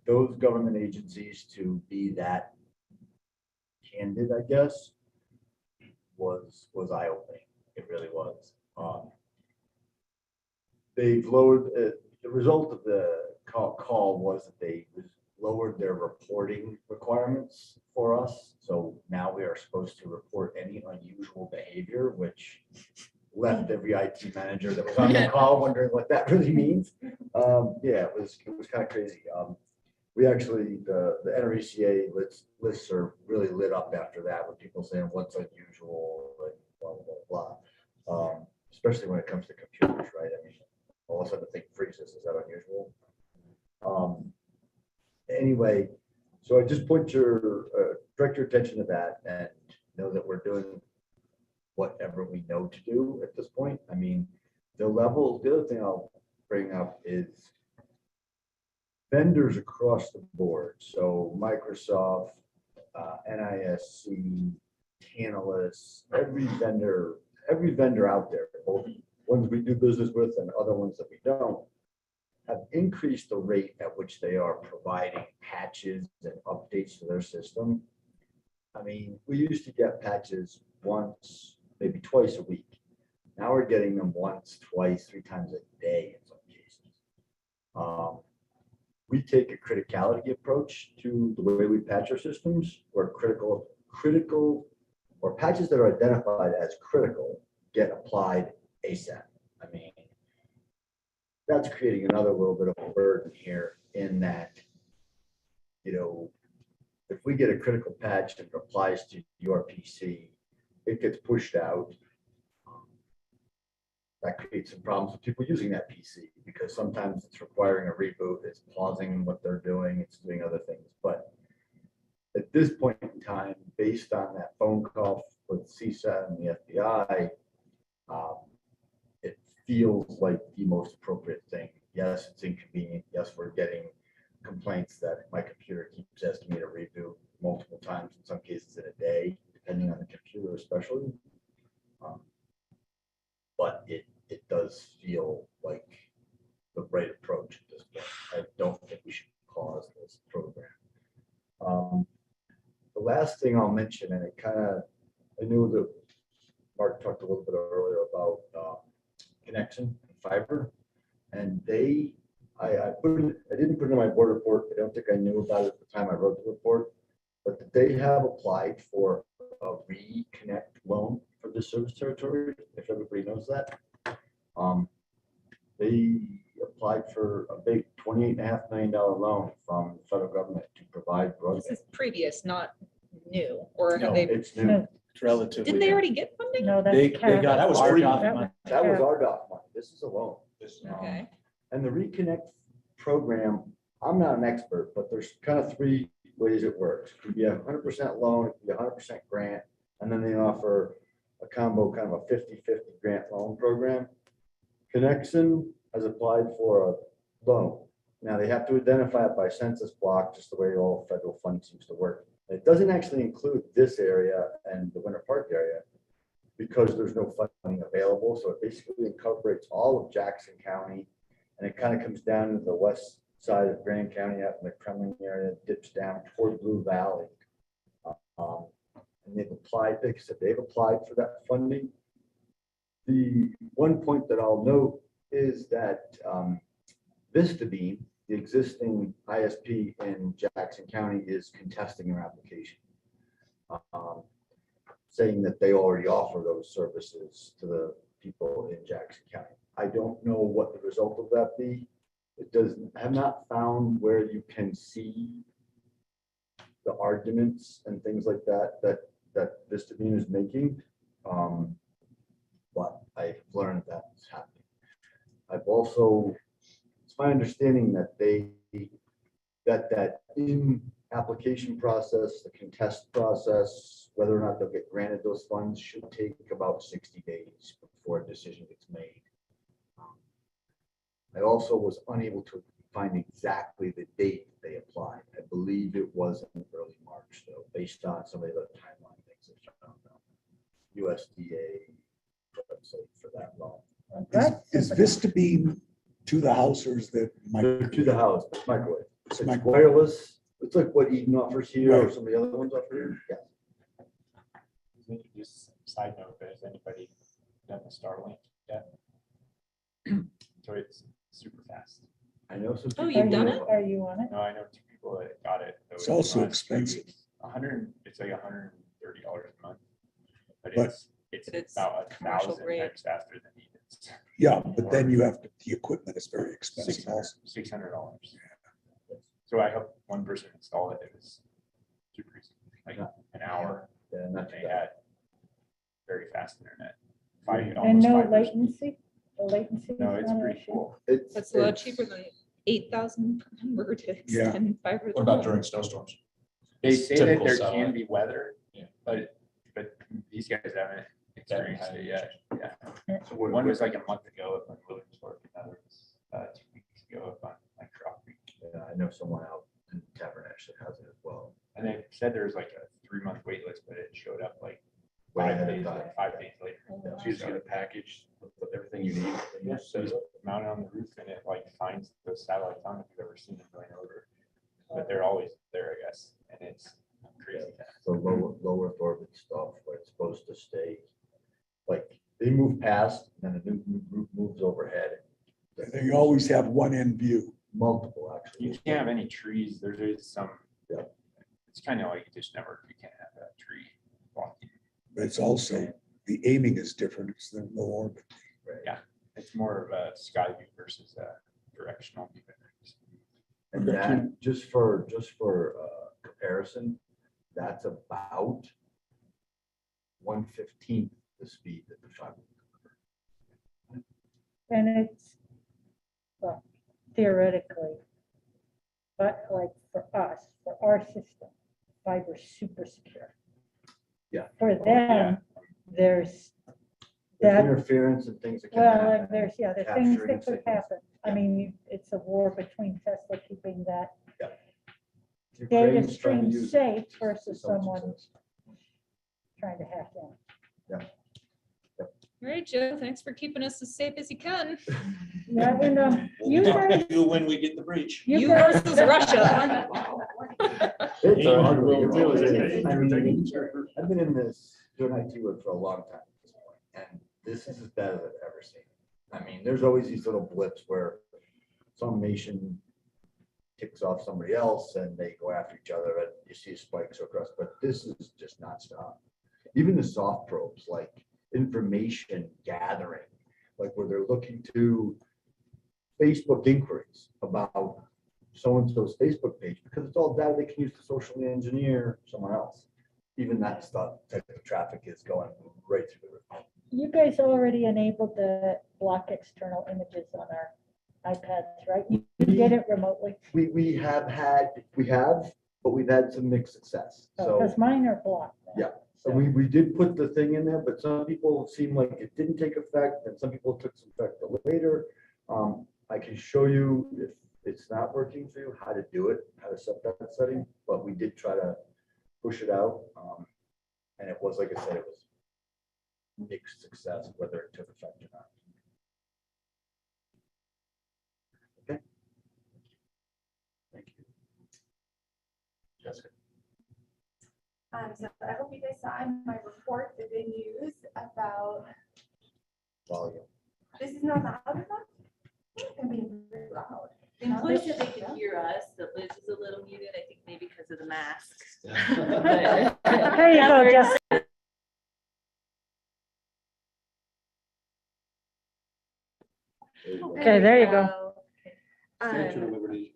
Speaker 16: those government agencies to be that candid, I guess, was eye-opening. It really was. They've lowered, the result of the call was that they lowered their reporting requirements for us. So now we are supposed to report any unusual behavior, which left every IT manager that was on the call wondering what that really means. Yeah, it was kind of crazy. We actually, the NRECA listserv really lit up after that with people saying what's unusual and blah, blah, blah. Especially when it comes to computers, right? I mean, all of a sudden the thing freezes. Is that unusual? Anyway, so I just direct your attention to that and know that we're doing whatever we know to do at this point. I mean, the other thing I'll bring up is vendors across the board. So Microsoft, NISC, Tantalus, every vendor out there, both ones we do business with and other ones that we don't, have increased the rate at which they are providing patches and updates to their system. I mean, we used to get patches once, maybe twice a week. Now we're getting them once, twice, 3 times a day in some cases. We take a criticality approach to the way we patch our systems, where critical or patches that are identified as critical get applied ASAP. I mean, that's creating another little bit of a burden here in that, you know, if we get a critical patch that applies to your PC, it gets pushed out. That creates some problems with people using that PC because sometimes it's requiring a reboot, it's pausing what they're doing, it's doing other things. But at this point in time, based on that phone call with CSAT and the FBI, it feels like the most appropriate thing. Yes, it's inconvenient. Yes, we're getting complaints that my computer keeps asking me to reboot multiple times, in some cases in a day, depending on the computer especially. But it does feel like the right approach at this point. I don't think we should pause this program. The last thing I'll mention, and I knew that Mark talked a little bit earlier about connection and fiber, and I didn't put it in my board report. I don't think I knew about it at the time I wrote the report, but that they have applied for a reconnect loan for the service territory, if everybody knows that. They applied for a big $28.5 million loan from the federal government to provide broadband.
Speaker 15: This is previous, not new, or
Speaker 16: No,
Speaker 15: have they?
Speaker 16: it's new.
Speaker 5: It's relatively.
Speaker 15: Didn't they already get funding?
Speaker 1: No, that's
Speaker 5: They
Speaker 1: cash.
Speaker 5: got
Speaker 7: That was
Speaker 5: our
Speaker 7: free.
Speaker 5: document.
Speaker 16: That was our DOF money. This is a loan.
Speaker 15: Okay.
Speaker 16: And the Reconnect program, I'm not an expert, but there's kind of 3 ways it works. It can be 100% loan, it can be 100% grant, and then they offer a combo, kind of a 50-50 grant loan program. Connection has applied for a loan. Now they have to identify it by census block, just the way all federal funds seems to work. It doesn't actually include this area and the Winter Park area because there's no funding available. So it basically incorporates all of Jackson County, and it kind of comes down to the west side of Grand County out in the Kremlin area, dips down toward Blue Valley. And they've applied for that funding. The one point that I'll note is that VistaBeam, the existing ISP in Jackson County, is contesting their application, saying that they already offer those services to the people in Jackson County. I don't know what the result of that be. I have not found where you can see the arguments and things like that VistaBeam is making. But I've learned that's happening. It's my understanding that that in application process, the contest process, whether or not they'll get granted those funds should take about 60 days before a decision gets made. I also was unable to find exactly the date they applied. I believe it was in early March, though, based on some of the other timeline things that I found on USDA website for that loan.
Speaker 6: Is Vista Beam to the house or is that?
Speaker 16: To the house, it's microwave.
Speaker 6: It's
Speaker 16: It's
Speaker 6: microwave.
Speaker 16: wireless. It's like what Eden offers here or
Speaker 6: Right.
Speaker 16: some of the other ones offer here. Yeah.
Speaker 10: Just side note, but has anybody done the Starlink yet? So it's super fast.
Speaker 16: I know some.
Speaker 15: Oh,
Speaker 16: people
Speaker 15: you've done
Speaker 16: do
Speaker 15: it?
Speaker 1: Are you on it?
Speaker 10: No, I know 2 people that got it. though
Speaker 6: It's also
Speaker 10: not 3
Speaker 6: expensive.
Speaker 10: weeks. 100, it's like $130 a month. But
Speaker 6: But-
Speaker 10: it's
Speaker 15: It's
Speaker 10: about
Speaker 15: commercial
Speaker 10: 1,000
Speaker 15: grade.
Speaker 10: times faster than Eden's.
Speaker 6: Yeah, but then you have to, the equipment is very expensive also.
Speaker 10: $600. So I helped one person install it. It was super easy, like an hour.
Speaker 16: Yeah, not
Speaker 10: They
Speaker 16: too bad.
Speaker 10: had very fast internet.
Speaker 1: And
Speaker 10: almost
Speaker 1: no
Speaker 10: 5%.
Speaker 1: latency? The latency is
Speaker 10: No, it's
Speaker 1: not an
Speaker 10: pretty
Speaker 1: issue?
Speaker 10: cool.
Speaker 15: That's a lot cheaper than 8,000 per member to
Speaker 6: Yeah.
Speaker 15: extend fiber. to
Speaker 7: What about
Speaker 15: the
Speaker 7: during
Speaker 15: home.
Speaker 7: snowstorms?
Speaker 10: They
Speaker 7: It's
Speaker 10: say that
Speaker 7: typical
Speaker 10: there
Speaker 7: satellite.
Speaker 10: can be weather,
Speaker 7: Yeah.
Speaker 10: but these guys haven't experienced it yet. Yeah.
Speaker 16: So what-
Speaker 10: One was like a month ago up on Williamsburg, another was 2 weeks ago up on like Rock Creek.
Speaker 16: Yeah, I know someone out in Tavern actually has it as well.
Speaker 10: And they said there was like a 3-month wait list, but it showed up like
Speaker 16: Way
Speaker 10: 5
Speaker 16: ahead of
Speaker 10: days,
Speaker 16: time.
Speaker 10: 5 days later.
Speaker 16: Yeah.
Speaker 3: So you just get a package with everything you need. and you
Speaker 10: Yeah,
Speaker 3: just
Speaker 10: so
Speaker 3: set
Speaker 10: it's
Speaker 3: it up.
Speaker 10: mounted on the roof and it like finds those satellites on if you've ever seen them going over. But they're always there, I guess, and it's crazy.
Speaker 16: The low Earth orbit stuff where it's supposed to stay, like, they move past and then a new group moves overhead.
Speaker 6: They always have one end view.
Speaker 16: Multiple, actually.
Speaker 10: You can't have any trees. There is some.
Speaker 16: Yeah.
Speaker 10: It's kind of like Dish Network. You can't have a tree blocking.
Speaker 6: But it's also, the aiming is different. It's the low orbit.
Speaker 10: Yeah, it's more of a sky view versus a directional view.
Speaker 16: And that, just for comparison, that's about 1/15 the speed that the fiber.
Speaker 1: And it's, well, theoretically, but like for us, for our system, fiber's super secure.
Speaker 16: Yeah.
Speaker 1: For them, there's
Speaker 16: There's
Speaker 1: that,
Speaker 16: interference and things that can
Speaker 1: well,
Speaker 16: happen.
Speaker 1: and there's things
Speaker 16: capturing
Speaker 1: that could
Speaker 16: signals.
Speaker 1: happen. I mean, it's a war between Tesla keeping that
Speaker 16: Ukraine's
Speaker 1: data
Speaker 16: trying to
Speaker 1: stream
Speaker 16: use it
Speaker 1: safe
Speaker 16: to
Speaker 1: versus
Speaker 16: some
Speaker 1: someone
Speaker 16: success.
Speaker 1: trying to hack in.
Speaker 15: All right, Joe, thanks for keeping us as safe as you can.
Speaker 1: Yeah, and you
Speaker 7: We'll
Speaker 1: guys,
Speaker 7: do when we get the breach.
Speaker 1: you guys.
Speaker 15: versus Russia.
Speaker 16: It's
Speaker 3: Yeah,
Speaker 16: hard
Speaker 3: we'll
Speaker 16: work.
Speaker 3: do it.
Speaker 16: I mean, I've been in this doing IT work for a long time at this point, and this is as bad as I've ever seen. I mean, there's always these little blips where some nation ticks off somebody else and they go after each other and you see spikes across, but this is just nonstop. Even the soft probes, like information gathering, like where they're looking to Facebook inquiries about so-and-so's Facebook page, because it's all data they can use to socially engineer someone else. Even that stuff, type of traffic is going right through the roof.
Speaker 1: You guys already enabled the block external images on our iPads, right? You did it remotely,
Speaker 16: We have, but we've had some mixed success. So,
Speaker 1: because mine are blocked. now.
Speaker 16: yeah, so we did put the thing in there, but some people seem like it didn't take effect and some people took some effect later. I can show you if it's not working for you, how to do it, how to set that setting, but we did try to push it out. And it was, like I said, it was mixed success, whether it took effect or not. Okay. Thank you. Jessica.
Speaker 19: So I hope you guys saw in my report the good news about,
Speaker 16: Volume.
Speaker 19: this is not loud enough? I'm being very loud.
Speaker 11: They said they could hear us, so Liz is a little muted, I think maybe because of the mask.
Speaker 1: There you go, Jessica. Okay, there you go.
Speaker 3: Statue of Liberty.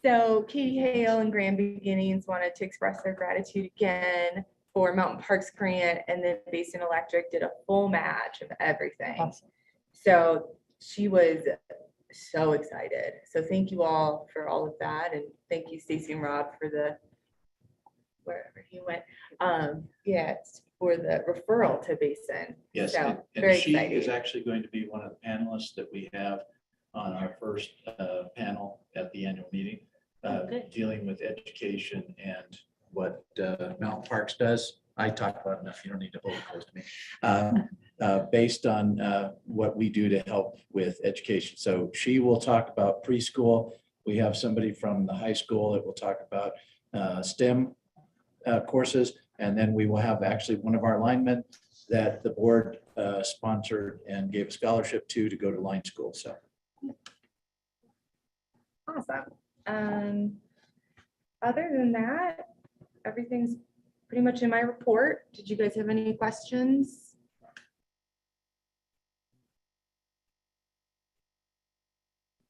Speaker 19: So Katie Hale and Grand Beginnings wanted to express their gratitude again for Mountain Parks grant, and then Basin Electric did a full match of everything.
Speaker 1: Awesome.
Speaker 19: So she was so excited. So thank you all for all of that, and thank you Stacy and Rob for the, wherever he went, for the referral to Basin.
Speaker 5: Yes,
Speaker 19: So,
Speaker 5: and
Speaker 19: very
Speaker 5: she is
Speaker 19: exciting.
Speaker 5: actually going to be one of the panelists that we have on our first panel at the annual meeting,
Speaker 11: good.
Speaker 5: dealing with education and what Mountain Parks does. I talk about enough, you don't need to hold it close to me. based on what we do to help with education. So she will talk about preschool. We have somebody from the high school that will talk about STEM courses. And then we will have actually one of our linemen that the board sponsored and gave a scholarship to go to line school. So.
Speaker 19: Awesome. Other than that, everything's pretty much in my report. Did you guys have any questions?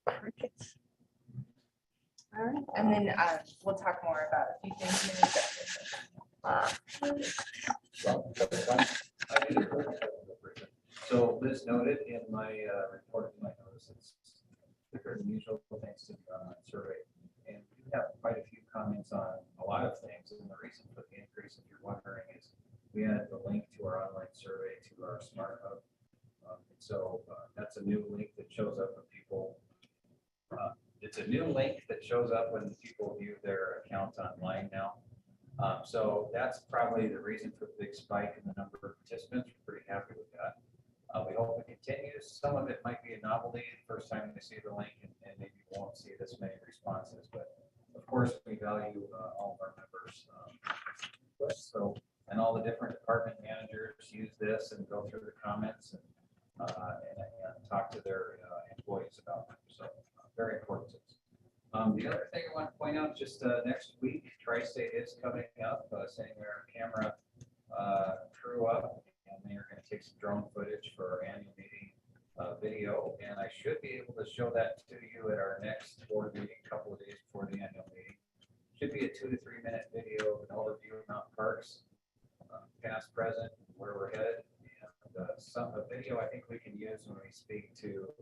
Speaker 1: Crickets.
Speaker 19: All right, and then we'll talk more about a few things in the executive session.
Speaker 20: So Liz noted in my report, you might notice it's bigger than usual thanks to the online survey. And we have quite a few comments on a lot of things. And the reason for the increase, if you're wondering, is we added the link to our online survey to our Smart Hub. So that's a new link that shows up when people, it's a new link that shows up when people view their accounts online now. So that's probably the reason for the big spike in the number of participants. We're pretty happy with that. We hope it continues. Some of it might be a novelty the first time they see the link, and maybe you won't see this many responses. But of course, we value all of our members. So, and all the different department managers use this and go through the comments and talk to their employees about them. So very important to us. The other thing I want to point out, just next week, Tri-State is coming up, sending their camera crew up, and they're going to take some drone footage for our annual meeting video, and I should be able to show that to you at our next board meeting a couple of days before the annual meeting. Should be a 2 to 3 minute video of an overview of Mountain Parks, past, present, where we're headed, and some video I think we can use when we speak to,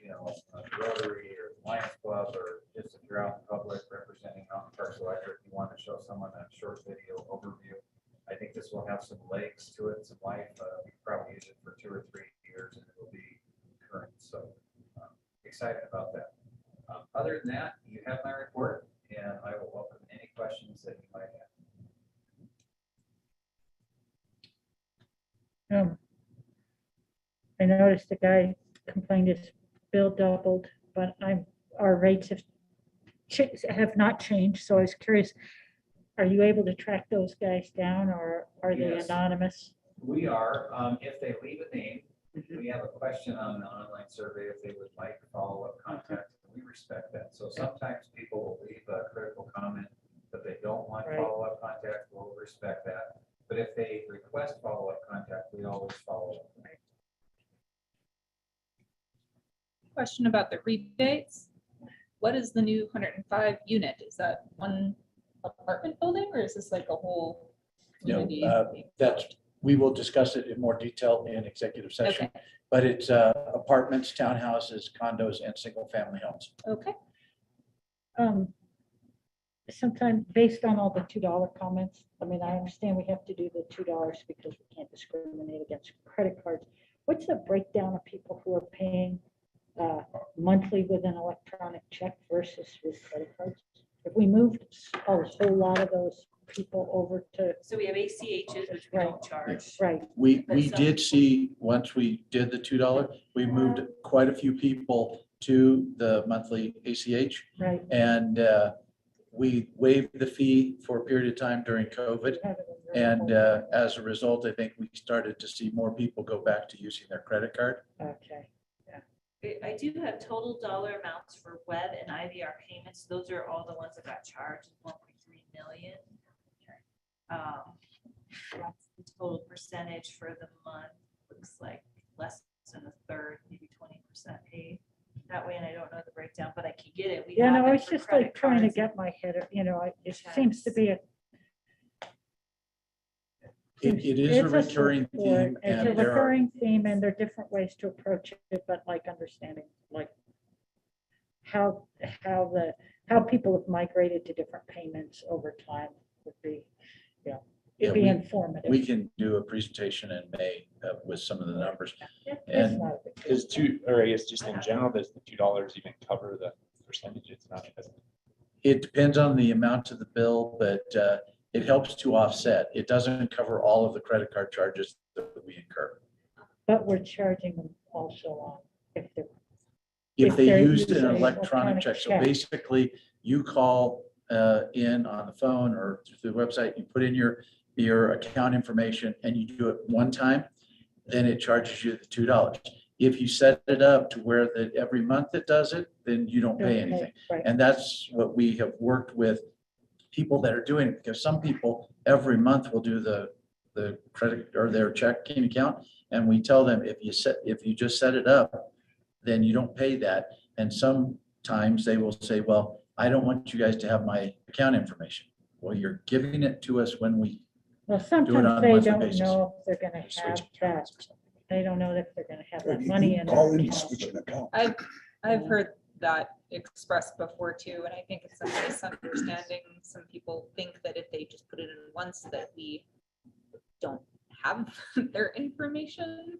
Speaker 20: you know, Rotary or Lions Club, or just if you're out in public representing Mountain Parks Electric, you want to show someone a short video overview. I think this will have some legs to it, some life. We can probably use it for 2 or 3 years and it will be current. So excited about that. Other than that, you have my report, and I will welcome any questions that you might have.
Speaker 1: I noticed the guy complained his bill doubled, but our rates have not changed. So I was curious, are you able to track those guys down, or are they
Speaker 20: Yes.
Speaker 1: anonymous?
Speaker 20: We are. If they leave a name, we have a question on the online survey if they would like follow-up contact. We respect that. So sometimes people will leave a critical comment, but they don't want follow-up contact. We'll respect that. But if they request follow-up contact, we always follow up.
Speaker 15: Question about the rebates. What is the new 105 unit? Is that one apartment building, or is this like a whole community?
Speaker 5: We will discuss it in more detail in executive session, okay. But it's apartments, townhouses, condos, and single family homes.
Speaker 15: Okay.
Speaker 1: Sometimes based on all the $2 comments, I mean, I understand we have to do the $2 because we can't discriminate against credit cards. What's the breakdown of people who are paying monthly with an electronic check versus with credit cards? If we moved a whole lot of those people over to.
Speaker 11: So we have ACHs, which we don't charge.
Speaker 1: Right.
Speaker 5: We did see, once we did the $2, we moved quite a few people to the monthly ACH.
Speaker 1: Right.
Speaker 5: And we waived the fee for a period of time during COVID. And as a result, I think we started to see more people go back to using their credit card.
Speaker 1: Okay.
Speaker 11: I do have total dollar amounts for web and IVR payments. Those are all the ones that got charged, 1.3 million. That's the total percentage for the month. Looks like less than a third, maybe 20% paid that way. And I don't know the breakdown, but I can get it.
Speaker 1: Yeah, no, I was just like trying to get my head, it seems to be
Speaker 5: It is a recurring theme.
Speaker 1: It's a recurring theme, and there are different ways to approach it, but like understanding like how people have migrated to different payments over time would be, it'd be informative.
Speaker 5: We can do a presentation in May with some of the numbers.
Speaker 10: And is I guess just in general, does the $2 even cover the percentage? It's not.
Speaker 5: It depends on the amount of the bill, but it helps to offset. It doesn't cover all of the credit card charges that we incur.
Speaker 1: But we're charging them also on if they're.
Speaker 5: If they
Speaker 1: they're
Speaker 5: used
Speaker 1: using
Speaker 5: an electronic check. So basically, you call in on the phone or through the website, you put in your account information and you do it one time, then it charges you the $2. If you set it up to where that every month it does it, then you don't pay anything.
Speaker 1: Right.
Speaker 5: And that's what we have worked with people that are doing it, because some people every month will do the credit or their checking account. And we tell them, if you just set it up, then you don't pay that. And sometimes they will say, well, I don't want you guys to have my account information. Well, you're giving it to us when we
Speaker 1: Well,
Speaker 5: do it
Speaker 1: sometimes
Speaker 5: on a
Speaker 1: they
Speaker 5: monthly
Speaker 1: don't
Speaker 5: basis.
Speaker 1: know if they're gonna have that. They don't know if they're gonna have that
Speaker 6: You
Speaker 1: money
Speaker 6: can
Speaker 1: in.
Speaker 6: call
Speaker 1: their
Speaker 6: in,
Speaker 1: account.
Speaker 6: switch an account.
Speaker 15: I've heard that expressed before too, and I think it's a misunderstanding. Some people think that if they just put it in once, that we don't have their information.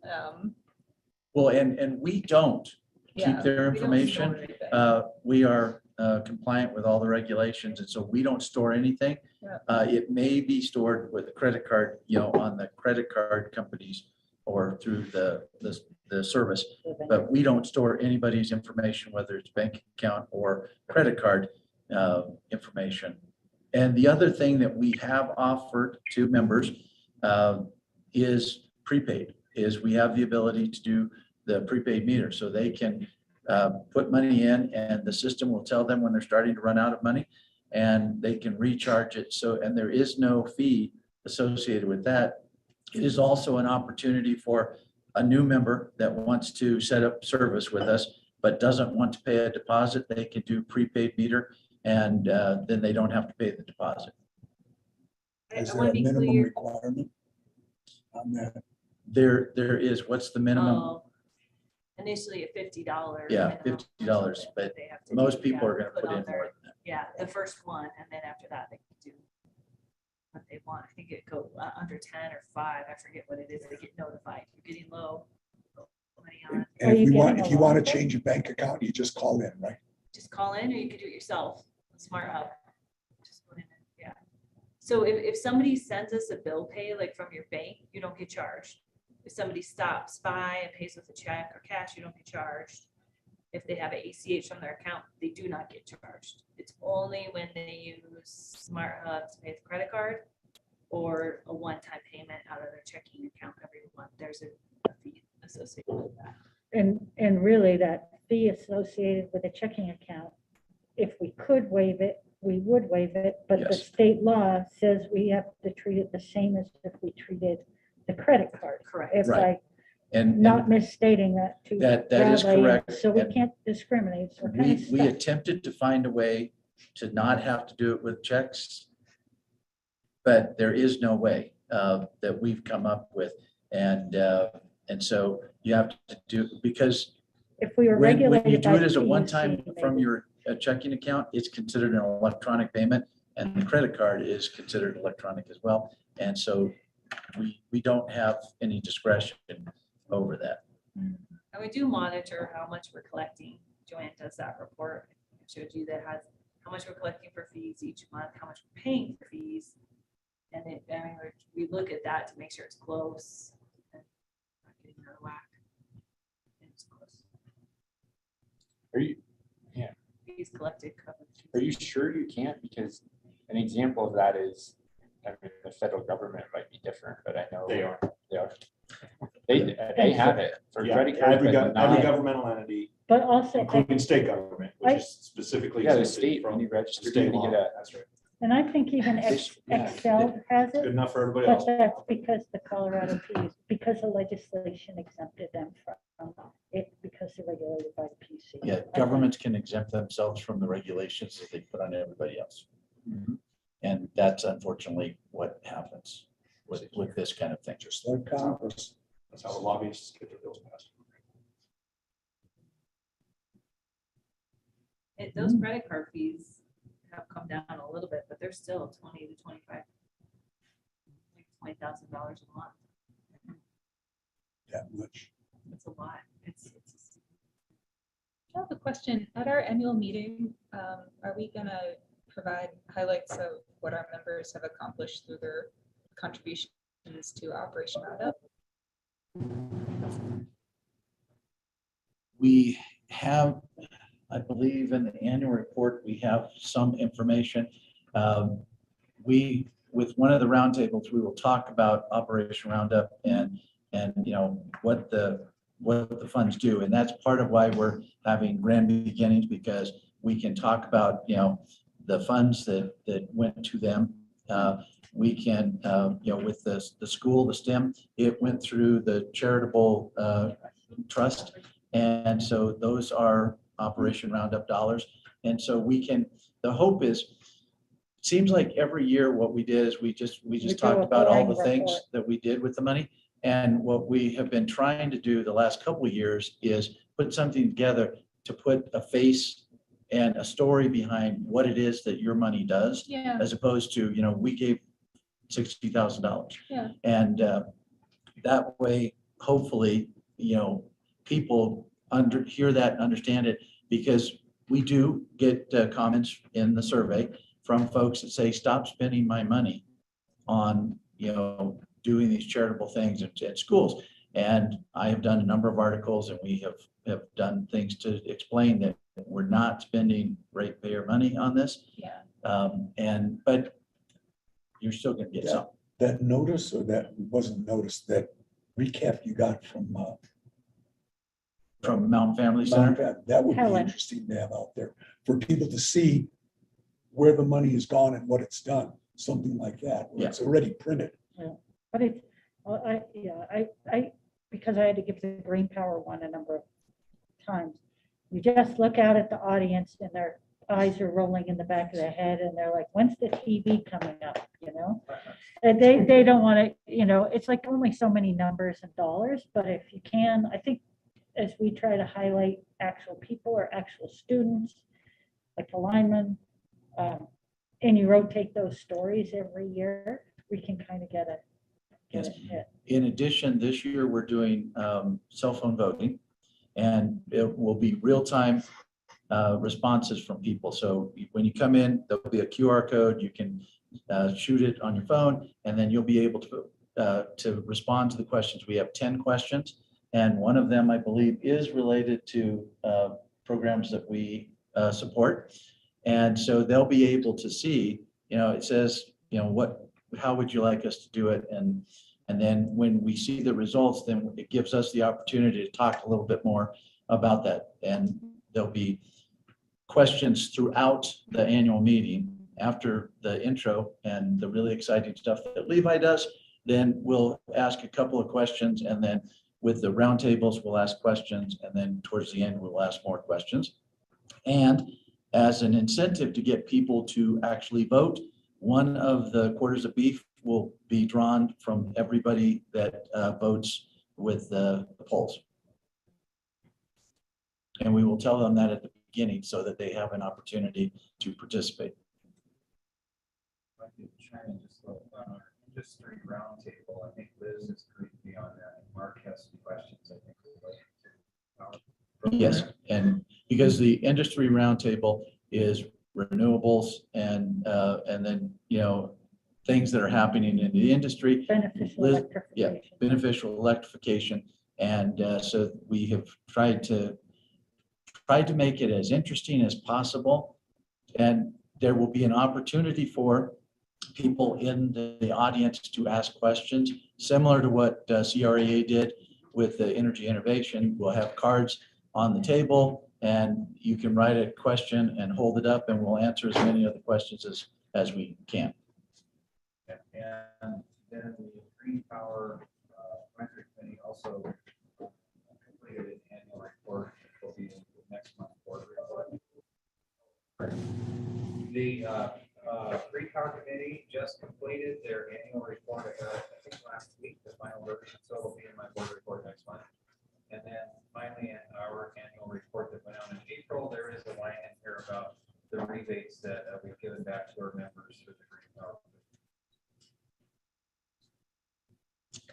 Speaker 5: Well, and we don't
Speaker 15: Yeah,
Speaker 5: keep their
Speaker 15: we don't store
Speaker 5: information.
Speaker 15: anything.
Speaker 5: We are compliant with all the regulations, and so we don't store anything.
Speaker 15: Yeah.
Speaker 5: It may be stored with a credit card, on the credit card companies or through the service, but we don't store anybody's information, whether it's bank account or credit card information. And the other thing that we have offered to members is prepaid, is we have the ability to do the prepaid meter, so they can put money in and the system will tell them when they're starting to run out of money and they can recharge it. So, and there is no fee associated with that. It is also an opportunity for a new member that wants to set up service with us, but doesn't want to pay a deposit. They can do prepaid meter and then they don't have to pay the deposit.
Speaker 6: Is there a minimum requirement on that?
Speaker 5: There is. What's the minimum?
Speaker 11: Oh, initially at $50.
Speaker 5: Yeah, $50, but most people are gonna put in more than that.
Speaker 11: Yeah, the first one, and then after that, they can do what they want. I think it go under 10 or 5. I forget what it is. They get notified. You're getting low. Money on.
Speaker 6: And if you want to change your bank account, you just call in, right?
Speaker 11: Just call in, or you could do it yourself. Smart Hub. Just put in it. Yeah. So if somebody sends us a bill pay, like from your bank, you don't get charged. If somebody stops by and pays with a check or cash, you don't get charged. If they have an ACH on their account, they do not get charged. It's only when they use Smart Hub to pay the credit card or a one-time payment out of their checking account every month. There's a fee associated with that.
Speaker 1: And really that fee associated with a checking account, if we could waive it, we would waive it, but the
Speaker 5: Yes.
Speaker 1: state law says we have to treat it the same as if we treated the credit card.
Speaker 11: Correct.
Speaker 1: If
Speaker 5: Right.
Speaker 1: I
Speaker 5: And
Speaker 1: not misstating that to.
Speaker 5: That is
Speaker 1: Bradley,
Speaker 5: correct.
Speaker 1: So we
Speaker 5: And
Speaker 1: can't discriminate. So we're kind of
Speaker 5: we
Speaker 1: stuck.
Speaker 5: attempted to find a way to not have to do it with checks, but there is no way that we've come up with. And so you have to do, because
Speaker 1: If we were
Speaker 5: when you
Speaker 1: regulated
Speaker 5: do
Speaker 1: by
Speaker 5: it as a
Speaker 1: PUC,
Speaker 5: one-time from
Speaker 1: maybe.
Speaker 5: your checking account, it's considered an electronic payment, and the credit card is considered electronic as well. And so we don't have any discretion over that.
Speaker 11: And we do monitor how much we're collecting. Joanne does that report. It showed you that has how much we're collecting for fees each month, how much we're paying for fees. And we look at that to make sure it's close. And not getting out of whack. And it's close.
Speaker 10: Are you, yeah,
Speaker 11: Fees collected covered.
Speaker 10: are you sure you can't? Because an example of that is, I mean, the federal government might be different, but I know
Speaker 7: They are.
Speaker 10: They have it for
Speaker 7: Yeah,
Speaker 10: credit cards.
Speaker 7: every
Speaker 10: but not-
Speaker 7: governmental entity,
Speaker 1: But also,
Speaker 7: including state government, which is specifically
Speaker 10: Yeah, the
Speaker 7: exempted
Speaker 10: state,
Speaker 7: from
Speaker 10: when you register, you
Speaker 7: state
Speaker 10: get
Speaker 7: law.
Speaker 10: a.
Speaker 7: That's right.
Speaker 1: and I think even Excel has
Speaker 7: Good
Speaker 1: it,
Speaker 7: enough for everybody
Speaker 1: but
Speaker 7: else.
Speaker 1: that's because the Colorado PUC, because the legislation exempted them from it, because they're regulated by the PUC.
Speaker 5: Yeah, governments can exempt themselves from the regulations that they put on everybody else. And that's unfortunately what happens with this kind of thing.
Speaker 6: Just like Congress.
Speaker 7: That's how the lobbyists get their bills passed.
Speaker 11: Those credit card fees have come down a little bit, but they're still 20 to 25, like $20,000 a month.
Speaker 6: That much.
Speaker 11: It's a lot. It's
Speaker 15: I have a question. At our annual meeting, are we gonna provide highlights of what our members have accomplished through their contributions to Operation Roundup?
Speaker 5: we have, I believe in the annual report, we have some information. With one of the roundtables, we will talk about Operation Roundup and you know, what the funds do. And that's part of why we're having grand beginnings, because we can talk about, you know, the funds that went to them. We can, you know, with the school, the STEM, it went through the charitable trust. And so those are Operation Roundup dollars. And so we can, the hope is, it seems like every year what we did is we just talked about all the things that we did with the money. And what we have been trying to do the last couple of years is put something together to put a face and a story behind what it is that your money does.
Speaker 15: Yeah.
Speaker 5: As opposed to, you know, we gave $60,000.
Speaker 15: Yeah.
Speaker 5: And that way, hopefully, you know, people hear that and understand it, because we do get comments in the survey from folks that say, stop spending my money on, you know, doing these charitable things at schools. And I have done a number of articles, and we have done things to explain that we're not spending ratepayer money on this.
Speaker 15: Yeah.
Speaker 5: But you're still gonna get some.
Speaker 6: That notice, or that wasn't noticed, that recap you got from
Speaker 5: Mountain Family Center?
Speaker 6: That would be
Speaker 1: Helen.
Speaker 6: interesting to have out there for people to see where the money has gone and what it's done, something like that, where it's already printed.
Speaker 1: Yeah. But it's, well, I, because I had to give the Green Power one a number of times. You just look out at the audience and their eyes are rolling in the back of their head and they're like, when's the TV coming up, you know? And they don't want to, you know, it's like only so many numbers and dollars, but if you can, I think as we try to highlight actual people or actual students, like the linemen, and you rotate those stories every year, we can kind of get
Speaker 5: Yes.
Speaker 1: it hit.
Speaker 5: In addition, this year we're doing cell phone voting, and it will be real-time responses from people. So when you come in, there'll be a QR code. You can shoot it on your phone, and then you'll be able to respond to the questions. We have 10 questions, and one of them, I believe, is related to programs that we support. And so they'll be able to see, you know, it says, you know, how would you like us to do it? And then when we see the results, then it gives us the opportunity to talk a little bit more about that. And there'll be questions throughout the annual meeting after the intro and the really exciting stuff that Levi does. Then we'll ask a couple of questions, and then with the roundtables, we'll ask questions, and then towards the end, we'll ask more questions. And as an incentive to get people to actually vote, one of the quarters of beef will be drawn from everybody that votes with the polls. And we will tell them that at the beginning so that they have an opportunity to participate.
Speaker 20: I could try and just look on our industry roundtable. I think Liz is going to be on that, and Mark has some questions, I think, related to our program.
Speaker 5: Yes, and because the industry roundtable is renewables and then, you know, things that are happening in the industry.
Speaker 1: Beneficial electrification.
Speaker 5: Yeah, beneficial electrification. And so we have tried to make it as interesting as possible. And there will be an opportunity for people in the audience to ask questions, similar to what CREA did with the energy innovation. We'll have cards on the table, and you can write a question and hold it up, and we'll answer as many of the questions as we can.
Speaker 20: And then the Green Power Advisory Committee also completed an annual report. It will be in the next month's board report. The Green Power Committee just completed their annual report, I think last week, the final version, so it'll be in my board report next month. And then finally, in our annual report that went out in April, there is a line in here about the rebates that we've given back to our members for the Green Power.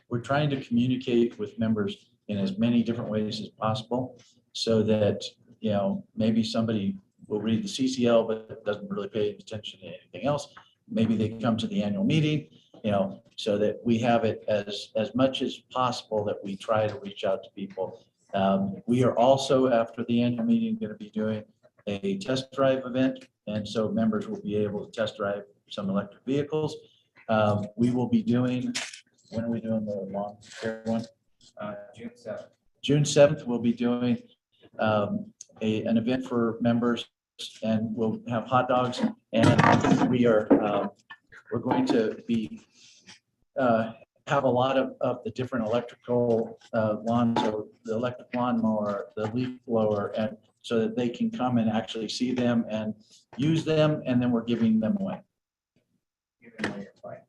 Speaker 5: We're trying to communicate with members in as many different ways as possible, so that, you know, maybe somebody will read the CCL but doesn't really pay attention to anything else. Maybe they come to the annual meeting, you know, so that we have it as much as possible, that we try to reach out to people We are also, after the annual meeting, going to be doing a test drive event. And so members will be able to test drive some electric vehicles. We will be doing, when are we doing the lawn care one?
Speaker 20: June 7th.
Speaker 5: June 7th, we'll be doing an event for members, and we'll have hot dogs. And we're going to be have a lot of the different electrical lawns, so the electric lawnmower, the leaf blower, and so that they can come and actually see them and use them, and then we're giving them away.
Speaker 20: Giving away your bike.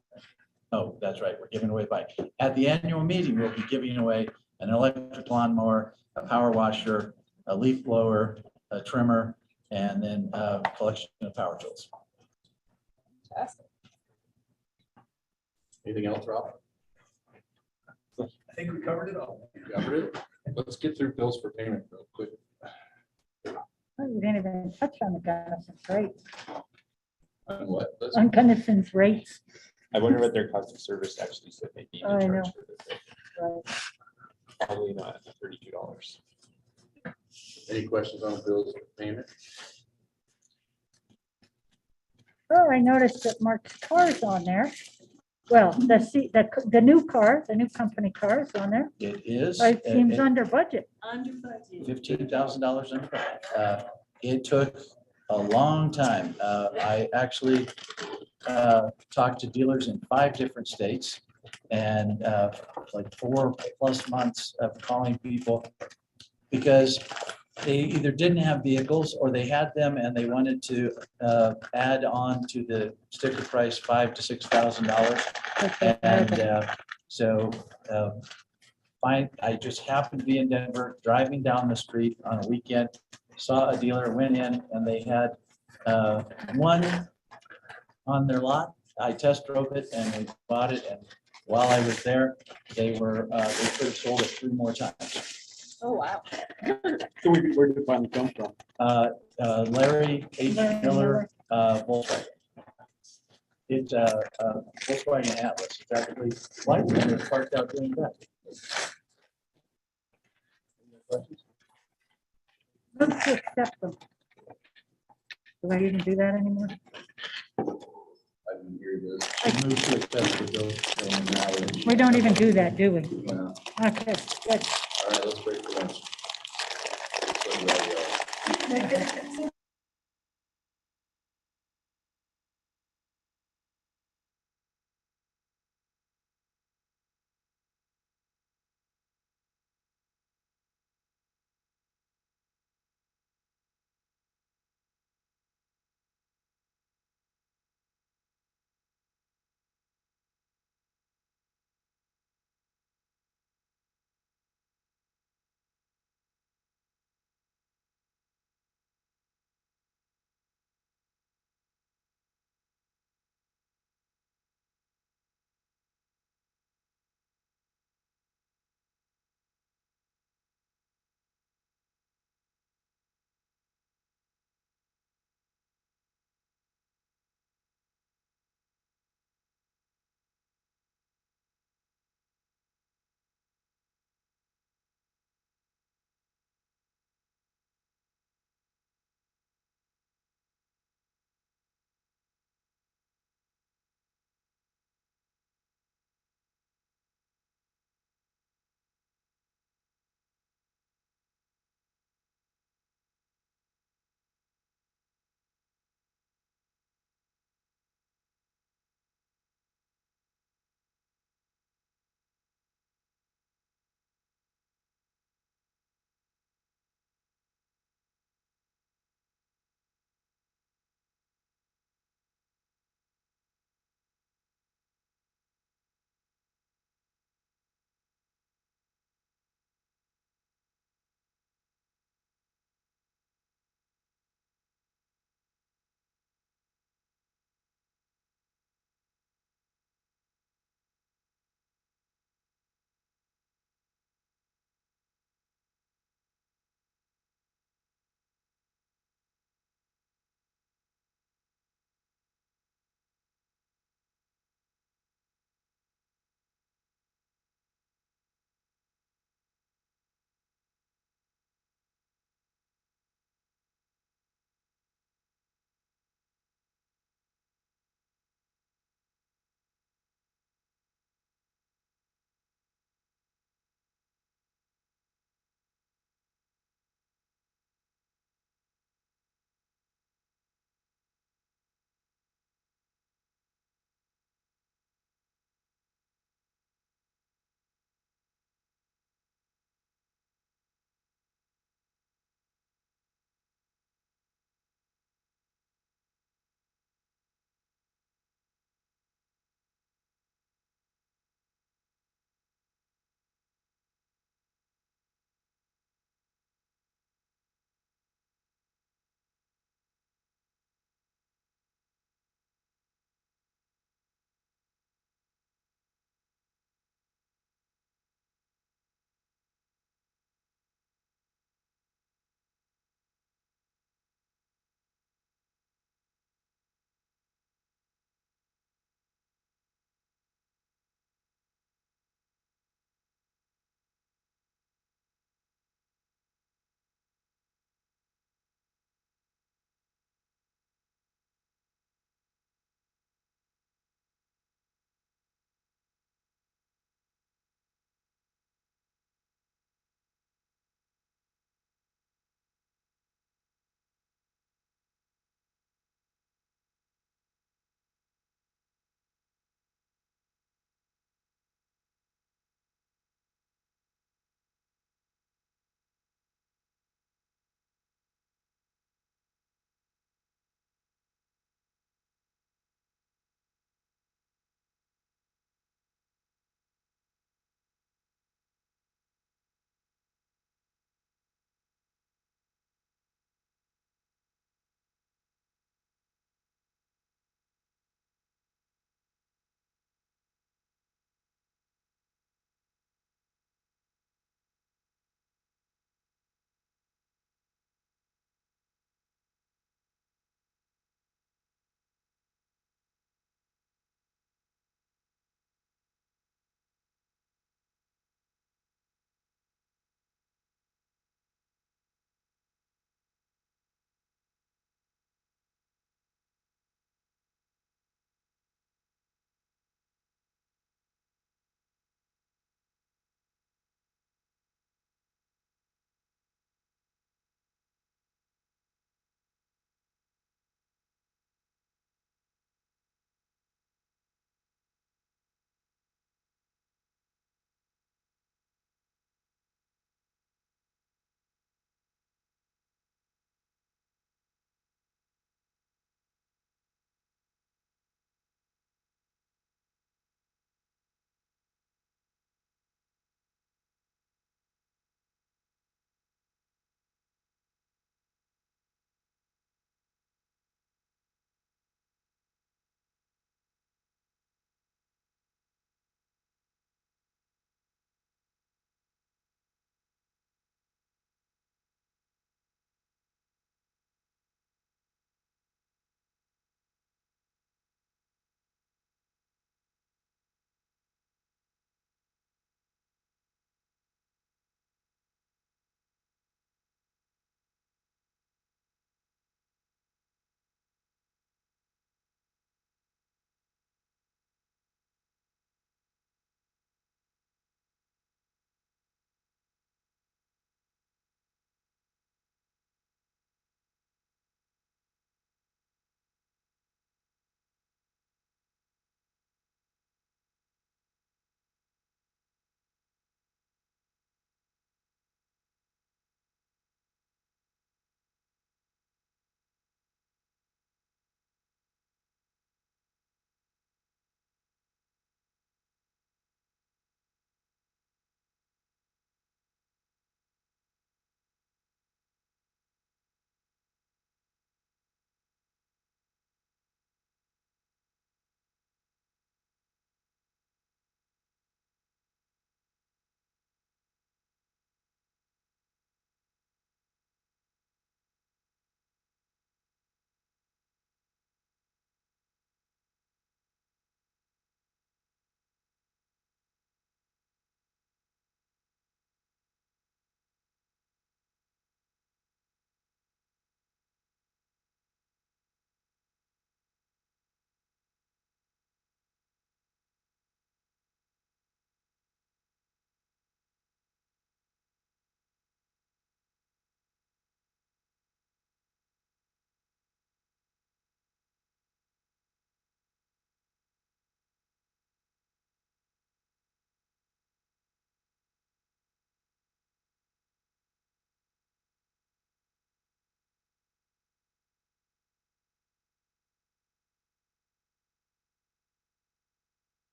Speaker 5: Oh, that's right, we're giving away bike. At the annual meeting, we'll be giving away an electric lawnmower, a power washer, a leaf blower, a trimmer, and then a collection of power tools.
Speaker 4: Fantastic.
Speaker 3: Anything else, Rob?
Speaker 20: I think we covered it all.
Speaker 3: You covered it? Let's get through bills for payment real quick.
Speaker 1: Oh, we didn't even touch on the Gunnison rates.
Speaker 3: On what? Let's-
Speaker 1: On Gunnison's rates.
Speaker 10: I wonder what their cost of service actually said they need
Speaker 1: I
Speaker 10: to
Speaker 1: know.
Speaker 10: charge for this.
Speaker 1: Right.
Speaker 10: Probably not $32.
Speaker 3: Any questions on the bills for payment?
Speaker 1: Oh, I noticed that Mark's car is on there. Well, the new car, the new company car is on there.
Speaker 5: It is.
Speaker 1: It seems under budget.
Speaker 11: Under budget.
Speaker 5: $15,000 under budget. It took a long time. I actually talked to dealers in 5 different states, and like 4+ months of calling people because they either didn't have vehicles or they had them and they wanted to add on to the sticker price $5,000 to $6,000. And so I just happened to be in Denver, driving down the street on a weekend, saw a dealer, went in, and they had one on their lot. I test drove it and we bought it. And while I was there, they could have sold it 3 more times.
Speaker 4: Oh, wow.
Speaker 17: So where did it finally come from?
Speaker 5: Larry H. Miller, Volkswagen. It's a Volkswagen Atlas. It's actually white and it's parked out doing that.
Speaker 1: Move to accept them. Do I even do that anymore?
Speaker 3: I didn't hear this.
Speaker 5: I move to accept the bill.
Speaker 1: We don't even do that, do we?
Speaker 3: No.
Speaker 1: Okay, good.
Speaker 3: All right, let's break for lunch. So,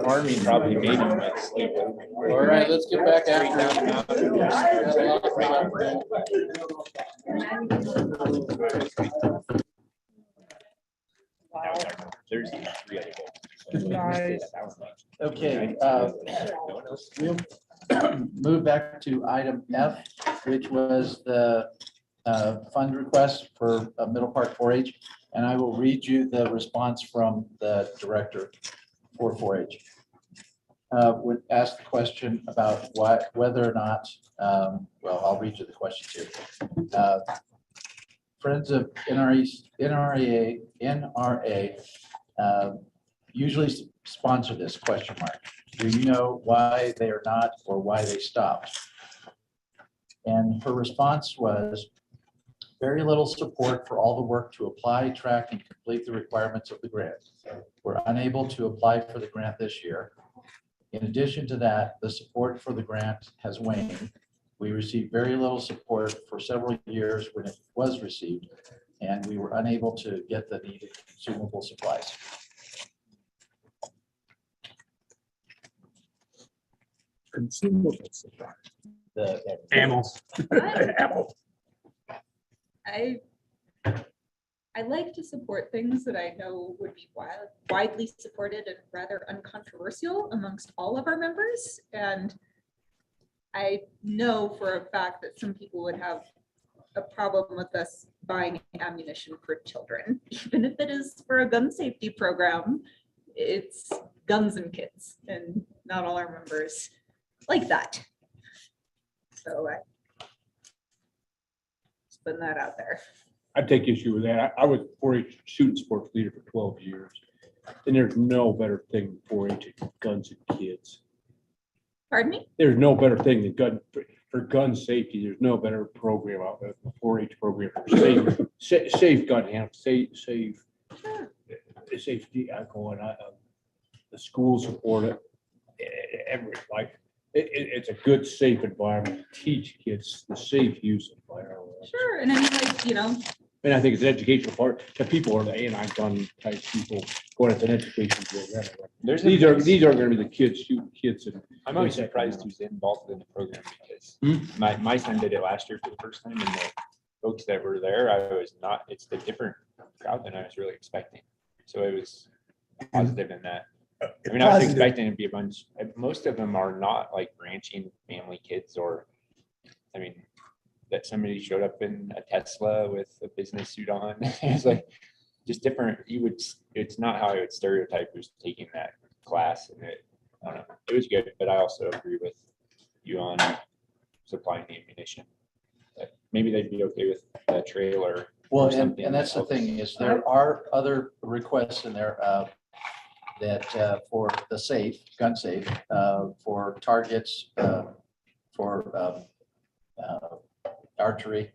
Speaker 10: Army probably made him like sleep.
Speaker 5: All right, let's get back after.
Speaker 10: There's 3 other goals.
Speaker 1: Nice.
Speaker 5: Okay, we'll move back to item F, which was the fund request for Middle Park 4-H. And I will read you the response from the director for 4-H. Would ask the question about whether or not, well, I'll read you the question too. Friends of NRA usually sponsor this question mark. Do you know why they are not or why they stopped? And her response was very little support for all the work to apply, track, and complete the requirements of the grant. We're unable to apply for the grant this year. In addition to that, the support for the grant has waned. We received very little support for several years when it was received, and we were unable to get the needed consumable supplies.
Speaker 6: Consumable supplies.
Speaker 5: The
Speaker 6: ammo.
Speaker 15: I like to support things that I know would be widely supported and rather uncontroversial amongst all of our members. And I know for a fact that some people would have a problem with us buying ammunition for children, even if it is for a gun safety program. It's guns and kids, and not all our members like that. So I just putting that out there.
Speaker 17: I take issue with that. I was 4-H shooting sports leader for 12 years, and there's no better thing than 4-H than guns and kids.
Speaker 15: Pardon me?
Speaker 17: There's no better thing than for gun safety. There's no better program out there than the 4-H program for safe gun handling, safe safety. Going on. The schools support it. It's a good, safe environment. Teach kids the safe use of firearms.
Speaker 15: Sure, and I mean, like, you know.
Speaker 17: And I think it's an educational part. The people are the anti-gun type people going at an education program. These aren't going to be the kids shooting kids. And
Speaker 10: I'm always surprised who's involved in the program because my son did it last year for the first time, and the folks that were there, I was not. It's a different crowd than I was really expecting. So it was positive in that. I mean, I was expecting it to be a bunch. Most of them are not like ranching family kids, or I mean, that somebody showed up in a Tesla with a business suit on. It's like just different. It's not how I would stereotype who's taking that class, and I don't know. It was good, but I also agree with you on supplying the ammunition. But maybe they'd be okay with the trailer.
Speaker 5: Well, and that's the thing is there are other requests in there. That for the safe, gun safe, for targets, for archery,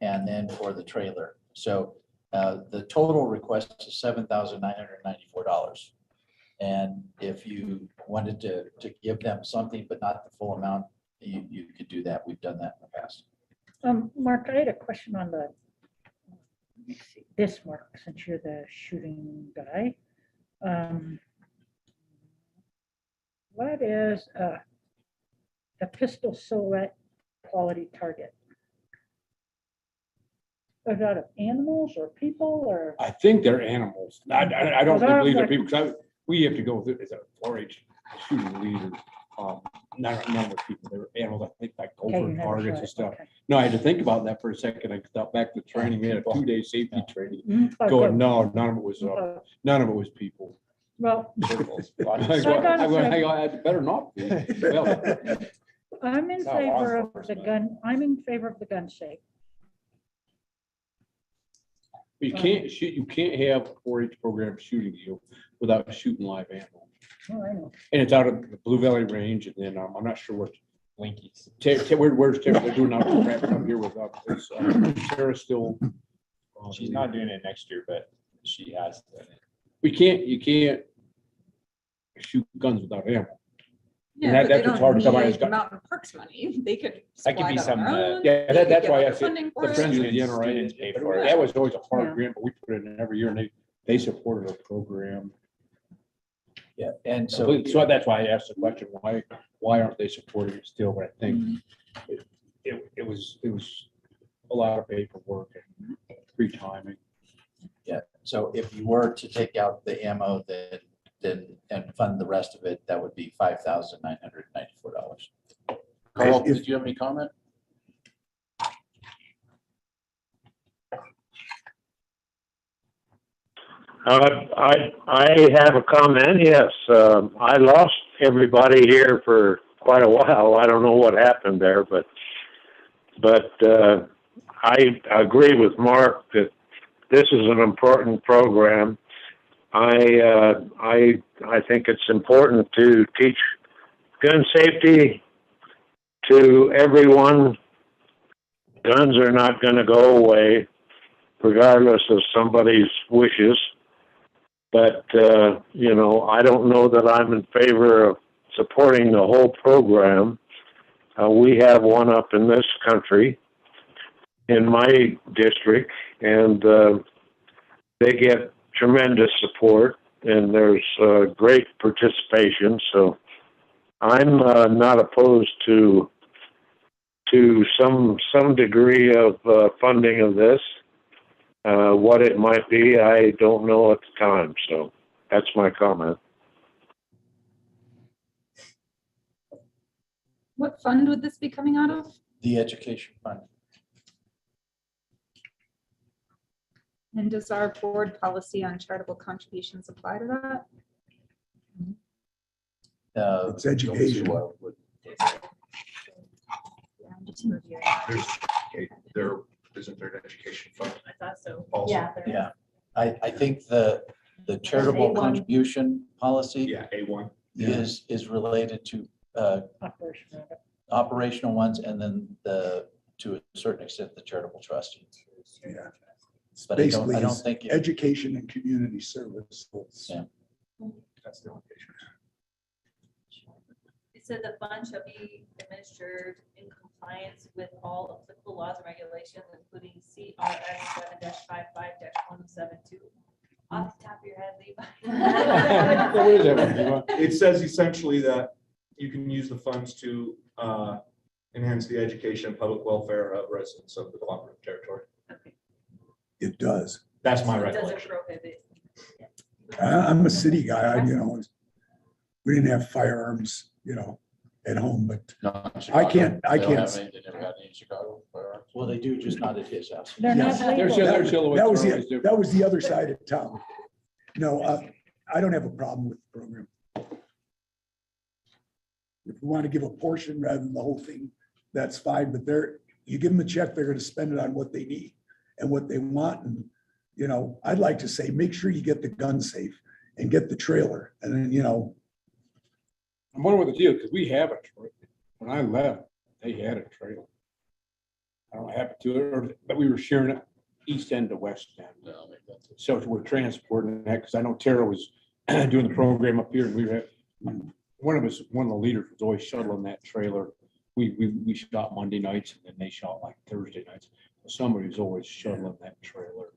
Speaker 5: and then for the trailer. So the total request is $7,994. And if you wanted to give them something, but not the full amount, you could do that. We've done that in the past.
Speaker 1: Mark, I had a question on the, let me see, this Mark, since you're the shooting guy. What is a pistol silhouette quality target? Is that of animals or people or?
Speaker 17: I think they're animals. I don't believe they're people because we have to go with it as a 4-H shooting leader. None of the people, they were animals. I think like over targets and stuff. Okay. No, I had to think about that for a second. I thought back to training. We had a 2-day safety training. Going, no, none of it was people.
Speaker 1: Well,
Speaker 17: I better not be. Well,
Speaker 1: I'm in favor of the gun. I'm in favor of the gun safe.
Speaker 17: You can't shoot. You can't have a 4-H program shooting you without shooting live animals.
Speaker 1: Oh, I know.
Speaker 17: And it's out of the Blue Valley Range, and then I'm not sure what
Speaker 10: Linkies.
Speaker 17: Where's Tara? They're doing out here with us. Sarah's still.
Speaker 10: She's not doing it next year, but she has.
Speaker 17: You can't shoot guns without ammo.
Speaker 15: Yeah, but they don't need Mountain Parks money. They could.
Speaker 10: That could be some.
Speaker 17: That's why I said the Friends of the
Speaker 10: NRA pay for it.
Speaker 17: That was always a hard grant, but we put it in every year, and they supported our program.
Speaker 5: Yeah, and
Speaker 17: So,
Speaker 5: so,
Speaker 17: that's why I asked the question, why aren't they supporting it still? But I think it was a lot of paperwork and pre-timing.
Speaker 5: yeah, so if you were to take out the ammo, then and fund the rest of it, that would be $5,994. Carl, did you have any comment?
Speaker 8: I have a comment. Yes, I lost everybody here for quite a while. I don't know what happened there, but I agree with Mark that this is an important program. I think it's important to teach gun safety to everyone. Guns are not going to go away, regardless of somebody's wishes. But, you know, I don't know that I'm in favor of supporting the whole program. We have one up in this country, in my district, and they get tremendous support, and there's great participation. So I'm not opposed to some degree of funding of this. What it might be, I don't know at the time. So that's my comment.
Speaker 15: What fund would this be coming out of?
Speaker 5: The education fund.
Speaker 15: And does our board policy on charitable contributions apply to that?
Speaker 6: It's education.
Speaker 7: There isn't there an education fund?
Speaker 11: I thought so.
Speaker 7: Also.
Speaker 11: Yeah. there is.
Speaker 5: Yeah, I think the charitable
Speaker 11: A1.
Speaker 5: contribution policy
Speaker 7: Yeah, A1.
Speaker 5: is related to operational ones, and then to a certain extent, the charitable trust.
Speaker 6: Yeah.
Speaker 5: But I
Speaker 6: Basically,
Speaker 5: don't
Speaker 6: it's
Speaker 5: think
Speaker 6: education and community service.
Speaker 5: Yeah.
Speaker 7: That's the location.
Speaker 11: It said the fund shall be administered in compliance with all applicable laws and regulations, including CRS 7-55-1072. Off the top of your head, Levi.
Speaker 7: It says essentially that you can use the funds to enhance the education and public welfare of residents of the cooperative territory.
Speaker 6: It does.
Speaker 7: That's my
Speaker 11: It doesn't
Speaker 7: recollection.
Speaker 11: prohibit.
Speaker 6: I'm a city guy, we didn't have firearms, at home, but I can't.
Speaker 5: They never had any in Chicago. Well, they do, just not at his house.
Speaker 1: They're not
Speaker 6: Yes.
Speaker 1: legal.
Speaker 6: That was the other side of town. No, I don't have a problem with the program. If we want to give a portion rather than the whole thing, that's fine, but you give them a check, they're going to spend it on what they need and what they want. And, I'd like to say, make sure you get the gun safe and get the trailer. And then,
Speaker 17: I'm wondering what the deal, because we have a trailer. When I left, they had a trailer. I don't know what happened to it, but we were sharing it east end to west end. So we're transporting that, because I know Tara was doing the program up here, and we were, one of the leaders was always shuttling that trailer. We shot Monday nights, and then they shot like Thursday nights. Somebody was always shuttling that trailer.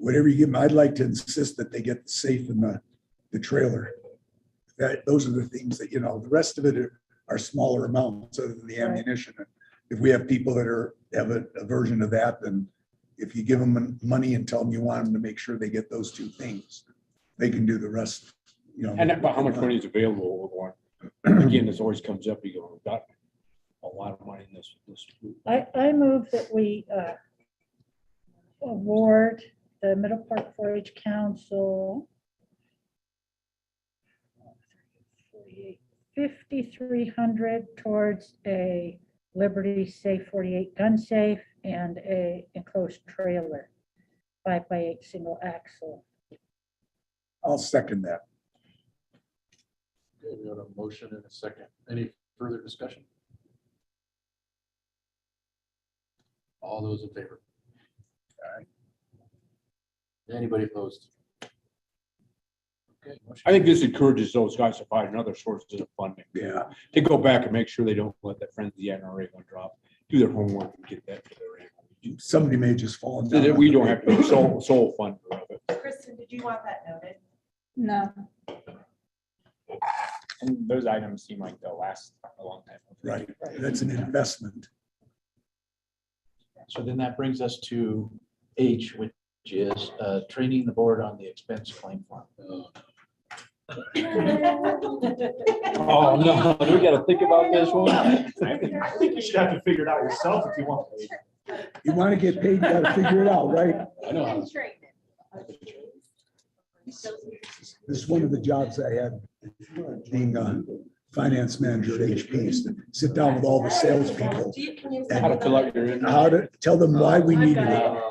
Speaker 6: whatever you give them, I'd like to insist that they get the safe and the trailer. Those are the things that, the rest of it are smaller amounts other than the ammunition. If we have people that have a version of that, then if you give them money and tell them you want them to make sure they get those two things, they can do the rest,
Speaker 17: And about how much money is available with one? Again, this always comes up, you go, we've got a lot of money in this.
Speaker 1: I move that we award the Middle Park 4-H Council $5,300 towards a Liberty Safe 48 gun safe and a enclosed trailer, 5x8 single axle.
Speaker 6: I'll second that.
Speaker 5: Okay, we got a motion and a second. Any further discussion? All those in favor? All right. Anybody opposed? Okay.
Speaker 17: I think this encourages those guys to find another sources of funding.
Speaker 6: Yeah.
Speaker 17: To go back and make sure they don't let that friends of the NRA one drop, do their homework and get that for their annual
Speaker 6: somebody may just fall
Speaker 17: So
Speaker 6: down.
Speaker 17: that we don't have to be sole funder of it.
Speaker 14: Kristen, did you want that noted?
Speaker 15: No.
Speaker 10: And those items seem like they'll last a long time.
Speaker 6: Right, that's an investment.
Speaker 5: So then that brings us to H, which is training the board on the expense claim form.
Speaker 17: Oh, no, we gotta think about this one.
Speaker 13: I think you should have to figure it out yourself if you want.
Speaker 6: You want to get paid, you got to figure it out, right?
Speaker 17: I know. how-
Speaker 6: This is one of the jobs I had being a finance manager at HP, is to sit down with all the salespeople
Speaker 17: How to fill out your.
Speaker 6: and how to tell them why we needed it.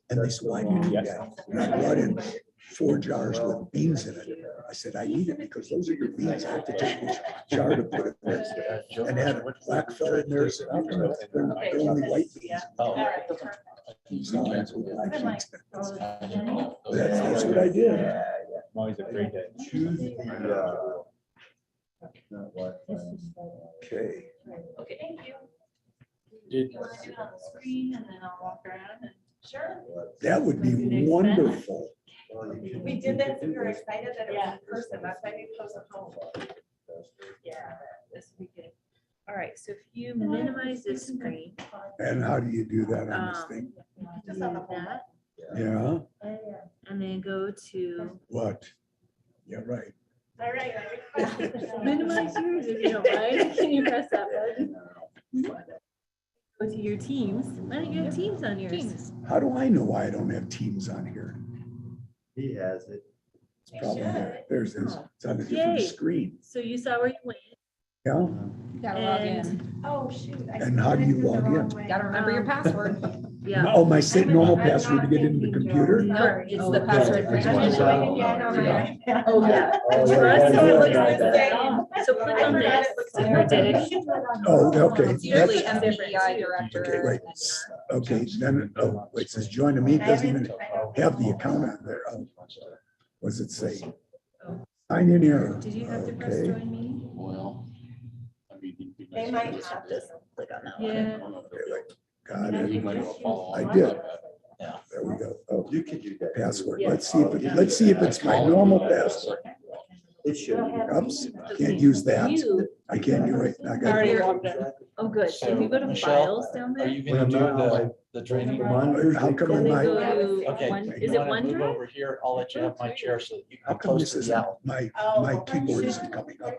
Speaker 6: And they said, why do you need that? And I brought in 4 jars with beans in it. I said, I need it because those are your beans. I have to take each jar to put it there. And had a black fella in there, said, they're only white beans. So that's what I did.
Speaker 10: I'm always afraid to choose.
Speaker 6: Okay.
Speaker 14: Okay, thank you.
Speaker 17: Did-
Speaker 14: You want to do it on the screen and then I'll walk around and. Sure.
Speaker 6: That would be wonderful.
Speaker 14: We did that, so we were excited that it was in person, that's why we posed at home. Yeah, this would be good.
Speaker 11: All right, so if you minimize this screen.
Speaker 6: And how do you do that on this thing?
Speaker 11: Do that,
Speaker 6: Yeah,
Speaker 11: and then go to
Speaker 6: what? Yeah, right.
Speaker 14: All right.
Speaker 11: minimize yours if you don't mind. Can you press that button? Go to your teams. Why don't you have teams on yours?
Speaker 6: How do I know why I don't have Teams on here?
Speaker 16: He has it.
Speaker 6: It's probably there. There's this. It's on a
Speaker 11: Yay.
Speaker 6: different screen.
Speaker 11: So you saw where you went.
Speaker 6: Yeah.
Speaker 15: Gotta log
Speaker 11: And-
Speaker 15: in.
Speaker 14: Oh, shoot. I
Speaker 6: And how do you log in?
Speaker 15: Gotta remember your password.
Speaker 11: Yeah.
Speaker 6: Oh, my normal password to get into the computer?
Speaker 15: No, it's the password for
Speaker 14: I'm gonna
Speaker 15: each
Speaker 14: do
Speaker 15: one.
Speaker 14: it again on my.
Speaker 11: Oh, yeah.
Speaker 16: Oh, yeah.
Speaker 11: Trust
Speaker 14: So it looks
Speaker 16: Yeah.
Speaker 14: the same.
Speaker 11: So click on this. And you're dedicated.
Speaker 6: Oh, okay.
Speaker 15: It's usually
Speaker 6: That's-
Speaker 15: MPEI director.
Speaker 6: Okay, wait.
Speaker 15: and
Speaker 6: Okay, then, oh, wait, it says join a meet, doesn't even have the account on there. Oh, what does it say? Sign in here.
Speaker 11: Did you have to press
Speaker 6: Okay.
Speaker 11: join meeting?
Speaker 17: Well, I mean. it'd be
Speaker 14: They
Speaker 17: nice
Speaker 14: might
Speaker 17: to just
Speaker 14: have this.
Speaker 11: Click on that one.
Speaker 17: Yeah.
Speaker 6: Okay, wait. Got
Speaker 17: You
Speaker 6: it.
Speaker 17: might as well follow
Speaker 6: I
Speaker 17: along.
Speaker 6: did. There we go. Oh,
Speaker 16: You could do that.
Speaker 6: password. Let's see if it's my normal password.
Speaker 16: It should.
Speaker 6: Oops, can't use that.
Speaker 11: You
Speaker 6: I can't do it. I got
Speaker 11: already
Speaker 6: it.
Speaker 11: logged in. Oh, good. So if you go to
Speaker 5: Michelle,
Speaker 11: files down
Speaker 5: Are
Speaker 11: there,
Speaker 5: you gonna do the training?
Speaker 6: How come
Speaker 11: and then
Speaker 6: my,
Speaker 11: go to
Speaker 5: Okay.
Speaker 11: one,
Speaker 5: you
Speaker 11: is it
Speaker 5: wanna move
Speaker 11: OneDrive?
Speaker 5: Over here, I'll let you have my chair so that you
Speaker 6: how
Speaker 5: can
Speaker 6: come
Speaker 5: close
Speaker 6: this
Speaker 5: to
Speaker 6: is
Speaker 5: the out.
Speaker 6: my keyboard isn't coming up?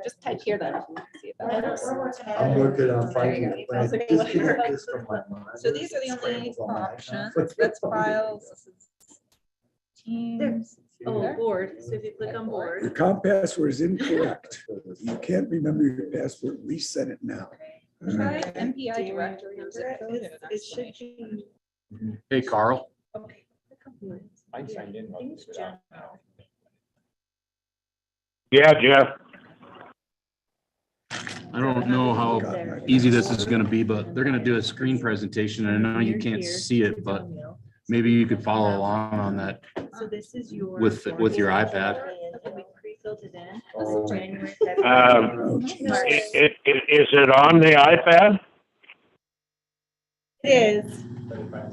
Speaker 15: Just type here then. See if that works.
Speaker 16: I'm looking on finding it. When I
Speaker 15: Okay.
Speaker 16: disconnect this from my mind,
Speaker 15: So these are the only options. That's files. This is Teams.
Speaker 11: Oh, board. So if you click on
Speaker 6: Your
Speaker 11: board.
Speaker 6: account password is incorrect. You can't remember your password. Reset it now.
Speaker 15: Try MPI directory and zip code and an explanation.
Speaker 17: Hey, Carl.
Speaker 11: Okay.
Speaker 10: I signed in. I'll figure it out now.
Speaker 8: Yeah, Jeff.
Speaker 21: I don't know how
Speaker 11: There.
Speaker 21: easy this is gonna be, but they're gonna do a screen presentation, and I know you can't see it, but maybe you could follow along on that
Speaker 11: So this is your.
Speaker 21: with your iPad.
Speaker 11: And we pre-filled it in.
Speaker 16: Oh.
Speaker 11: January,
Speaker 8: Is it on the iPad?
Speaker 11: It is.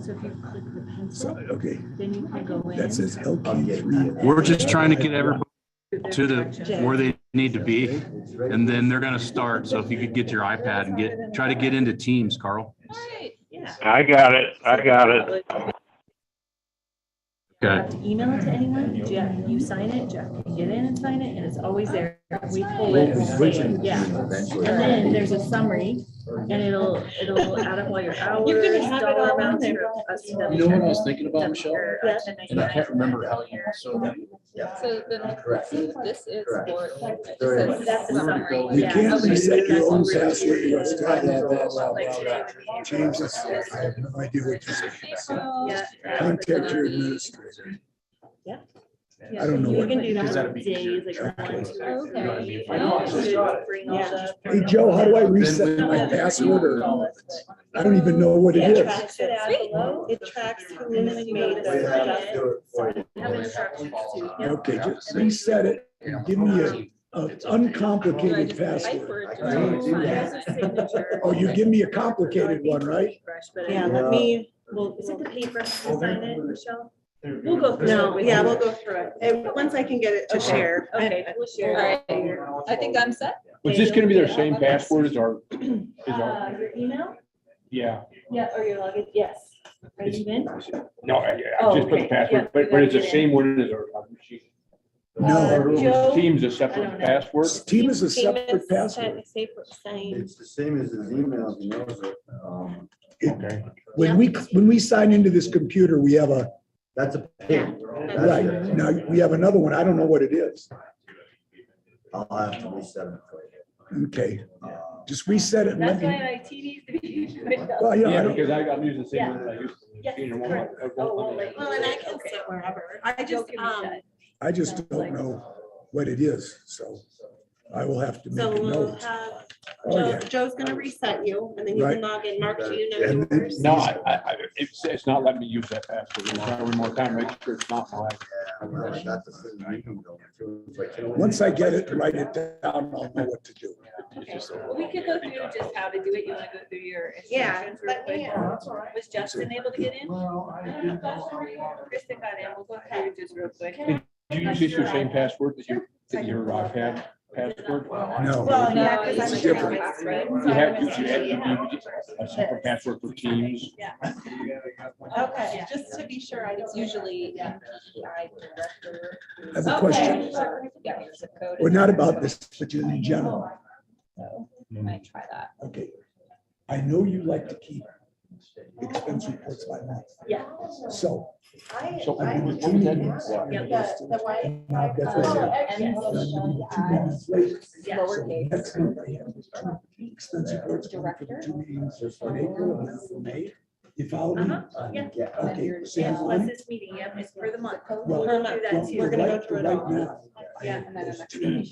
Speaker 11: So if you click the
Speaker 6: So,
Speaker 11: pencil,
Speaker 6: okay,
Speaker 11: then you can go in.
Speaker 6: that says LP3.
Speaker 21: We're just trying to get everybody to the, where they need to be, and then they're gonna start. So if you could get your iPad and try to get into Teams, Carl.
Speaker 15: All right.
Speaker 11: Yeah.
Speaker 8: I got it.
Speaker 11: You
Speaker 21: Okay.
Speaker 11: have to email it to anyone, Jeff, you sign it, Jeff can get in and sign it, and it's always there. We pull it, yeah. And then there's a summary, and it'll add up all your hours.
Speaker 14: You're gonna have it
Speaker 11: dollar
Speaker 14: all on
Speaker 11: amounts,
Speaker 14: there.
Speaker 11: your
Speaker 5: You know what I was thinking about, Michelle? And I can't remember how you, so that.
Speaker 15: So then, see, this is
Speaker 16: Correct.
Speaker 15: for, it
Speaker 16: Very
Speaker 15: just says summary.
Speaker 6: You
Speaker 11: Yeah.
Speaker 6: can't reset your own
Speaker 11: Okay.
Speaker 6: password. You must
Speaker 11: Like
Speaker 6: change this. I have no idea what you're saying.
Speaker 11: Yeah.
Speaker 6: Contact your administrator.
Speaker 11: Yeah.
Speaker 6: I don't know
Speaker 11: You
Speaker 6: what-
Speaker 11: can do
Speaker 5: Because
Speaker 11: that
Speaker 5: that'd be
Speaker 11: days, like
Speaker 6: Okay.
Speaker 11: 1, 2, 3.
Speaker 15: Okay.
Speaker 11: Bring all the.
Speaker 6: Hey, Joe, how do I reset my password or I don't even know what it
Speaker 14: It
Speaker 6: is.
Speaker 14: tracks it out below. It tracks who made
Speaker 16: We have to
Speaker 14: the.
Speaker 16: do it for you.
Speaker 11: Have instructions too. Yeah.
Speaker 6: Okay, just reset it and give me uncomplicated password. Oh, you give me a complicated one, right?
Speaker 14: Yeah, let me, well, is it the paper to sign it, Michelle? We'll go through it. No, yeah, we'll go through it. And once I can get it to share.
Speaker 15: Okay, we'll share. All right, I think I'm set.
Speaker 17: Was this gonna be their same password as our,
Speaker 14: Your email?
Speaker 17: yeah?
Speaker 14: Yeah, or your login, yes. Are you in?
Speaker 17: No, I
Speaker 14: Oh,
Speaker 17: just put the
Speaker 14: okay.
Speaker 17: password,
Speaker 14: Yeah,
Speaker 17: but
Speaker 14: we
Speaker 17: it's the
Speaker 14: gotta get
Speaker 17: same
Speaker 14: in.
Speaker 17: one as our machine.
Speaker 6: No.
Speaker 14: Joe?
Speaker 17: Teams a
Speaker 14: I
Speaker 17: separate
Speaker 14: don't know.
Speaker 17: password.
Speaker 6: Team is a separate password.
Speaker 16: It's the same as his email, he knows it.
Speaker 17: Okay.
Speaker 6: When we sign into this computer, we have a,
Speaker 16: That's a pin.
Speaker 6: right, now we have another one. I don't know what it is.
Speaker 16: I'll have to reset it for you.
Speaker 6: Okay, just reset it. and let
Speaker 14: That's why
Speaker 6: me-
Speaker 14: my TV's to be.
Speaker 6: Well, yeah, I
Speaker 17: Yeah,
Speaker 6: don't-
Speaker 17: because I'm using the same
Speaker 14: Yeah.
Speaker 17: one that I used.
Speaker 14: Yes, correct. Well, and I can sit wherever. I
Speaker 6: just don't know what it is, so I will have to
Speaker 14: So
Speaker 6: make a
Speaker 14: we'll
Speaker 6: note.
Speaker 14: have,
Speaker 6: Oh, yeah.
Speaker 14: Joe's gonna reset you and then you
Speaker 6: Right.
Speaker 14: can log in. Mark, do you know
Speaker 6: And then-
Speaker 14: yours?
Speaker 17: No, it's not letting me use that password. It's not one more time, make sure it's not my.
Speaker 16: That's the thing you can go through. It's like, you know,
Speaker 6: Once I get it, write it down, I'll know what to do.
Speaker 11: Well, we could go through just how to do it. You want to go through your
Speaker 14: Yeah,
Speaker 11: instructions real
Speaker 14: let me,
Speaker 11: quick? Was Justin able to get in? Kristen got in. We'll go through it just real quick.
Speaker 17: Do you use this your same password that your iPad password?
Speaker 6: No.
Speaker 14: Well, yeah,
Speaker 6: It's
Speaker 14: because I'm
Speaker 6: different.
Speaker 14: right?
Speaker 17: You have a separate password for Teams.
Speaker 14: Okay, just to be sure, I don't.
Speaker 15: Usually MPEI director.
Speaker 6: I have a question.
Speaker 15: Yeah, your zip code.
Speaker 6: Well, not about this, but in general.
Speaker 15: So, might try that.
Speaker 6: Okay. I know you like to keep expense reports by month.
Speaker 14: Yeah.
Speaker 6: So.
Speaker 17: So
Speaker 6: I've been to two meetings. Now I've got this here. And I'm gonna be 2 meetings later. So next month I have two expense reports for the 2 meetings in April and then for May. You follow me?
Speaker 14: Yeah.
Speaker 6: Okay. So
Speaker 14: Yeah,
Speaker 6: you
Speaker 14: plus
Speaker 6: want-
Speaker 14: this meeting, yeah, it's for the month.
Speaker 6: Well,
Speaker 14: We'll do that
Speaker 6: well,
Speaker 14: too.
Speaker 6: We're gonna go through it all. Now, I
Speaker 14: Yeah,
Speaker 6: have
Speaker 14: and then
Speaker 6: those
Speaker 14: an
Speaker 6: two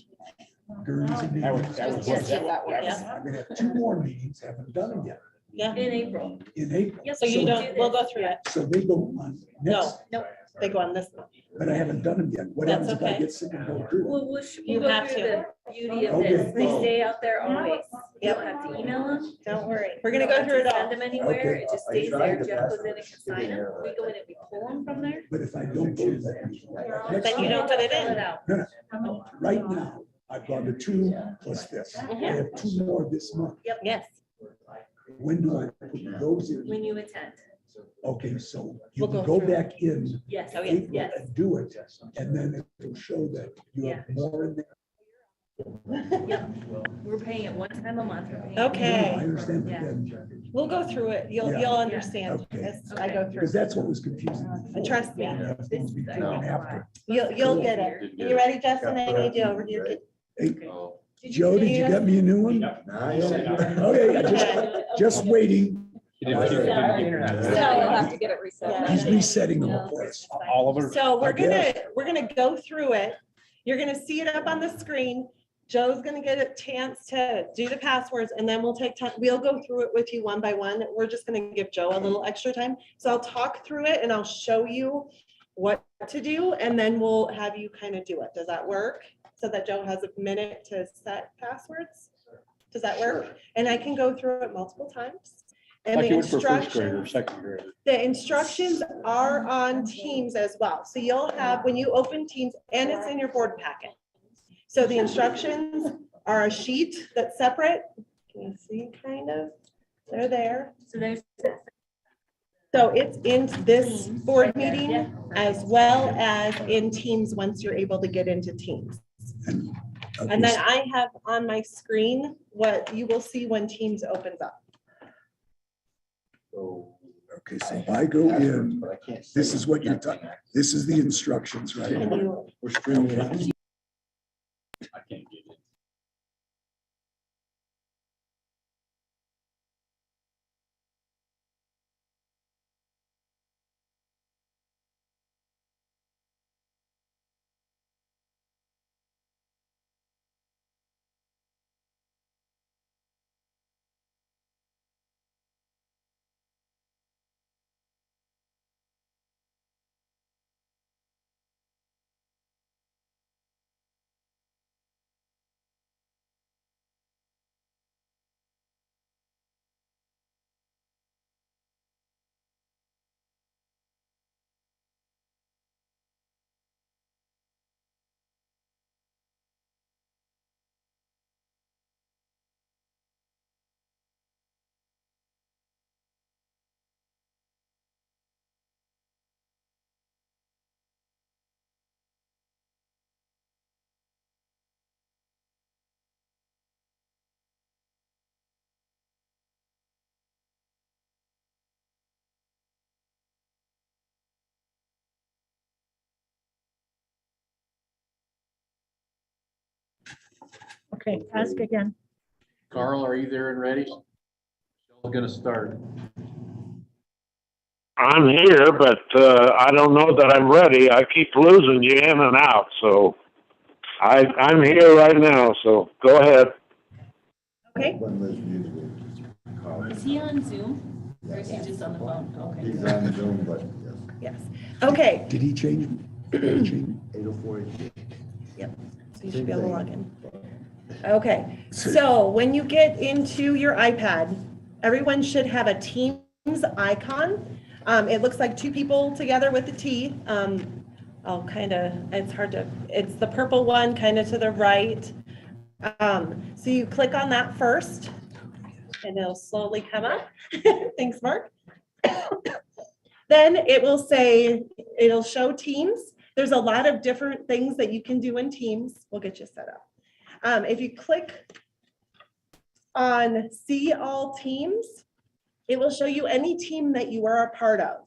Speaker 6: Guernsey
Speaker 17: That was-
Speaker 6: meetings.
Speaker 17: that was
Speaker 14: Yes,
Speaker 17: what-
Speaker 14: that works.
Speaker 15: Yeah.
Speaker 6: I'm gonna have 2 more meetings, haven't done them yet,
Speaker 15: Yeah.
Speaker 14: In April.
Speaker 6: in April.
Speaker 14: Yep.
Speaker 15: So you don't, we'll go through it.
Speaker 6: So they go on next,
Speaker 14: No,
Speaker 15: They go on this one.
Speaker 6: but I haven't done them yet. What
Speaker 15: That's
Speaker 6: happens if I
Speaker 15: okay.
Speaker 6: get sick and don't do it?
Speaker 14: we'll
Speaker 15: You
Speaker 14: go
Speaker 15: have
Speaker 14: through
Speaker 15: to.
Speaker 14: the beauty of
Speaker 6: Okay.
Speaker 14: this. They stay out there always. You
Speaker 15: Yep.
Speaker 14: don't have to email them.
Speaker 15: Don't worry. We're
Speaker 14: You
Speaker 15: gonna
Speaker 14: don't
Speaker 15: go
Speaker 14: have
Speaker 15: through
Speaker 14: to
Speaker 15: it all.
Speaker 14: Send them anywhere.
Speaker 6: Okay.
Speaker 14: It just
Speaker 16: I
Speaker 14: stays
Speaker 16: tried
Speaker 14: there.
Speaker 16: the
Speaker 14: Jeff goes in and can
Speaker 16: password.
Speaker 14: sign them. We go in and we pull them from there.
Speaker 6: But if I don't do that.
Speaker 15: Then you don't put it
Speaker 14: Fill
Speaker 15: in.
Speaker 14: out.
Speaker 6: No, right now, I've gone to 2 plus this. I have 2 more this month.
Speaker 15: Yes.
Speaker 6: When do I put those in?
Speaker 14: When you attend.
Speaker 6: Okay, so you
Speaker 15: We'll
Speaker 6: can
Speaker 15: go
Speaker 6: go
Speaker 15: through.
Speaker 6: back in
Speaker 14: Yes.
Speaker 15: Oh, yeah.
Speaker 6: April
Speaker 14: Yes.
Speaker 6: and do it, and then it'll show that you have more in there.
Speaker 14: Yep. We're paying it one time a month. We're paying it.
Speaker 15: Okay.
Speaker 6: I understand, but
Speaker 14: Yeah.
Speaker 6: then,
Speaker 15: We'll go through it. You'll
Speaker 6: Yeah.
Speaker 15: understand
Speaker 6: Okay.
Speaker 15: as I go through.
Speaker 6: because that's what was confusing. before.
Speaker 15: Trust me.
Speaker 6: You have to be doing after.
Speaker 15: You'll get it. You ready, Justin? I need you over here.
Speaker 6: Hey, Joe, did you get me a new one? Okay, just waiting.
Speaker 15: So you'll have to get it reset.
Speaker 6: He's resetting them for us.
Speaker 17: All of it.
Speaker 15: So
Speaker 6: I guess.
Speaker 15: we're gonna go through it. You're gonna see it up on the screen. Joe's gonna get a chance to do the passwords and then we'll take time. We'll go through it with you one by one. We're just gonna give Joe a little extra time. So I'll talk through it and I'll show you what to do and then we'll have you kind of do it. Does that work? So that Joe has a minute to set passwords? Does that work? And I can go through it multiple times. And
Speaker 17: Like
Speaker 15: the
Speaker 17: you would for first grader,
Speaker 15: instructions.
Speaker 17: second grader.
Speaker 15: The instructions are on Teams as well. So you'll have, when you open Teams, and it's in your board packet. So the instructions are a sheet that's separate. Can you see kind of? They're there.
Speaker 14: So there's.
Speaker 15: So it's in this board meeting as well as in Teams once you're able to get into Teams. And then I have on my screen what you will see when Teams opens up.
Speaker 6: Okay, so if I go in, this is what you're talking, this is the instructions, right?
Speaker 15: Can you-
Speaker 17: We're streaming it.
Speaker 7: I can't get it.
Speaker 1: Okay, ask again.
Speaker 17: Carl, are you there and ready? We're gonna start.
Speaker 8: I'm here, but I don't know that I'm ready. I keep losing you in and out, so I'm here right now, so go ahead.
Speaker 11: Okay. Is he on Zoom or is he just on the phone? Okay.
Speaker 16: He's on Zoom, but
Speaker 11: Yes. Okay.
Speaker 6: Did he change?
Speaker 16: 804.
Speaker 11: Yep. So you should be able to log in. Okay. So when you get into your iPad, everyone should have a Teams icon. It looks like two people together with the T. It's the purple one kind of to the right. So you click on that first and it'll slowly come up. Thanks, Mark. Then it'll show Teams. There's a lot of different things that you can do in Teams. We'll get you set up. If you click on See All Teams, it will show you any team that you are a part of.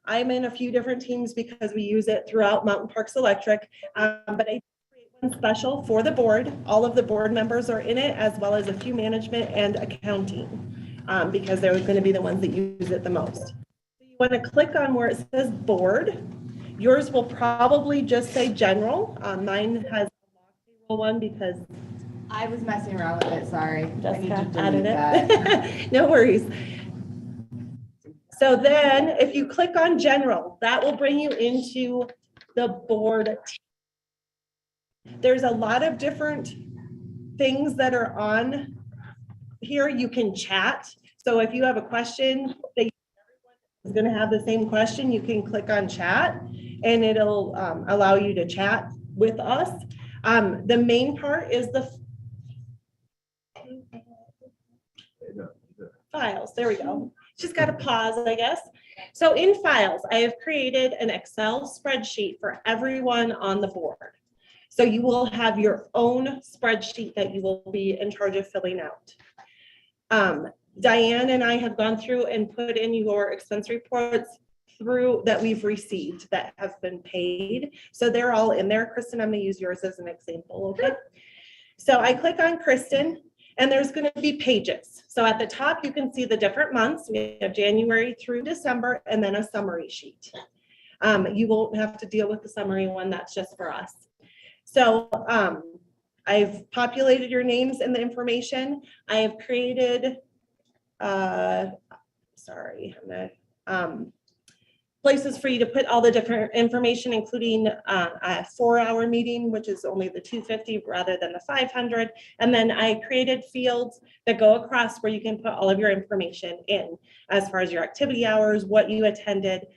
Speaker 11: I'm in a few different teams because we use it throughout Mountain Parks Electric, but I create one special for the board. All of the board members are in it, as well as a few management and accounting, because they're going to be the ones that use it the most. So you want to click on where it says board. Yours will probably just say general. Mine has a one because
Speaker 19: I was messing around with it, sorry.
Speaker 11: Jessica added it. No worries. So then if you click on general, that will bring you into the board. There's a lot of different things that are on here. You can chat. So if you have a question that everyone is going to have the same question, you can click on chat and it'll allow you to chat with us. The main part is the files. There we go. Just got to pause, I guess. So in files, I have created an Excel spreadsheet for everyone on the board. So you will have your own spreadsheet that you will be in charge of filling out. Diane and I have gone through and put in your expense reports through that we've received that have been paid. So they're all in there. Kristen, I'm going to use yours as an example. Okay. So I click on Kristen. And there's going to be pages. So at the top, you can see the different months. We have January through December, and then a summary sheet. You won't have to deal with the summary one. That's just for us. So I've populated your names and the information. I have created, places for you to put all the different information, including a 4-hour meeting, which is only the 250 rather than the 500. And then I created fields that go across where you can put all of your information in as far as your activity hours, what you attended.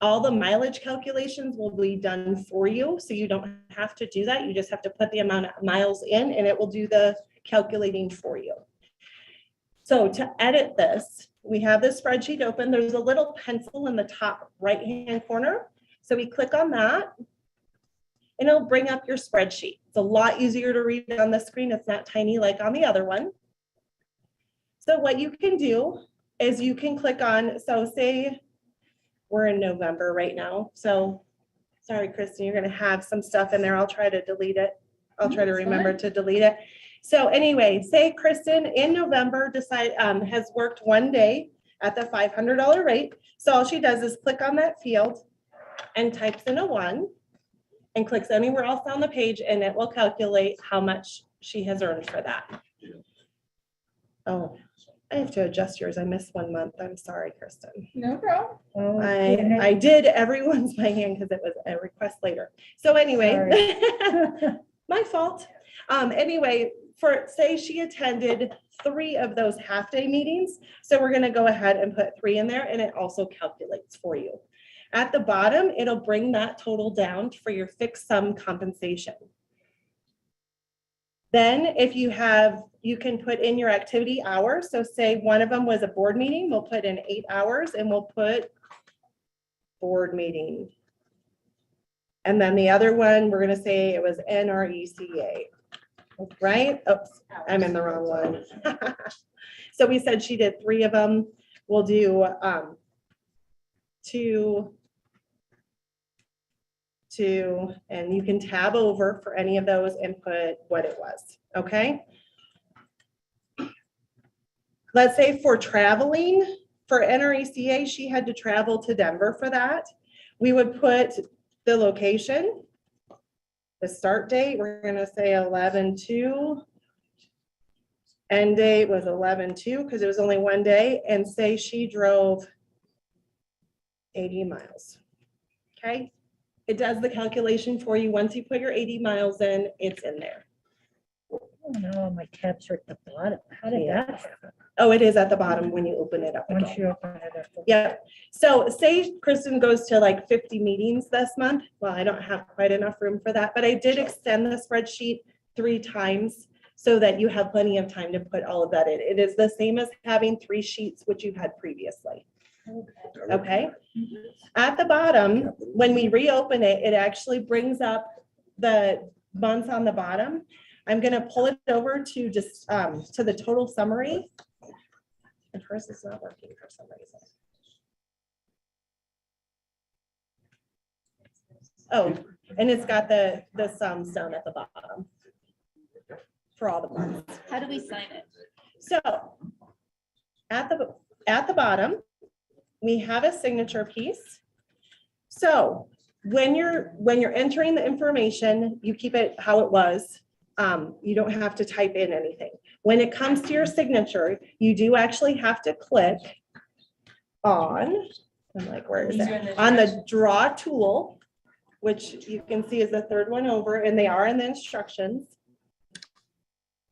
Speaker 11: All the mileage calculations will be done for you. So you don't have to do that. You just have to put the amount of miles in and it will do the calculating for you. So to edit this, we have this spreadsheet open. There's a little pencil in the top right-hand corner. So we click on that and it'll bring up your spreadsheet. It's a lot easier to read on the screen. It's not tiny like on the other one. So what you can do is you can click on, so say we're in November right now. So sorry, Kristen, you're going to have some stuff in there. I'll try to delete it. I'll try to remember to delete it. So anyway, say Kristen in November has worked one day at the $500 rate. So all she does is click on that field and types in a 1 and clicks anywhere else on the page and it will calculate how much she has earned for that. Oh, I have to adjust yours. I missed 1 month. I'm sorry, Kristen.
Speaker 19: No problem.
Speaker 11: I did everyone's by hand because it was a request later. So anyway, my fault. Anyway, say she attended 3 of those half-day meetings. So we're going to go ahead and put 3 in there and it also calculates for you. At the bottom, it'll bring that total down for your fixed sum compensation. Then if you can put in your activity hours. So say one of them was a board meeting, we'll put in 8 hours and we'll put board meeting. And then the other one, we're going to say it was NRECA. Right? Oops, I'm in the wrong one. So we said she did 3 of them. We'll do 2
Speaker 9: to, and you can tab over for any of those and put what it was, okay? Let's say for traveling, for NRECA, she had to travel to Denver for that. We would put the location, the start date, we're gonna say 11/2. End date was 11/2 because it was only one day, and say she drove 80 miles. Okay, it does the calculation for you. Once you put your 80 miles in, it's in there.
Speaker 1: Oh no, my tabs are at the bottom. How did that happen?
Speaker 9: Oh, it is at the bottom when you open it up.
Speaker 1: Once you open it up.
Speaker 9: Yeah. So say Kristen goes to like 50 meetings this month. Well, I don't have quite enough room for that, but I did extend the spreadsheet 3 times so that you have plenty of time to put all of that in. It is the same as having 3 sheets, which you had previously. Okay. At the bottom, when we reopen it, it actually brings up the months on the bottom. I'm going to pull it over to just to the total summary. And hers is not working for some reason. Oh, and it's got the sums down at the bottom for all the months.
Speaker 11: How do we sign it?
Speaker 9: So at the bottom, we have a signature piece. So when you're entering the information, you keep it how it was. You don't have to type in anything. When it comes to your signature, you do actually have to click on, I'm like, where is it? On the draw tool, which you can see is the 3rd one over, and they are in the instructions.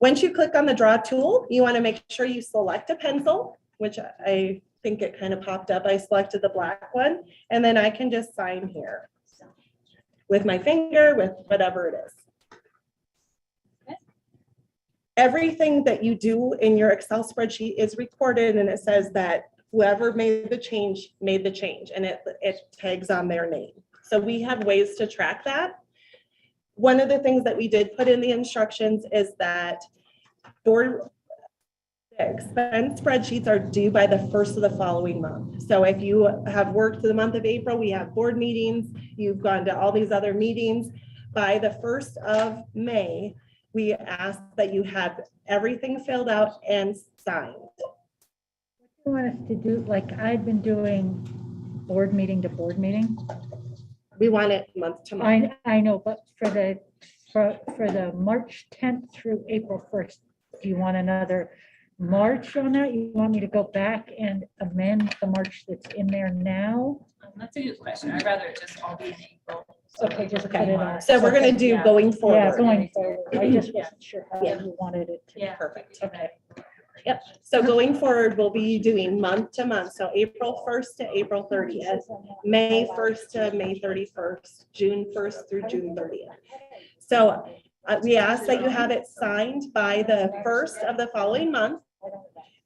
Speaker 9: Once you click on the draw tool, you want to make sure you select a pencil, which I think it kind of popped up. I selected the black one, and then I can just sign here with my finger, with whatever it is. Everything that you do in your Excel spreadsheet is recorded, and it says that whoever made the change, and it tags on their name. So we have ways to track that. One of the things that we did put in the instructions is that board expense spreadsheets are due by the 1st of the following month. So if you have worked the month of April, we have board meetings, you've gone to all these other meetings. By the 1st of May, we ask that you have everything filled out and signed.
Speaker 1: You want us to do, like I've been doing board meeting to board meeting?
Speaker 9: We want it month to month.
Speaker 1: I know, but for the March 10th through April 1st, do you want another March on that? You want me to go back and amend the March that's in there now?
Speaker 11: That's a good question. I'd rather it just all be in April.
Speaker 1: Okay, just put it on.
Speaker 9: So we're going to do going forward.
Speaker 1: Yeah, going forward. I just wasn't sure how you wanted it to be.
Speaker 11: Yeah.
Speaker 9: Perfect. Okay. Yep. So going forward, we'll be doing month to month. So April 1st to April 30th, May 1st to May 31st, June 1st through June 30th. So we ask that you have it signed by the 1st of the following month.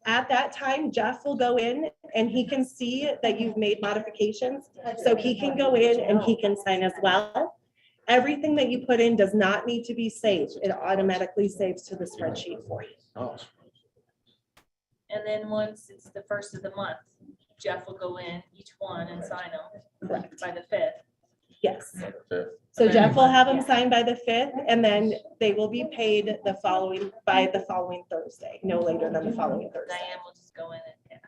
Speaker 9: At that time, Jeff will go in and he can see that you've made modifications. So he can go in and he can sign as well. Everything that you put in does not need to be saved. It automatically saves to the spreadsheet for you.
Speaker 11: And then once it's the 1st of the month, Jeff will go in each one and sign them by the 5th.
Speaker 9: Yes. So Jeff will have them signed by the 5th, and then they will be paid by the following Thursday, no later than the following Thursday.
Speaker 11: Diane will just go in and,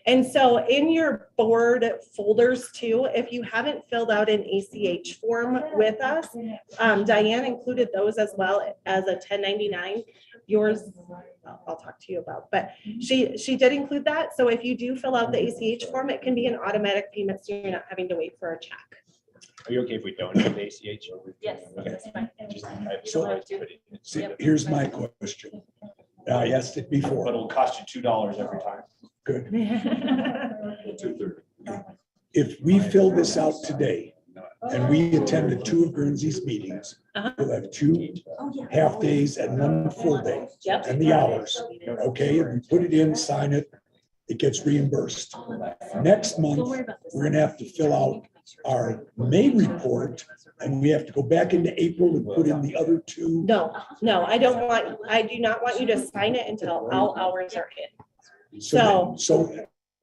Speaker 9: And so in your board folders too, if you haven't filled out an ACH form with us, Diane included those as well as a 1099. Yours, I'll talk to you about, but she did include that. So if you do fill out the ACH form, it can be an automatic payment, so you're not having to wait for a check.
Speaker 10: Are you okay if we don't have the ACH?
Speaker 11: yes,
Speaker 10: Okay.
Speaker 11: that's fine.
Speaker 10: Just- I-
Speaker 6: So- See, here's my question. I asked it
Speaker 10: But
Speaker 6: before.
Speaker 10: it'll cost you $2 every time.
Speaker 6: Good.
Speaker 10: 230.
Speaker 6: If we fill this out today and we attended 2 of Guernsey's meetings, we'll have 2 half days and 1 full day
Speaker 9: Yep.
Speaker 6: and the hours. Okay, and we put it in, sign it, it gets reimbursed. Next month, we're gonna have to fill out our May report and we have to go back into April and put in the other 2.
Speaker 9: No, I do not want you to sign it until all hours are in.
Speaker 6: So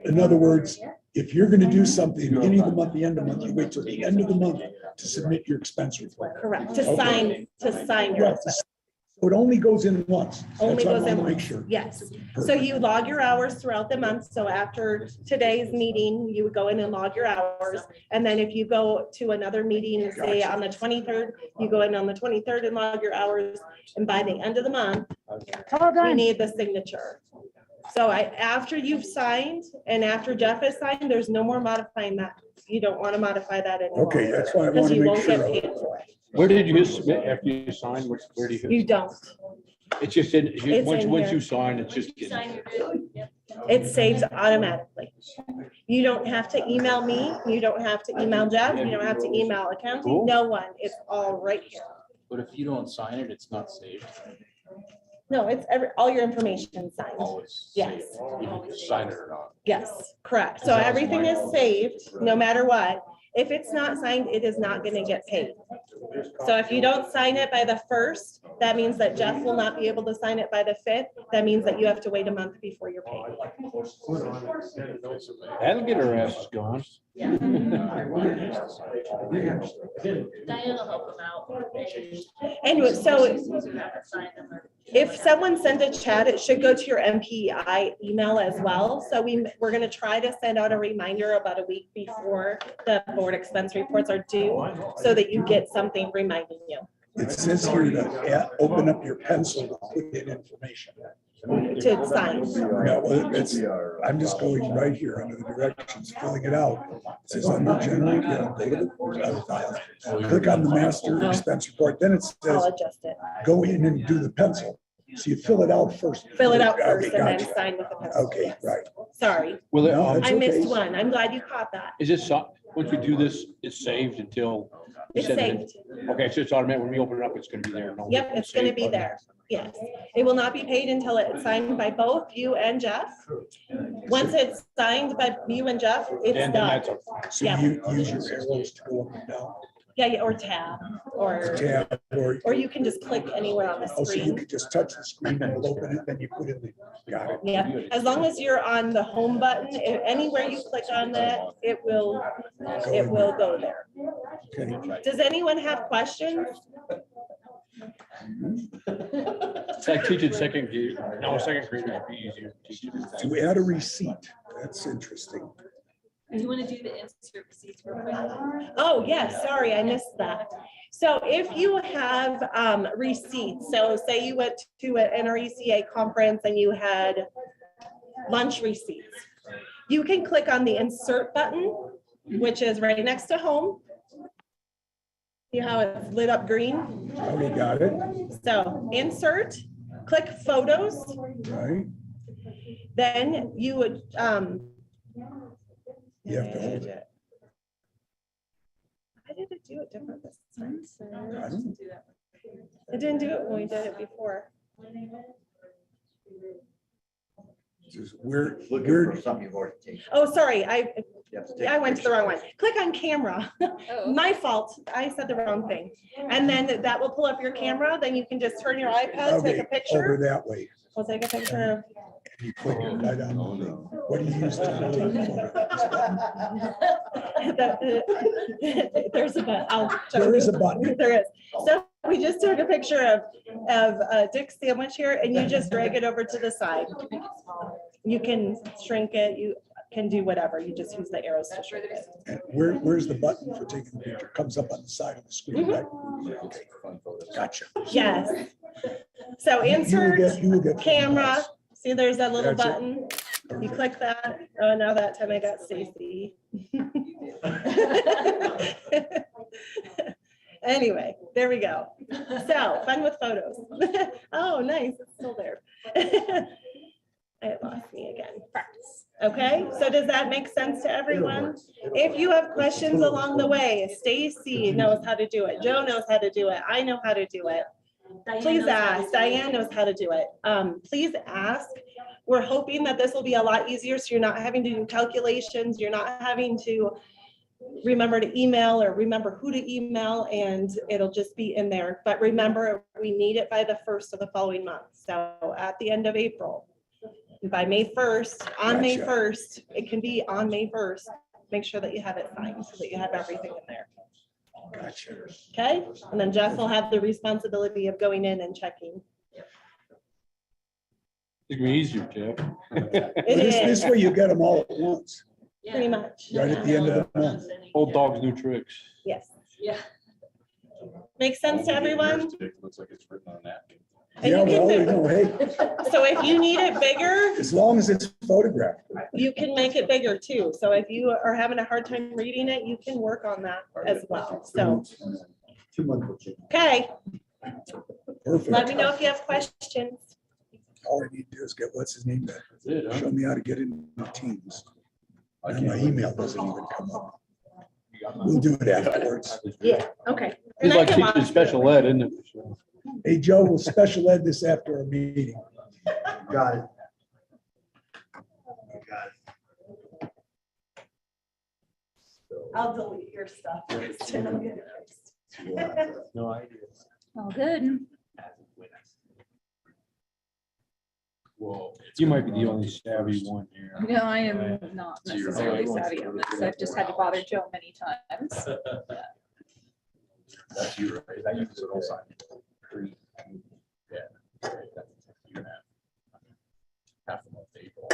Speaker 6: in other words, if you're gonna do something beginning of the month, the end of the month, you wait till the end of the month to submit your expense report.
Speaker 9: Correct, to
Speaker 6: Okay.
Speaker 9: sign your.
Speaker 6: Right, so it only goes in once.
Speaker 9: Only
Speaker 6: That's what I
Speaker 9: goes in
Speaker 6: wanna make
Speaker 9: once,
Speaker 6: sure.
Speaker 9: yes. So you log your hours throughout the month. So after today's meeting, you would go in and log your hours. And then if you go to another meeting, say on the 23rd, you go in on the 23rd and log your hours. And by the end of the month, you need the signature. So after you've signed and after Jeff has signed, there's no more modifying that. You don't want to modify that anymore.
Speaker 6: Okay, that's why I
Speaker 9: Because
Speaker 6: wanna
Speaker 9: you
Speaker 6: make
Speaker 9: won't get
Speaker 6: sure.
Speaker 9: paid for it.
Speaker 17: Where did you submit after you sign? Where do you?
Speaker 9: You don't.
Speaker 17: It's just in,
Speaker 9: It's
Speaker 17: once
Speaker 9: in
Speaker 17: once
Speaker 9: here.
Speaker 17: you sign, it's just.
Speaker 9: It saves automatically. You don't have to email me. You don't have to email Jeff. You don't have to email accounting.
Speaker 17: Cool.
Speaker 9: No one. It's all right here.
Speaker 5: But if you don't sign it, it's not saved.
Speaker 9: No, it's all your information signed.
Speaker 17: Always.
Speaker 9: Yes.
Speaker 17: You can sign it or not.
Speaker 9: Yes, correct. So
Speaker 17: That was
Speaker 9: everything
Speaker 17: my-
Speaker 9: is saved, no matter what. If it's not signed, it is not gonna get paid. So if you don't sign it by the 1st, that means that Jeff will not be able to sign it by the 5th. That means that you have to wait a month before you're paid.
Speaker 17: That'll get our asses going.
Speaker 11: Diane will help them out.
Speaker 9: And so
Speaker 11: Sign them or-
Speaker 9: if someone sends a chat, it should go to your MPEI email as well. So we're gonna try to send out a reminder about a week before the board expense reports are due, so that you get something reminding you.
Speaker 6: It says here to open up your pencil to put in information.
Speaker 9: To sign.
Speaker 6: Yeah, well, I'm just going right here under the directions, filling it out. It says under general, click on the master expense report, then it
Speaker 9: I'll
Speaker 6: says,
Speaker 9: adjust it.
Speaker 6: go in and do the pencil. So you fill it out first.
Speaker 9: Fill it out
Speaker 6: Okay,
Speaker 9: first and then
Speaker 6: gotcha.
Speaker 9: sign with the pencil.
Speaker 6: Okay, right.
Speaker 9: Sorry,
Speaker 17: Well,
Speaker 6: No, that's
Speaker 9: I missed
Speaker 6: okay.
Speaker 9: one. I'm glad you caught that.
Speaker 17: is this, once we do this, it's saved until? we
Speaker 9: It's
Speaker 17: send it in?
Speaker 9: saved.
Speaker 17: Okay, so it's automatic. When we open it up, it's gonna be there. No-
Speaker 9: Yep,
Speaker 17: no
Speaker 9: it's gonna
Speaker 17: save
Speaker 9: be
Speaker 17: button.
Speaker 9: there. Yes. It will not be paid until it's signed by both you and Jeff. Once it's signed by you and Jeff, it's
Speaker 17: Then
Speaker 9: done.
Speaker 17: that's a-
Speaker 6: So
Speaker 9: Yeah.
Speaker 6: you use your arrows to go up and down.
Speaker 9: Yeah, or tab, or
Speaker 6: Tab, or
Speaker 9: you can just click anywhere on the
Speaker 6: also you
Speaker 9: screen.
Speaker 6: could just touch the screen and it'll open it, then you put in the, got it.
Speaker 9: Yeah, as long as you're on the home button, anywhere you click on that, it will go there.
Speaker 6: Okay.
Speaker 9: Does anyone have questions?
Speaker 17: It's like teaching second grade. No, second grade would be easier to teach.
Speaker 6: To add a receipt, that's interesting.
Speaker 11: Do you want to do the insert receipts real quick?
Speaker 9: Oh, yes, sorry, I missed that. So if you have receipts, so say you went to an NRECA conference and you had lunch receipts, you can click on the insert button, which is right next to home. See how it's lit up green?
Speaker 6: Okay, got it,
Speaker 9: So insert, click photos,
Speaker 6: right?
Speaker 9: then you would,
Speaker 6: You have to hold it.
Speaker 9: why did it do it different this time?
Speaker 6: I don't-
Speaker 9: It didn't do it when we did it before.
Speaker 6: Just where,
Speaker 16: Looking
Speaker 6: where,
Speaker 16: for something you've already taken.
Speaker 9: Oh, sorry,
Speaker 16: You have to take a
Speaker 9: I went to the
Speaker 16: picture.
Speaker 9: wrong one. Click on camera. My fault. I said the wrong thing. And then that will pull up your camera. Then you can just turn your iPad, take
Speaker 6: okay,
Speaker 9: a picture.
Speaker 6: over that way.
Speaker 9: We'll take a picture.
Speaker 6: You click it right on the thing. What do you use to
Speaker 9: There's a button. I'll show
Speaker 6: There
Speaker 9: you.
Speaker 6: is a button.
Speaker 9: There is. So we just took a picture of Dick's sandwich here, and you just drag it over to the side. You can shrink it. You can do whatever. You just use the arrows to shrink it.
Speaker 6: And where's the button for taking the picture? Comes up on the side of the screen, right? Okay, gotcha.
Speaker 9: Yes. So
Speaker 6: You will
Speaker 9: insert
Speaker 6: get-
Speaker 9: camera. See, there's that little
Speaker 6: That's it.
Speaker 9: button. You click that. Oh, now that time I got Stacy. Anyway, there we go. So fun with photos. Oh, nice. It's still there. It lost me again. Practice. Okay, so does that make sense to everyone? If you have questions along the way, Stacy knows how to do it. Joe knows how to do it. I know how to do it. Please ask. Diane knows how to do it. Please ask. We're hoping that this will be a lot easier, so you're not having to do calculations. You're not having to remember to email or remember who to email, and it'll just be in there. But remember, we need it by the 1st of the following month. So at the end of April, by May 1st, on May
Speaker 6: Gotcha.
Speaker 9: 1st, it can be on May 1st. Make sure that you have it signed so that you have everything in there.
Speaker 6: Gotcha.
Speaker 9: Okay? And then Jeff will have the responsibility of going in and checking.
Speaker 17: It'd be easier, Jeff.
Speaker 6: This way you get them all at once,
Speaker 9: Pretty much.
Speaker 6: right at the end of the month.
Speaker 17: Old dogs, new tricks.
Speaker 9: Yes.
Speaker 11: Yeah.
Speaker 9: Makes sense to everyone?
Speaker 3: Looks like it's written on a napkin.
Speaker 9: And
Speaker 6: Yeah,
Speaker 9: you can
Speaker 6: well, you
Speaker 9: make-
Speaker 6: know, hey,
Speaker 9: So if you need it bigger,
Speaker 6: as long as it's photographed.
Speaker 9: you can make it bigger too. So if you are having a hard time reading it, you can work on that as well. So,
Speaker 16: 2 months.
Speaker 9: okay,
Speaker 6: Perfect.
Speaker 9: let me know if you have questions.
Speaker 6: All I need to do is get, what's his name, to
Speaker 17: That's it, huh?
Speaker 6: show me how to get into Teams. And my email doesn't even come up. We'll do it afterwards.
Speaker 9: Yeah, okay.
Speaker 17: It's
Speaker 9: And I
Speaker 17: like
Speaker 9: can
Speaker 17: teaching
Speaker 9: walk you
Speaker 17: special
Speaker 9: through it.
Speaker 17: ed, isn't it?
Speaker 6: Hey, Joe, we'll special ed this after our meeting.
Speaker 16: Got it. Got it.
Speaker 9: I'll delete your stuff first and I'll get it fixed.
Speaker 17: No idea.
Speaker 15: All good.
Speaker 17: Well, you might be the only savvy one here.
Speaker 15: No, I am not
Speaker 17: So you're
Speaker 15: necessarily
Speaker 17: right.
Speaker 15: savvy on this. I've just had to bother Joe many times.
Speaker 3: That's you, right? That you can all sign. Yeah. You're gonna have half the month of April.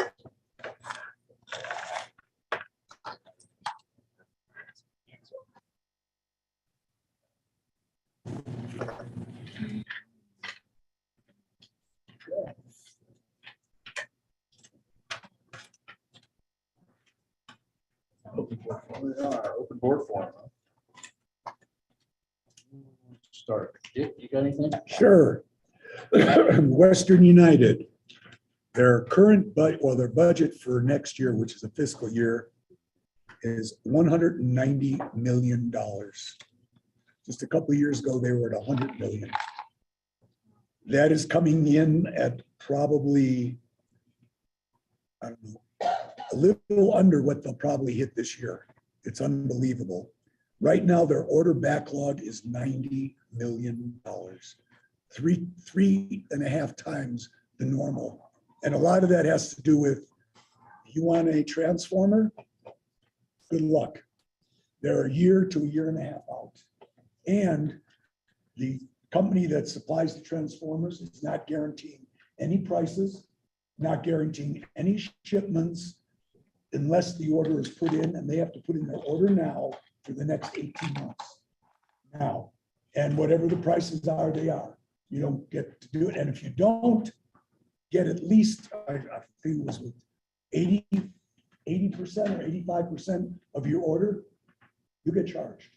Speaker 3: Open board forum.
Speaker 5: Start. Dick, you got anything?
Speaker 6: Sure. Western United, their current their budget for next year, which is a fiscal year, is $190 million. Just a couple of years ago, they were at 100 million. That is coming in at probably, I don't know, a little under what they'll probably hit this year. It's unbelievable. Right now, their order backlog is $90 million, three and a half times the normal. And a lot of that has to do with, you want a transformer? Good luck. They're a year to a year and a half out. And the company that supplies the transformers is not guaranteeing any prices, not guaranteeing any shipments unless the order is put in, and they have to put in their order now for the next 18 months. Now, and whatever the prices are, they are. You don't get to do it. And if you don't get at least, I think it was with 80% or 85% of your order, you get charged.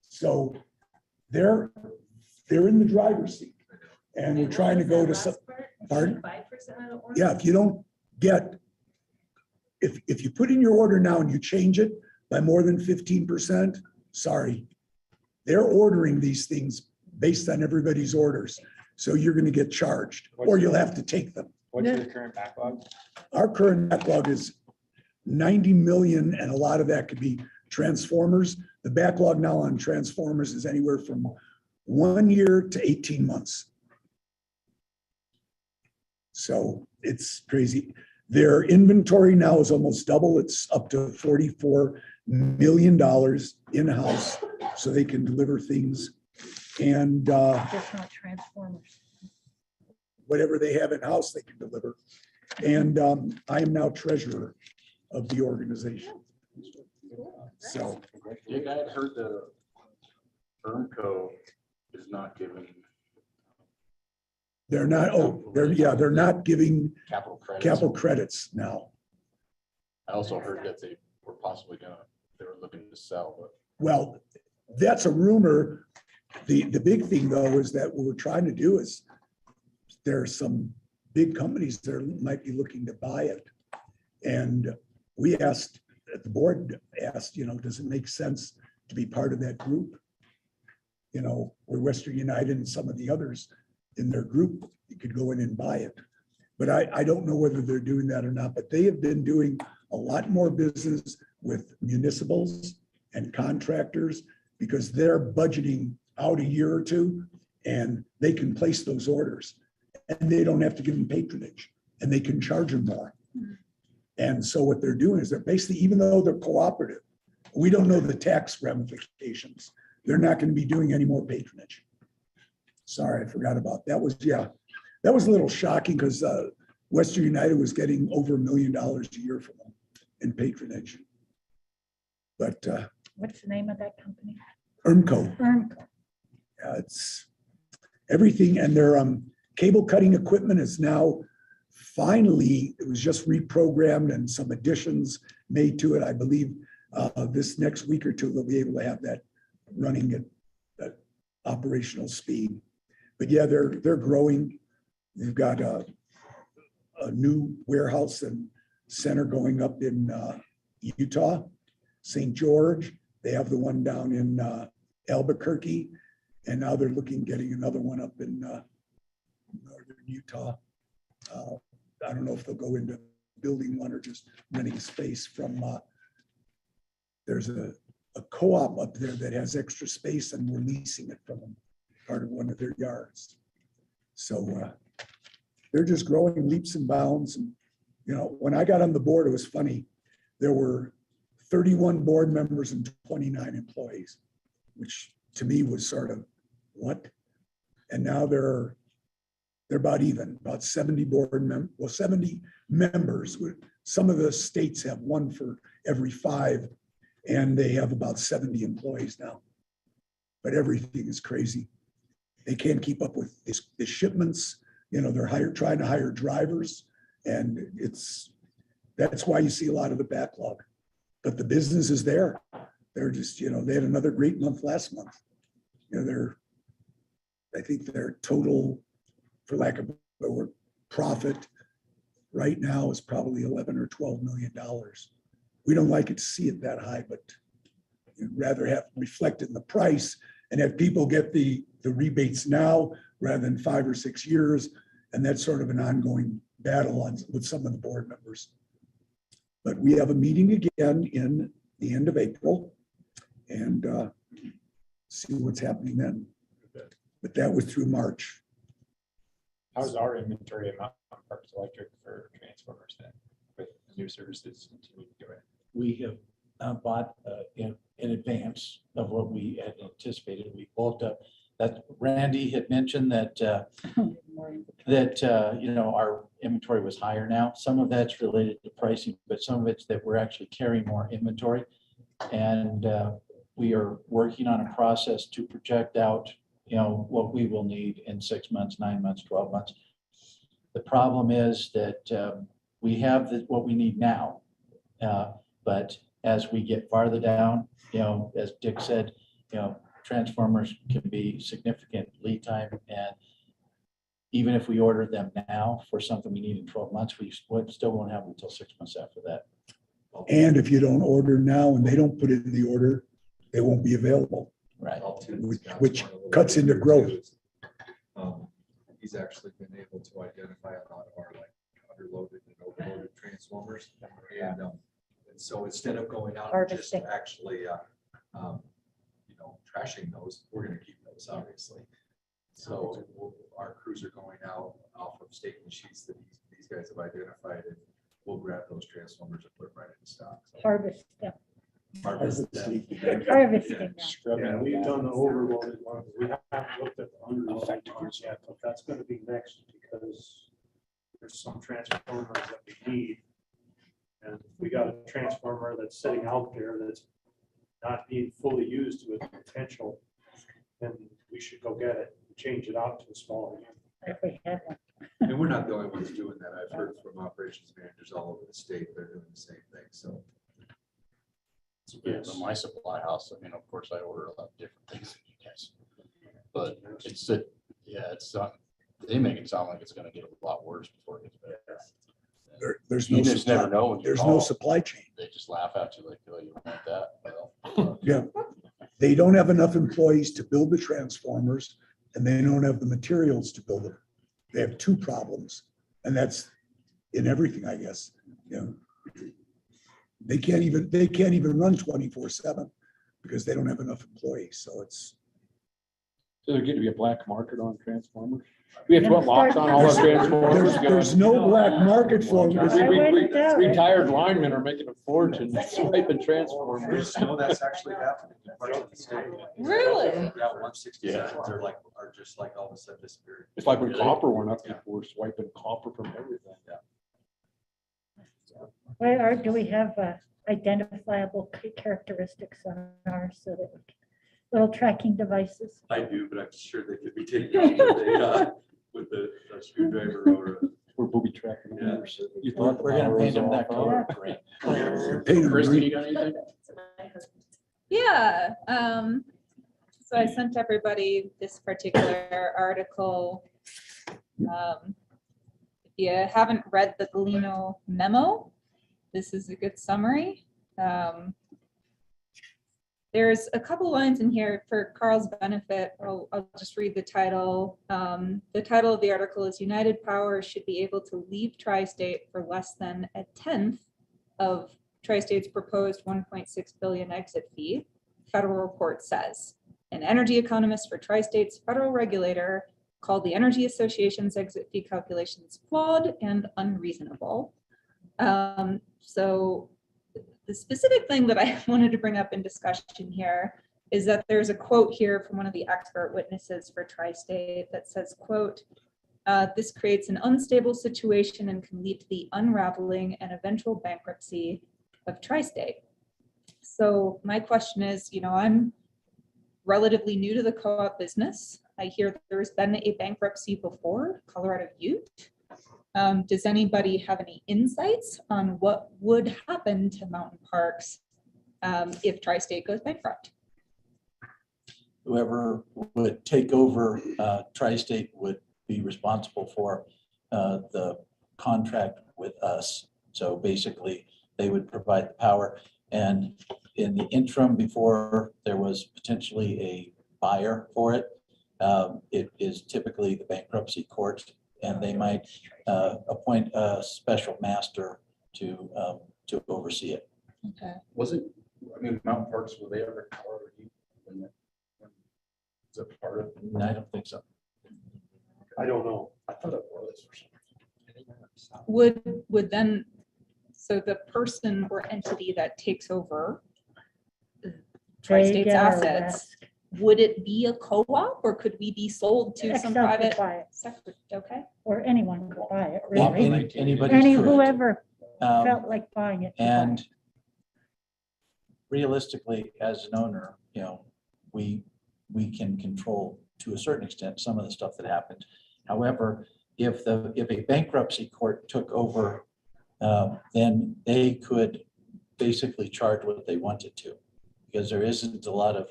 Speaker 6: So they're in the driver's seat. And we're trying to go to some, pardon?
Speaker 11: 5% of the order?
Speaker 6: Yeah, if you don't get, if you put in your order now and you change it by more than 15%, sorry. They're ordering these things based on everybody's orders. So you're going to get charged, or you'll have to take them.
Speaker 10: What's your current backlog?
Speaker 6: Our current backlog is 90 million, and a lot of that could be transformers. The backlog now on transformers is anywhere from 1 year to 18 months. So it's crazy. Their inventory now is almost double. It's up to $44 million in-house, so they can deliver things. And
Speaker 1: Just not transformers.
Speaker 6: whatever they have in-house, they can deliver. And I am now treasurer of the organization. So
Speaker 3: Dick, I had heard the ERMCO is not giving
Speaker 6: they're not, they're not giving
Speaker 3: capital credits.
Speaker 6: capital credits now.
Speaker 3: I also heard that they were possibly they were looking to sell, but
Speaker 6: Well, that's a rumor. The big thing though is that what we're trying to do is there are some big companies that might be looking to buy it. And we asked, the board asked, does it make sense to be part of that group? Where Western United and some of the others in their group, you could go in and buy it. But I don't know whether they're doing that or not, but they have been doing a lot more business with municipals and contractors because they're budgeting out a year or two and they can place those orders and they don't have to give them patronage. and they can charge them more. And so what they're doing is they're basically, even though they're cooperative, we don't know the tax ramifications. They're not going to be doing any more patronage. Sorry, I forgot about that. That was a little shocking because Western United was getting over $1 million a year from them in patronage. But
Speaker 1: What's the name of that company?
Speaker 6: ERMCO. It's everything, and their cable cutting equipment is now finally, it was just reprogrammed and some additions made to it. I believe this next week or two, they'll be able to have that running at operational speed. But yeah, they're growing. They've got a new warehouse and center going up in Utah, St. George. They have the one down in Albuquerque, and now they're getting another one up in northern Utah. I don't know if they'll go into building one or just renting space from, there's a co-op up there that has extra space and we're leasing it from them, part of one of their yards. So they're just growing leaps and bounds. And, you know, when I got on the board, it was funny. There were 31 board members and 29 employees, which to me was sort of what? And now they're about even, about 70 70 members. Some of the states have one for every 5, and they have about 70 employees now. But everything is crazy. They can't keep up with the shipments. You know, they're trying to hire drivers, and that's why you see a lot of the backlog. But the business is there. They're just, you know, they had another great month last month. You know, I think their total, for lack of a better word, profit right now is probably $11 or $12 million. We don't like it to see it that high, but you'd rather have reflected in the price and have people get the rebates now rather than 5 or 6 years. And that's sort of an ongoing battle with some of the board members. But we have a meeting again in the end of April and see what's happening then. But that was through March.
Speaker 10: How's our inventory amount on Parks Electric for transformers then with new services?
Speaker 5: We have bought in advance of what we had anticipated. We bulked up. That Randy had mentioned that you know, our inventory was higher now. Some of that's related to pricing, but some of it's that we're actually carrying more inventory. And we are working on a process to project out, you know, what we will need in 6 months, 9 months, 12 months. The problem is that we have what we need now. But as we get farther down, you know, as Dick said, you know, transformers can be significant lead time. And even if we order them now for something we need in 12 months, we still won't have them until 6 months after that.
Speaker 6: And if you don't order now and they don't put it in the order, they won't be available.
Speaker 5: Right.
Speaker 6: Which cuts into growth.
Speaker 18: He's actually been able to identify a lot of our like underloaded and overloaded transformers. And so instead of going out and just actually, you know, trashing those, we're going to keep those obviously. So our crews are going out off of statement sheets that these guys have identified, and we'll grab those transformers and put them right in stock. So
Speaker 1: Harvest them.
Speaker 18: harvest them.
Speaker 1: Harvesting.
Speaker 13: Yeah, we've done the overloaded ones. We haven't looked at the underloaded ones yet, but that's gonna be next because there's some transformers that we need. And we got a transformer that's sitting out there that's not being fully used to its potential. Then we should go get it, and change it out to a smaller unit.
Speaker 1: If we have one.
Speaker 18: And we're not the only ones doing that. I've heard from operations managers all over the state. They're doing the same thing. So.
Speaker 3: Yes. My supply house, I mean, of course, I order a lot of different things than you guys. But it's that, yeah, it's they make it sound like it's gonna get a lot worse before it gets better.
Speaker 6: There's
Speaker 3: You
Speaker 6: no
Speaker 3: just never
Speaker 6: supply,
Speaker 3: know when you
Speaker 6: there's
Speaker 3: call.
Speaker 6: no supply chain.
Speaker 3: They just laugh at you like, oh, you want that? Well,
Speaker 6: Yeah. They don't have enough employees to build the transformers, and they don't have the materials to build them. They have 2 problems, and that's in everything, I guess. You know, they can't even run 24/7 because they don't have enough employees. So it's
Speaker 17: So there's going to be a black market on transformers? We have to put locks on all our transformers.
Speaker 6: There's no black market for them.
Speaker 17: Retired linemen are making a fortune swiping transformers.
Speaker 18: No, that's actually happening. in parts of the state.
Speaker 15: Really?
Speaker 18: Yeah, 167s are like, are just like all of a sudden disappearing.
Speaker 17: It's like when copper went up, people were swiping copper from everything.
Speaker 1: Where do we have identifiable characteristics on ours so that we can, little tracking devices?
Speaker 18: I do, but I'm sure they could be taken out with a screwdriver or
Speaker 17: We're booby tracking.
Speaker 18: Yeah.
Speaker 5: You thought we're gonna paint them that color. Great.
Speaker 17: Kristen, you got anything?
Speaker 15: Yeah, so I sent everybody this particular article. If you haven't read the Galeno memo, this is a good summary. There's a couple lines in here for Carl's benefit. I'll just read the title. The title of the article is United Power should be able to leave Tri-State for less than 1/10 of Tri-State's proposed 1.6 billion exit fee. Federal report says. An energy economist for Tri-State's federal regulator called the Energy Association's exit fee calculations flawed and unreasonable. So the specific thing that I wanted to bring up in discussion here is that there's a quote here from one of the expert witnesses for Tri-State that says, quote, this creates an unstable situation and can lead to the unraveling and eventual bankruptcy of Tri-State. So my question is, I'm relatively new to the co-op business. I hear there's been a bankruptcy before, Colorado Butte. Does anybody have any insights on what would happen to mountain parks if Tri-State goes bankrupt?
Speaker 5: Whoever would take over Tri-State would be responsible for the contract with us. So basically, they would provide the power. And in the interim, before there was potentially a buyer for it, it is typically the bankruptcy court, and they might appoint a special master to oversee it.
Speaker 15: Okay.
Speaker 3: Mountain Parks, were they ever already? Is it part of?
Speaker 5: I don't think so.
Speaker 3: I don't know. I thought it was.
Speaker 15: Would then, so the person or entity that takes over Tri-State's
Speaker 1: get our
Speaker 15: assets, would it be a co-op or could we be sold to some
Speaker 1: Excel could
Speaker 15: private
Speaker 1: buy it,
Speaker 15: sector? Okay.
Speaker 1: or anyone could buy it,
Speaker 5: Yeah,
Speaker 1: really.
Speaker 5: anybody's correct.
Speaker 1: Whoever
Speaker 5: Um,
Speaker 1: felt like buying it. could buy it.
Speaker 5: And realistically, as an owner, we can control to a certain extent some of the stuff that happened. However, if a bankruptcy court took over, then they could basically charge what they wanted to, because there isn't a lot of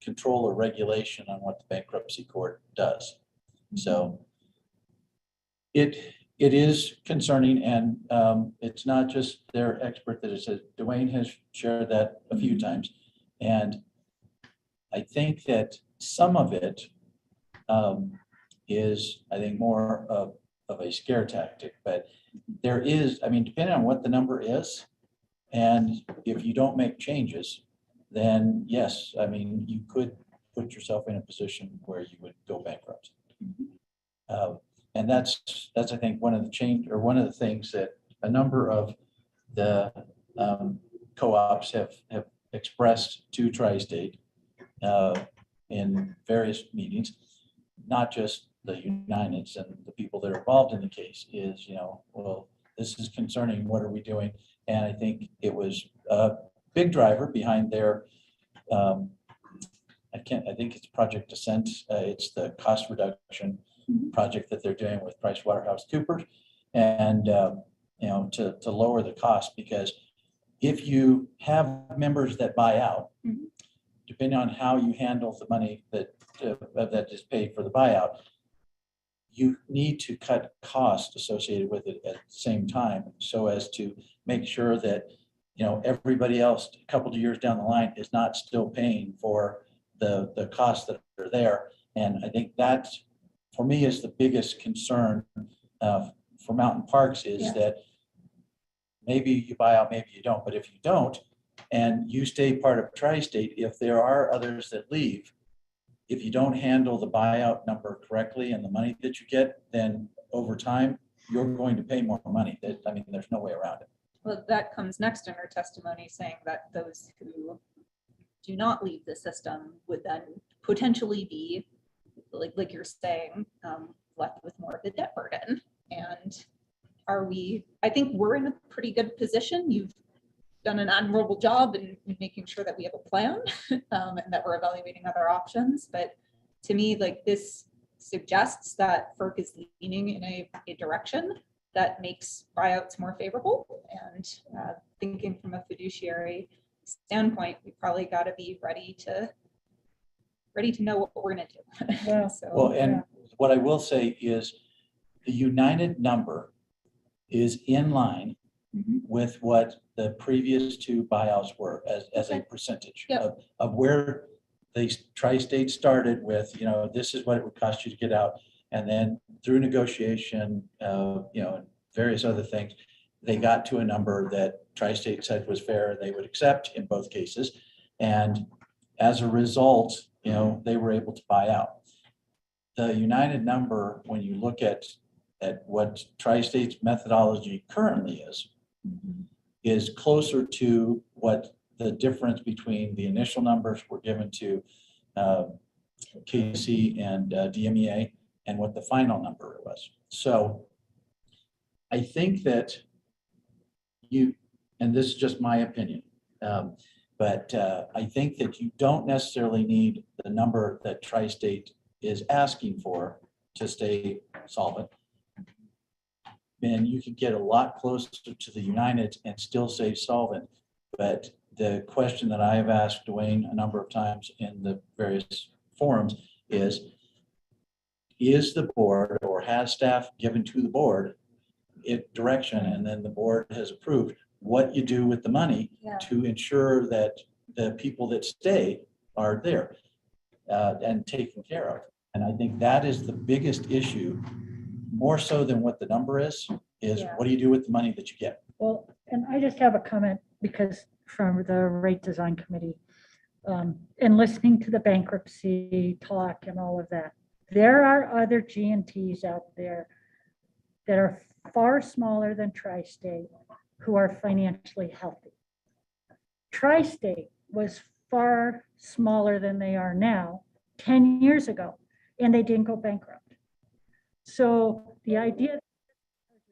Speaker 5: control or regulation on what the bankruptcy court does. So it is concerning, and it's not just their expert that it says. Dwayne has shared that a few times, and I think that some of it is, I think, more of a scare tactic. But there is, depending on what the number is, and if you don't make changes, then yes, you could put yourself in a position where you would go bankrupt. And that's I think one of the things that a number of the co-ops have expressed to Tri-State in various meetings, not just the Uniteds and the people that are involved in the case, is, well, this is concerning, what are we doing? And I think it was a big driver behind their, I think it's Project Ascent. It's the cost reduction project that they're doing with PricewaterhouseCoopers, and to lower the cost, because if you have members that buy out, depending on how you handle the money that is paid for the buyout, you need to cut costs associated with it at the same time, so as to make sure that everybody else a couple of years down the line is not still paying for the costs that are there. And I think that, for me, is the biggest concern for mountain parks, is that maybe you buy out, maybe you don't. But if you don't, and you stay part of Tri-State, if there are others that leave, if you don't handle the buyout number correctly and the money that you get, then over time, you're going to pay more money. I mean, there's no way around it.
Speaker 15: Well, that comes next in her testimony, saying that those who do not leave the system would then potentially be, like you're saying, left with more of the debt burden. And I think we're in a pretty good position. You've done an admirable job in making sure that we have a plan and that we're evaluating other options. But to me, like, this suggests that FERC is leaning in a direction that makes buyouts more favorable. And thinking from a fiduciary standpoint, we probably got to be ready to know what we're going to do.
Speaker 1: Yeah.
Speaker 5: Well, and what I will say is the United number is in line with what the previous two buyouts were as a percentage of where they Tri-State started with, this is what it would cost you to get out. And then through negotiation, and various other things, they got to a number that Tri-State said was fair, they would accept in both cases. And as a result, they were able to buy out. The United number, when you look at what Tri-State's methodology currently is closer to what the difference between the initial numbers were given to KC and DMEA and what the final number was. So I think that and this is just my opinion, but I think that you don't necessarily need the number that Tri-State is asking for to stay solvent. And you can get a lot closer to the United and still stay solvent. But the question that I have asked Dwayne a number of times in the various forums is the board, or has staff given to the board direction, and then the board has approved what you do with the money to ensure that the people that stay are there and taken care of. And I think that is the biggest issue, more so than what the number is what do you do with the money that you get?
Speaker 1: Well, and I just have a comment because from the rate design committee, and listening to the bankruptcy talk and all of that, there are other G&Ts out there that are far smaller than Tri-State who are financially healthy. Tri-State was far smaller than they are now 10 years ago, and they didn't go bankrupt. So the idea that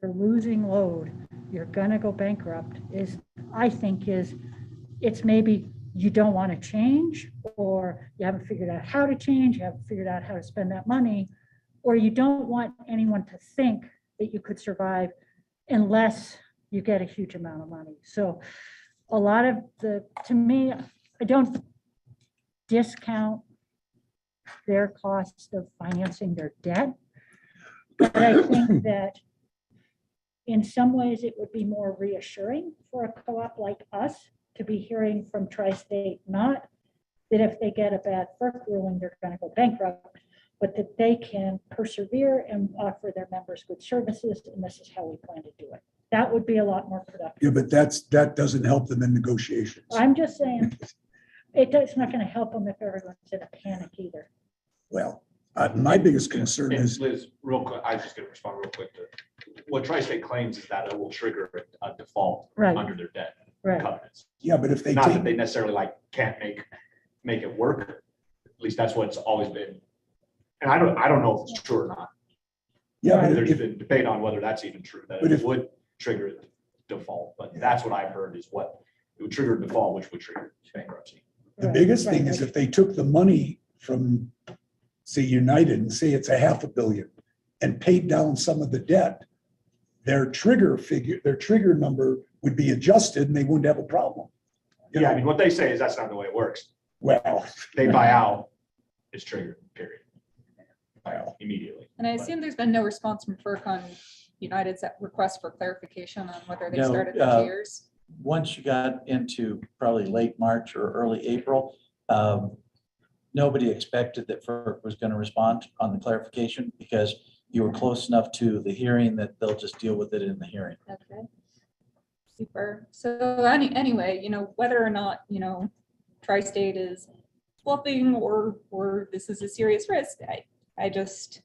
Speaker 1: you're losing load, you're gonna go bankrupt it's maybe you don't want to change, or you haven't figured out how to change, you haven't figured out how to spend that money, or you don't want anyone to think that you could survive unless you get a huge amount of money. So a lot of to me, I don't discount their cost of financing their debt, but I think that in some ways it would be more reassuring for a co-op like us to be hearing from Tri-State, not that if they get a bad FERC ruling, they're going to go bankrupt, but that they can persevere and offer their members good services, and this is how we plan to do it. That would be a lot more productive.
Speaker 6: Yeah, but that doesn't help them in negotiations.
Speaker 1: I'm just saying, it's not going to help them if everyone's in a panic either.
Speaker 6: Well, my biggest concern is.
Speaker 7: Liz, real quick, I was just going to respond real quick to what Tri-State claims is that it will trigger a default under their debt covenants.
Speaker 6: Yeah, but if they
Speaker 7: not that they necessarily can't make it work. At least that's what's always been. And I don't know if it's true or not.
Speaker 6: Yeah, but
Speaker 7: there's been debate on whether that's even true. That it would trigger default, but that's what I've heard is what it would trigger default, which would trigger bankruptcy.
Speaker 6: The biggest thing is if they took the money from, say, United and say it's $500 million and paid down some of the debt, their trigger number would be adjusted and they wouldn't have a problem.
Speaker 7: I mean, what they say is that's not the way it works.
Speaker 6: Well,
Speaker 7: they buy out, it's triggered, period. Buy out immediately.
Speaker 15: And I assume there's been no response from FERC on United's request for clarification on whether they
Speaker 5: No,
Speaker 15: started the tiers.
Speaker 5: Once you got into probably late March or early April, nobody expected that FERC was going to respond on the clarification because you were close enough to the hearing that they'll just deal with it in the hearing.
Speaker 15: Okay. Super. So anyway, whether or not, Tri-State is bluffing or this is a serious risk, I just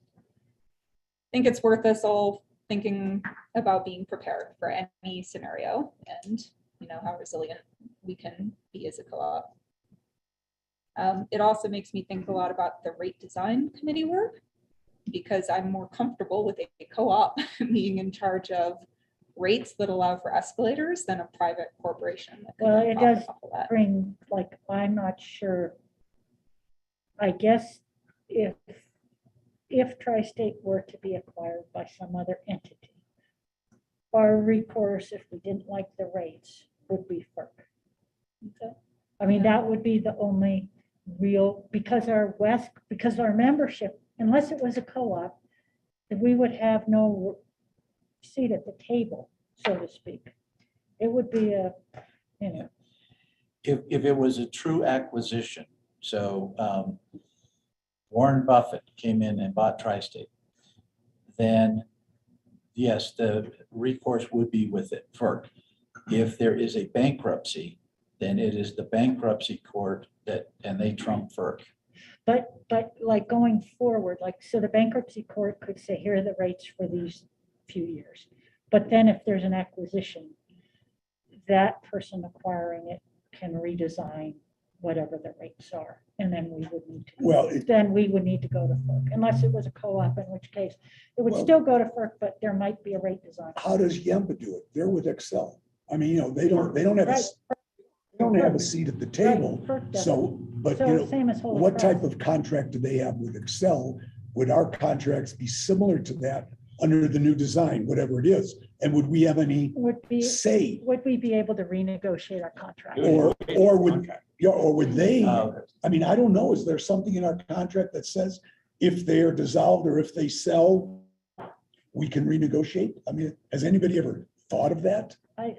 Speaker 15: think it's worth us all thinking about being prepared for any scenario and, how resilient we can be as a co-op. It also makes me think a lot about the rate design committee work, because I'm more comfortable with a co-op being in charge of rates that allow for escalators than a private corporation. that could
Speaker 1: Well,
Speaker 15: then
Speaker 1: it
Speaker 15: profit
Speaker 1: does
Speaker 15: off of that.
Speaker 1: bring, I'm not sure. I guess if Tri-State were to be acquired by some other entity, our recourse, if we didn't like the rates, would be FERC.
Speaker 15: Okay.
Speaker 1: I mean, that would be the only real, because our membership, unless it was a co-op, then we would have no seat at the table, so to speak. It would be
Speaker 5: If it was a true acquisition, so Warren Buffett came in and bought Tri-State, then yes, the recourse would be with it, FERC. If there is a bankruptcy, then it is the bankruptcy court and they trump FERC.
Speaker 1: But like going forward, so the bankruptcy court could say, here are the rates for these few years. But then if there's an acquisition, that person acquiring it can redesign whatever the rates are. And then we would need to go to FERC, unless it was a co-op, in which case it would still go to FERC, but there might be a rate design.
Speaker 6: How does Yempa do it? They're with Excel. I mean, they don't have a seat at the table. So, but
Speaker 1: same as Holy
Speaker 6: what
Speaker 1: Cross.
Speaker 6: type of contract do they have with Excel? Would our contracts be similar to that under the new design, whatever it is? And would we have any say?
Speaker 1: Would we be able to renegotiate our contract?
Speaker 6: Or would they? I mean, I don't know. Is there something in our contract that says if they are dissolved or if they sell, we can renegotiate? I mean, has anybody ever thought of that?
Speaker 1: I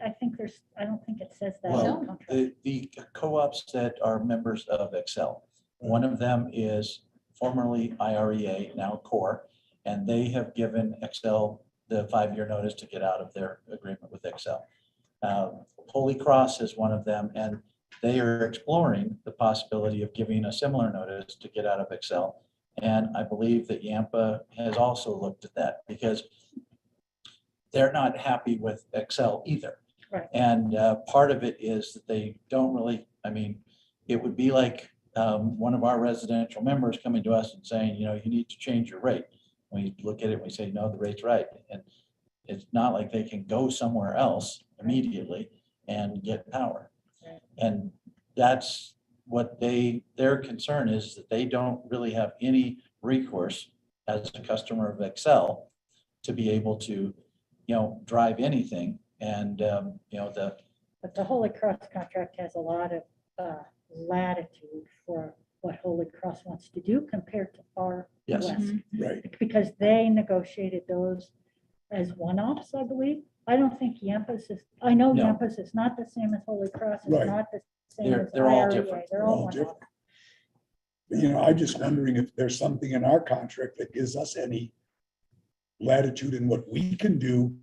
Speaker 1: don't think it says that.
Speaker 5: Well, the co-ops that are members of Excel, one of them is formerly IREA, now CORE, and they have given Excel the 5-year notice to get out of their agreement with Excel. Holy Cross is one of them, and they are exploring the possibility of giving a similar notice to get out of Excel. And I believe that Yampa has also looked at that because they're not happy with Excel either.
Speaker 1: Right.
Speaker 5: And part of it is that they don't really, I mean, it would be like one of our residential members coming to us and saying, you need to change your rate. We look at it, we say, no, the rate's right. And it's not like they can go somewhere else immediately and get power.
Speaker 1: Right.
Speaker 5: And that's what their concern is, that they don't really have any recourse as a customer of Excel to be able to, drive anything. And,
Speaker 1: But the Holy Cross contract has a lot of latitude for what Holy Cross wants to do compared to far
Speaker 5: Yes.
Speaker 1: west.
Speaker 6: Right.
Speaker 1: Because they negotiated those as one-offs, I believe. I don't think Yampas is, I know
Speaker 5: No.
Speaker 1: Yampas is not the same as Holy Cross, it's
Speaker 6: Right.
Speaker 1: not the same as
Speaker 5: They're all
Speaker 1: IREA.
Speaker 5: different.
Speaker 1: They're all one-off.
Speaker 6: I'm just wondering if there's something in our contract that gives us any latitude in what we can do,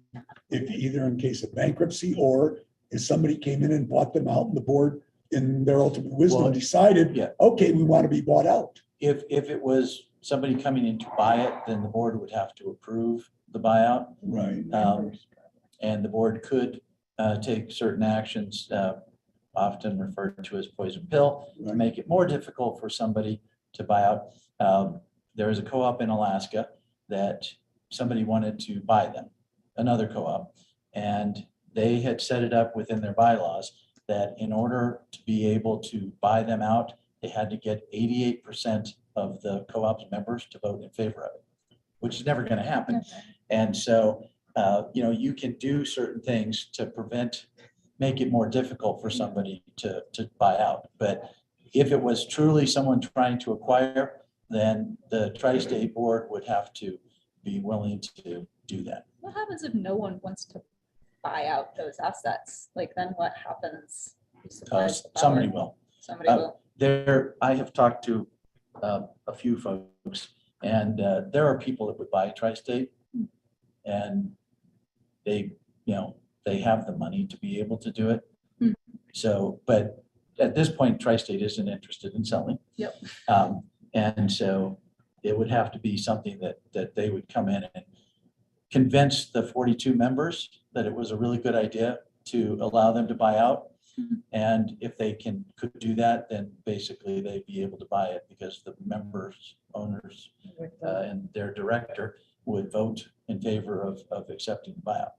Speaker 6: if either in case of bankruptcy or if somebody came in and bought them out and the board in their ultimate wisdom
Speaker 5: Well,
Speaker 6: decided,
Speaker 5: yeah.
Speaker 6: okay, we want to be bought out.
Speaker 5: If it was somebody coming in to buy it, then the board would have to approve the buyout.
Speaker 6: Right.
Speaker 5: And the board could take certain actions, often referred to as poison pill, to make it more difficult for somebody to buy out. There is a co-op in Alaska that somebody wanted to buy them, another co-op, and they had set it up within their bylaws that in order to be able to buy them out, they had to get 88% of the co-op's members to vote in favor of it, which is never going to happen. And so, you can do certain things to make it more difficult for somebody to buy out. But if it was truly someone trying to acquire, then the Tri-State board would have to be willing to do that.
Speaker 15: What happens if no one wants to buy out those assets? Like, then what happens? Who supplies the power?
Speaker 5: Somebody will.
Speaker 15: Somebody will.
Speaker 5: I have talked to a few folks, and there are people that would buy Tri-State, and they, they have the money to be able to do it.
Speaker 15: Hmm.
Speaker 5: So, but at this point, Tri-State isn't interested in selling.
Speaker 15: Yep.
Speaker 5: And so it would have to be something that they would come in and convince the 42 members that it was a really good idea to allow them to buy out.
Speaker 15: Mhm.
Speaker 5: And if they could do that, then basically they'd be able to buy it because the members, owners, and their director would vote in favor of accepting the buyout.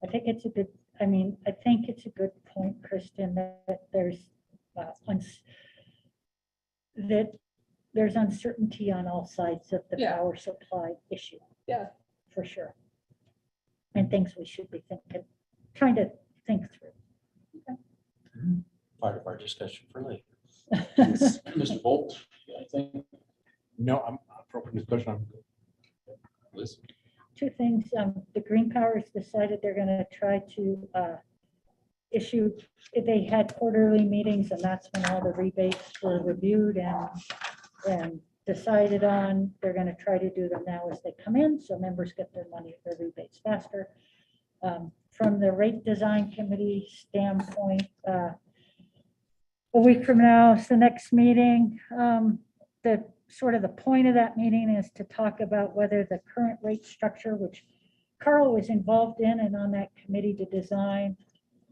Speaker 1: I think it's a good, I mean, I think it's a good point, Kristen, that there's that there's uncertainty on all sides of the
Speaker 15: Yeah.
Speaker 1: power supply issue.
Speaker 15: Yeah.
Speaker 1: For sure. And things we should be trying to think through.
Speaker 5: Part of our discussion for later.
Speaker 17: Mr. Bolt, I think. No, I'm appropriate discussion. I'm good. Listen.
Speaker 1: Two things, the Green Powers decided they're gonna try to issue, they had quarterly meetings, and that's when all the rebates were reviewed and decided on. They're gonna try to do them now as they come in, so members get their money, their rebates faster. From the rate design committee standpoint, a week from now is the next meeting. The sort of the point of that meeting is to talk about whether the current rate structure, which Carl was involved in and on that committee to design,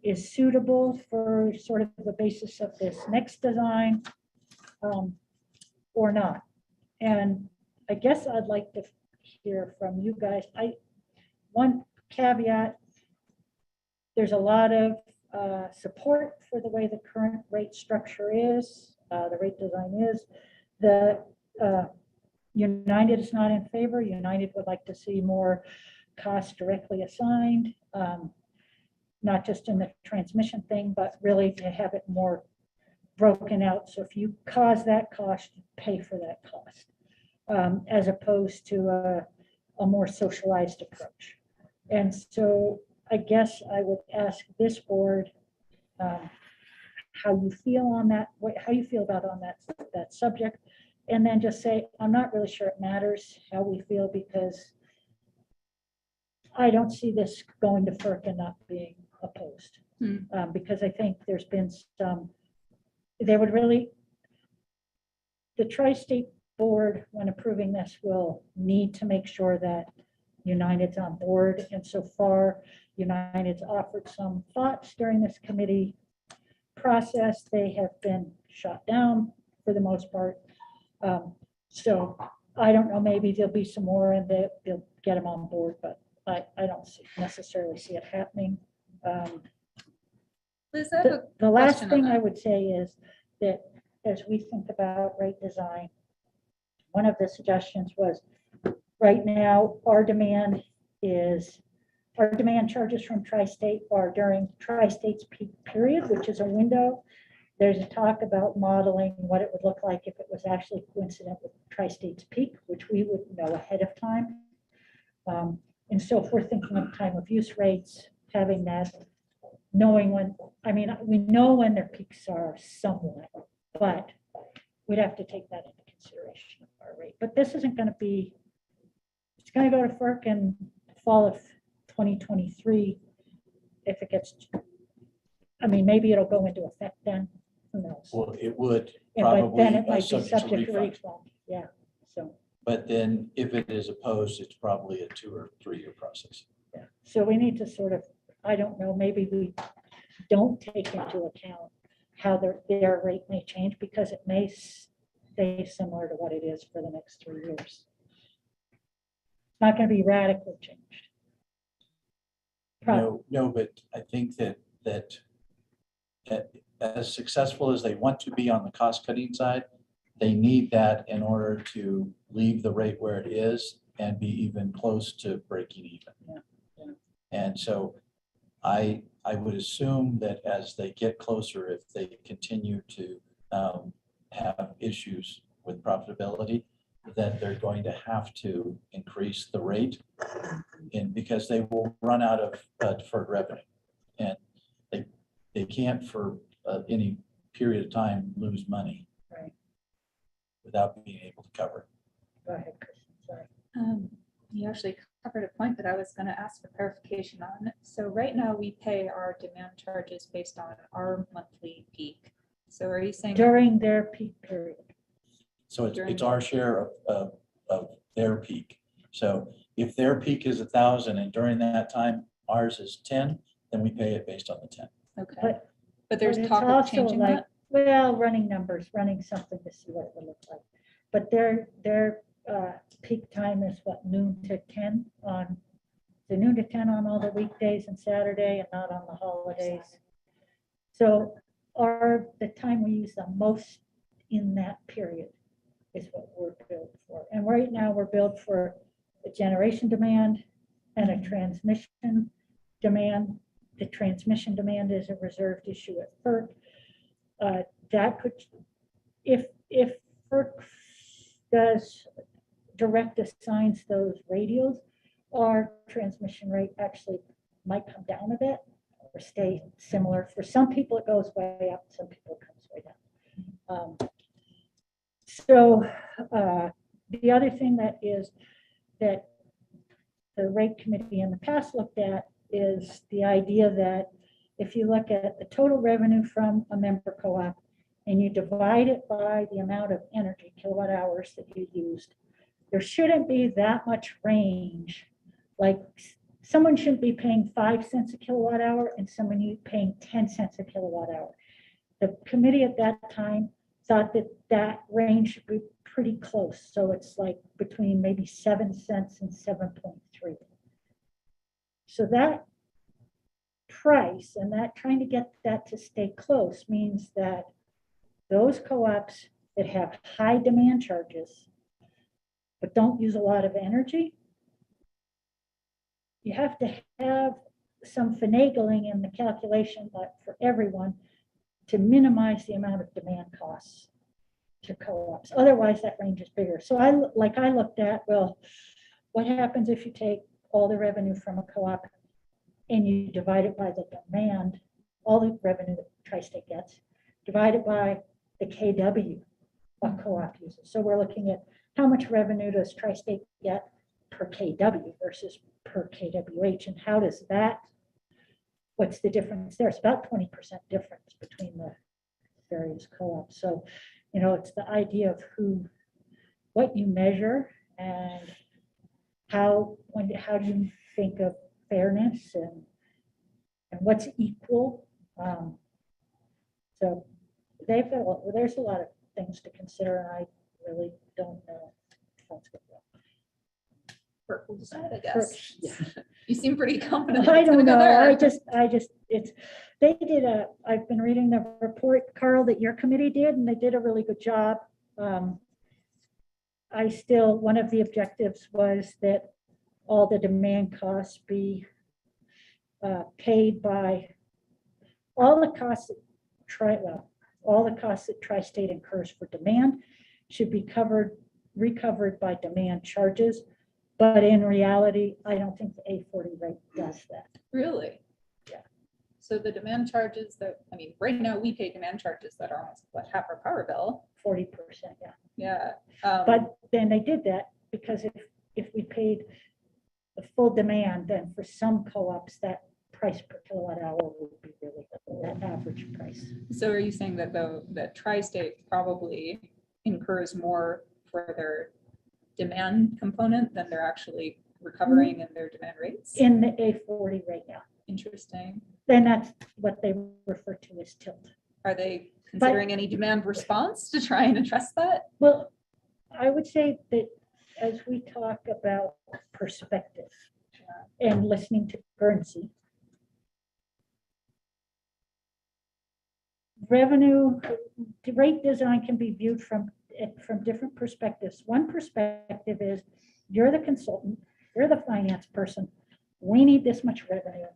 Speaker 1: is suitable for sort of the basis of this next design or not. And I guess I'd like to hear from you guys. One caveat, there's a lot of support for the way the current rate structure is, the rate design is. The United is not in favor. United would like to see more costs directly assigned, not just in the transmission thing, but really to have it more broken out. So if you cause that cost, you pay for that cost, as opposed to a more socialized approach. And so I guess I would ask this board how you feel on that, how you feel about on that subject. And then just say, I'm not really sure it matters how we feel, because I don't see this going to FERC and not being opposed. Because I think there's been some, they would really, the Tri-State board, when approving this, will need to make sure that United's on board. And so far, United's offered some thoughts during this committee process. They have been shot down for the most part. So I don't know, maybe there'll be some more and they'll get them on board, but I don't necessarily see it happening.
Speaker 15: Liz, I have a
Speaker 1: The last
Speaker 15: question on
Speaker 1: thing
Speaker 15: that.
Speaker 1: I would say is that as we think about rate design, one of the suggestions was, right now, our demand charges from Tri-State are during Tri-State's peak period, which is a window. There's a talk about modeling what it would look like if it was actually coincident with Tri-State's peak, which we would know ahead of time. And so if we're thinking of time of use rates, having that, knowing when, I mean, we know when their peaks are somewhat, but we'd have to take that into consideration of our rate. But this isn't going to be, it's going to go to FERC in fall of 2023 if it gets, I mean, maybe it'll go into effect then, who knows?
Speaker 5: Well, it would
Speaker 1: But then it
Speaker 5: probably
Speaker 1: might be
Speaker 5: subject to
Speaker 1: subject to
Speaker 5: refund.
Speaker 1: refund, yeah, so.
Speaker 5: But then if it is opposed, it's probably a 2 or 3 year process.
Speaker 1: Yeah, so we need to sort of, I don't know, maybe we don't take into account how their rate may change, because it may stay similar to what it is for the next 3 years. It's not going to be radically changed.
Speaker 5: No, but I think that as successful as they want to be on the cost cutting side, they need that in order to leave the rate where it is and be even close to breaking even.
Speaker 1: Yeah.
Speaker 5: And so I would assume that as they get closer, if they continue to have issues with profitability, that they're going to have to increase the rate because they will run out of deferred revenue. And they can't for any period of time lose money.
Speaker 1: Right.
Speaker 5: Without being able to cover it.
Speaker 1: Go ahead, Kristen, sorry.
Speaker 15: You actually covered a point that I was gonna ask for clarification on. So right now, we pay our demand charges based on our monthly peak. So are you saying?
Speaker 1: During their peak period.
Speaker 5: So it's our share of their peak. So if their peak is 1,000 and during that time ours is 10, then we pay it based on the 10.
Speaker 15: Okay, but there's
Speaker 1: it's
Speaker 15: talk of
Speaker 1: also
Speaker 15: changing
Speaker 1: like,
Speaker 15: that?
Speaker 1: well, running numbers, running something to see what it would look like. But their peak time is what, noon to 10 on, the noon to 10 on all the weekdays and Saturday and not on the holidays. So the time we use the most in that period is what we're billed for. And right now we're billed for a generation demand and a transmission demand. The transmission demand is a reserved issue at FERC. That could, if FERC does direct assigns those radios, our transmission rate actually might come down a bit or stay similar. For some people, it goes way up, some people it comes way down. The other thing that the rate committee in the past looked at is the idea that if you look at the total revenue from a member co-op and you divide it by the amount of energy, kilowatt hours that you used, there shouldn't be that much range. Like someone shouldn't be paying 5 cents a kilowatt hour and someone paying 10 cents a kilowatt hour. The committee at that time thought that range should be pretty close. So it's like between maybe 7 cents and 7.3. So that price and that trying to get that to stay close means that those co-ops that have high demand charges but don't use a lot of energy, you have to have some finagling in the calculation for everyone to minimize the amount of demand costs to co-ops. Otherwise, that range is bigger. So I looked at, well, what happens if you take all the revenue from a co-op and you divide it by the demand, all the revenue that Tri-State gets, divide it by the KW a co-op uses. So we're looking at how much revenue does Tri-State get per KW versus per KWH, and how does that, what's the difference there? It's about 20% difference between the various co-ops. So, it's the idea of what you measure and how do you think of fairness and what's equal. So there's a lot of things to consider, and I really don't know if that's good.
Speaker 15: FERC will decide, I guess. You seem pretty confident.
Speaker 1: I
Speaker 15: it's gonna
Speaker 1: don't
Speaker 15: go
Speaker 1: know.
Speaker 15: there.
Speaker 1: I've been reading the report, Carl, that your committee did, and they did a really good job. One of the objectives was that all the demand costs be paid by all the costs that Tri-State incurs for demand should be recovered by demand charges. But in reality, I don't think the A40 rate does that.
Speaker 15: Really?
Speaker 1: Yeah.
Speaker 15: So the demand charges right now we pay demand charges that are almost half our power bill.
Speaker 1: 40%, yeah.
Speaker 15: Yeah.
Speaker 1: But then they did that because if we paid the full demand, then for some co-ops, that price per kilowatt hour would be really that average price.
Speaker 15: So are you saying that that Tri-State probably incurs more for their demand component than they're actually recovering in their demand rates?
Speaker 1: In the A40 right now.
Speaker 15: Interesting.
Speaker 1: Then that's what they refer to as tilt.
Speaker 15: Are they considering any demand response to try and address that?
Speaker 1: Well, I would say that as we talk about perspective and listening to currency, revenue, the rate design can be viewed from different perspectives. One perspective is you're the consultant, you're the finance person. We need this much revenue.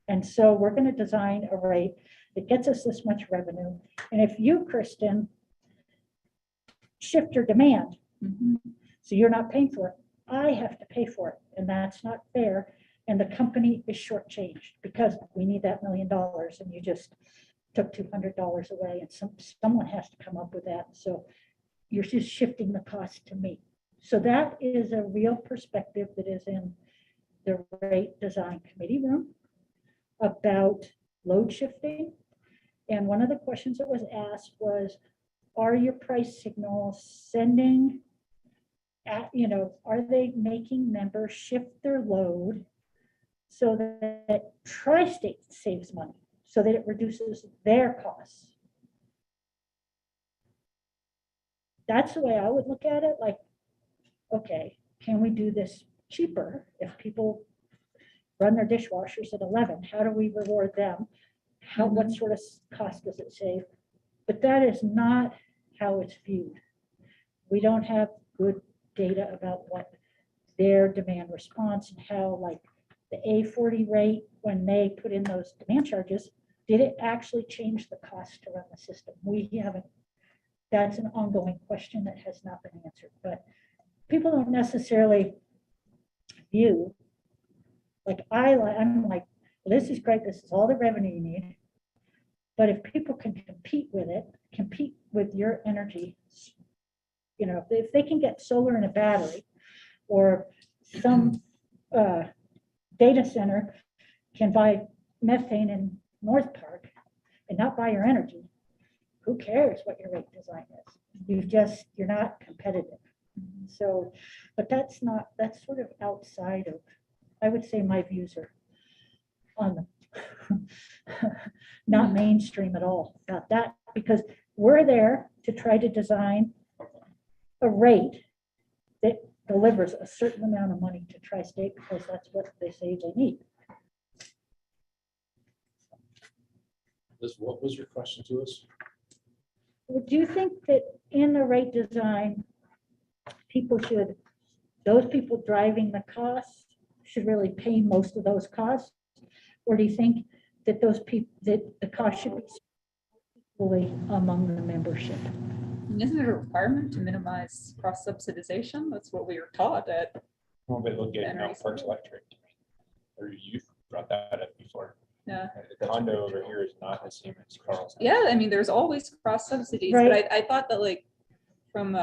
Speaker 1: And so we're going to design a rate that gets us this much revenue. And if you, Kristen, shift your demand, so you're not paying for it, I have to pay for it. And that's not fair. And the company is shortchanged because we need that $1 million and you just took $200 away, and someone has to come up with that. So you're just shifting the cost to me. So that is a real perspective that is in the rate design committee room about load shifting. And one of the questions that was asked was, are your price signals sending at, are they making members shift their load so that Tri-State saves money, so that it reduces their costs? That's the way I would look at it. Like, okay, can we do this cheaper if people run their dishwashers at 11? How do we reward them? What sort of cost does it save? But that is not how it's viewed. We don't have good data about what their demand response and how, like, the A40 rate, when they put in those demand charges, did it actually change the cost to run the system? We haven't. That's an ongoing question that has not been answered. But people don't necessarily view, like, I'm like, well, this is great. This is all the revenue you need. But if people can compete with your energy, if they can get solar in a battery, or some data center can buy methane in North Park and not buy your energy, who cares what your rate design is? You're not competitive. So, but that's sort of outside of, I would say my views are on the not mainstream at all about that, because we're there to try to design a rate that delivers a certain amount of money to Tri-State, because that's what they say they need.
Speaker 17: Liz, what was your question to us?
Speaker 1: Do you think that in the rate design, those people driving the costs should really pay most of those costs? Or do you think that the cost should be equally among the membership?
Speaker 15: Isn't it a requirement to minimize cross subsidization? That's what we were taught at.
Speaker 10: Well, but look at Mount Parks Electric, or you brought that up before.
Speaker 15: Yeah.
Speaker 10: The condo over here is not the same as Carl's.
Speaker 15: Yeah, I mean, there's always cross subsidies,
Speaker 1: Right.
Speaker 15: but I thought that, like, from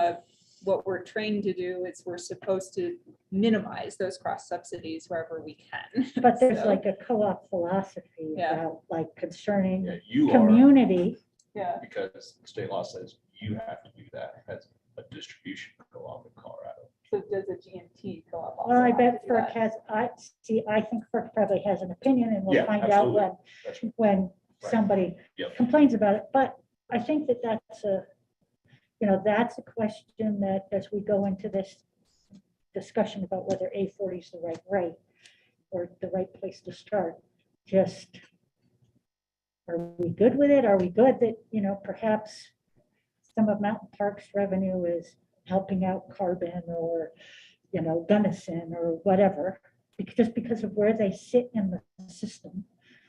Speaker 15: what we're trained to do is we're supposed to minimize those cross subsidies wherever we can.
Speaker 1: But there's
Speaker 15: So,
Speaker 1: like a co-op philosophy
Speaker 15: Yeah.
Speaker 1: about, like, concerning
Speaker 3: Yeah, you are.
Speaker 1: community.
Speaker 15: Yeah.
Speaker 3: Because state law says you have to do that as a distribution co-op in Colorado.
Speaker 15: So does a GMT co-op also?
Speaker 1: Well, I
Speaker 15: have
Speaker 1: bet
Speaker 15: to do
Speaker 1: FERC
Speaker 15: that?
Speaker 1: I think FERC probably has an opinion, and we'll
Speaker 3: Yeah,
Speaker 1: find
Speaker 3: absolutely.
Speaker 1: out
Speaker 3: That's right.
Speaker 1: when
Speaker 3: Right.
Speaker 1: somebody
Speaker 3: Yep.
Speaker 1: complains about it. But I think that's a question that, as we go into this discussion about whether A40 is the right rate or the right place to start, just, are we good with it? Are we good that, perhaps some of Mountain Park's revenue is helping out Carbon or, Gunnison or whatever, just because of where they sit in the system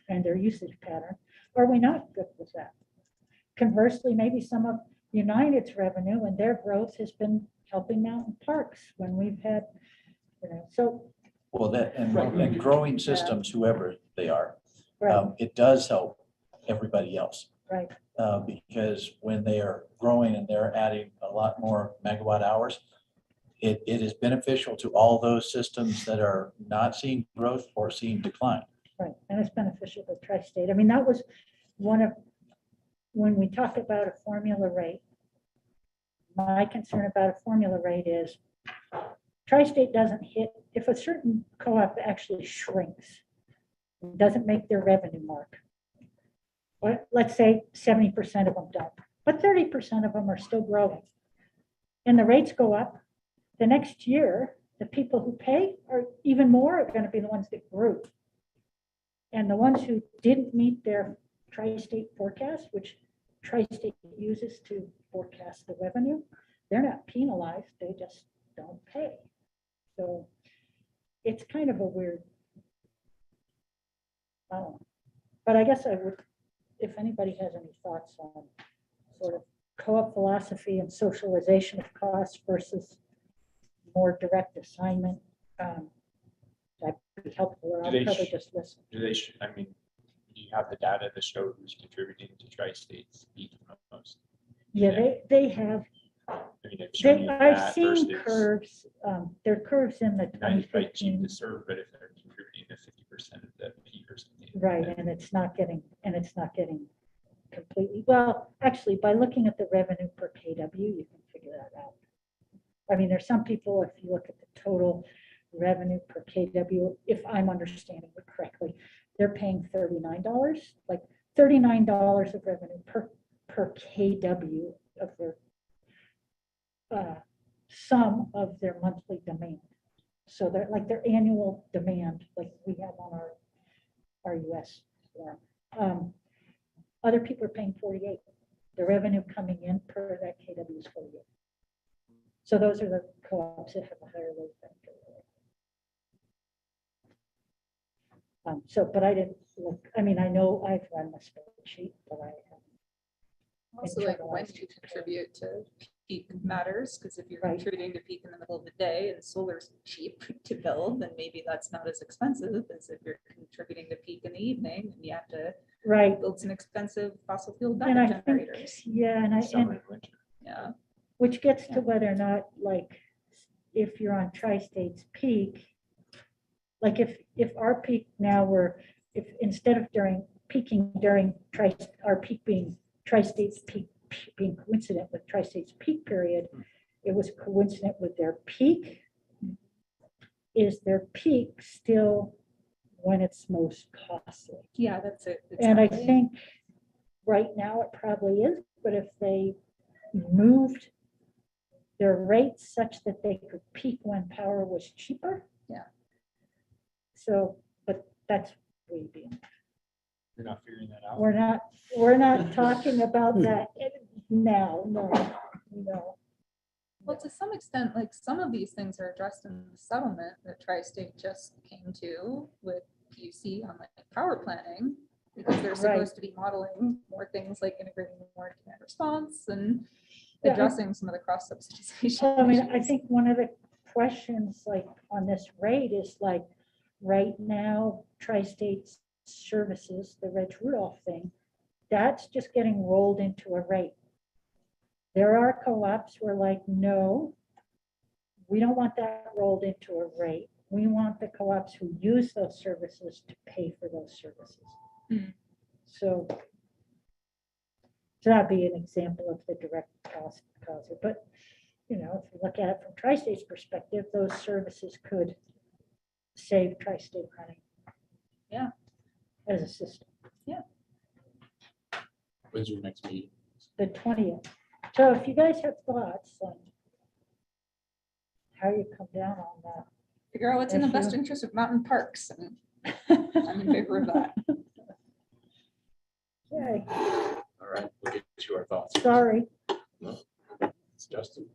Speaker 1: and their usage pattern? Are we not good with that? Conversely, maybe some of United's revenue and their growth has been helping Mountain Parks when we've had, so.
Speaker 5: Well, and growing systems, whoever they are,
Speaker 1: Right.
Speaker 5: it does help everybody else.
Speaker 1: Right.
Speaker 5: Because when they are growing and they're adding a lot more megawatt hours, it is beneficial to all those systems that are not seeing growth or seeing decline.
Speaker 1: Right, and it's beneficial to Tri-State. I mean, that was one of, when we talk about a formula rate, my concern about a formula rate is Tri-State doesn't hit, if a certain co-op actually shrinks, doesn't make their revenue mark, or let's say 70% of them don't, but 30% of them are still growing, and the rates go up, the next year, the people who pay are even more are going to be the ones that grew. And the ones who didn't meet their Tri-State forecast, which Tri-State uses to forecast the revenue, they're not penalized, they just don't pay. So it's kind of a weird, I don't know. But I guess I would, if anybody has any thoughts on sort of co-op philosophy and socialization of costs versus more direct assignment, that'd be helpful, or
Speaker 10: Do
Speaker 1: I'll
Speaker 10: they
Speaker 1: probably
Speaker 10: sh-
Speaker 1: just listen.
Speaker 10: Do you have the data to show who's contributing to Tri-State's peak most?
Speaker 1: Yeah, they have,
Speaker 10: I mean, they've shown you
Speaker 1: I've
Speaker 10: that
Speaker 1: seen
Speaker 10: versus
Speaker 1: curves, there are curves in the
Speaker 10: 95 cheap
Speaker 1: 2015.
Speaker 10: to serve, but if they're
Speaker 7: 50% of that peak or something.
Speaker 1: Right, and it's not getting completely, well, actually, by looking at the revenue per KW, you can figure that out. I mean, there's some people, if you look at the total revenue per KW, if I'm understanding it correctly, they're paying $39, like $39 of revenue per KW of their sum of their monthly demand. So they're like their annual demand, like we have on our US form. Other people are paying 48. The revenue coming in per that KW is 48. So those are the co-ops that have a higher load factor. But I didn't look, I mean, I know I've run the spreadsheet, but I haven't.
Speaker 15: Also, like when you contribute to peak matters, because if you're contributing to peak in the middle of the day and solar's cheap to build, then maybe that's not as expensive as if you're contributing to peak in the evening and you have to build some expensive fossil fuel backup generators.
Speaker 1: Yeah, which gets to whether or not, like, if you're on Tri-State's peak, like if our peak now if instead of peaking during our peak being Tri-State's peak being coincident with Tri-State's peak period, it was coincident with their peak. Is their peak still when it's most costly?
Speaker 15: Yeah, that's it.
Speaker 1: And I think right now it probably is, but if they moved their rates such that they could peak when power was cheaper.
Speaker 15: Yeah.
Speaker 1: So, but that's way beyond.
Speaker 7: You're not figuring that out.
Speaker 1: We're not talking about that now. No.
Speaker 15: Well, to some extent, like some of these things are addressed in the settlement that Tri-State just came to with PUC on like power planning, because they're supposed to be modeling more things like integrating more demand response and addressing some of the cross subsidization.
Speaker 1: I mean, I think one of the questions like on this rate is like right now, Tri-State's services, the Reg Rudolph thing, that's just getting rolled into a rate. There are co-ops who are like, no, we don't want that rolled into a rate. We want the co-ops who use those services to pay for those services. So that'd be an example of the direct cost causer. But, if you look at it from Tri-State's perspective, those services could save Tri-State money.
Speaker 15: Yeah.
Speaker 1: As a system.
Speaker 15: Yeah.
Speaker 17: When's your next meeting?
Speaker 1: The 20th. So if you guys have thoughts on how you come down on that.
Speaker 15: Figure out what's in the best interest of mountain parks, and I'm in favor of that.
Speaker 1: Okay.
Speaker 17: All right, we'll get to our thoughts.
Speaker 1: Sorry.
Speaker 17: No, it's Justin.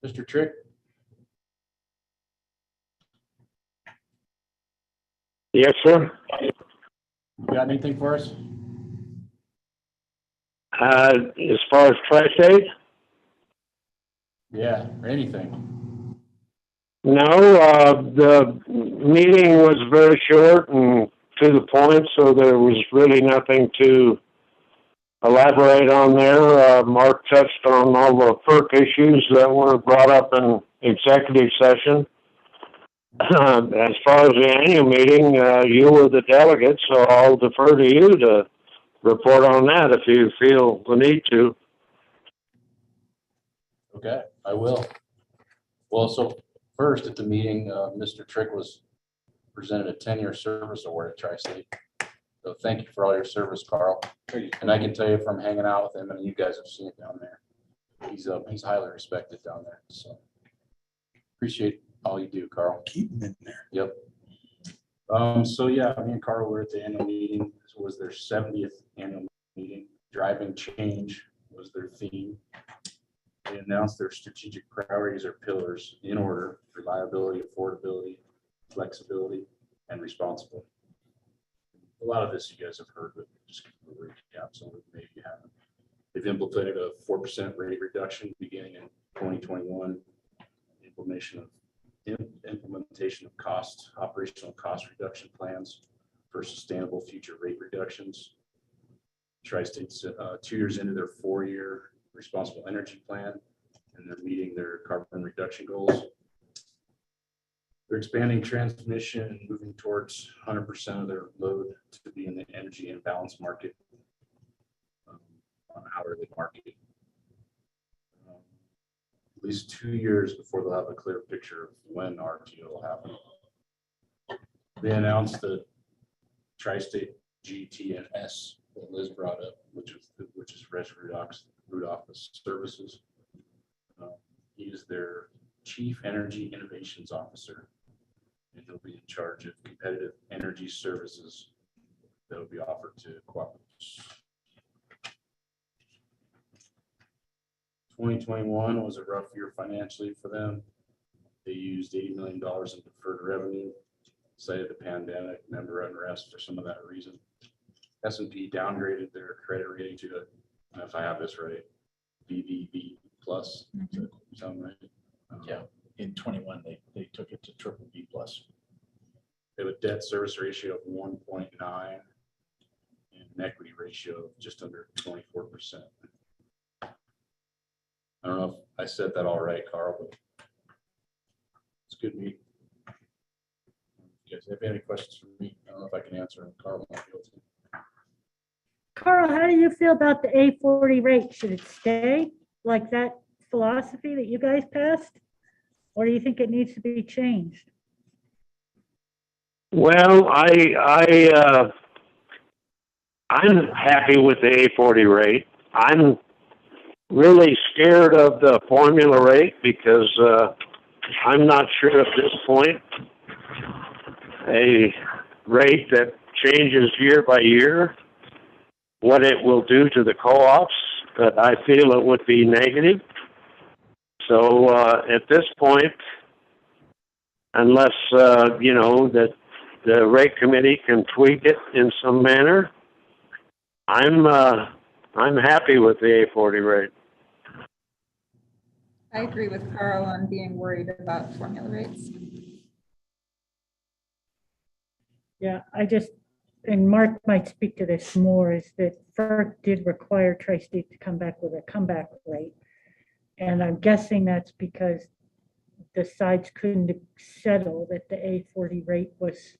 Speaker 17: Mr. Trick?
Speaker 8: Yes, sir.
Speaker 17: You got anything for us?
Speaker 8: As far as Tri-State?
Speaker 17: Yeah, or anything.
Speaker 8: No, the meeting was very short and to the point, so there was really nothing to elaborate on there. Mark touched on all the FERC issues that were brought up in executive session. As far as the annual meeting, you were the delegate, so I'll defer to you to report on that if you feel the need to.
Speaker 17: Okay, I will. Well, so first at the meeting, Mr. Trick was presented a 10-year service award at Tri-State. So thank you for all your service, Carl. And I can tell you from hanging out with him, and you guys have seen it down there, he's highly respected down there. So appreciate all you do, Carl.
Speaker 6: Keep him in there.
Speaker 17: Yep. So yeah, me and Carl were at the annual meeting. This was their 70th annual meeting. Driving change was their theme. They announced their strategic priorities or pillars in order: reliability, affordability, flexibility, and responsibility. A lot of this you guys have heard, but just a recap, so maybe you haven't. They've implemented a 4% rate reduction beginning in 2021. Implementation of operational cost reduction plans for sustainable future rate reductions. Tri-State's 2 years into their 4-year responsible energy plan, and they're meeting their carbon reduction goals. They're expanding transmission and moving towards 100% of their load to be in the energy imbalance market, on hourly market. At least 2 years before they'll have a clear picture of when RTO will happen. They announced the Tri-State GTNS that Liz brought up, which is Reg Root Office Services. He is their Chief Energy Innovations Officer, and he'll be in charge of competitive energy services that will be offered to cooperatives. 2021 was a rough year financially for them. They used $80 million in deferred revenue, cited the pandemic, member unrest for some of that reason. S&P downgraded their credit rating to, if I have this right, BBB plus. Does that sound right?
Speaker 5: Yeah, in 21, they took it to BBB plus.
Speaker 17: They have a debt service ratio of 1.9 and an equity ratio of just under 24%. I don't know if I said that all right, Carl, but it's good meeting. You guys have any questions for me? I don't know if I can answer them. Carl might be able to.
Speaker 1: Carl, how do you feel about the A40 rate? Should it stay like that philosophy that you guys passed? Or do you think it needs to be changed?
Speaker 8: Well, I'm happy with the A40 rate. I'm really scared of the formula rate because I'm not sure at this point a rate that changes year by year what it will do to the co-ops, but I feel it would be negative. So at this point, unless you know, that the rate committee can tweak it in some manner, I'm happy with the A40 rate.
Speaker 15: I agree with Carl on being worried about formula rates.
Speaker 1: Yeah, and Mark might speak to this more, is that FERC did require Tri-State to come back with a comeback rate. And I'm guessing that's because the sides couldn't settle that the A40 rate was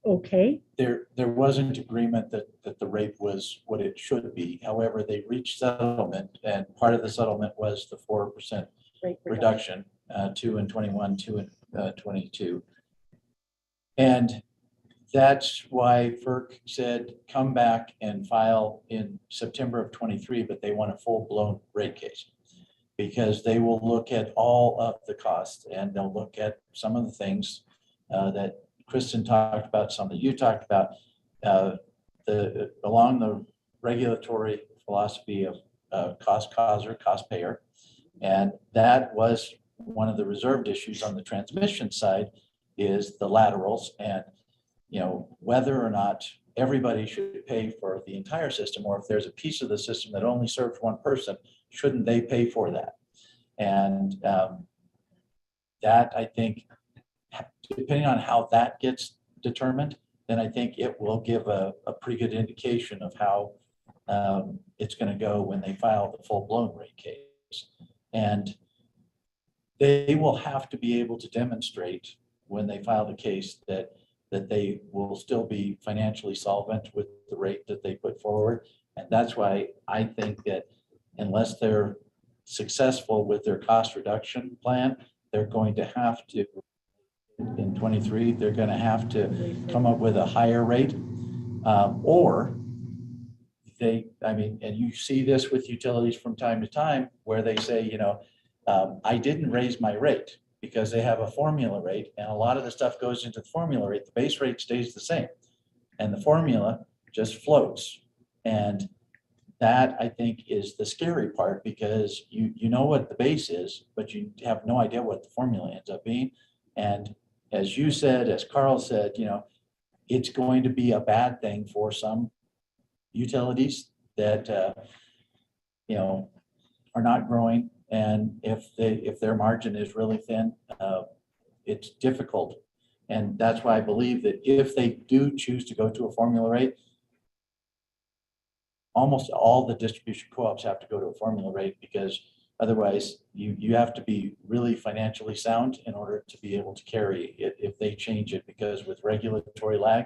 Speaker 1: okay.
Speaker 5: There wasn't agreement that the rate was what it should be. However, they reached settlement, and part of the settlement was the 4% reduction, 2 in 21, 2 in 22. And that's why FERC said, come back and file in September of 23, but they want a full-blown rate case because they will look at all of the costs and they'll look at some of the things that Kristen talked about, some that you talked about, along the regulatory philosophy of cost causer, cost payer. And that was one of the reserved issues on the transmission side, is the laterals, and you know, whether or not everybody should pay for the entire system, or if there's a piece of the system that only serves one person, shouldn't they pay for that? And that, I think, depending on how that gets determined, then I think it will give a pretty good indication of how it's going to go when they file the full-blown rate case. And they will have to be able to demonstrate when they file the case that they will still be financially solvent with the rate that they put forward. And that's why I think that unless they're successful with their cost reduction plan, they're going to have to, in 23, they're going to have to come up with a higher rate, or I mean, and you see this with utilities from time to time where they say, you know, I didn't raise my rate, because they have a formula rate, and a lot of the stuff goes into the formula rate. The base rate stays the same, and the formula just floats. And that, I think, is the scary part, because you know what the base is, but you have no idea what the formula ends up being. And as you said, as Carl said, you know, it's going to be a bad thing for some utilities that you know, are not growing. And if their margin is really thin, it's difficult. And that's why I believe that if they do choose to go to a formula rate, almost all the distribution co-ops have to go to a formula rate, because Otherwise, you have to be really financially sound in order to be able to carry it if they change it, because with regulatory lag,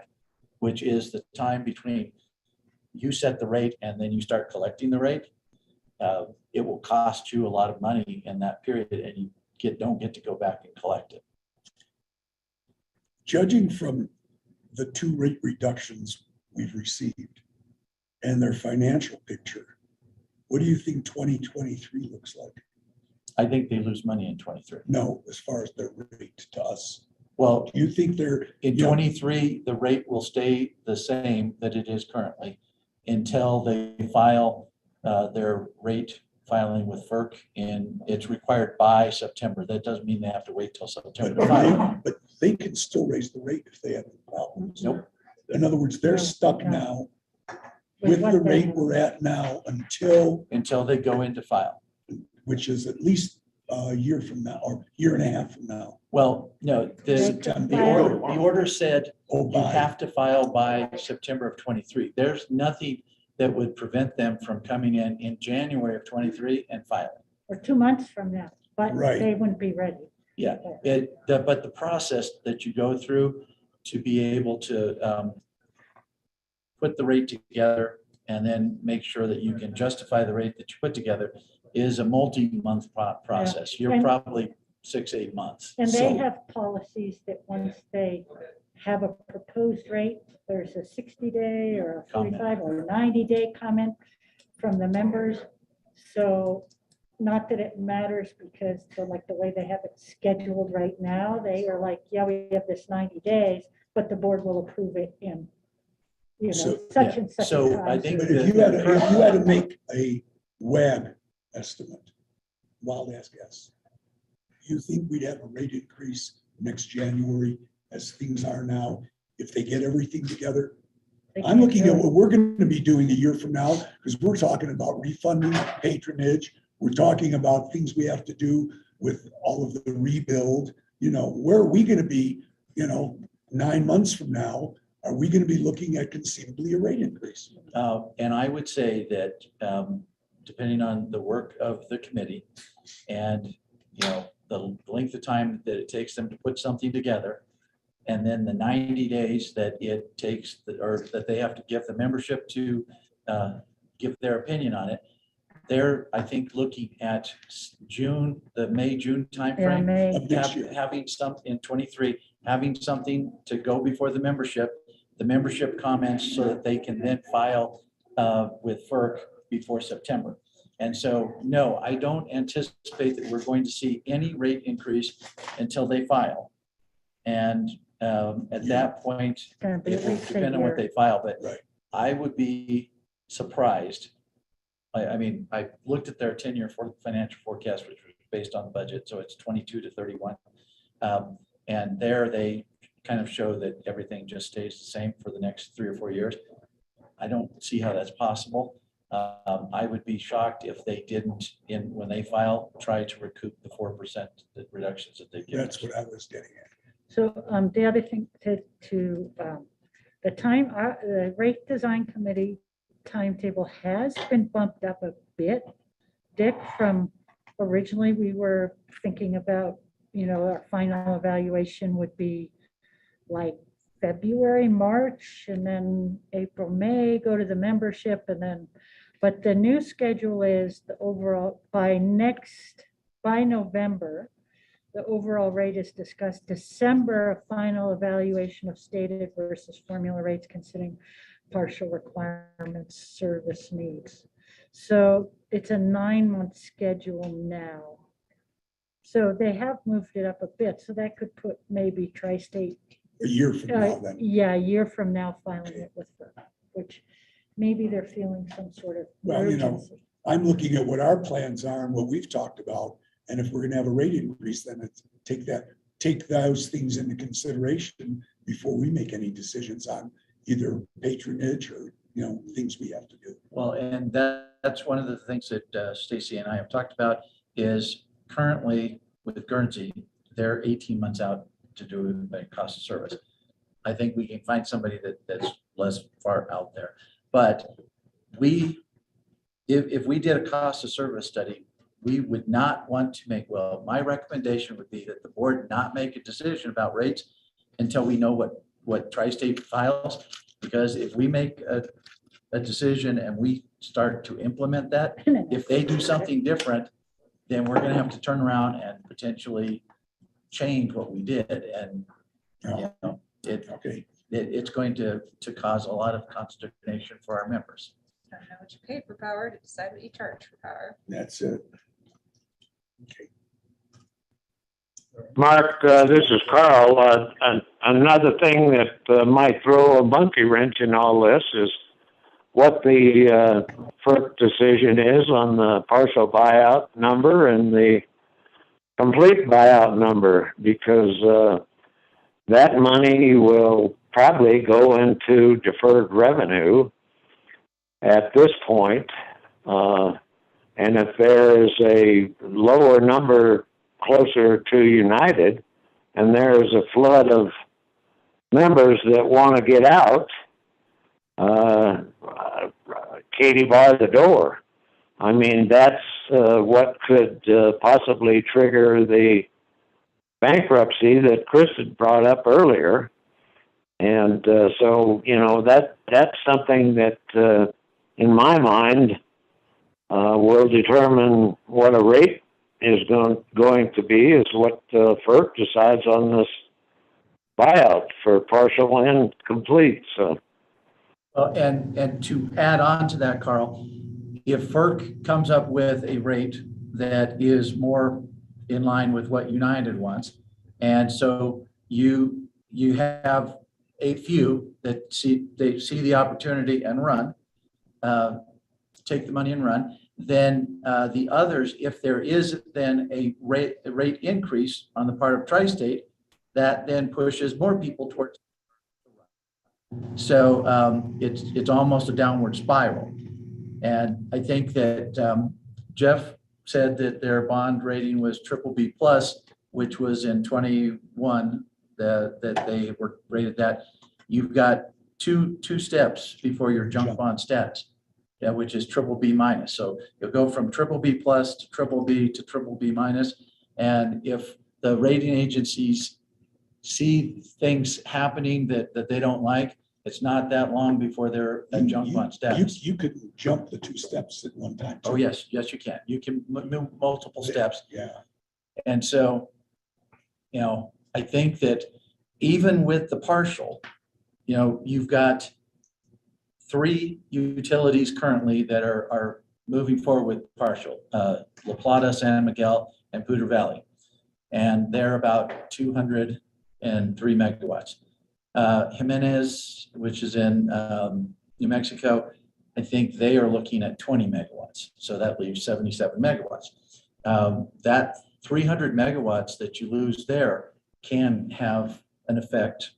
Speaker 5: which is the time between you set the rate and then you start collecting the rate, it will cost you a lot of money in that period, and you don't get to go back and collect it.
Speaker 6: Judging from the 2 rate reductions we've received and their financial picture, what do you think 2023 looks like?
Speaker 5: I think they lose money in 23.
Speaker 6: No, as far as their rate to us.
Speaker 5: Well,
Speaker 6: do you think they're
Speaker 5: in 23, the rate will stay the same that it is currently until they file their rate filing with FERC, and it's required by September. That doesn't mean they have to wait till September to file.
Speaker 6: But they can still raise the rate if they have any problems.
Speaker 5: Nope.
Speaker 6: In other words, they're stuck now with the rate we're at now until
Speaker 5: they go into file,
Speaker 6: which is at least a year from now or year and a half from now.
Speaker 5: Well, no, the order said you have to file by September of 23. There's nothing that would prevent them from coming in January of 23 and filing.
Speaker 1: Or 2 months from now, but
Speaker 5: Right.
Speaker 1: they wouldn't be ready.
Speaker 5: Yeah, but the process that you go through to be able to put the rate together and then make sure that you can justify the rate that you put together is a multi-month process. You're
Speaker 1: And-
Speaker 5: probably 6-8 months.
Speaker 1: And they
Speaker 5: So-
Speaker 1: have policies that once they have a proposed rate, there's a 60-day or a 45 or a 90-day comment from the members. So not that it matters, because like the way they have it scheduled right now, they are like, yeah, we have this 90 days, but the board will approve it in, such and such.
Speaker 5: So
Speaker 1: a time.
Speaker 5: I think
Speaker 6: But if you had to make a WAG estimate, wild ass guess, you think we'd have a rate increase next January as things are now, if they get everything together? I'm looking at what we're going to be doing a year from now, because we're talking about refunding patronage. We're talking about things we have to do with all of the rebuild. Where are we going to be, 9 months from now? Are we going to be looking at conceivably a rate increase?
Speaker 5: And I would say that depending on the work of the committee and, the length of time that it takes them to put something together, and then the 90 days that it takes, or that they have to give the membership to give their opinion on it, they're, I think, looking at June, the May-June timeframe, having something in 23, having something to go before the membership comments so that they can then file with FERC before September. And so, no, I don't anticipate that we're going to see any rate increase until they file. And at that point, it will depend on what they file, but I would be surprised. I mean, I looked at their 10-year financial forecast, which was based on the budget, so it's 22 to 31. And there they kind of show that everything just stays the same for the next 3 or 4 years. I don't see how that's possible. I would be shocked if they didn't, when they file, try to recoup the 4% reductions that they give.
Speaker 6: That's what I was getting at.
Speaker 1: So the other thing the rate design committee timetable has been bumped up a bit. Dick, from originally we were thinking about, our final evaluation would be like February, March, and then April, May, go to the membership, and then, but the new schedule is the overall by November, the overall rate is discussed. December, a final evaluation of stated versus formula rates considering partial requirements, service needs. So it's a 9-month schedule now. So they have moved it up a bit. So that could put maybe Tri-State
Speaker 6: A year from now, then.
Speaker 1: Yeah, a year from now filing it with FERC, which maybe they're feeling some sort of
Speaker 6: Well,
Speaker 1: urgency.
Speaker 6: I'm looking at what our plans are and what we've talked about. And if we're going to have a rate increase, then it's take those things into consideration before we make any decisions on either patronage or, things we have to do.
Speaker 5: Well, and that's one of the things that Stacy and I have talked about is currently with Guernsey, they're 18 months out to do a cost of service. I think we can find somebody that's less far out there. But if we did a cost of service study we would not want to make, well, my recommendation would be that the board not make a decision about rates until we know what Tri-State files. Because if we make a decision and we start to implement that, if they do something different, then we're gonna have to turn around and potentially change what we did. And, you know, it's going to cause a lot of consternation for our members.
Speaker 15: Don't know what you pay for power to decide what you charge for power.
Speaker 6: That's it.
Speaker 8: Mark, this is Carl. Another thing that might throw a monkey wrench in all this is what the FERC decision is on the partial buyout number and the complete buyout number, because that money will probably go into deferred revenue at this point. And if there is a lower number closer to United, and there's a flood of members that want to get out, Katie barred the door. I mean, that's what could possibly trigger the bankruptcy that Chris had brought up earlier. And so, you know, that's something that, in my mind, will determine what a rate is going to be, is what FERC decides on this buyout for partial and complete. So,
Speaker 5: and to add on to that, Carl, if FERC comes up with a rate that is more in line with what United wants, and so you have a few that see the opportunity and run, take the money and run, then the others, if there is then a rate increase on the part of Tri-State, that then pushes more people towards. So it's almost a downward spiral. And I think that Jeff said that their bond rating was BBB plus, which was in 21 that they were rated that. You've got two steps before your junk bond status. Yeah, which is BBB minus. So you'll go from BBB plus to BBB to BBB minus. And if the rating agencies see things happening that they don't like, it's not that long before they're at junk bond status.
Speaker 6: You could jump the 2 steps at one time.
Speaker 5: Oh, yes, you can. You can move multiple steps.
Speaker 6: Yeah.
Speaker 5: And so, you know, I think that even with the partial, you know, you've got 3 utilities currently that are moving forward with partial, La Plata, San Miguel, and Poudre Valley. And they're about 203 megawatts. Jimenez, which is in New Mexico, I think they are looking at 20 megawatts. So that leaves 77 megawatts. That 300 megawatts that you lose there can have an effect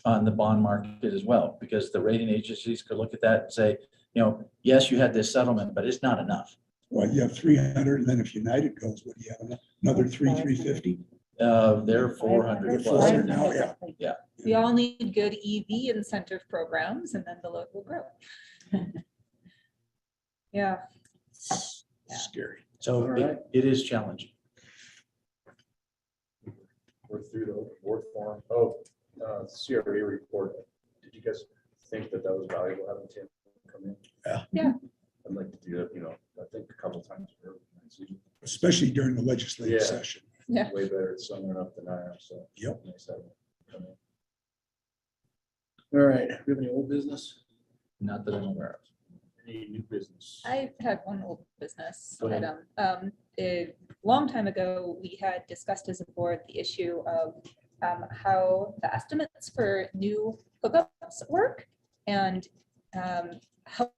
Speaker 5: on the bond market as well, because the rating agencies could look at that and say, you know, yes, you had this settlement, but it's not enough.
Speaker 6: Well, you have 300, and then if United goes, what do you have? Another 350?
Speaker 5: They're 400 plus now.
Speaker 6: Yeah.
Speaker 5: Yeah.
Speaker 15: We all need good EV incentive programs, and then the load will grow. Yeah.
Speaker 6: Scary.
Speaker 5: So it is challenging.
Speaker 3: We're through the board forum. Oh, CRA report. Did you guys think that was valuable having Tim come in?
Speaker 15: Yeah.
Speaker 3: I'd like to do that, you know, I think a couple times.
Speaker 6: Especially during the legislative session.
Speaker 15: Yeah.
Speaker 3: Way better at summing up than I am, so.
Speaker 6: Yep.
Speaker 3: Nice having him come in.
Speaker 17: All right, do we have any old business?
Speaker 5: Not that I'm aware of.
Speaker 3: Any new business?
Speaker 15: I had one old business
Speaker 3: Go ahead.
Speaker 15: item. A long time ago, we had discussed as a board the issue of how the estimates for new hookups work, and help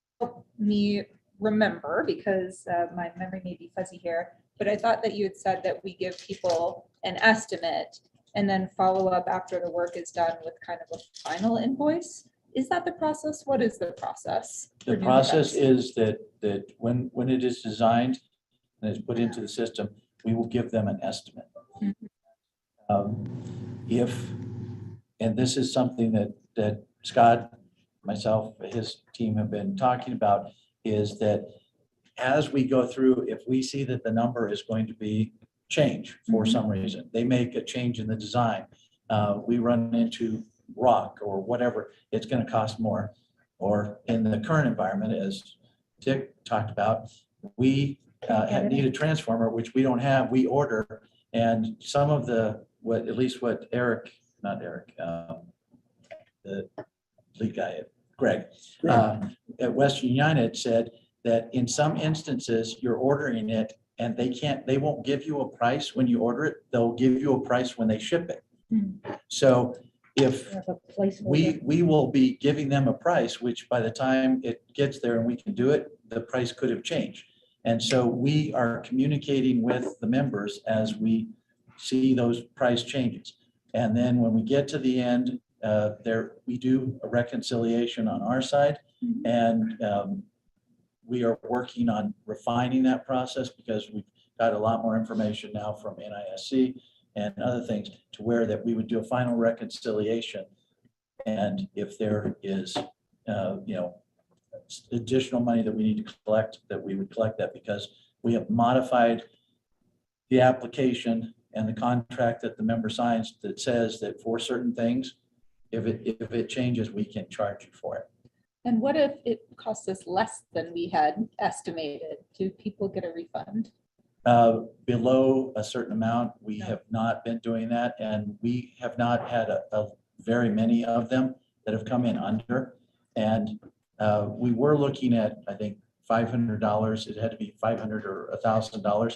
Speaker 15: me remember, because my memory may be fuzzy here, but I thought that you had said that we give people an estimate and then follow up after the work is done with kind of a final invoice. Is that the process? What is the process?
Speaker 5: The process is that when it is designed and is put into the system, we will give them an estimate. And this is something that Scott, myself, his team have been talking about, is that as we go through, if we see that the number is going to be changed for some reason, they make a change in the design, we run into rock or whatever, it's going to cost more. Or in the current environment, as Dick talked about, we need a transformer, which we don't have, we order. And some of the, at least what Eric, not Eric, the lead guy, Greg, at Western United said that in some instances, you're ordering it and they won't give you a price when you order it. They'll give you a price when they ship it. So if we will be giving them a price, which by the time it gets there and we can do it, the price could have changed. And so we are communicating with the members as we see those price changes. And then when we get to the end, we do a reconciliation on our side, and we are working on refining that process because we've got a lot more information now from NISC and other things to where that we would do a final reconciliation. And if there is, additional money that we need to collect, that we would collect that, because we have modified the application and the contract that the member signs that says that for certain things, if it changes, we can charge you for it.
Speaker 15: And what if it costs us less than we had estimated? Do people get a refund?
Speaker 5: Below a certain amount, we have not been doing that, and we have not had a very many of them that have come in under. And we were looking at, I think, $500. It had to be $500 or $1,000.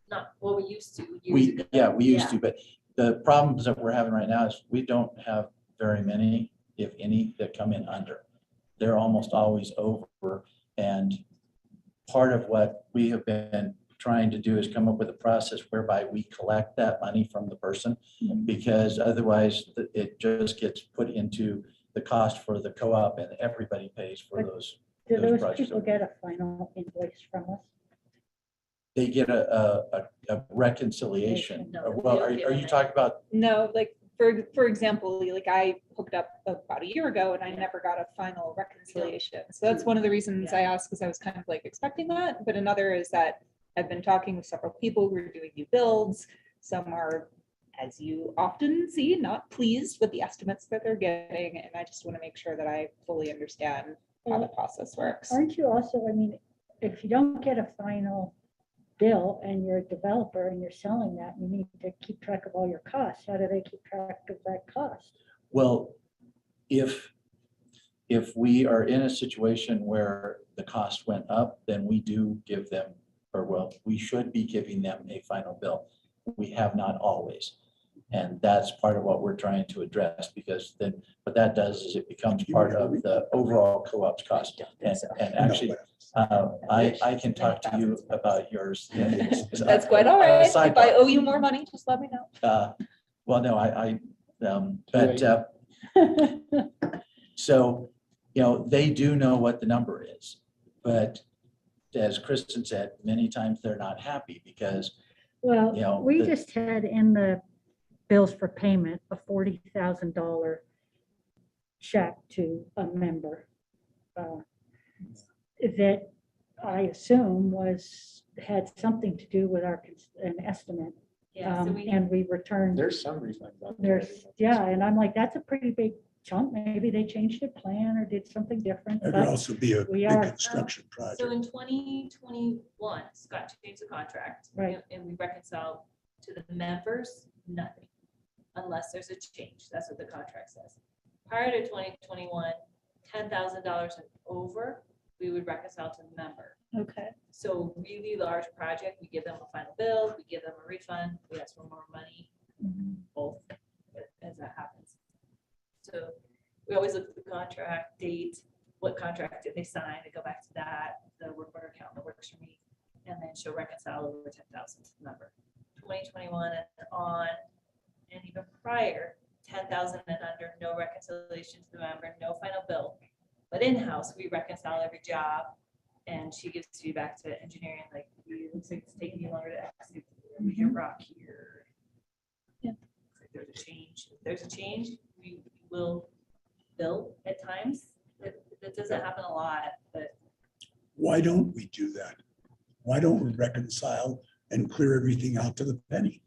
Speaker 11: Not what we used to.
Speaker 5: We used to, but the problems that we're having right now is we don't have very many, if any, that come in under. They're almost always over. And part of what we have been trying to do is come up with a process whereby we collect that money from the person, because otherwise it just gets put into the cost for the co-op and everybody pays for those.
Speaker 1: Do those
Speaker 5: projects.
Speaker 1: people get a final invoice from us?
Speaker 5: They get a reconciliation. Well, are you talking about?
Speaker 15: No, like for example, like I hooked up about a year ago and I never got a final reconciliation. So that's one of the reasons I asked, because I was kind of like expecting that. But another is that I've been talking with several people who are doing new builds. Some are, as you often see, not pleased with the estimates that they're getting. And I just want to make sure that I fully understand how the process works.
Speaker 1: Aren't you also, I mean, if you don't get a final bill and you're a developer and you're selling that, you need to keep track of all your costs. How do they keep track of that cost?
Speaker 5: Well, if we are in a situation where the cost went up, then we do give them, or well, we should be giving them a final bill. We have not always. And that's part of what we're trying to address, because then what that does is it becomes part of the overall co-op's cost. And actually, I can talk to you about yours.
Speaker 15: That's quite all right. If I owe you more money, just let me know.
Speaker 5: Well, no, so, they do know what the number is, but as Kristen said, many times they're not happy because,
Speaker 1: well, we just had in the bills for payment a $40,000 check to a member that I assume had something to do with an estimate.
Speaker 11: Yeah,
Speaker 1: and we returned.
Speaker 3: There's some refunds out there.
Speaker 1: Yeah, and I'm like, that's a pretty big chunk. Maybe they changed their plan or did something different.
Speaker 6: It could also be a big construction project.
Speaker 11: So in 2021, Scott changed the contract.
Speaker 1: Right.
Speaker 11: And we reconciled to the members, nothing, unless there's a change. That's what the contract says. Prior to 2021, $10,000 and over, we would reconcile to the member.
Speaker 15: Okay.
Speaker 11: So really large project, we give them a final bill, we give them a refund, we ask for more money, both as that happens. So we always look at the contract date, what contract did they sign, and go back to that, the work order account that works for me, and then she'll reconcile over 10,000 to the member. 2021 and on, and even prior, 10,000 and under, no reconciliation to the member, no final bill. But in-house, we reconcile every job, and she gives feedback to engineering, like, it looks like it's taking you longer to execute, we can rock here.
Speaker 15: Yeah.
Speaker 11: If there's a change, we will bill at times. That doesn't happen a lot, but
Speaker 6: Why don't we do that? why don't we reconcile and clear everything out to the penny?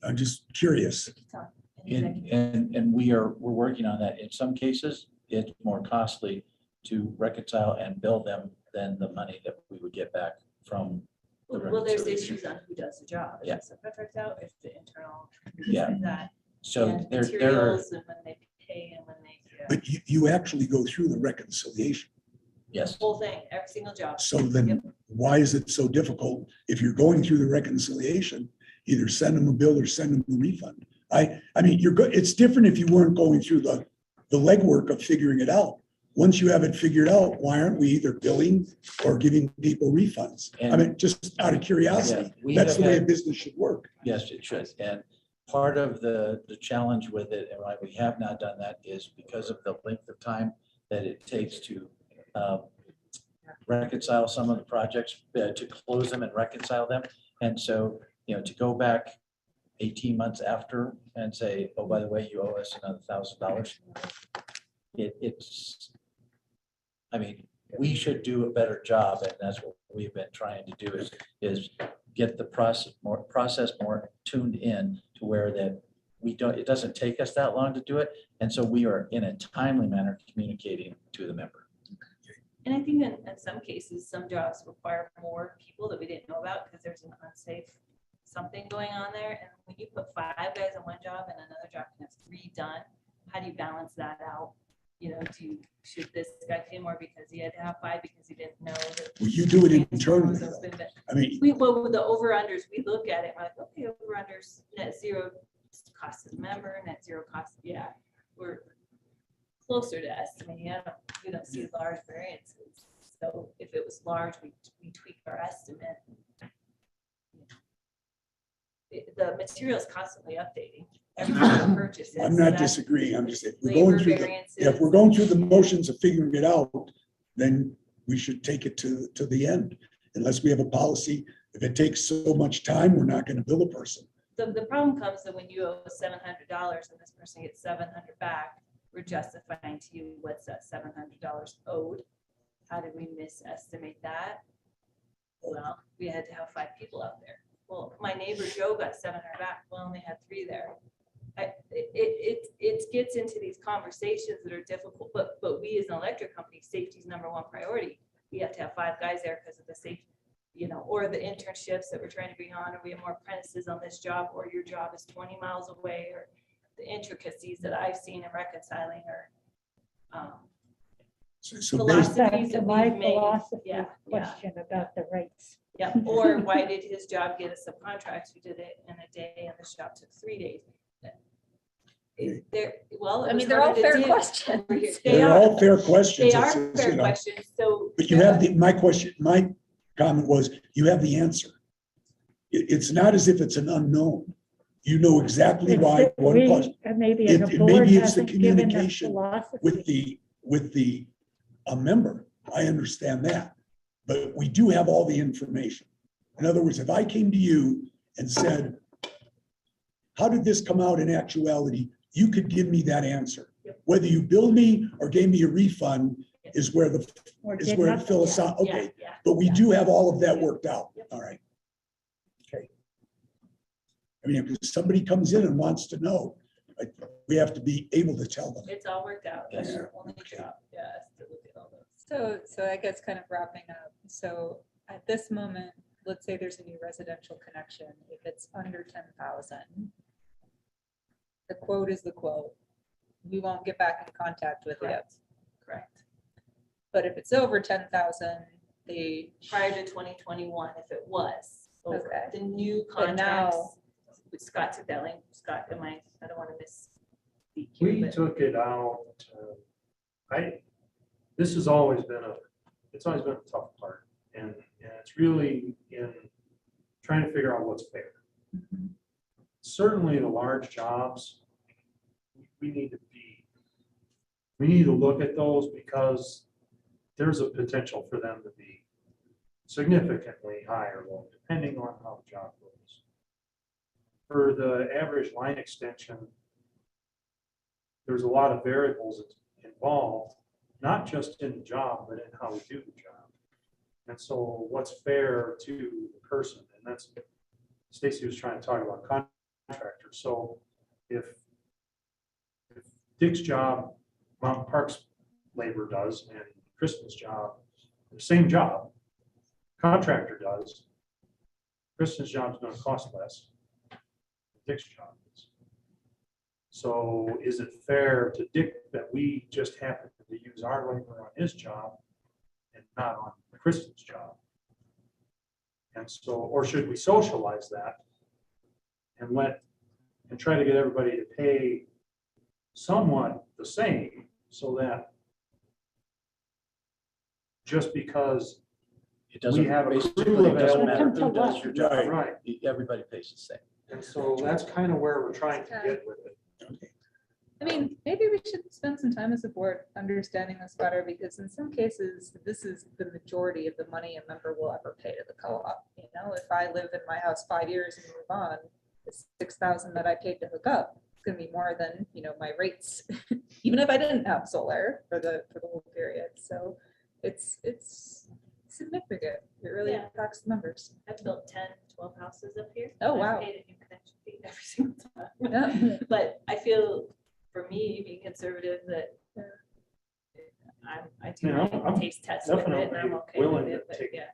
Speaker 6: I'm just curious.
Speaker 5: And we're working on that. In some cases, it's more costly to reconcile and bill them than the money that we would get back from the
Speaker 11: Well, there's
Speaker 5: reconciliation.
Speaker 11: issues on who does the job.
Speaker 5: Yeah.
Speaker 11: If the subcontract out, if the internal.
Speaker 5: Yeah.
Speaker 11: That.
Speaker 5: So
Speaker 11: and
Speaker 5: there are,
Speaker 11: materials and when they pay and when they.
Speaker 6: But you actually go through the reconciliation.
Speaker 5: Yes.
Speaker 11: The whole thing, every single job.
Speaker 6: So then why is it so difficult if you're going through the reconciliation, either send them a bill or send them a refund? I mean, you're good. It's different if you weren't going through the legwork of figuring it out. Once you have it figured out, why aren't we either billing or giving people refunds? I mean, just out of curiosity,
Speaker 5: Yeah,
Speaker 6: that's the way a business should work.
Speaker 5: Yes, it should. And part of the challenge with it and why we have not done that is because of the length of time that it takes to reconcile some of the projects, to close them and reconcile them. And so, to go back 18 months after and say, oh, by the way, you owe us another $1,000. I mean, we should do a better job, and that's what we've been trying to do is get the process more tuned in to where that it doesn't take us that long to do it. And so we are in a timely manner communicating to the member.
Speaker 11: And I think in some cases, some jobs require more people that we didn't know about because there's an unsafe something going on there. And when you put 5 guys on one job and another job can have 3 done, how do you balance that out? Should this guy pay more because he had to have 5 because he didn't know that?
Speaker 6: Well, you do it internally. I mean,
Speaker 11: with the over-unders, we look at it, we're like, okay, over-unders, net zero cost to the member, net zero cost, yeah, we're closer to estimating. We don't see large variances. So if it was large, we tweak our estimate. The material is constantly updating. Every purchase.
Speaker 6: I'm not disagreeing. I'm just saying, if we're going through the motions of figuring it out, then we should take it to the end. Unless we have a policy, if it takes so much time, we're not going to bill a person.
Speaker 11: The problem comes that when you owe $700 and this person gets $700 back, we're justifying to you what's that $700 owed. How did we misestimate that? Well, we had to have 5 people out there. Well, my neighbor Joe got $700 back. We only had 3 there. It gets into these conversations that are difficult, but we as an electric company, safety is #1 priority. We have to have 5 guys there because of the safety, or the internships that we're trying to bring on, or we have more apprentices on this job, or your job is 20 miles away, or the intricacies that I've seen in reconciling, or
Speaker 6: so
Speaker 1: back to my philosophy question about the rates.
Speaker 11: Yeah, or why did his job get a subcontract who did it in a day and the shop took 3 days? They're
Speaker 15: all fair questions.
Speaker 6: They're all fair questions.
Speaker 11: They are fair questions. So,
Speaker 6: but you have my comment was, you have the answer. It's not as if it's an unknown. You know exactly why.
Speaker 1: Maybe
Speaker 6: it's the communication with the member. I understand that, but we do have all the information. In other words, if I came to you and said, how did this come out in actuality? You could give me that answer. Whether you bill me or gave me a refund is where the philosophical, okay. But we do have all of that worked out. All right. Okay. I mean, if somebody comes in and wants to know, we have to be able to tell them.
Speaker 11: It's all worked out. That's your only job. Yeah.
Speaker 15: So I guess kind of wrapping up. So at this moment, let's say there's a new residential connection. If it's under 10,000, the quote is the quote. We won't get back in contact with it.
Speaker 11: Correct.
Speaker 15: But if it's over 10,000,
Speaker 11: prior to 2021, if it was over,
Speaker 15: okay.
Speaker 11: The new contracts. With Scott took that link. Scott, I don't want to misspeak here.
Speaker 13: We took it out. This has always been a tough part, and it's really in trying to figure out what's fair.
Speaker 11: Mm-hmm.
Speaker 13: Certainly the large jobs, we need to look at those because there's a potential for them to be significantly higher, depending on how the job goes. For the average line extension, there's a lot of variables involved, not just in the job, but in how we do the job. And so what's fair to the person? And that's, Stacy was trying to talk about contractors. So if Dick's job, Mountain Parks labor does, and Kristen's job, the same job, contractor does, Kristen's job is going to cost less than Dick's job is. So is it fair to Dick that we just happen to use our labor on his job and not on Kristen's job? And so, or should we socialize that and try to get everybody to pay somewhat the same, so that just because
Speaker 5: It doesn't,
Speaker 13: we have a
Speaker 5: basically,
Speaker 13: crew
Speaker 5: it doesn't matter
Speaker 13: available,
Speaker 5: who does your job,
Speaker 13: right?
Speaker 5: Everybody pays the same.
Speaker 13: And so that's kind of where we're trying to get with it.
Speaker 15: I mean, maybe we should spend some time as a board understanding this better, because in some cases, this is the majority of the money a member will ever pay to the co-op. You know, if I live in my house 5 years and move on, the $6,000 that I paid to hook up is going to be more than, you know, my rates, even if I didn't have solar for the whole period. So it's significant. It really impacts the members.
Speaker 11: I've built 10, 12 houses up here.
Speaker 15: Oh,
Speaker 11: and I've
Speaker 15: wow.
Speaker 11: paid a new connection fee every single time.
Speaker 15: Yeah.
Speaker 11: But I feel, for me, being conservative, that I do
Speaker 13: I'm
Speaker 11: my taste test with it, and I'm
Speaker 13: definitely
Speaker 11: okay with
Speaker 13: willing
Speaker 11: it,
Speaker 13: to
Speaker 11: but
Speaker 13: take,
Speaker 11: yeah.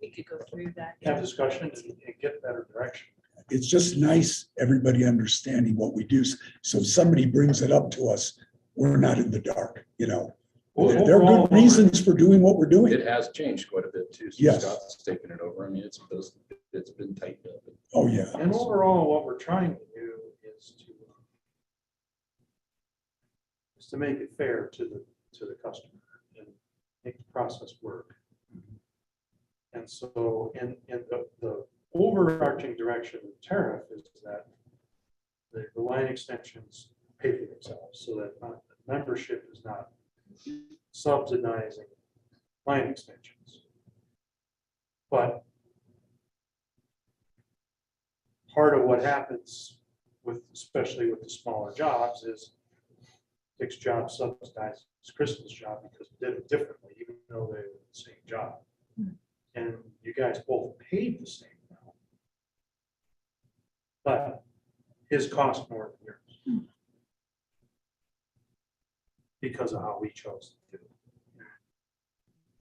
Speaker 11: We could go through that.
Speaker 13: have discussion and get better direction.
Speaker 6: It's just nice, everybody understanding what we do. So if somebody brings it up to us, we're not in the dark, you know. There are good reasons for doing what we're doing.
Speaker 3: It has changed quite a bit too. So
Speaker 6: Yes.
Speaker 3: Scott's taken it over. I mean, it's been tightened up.
Speaker 6: Oh, yeah.
Speaker 13: And overall, what we're trying to do is to make it fair to the customer and make the process work. And so, and the overarching direction of the tariff is that the line extensions pay for themselves, so that membership is not subsidizing line extensions. But part of what happens with, especially with the smaller jobs, is Dick's job subsidizes Kristen's job because we did it differently, even though they were the same job. And you guys both paid the same amount, but his cost more than yours because of how we chose to do it.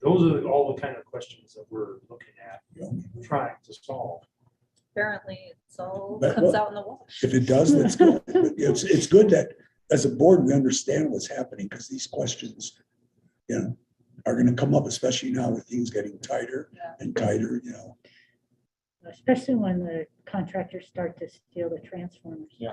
Speaker 13: Those are all the kind of questions that we're looking at, trying to solve.
Speaker 15: Apparently, it's all
Speaker 6: But,
Speaker 15: comes
Speaker 6: well,
Speaker 15: out in the wash.
Speaker 6: If it does, that's good. It's good that as a board, we understand what's happening, because these questions, you know, are going to come up, especially now with things getting tighter and tighter, you know.
Speaker 1: Especially when the contractors start to steal the transformers.
Speaker 10: Yeah.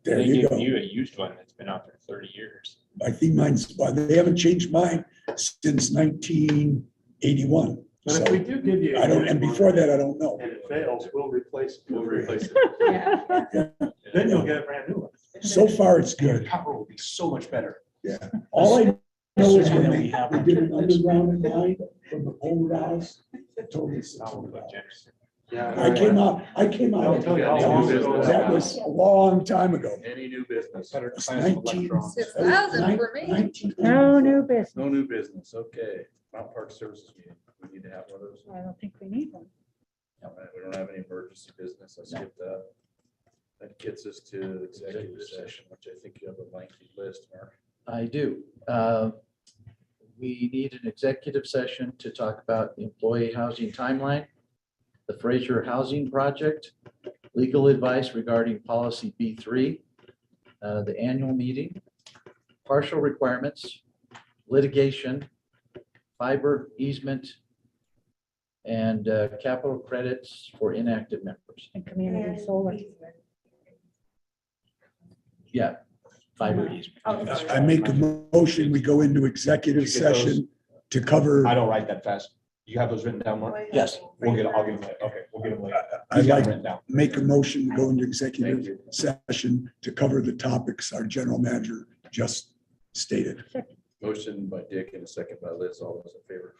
Speaker 6: There
Speaker 10: They
Speaker 6: you
Speaker 10: give
Speaker 6: go.
Speaker 10: you a used one that's been out there 30 years.
Speaker 6: I think mine's, well, they haven't changed mine since 1981.
Speaker 13: But if we do give you.
Speaker 6: I don't, and before that, I don't know.
Speaker 13: And it fails, we'll replace it.
Speaker 3: We'll replace it.
Speaker 13: Then you'll get a brand new one.
Speaker 6: So far, it's
Speaker 3: Your
Speaker 6: good.
Speaker 3: copper will be so much better.
Speaker 6: Yeah. All I know is when
Speaker 5: We
Speaker 6: they
Speaker 5: have
Speaker 6: did an underground in mine from the old house, it totally sucked.
Speaker 13: Yeah.
Speaker 6: I came out.
Speaker 13: I'll tell you how long ago
Speaker 6: That was a long time ago.
Speaker 3: Any new business.
Speaker 6: It's 19
Speaker 15: 6,000 for me.
Speaker 6: 19
Speaker 1: No new business.
Speaker 3: No new business. Okay. Mountain Park Services meeting. We need to have one of those.
Speaker 1: I don't think we need one.
Speaker 3: All right, we don't have any emergency business. I skipped that. That gets us to executive session, which I think you have a lengthy list, Mark.
Speaker 5: I do. We need an executive session to talk about the employee housing timeline, the Fraser Housing Project, legal advice regarding policy B3, the annual meeting, partial requirements, litigation, fiber easement, and capital credits for inactive members.
Speaker 1: And community solar.
Speaker 5: Yeah, fiber easement.
Speaker 6: I make a motion, we go into executive session to cover.
Speaker 7: I don't write that fast. You have those written down, Mark?
Speaker 5: Yes.
Speaker 7: I'll give them later. Okay, we'll get them later.
Speaker 6: I'd
Speaker 7: He's got
Speaker 6: like
Speaker 7: them written down.
Speaker 6: make a motion to go into executive session to cover the topics our general manager just stated.
Speaker 3: Motion by Dick and a second by Liz. All those in favor?